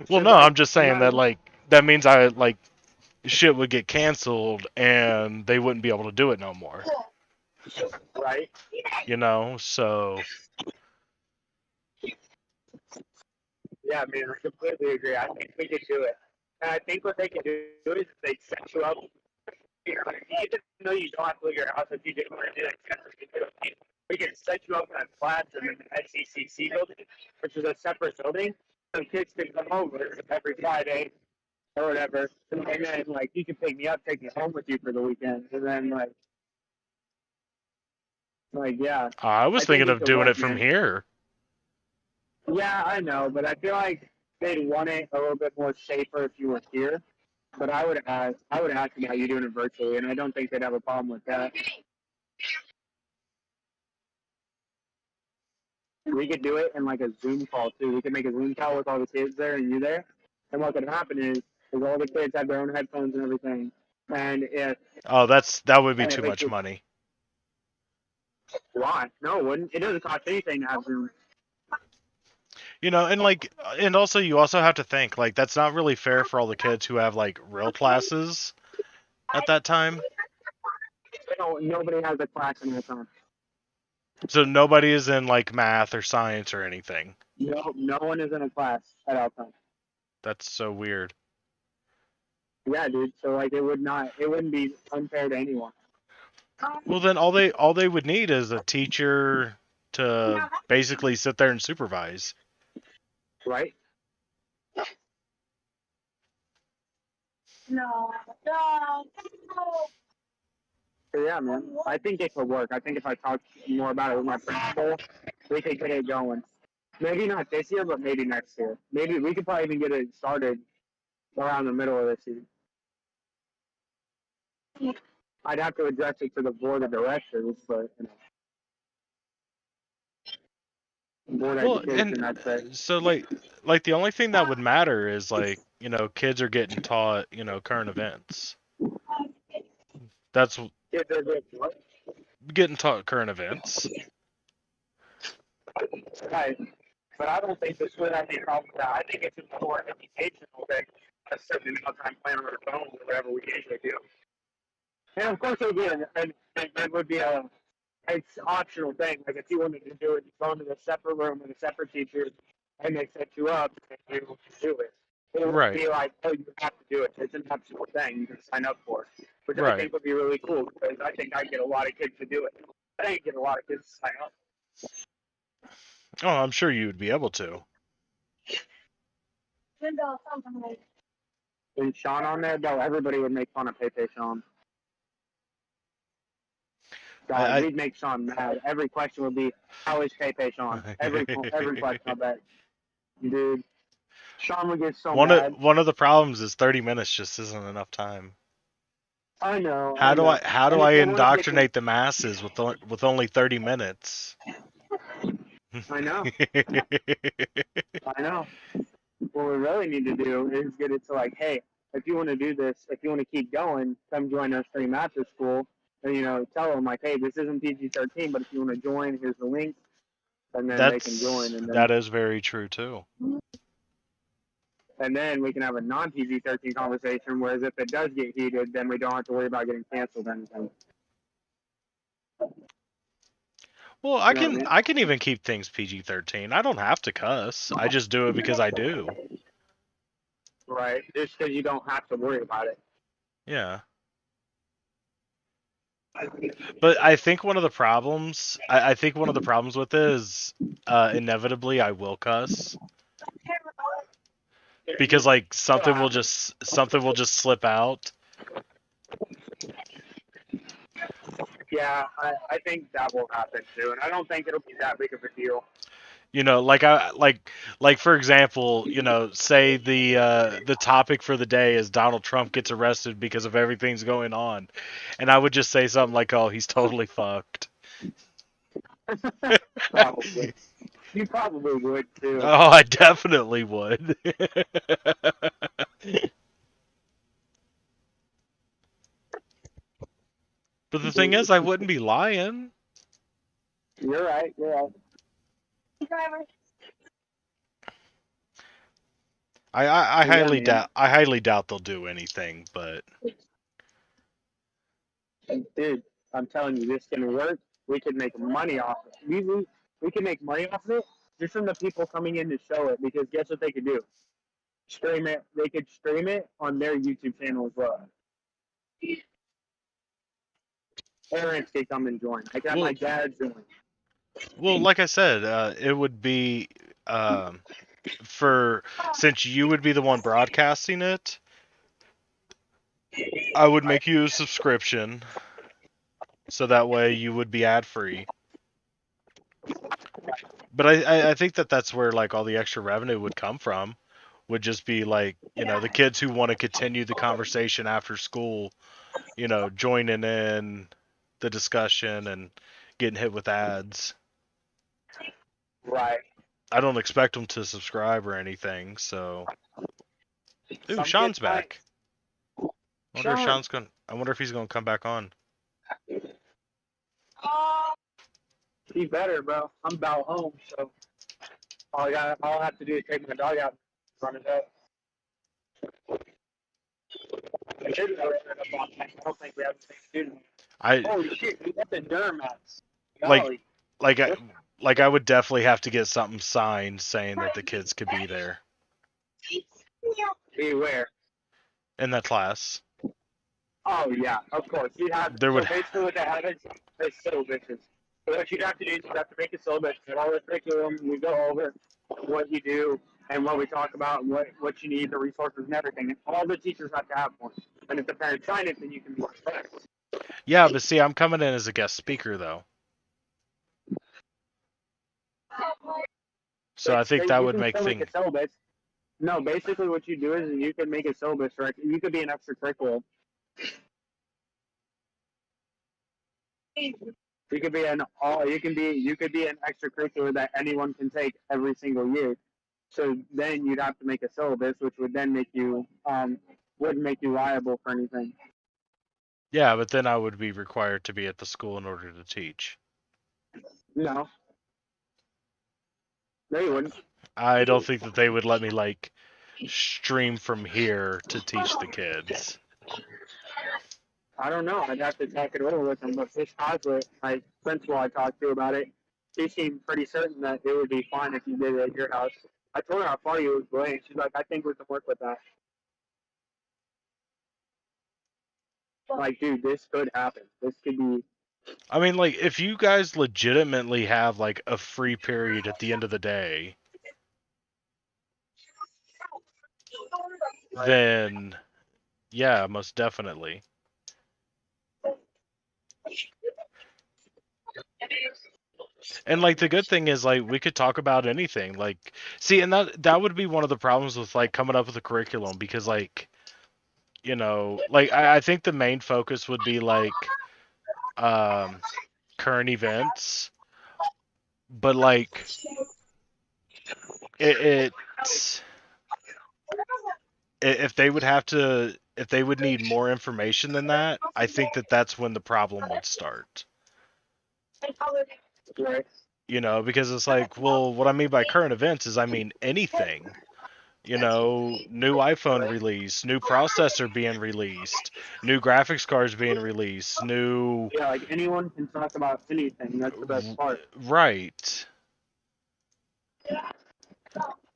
Well, no, I'm just saying that like that means I like shit would get canceled and they wouldn't be able to do it no more. Right? You know, so Yeah, I mean, I completely agree. I think we could do it. And I think what they can do is they set you up. Even though you don't have to leave your house, if you didn't want to do it, we can set you up in a class in the SECC building, which is a separate building. So kids can come over every Friday or whatever, and then like you can pick me up, take me home with you for the weekend, and then like yeah. I was I think thinking it of could doing work, it from man. here. Yeah, I know, but I feel like they'd want it a little bit more safer if you were here. But I would ask you how you're doing it virtually, and I don't think they'd have a problem with that. We could do it in like a Zoom call too. We could make a Zoom call with all the kids there and you there. And what could happen is all the kids have their own headphones and everything. And if Oh, that would be and if too it much could, money. why? No, it wouldn't. It doesn't cost anything to have Zoom. You know, and also you also have to think like that's not really fair for all the kids who have like real classes at that time. Nobody has a class in that time. So nobody is in like math or science or anything. No one is in a class at all times. That's so weird. Yeah, dude. So like it wouldn't be unfair to anyone. Well, then all they would need is a teacher to basically sit there and supervise. Right? No. So yeah, man. I think it could work. I think if I talk more about it with my principal, we could get it going. Maybe not this year, but maybe next year. Maybe we could probably even get it started around the middle of this year. I'd have to address it to the board of directors, but board Well, education, I'd say. and so like the only thing that would matter is like, you know, kids are getting taught, you know, current events. That's If they're good, what? getting taught current events. Right. But I don't think this would have any problem with that. I think it's a more educational thing. A certain amount of time playing on our phones or whatever we usually do. And of course, it would be it's optional thing. Like if you wanted to do it, you go into a separate room with a separate teacher, and they set you up, and you do it. It would Right. be like, oh, you have to do it. It's an optional thing you can sign up for, which I Right. think would be really cool because I think I'd get a lot of kids to do it. I think I'd get a lot of kids to sign up. Oh, I'm sure you would be able to. And Sean on there, though, everybody would make fun of Pepe Sean. God, we'd make Sean mad. Every question would be, how is Pepe Sean? Every question, I bet. Dude, Sean would get so mad. One of the problems is 30 minutes just isn't enough time. I know. How do And I if they wanna get indoctrinate the masses with only 30 minutes? I know. I know. What we really need to do is get it to like, hey, if you want to do this, if you want to keep going, come join us Stream After School. And, you know, tell them like, hey, this isn't PG-13, but if you want to join, here's the link. And then they can join. And then, that is very true too. and then we can have a non-PG-13 conversation, whereas if it does get heated, then we don't have to worry about getting canceled or anything. Well, You know what I mean? I can even keep things PG-13. I don't have to cuss. I just do it because I do. Right. Just because you don't have to worry about it. Yeah. But I think one of the problems with it is inevitably I will cuss. Because like something will just slip out. Yeah, I think that will happen too, and I don't think it'll be that big of a deal. You know, like for example, you know, say the topic for the day is Donald Trump gets arrested because of everything's going on, and I would just say something like, "Oh, he's totally fucked." Probably. You probably would too. Oh, I definitely would. But the thing is, I wouldn't be lying. You're right. You're right. I Yeah, highly man. doubt. I highly doubt they'll do anything, but Dude, I'm telling you, this can work. We can make money off it. We can make money off of it just from the people coming in to show it. Because guess what they could do? Stream it. They could stream it on their YouTube channel as well. Parents could come and join. I got Well- my dad join. well, like I said, it would be for since you would be the one broadcasting it. I would make you a subscription, so that way you would be ad free. But I think that's where like all the extra revenue would come from, would just be like, you know, the kids who want to continue the conversation after school, you know, joining in the discussion and getting hit with ads. Right. I don't expect them to subscribe or anything, so. Ooh, Some Sean's kids might. back. I wonder if Sean. Sean's going. I wonder if he's going to come back on. Be better, bro. I'm about home, so all I have to do is take my dog out and run it up. I should have I don't think we have anything to do. I Holy shit, we got the Duramax. Like- Golly. like I would definitely have to get something signed saying that the kids could be there Beware. in that class. Oh yeah, of course. You have There would- so basically what they have is syllabuses. So what you'd have to do is you have to make a syllabus and all the curriculum. We go over what you do and what we talk about, and what you need, the resources and everything. And all the teachers have to have one. And if the parents sign it, then you can be respected. Yeah, but see, I'm coming in as a guest speaker though, so I think that would make things. a syllabus. No, basically what you do is you can make a syllabus, right? You could be an extracurricular. You could be you could be an extracurricular that anyone can take every single year. So then you'd have to make a syllabus, which would then make you wouldn't make you liable for anything. Yeah, but then I would be required to be at the school in order to teach. No. No, you wouldn't. I don't think that they would let me like stream from here to teach the kids. I don't know. I'd have to talk it over with them. But Fish Coslet, my principal I talked to about it, she seemed pretty certain that it would be fine if you did it at your house. I told her how far you was away. She's like, I think we can work with that. Like, dude, this could happen. This could be. I mean, like, if you guys legitimately have like a free period at the end of the day, then yeah, most definitely. And like the good thing is like we could talk about anything. Like, see, and that would be one of the problems with like coming up with a curriculum, because like, you know, like I think the main focus would be like current events, but like if they would need more information than that, I think that's when the problem would start. Right. You know, because it's like, well, what I mean by current events is I mean anything. You know, new iPhone release, new processor being released, new graphics cards being released, new. Yeah, like anyone can talk about anything. That's the best part. Right.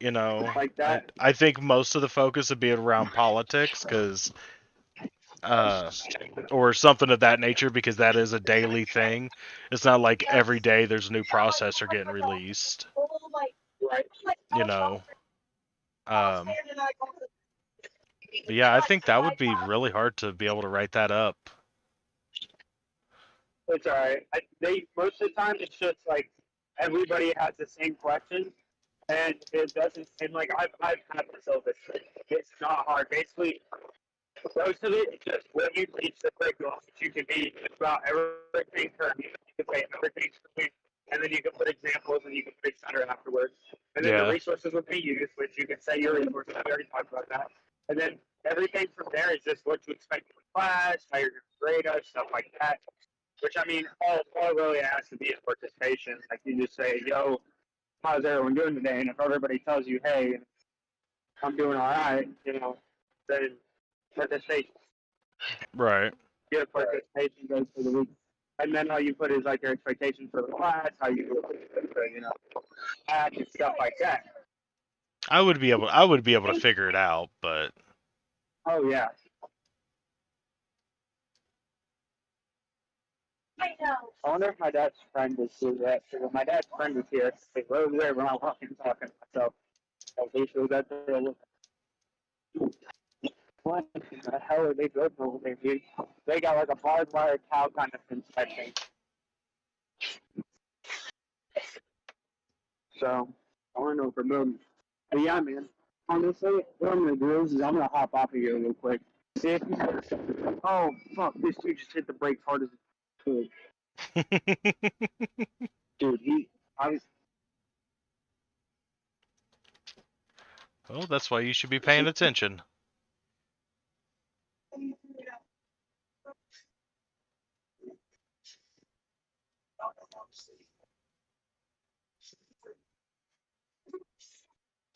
You know, Like that. I think most of the focus would be around politics, because or something of that nature, because that is a daily thing. It's not like every day there's a new processor getting released. Right. You know. But yeah, I think that would be really hard to be able to write that up. It's alright. They most of the time it's just like everybody has the same question, and it doesn't seem like I've had the syllabus. It's not hard. Basically, most of it is just what you teach the curriculum. You can be about everything current. You can say everything current, and then you can put examples and you can put center afterwards. And then Yeah. the resources would be used, which you can say your resources. We already talked about that. And then everything from there is just what you expect in class, how you're going to grade us, stuff like that. Which, I mean, all really has to be is participation. Like, you just say, yo, how's everyone doing today? And if everybody tells you, hey, I'm doing all right, then participation, Right. get participation goes for the week. And then all you put is like your expectations for the class, how you do and stuff like that. I would be able to figure it out, but Oh yeah. I wonder if my dad's friend was here yet. Because my dad's friend was here. Like, right over there when I was walking talking to myself. So he was out there looking. What the hell are they doing over there, dude? They got like a barbed wire cow kind of inspection. So I want to know if we're moving. But yeah, man. Honestly, what I'm gonna do is I'm gonna hop off of here real quick. See if you oh fuck, this dude just hit the brake hard as a could. Dude, well, that's why you should be paying attention.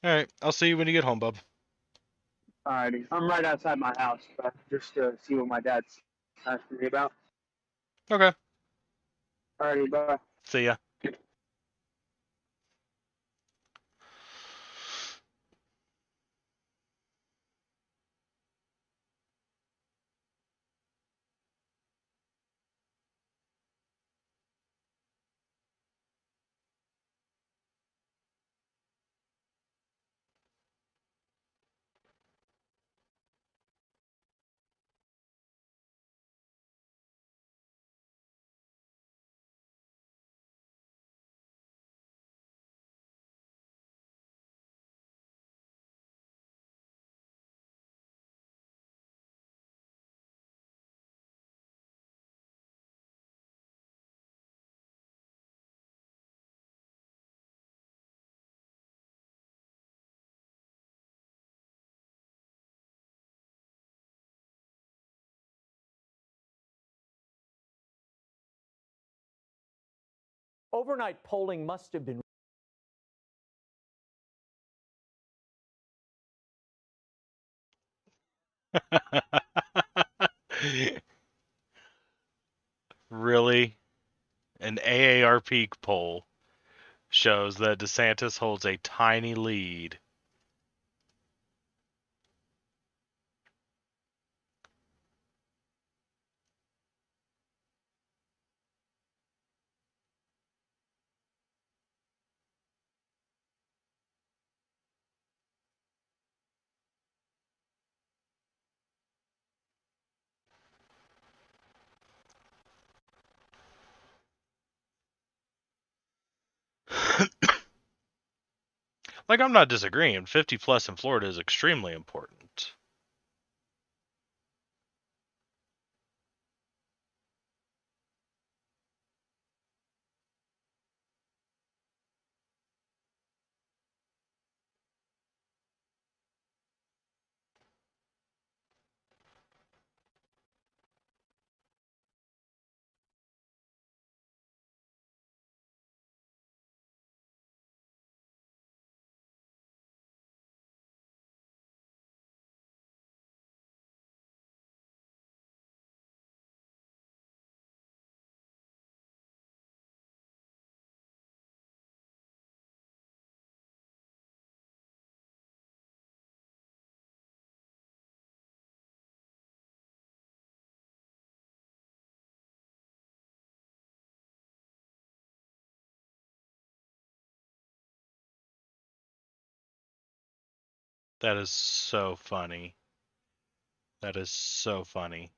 All right, I'll see you when you get home, bub. alrighty. I'm right outside my house, just to see what my dad's asking me about. Okay. Alrighty, bye. See ya. Overnight polling must have been Really? An AARP poll shows that DeSantis holds a tiny lead. Like, I'm not disagreeing. 50 plus in Florida is extremely important. That is so funny. That is so funny.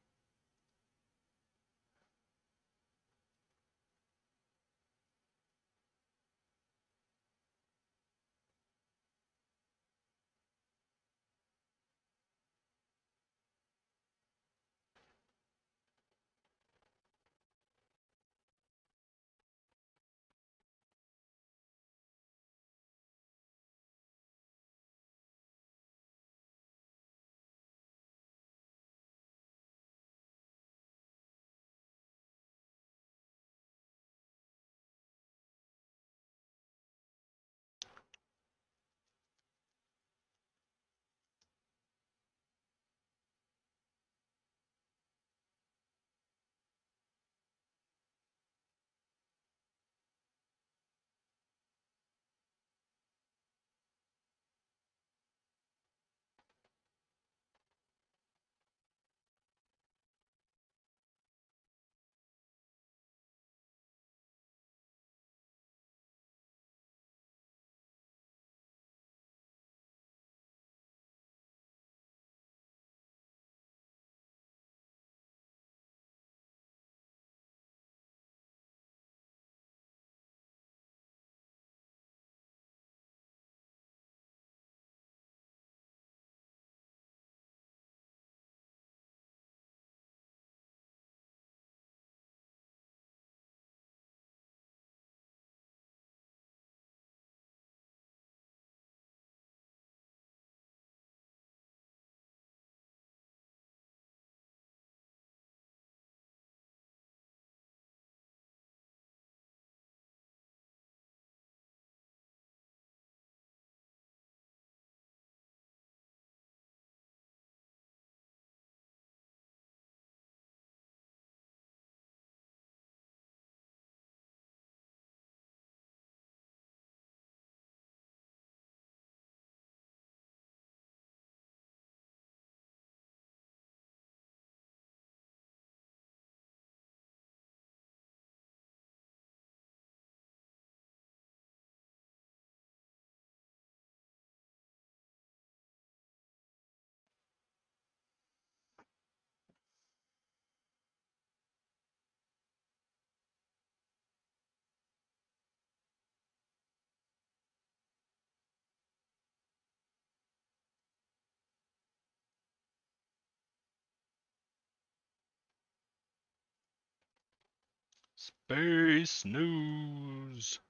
Space news.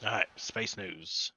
All right, space news.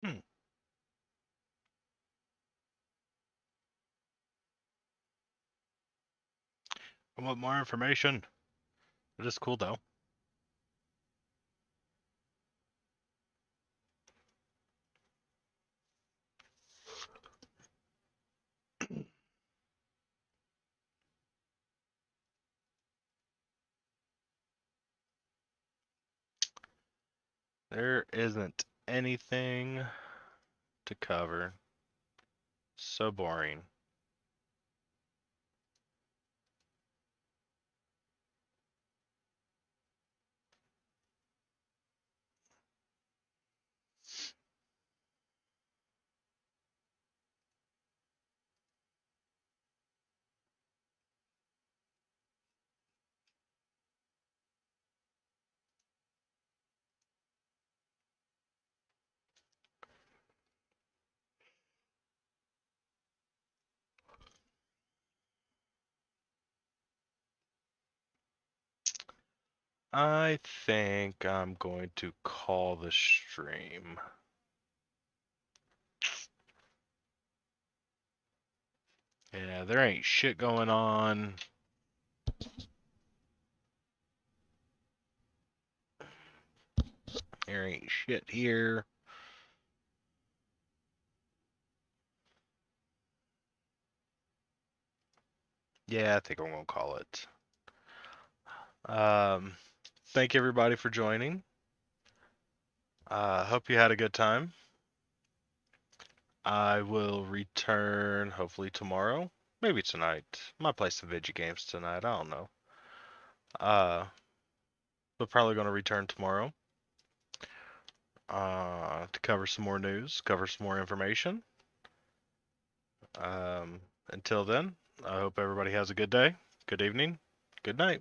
Hmm. I want more information. It is cool though. There isn't anything to cover. So boring. I think I'm going to call the stream. Yeah, there ain't shit going on. There ain't shit here. Yeah, I think I'm gonna call it. Thank everybody for joining. Hope you had a good time. I will return hopefully tomorrow, maybe tonight. Might play some video games tonight. I don't know. But probably gonna return tomorrow. To cover some more news, cover some more information. Until then, I hope everybody has a good day, good evening, good night.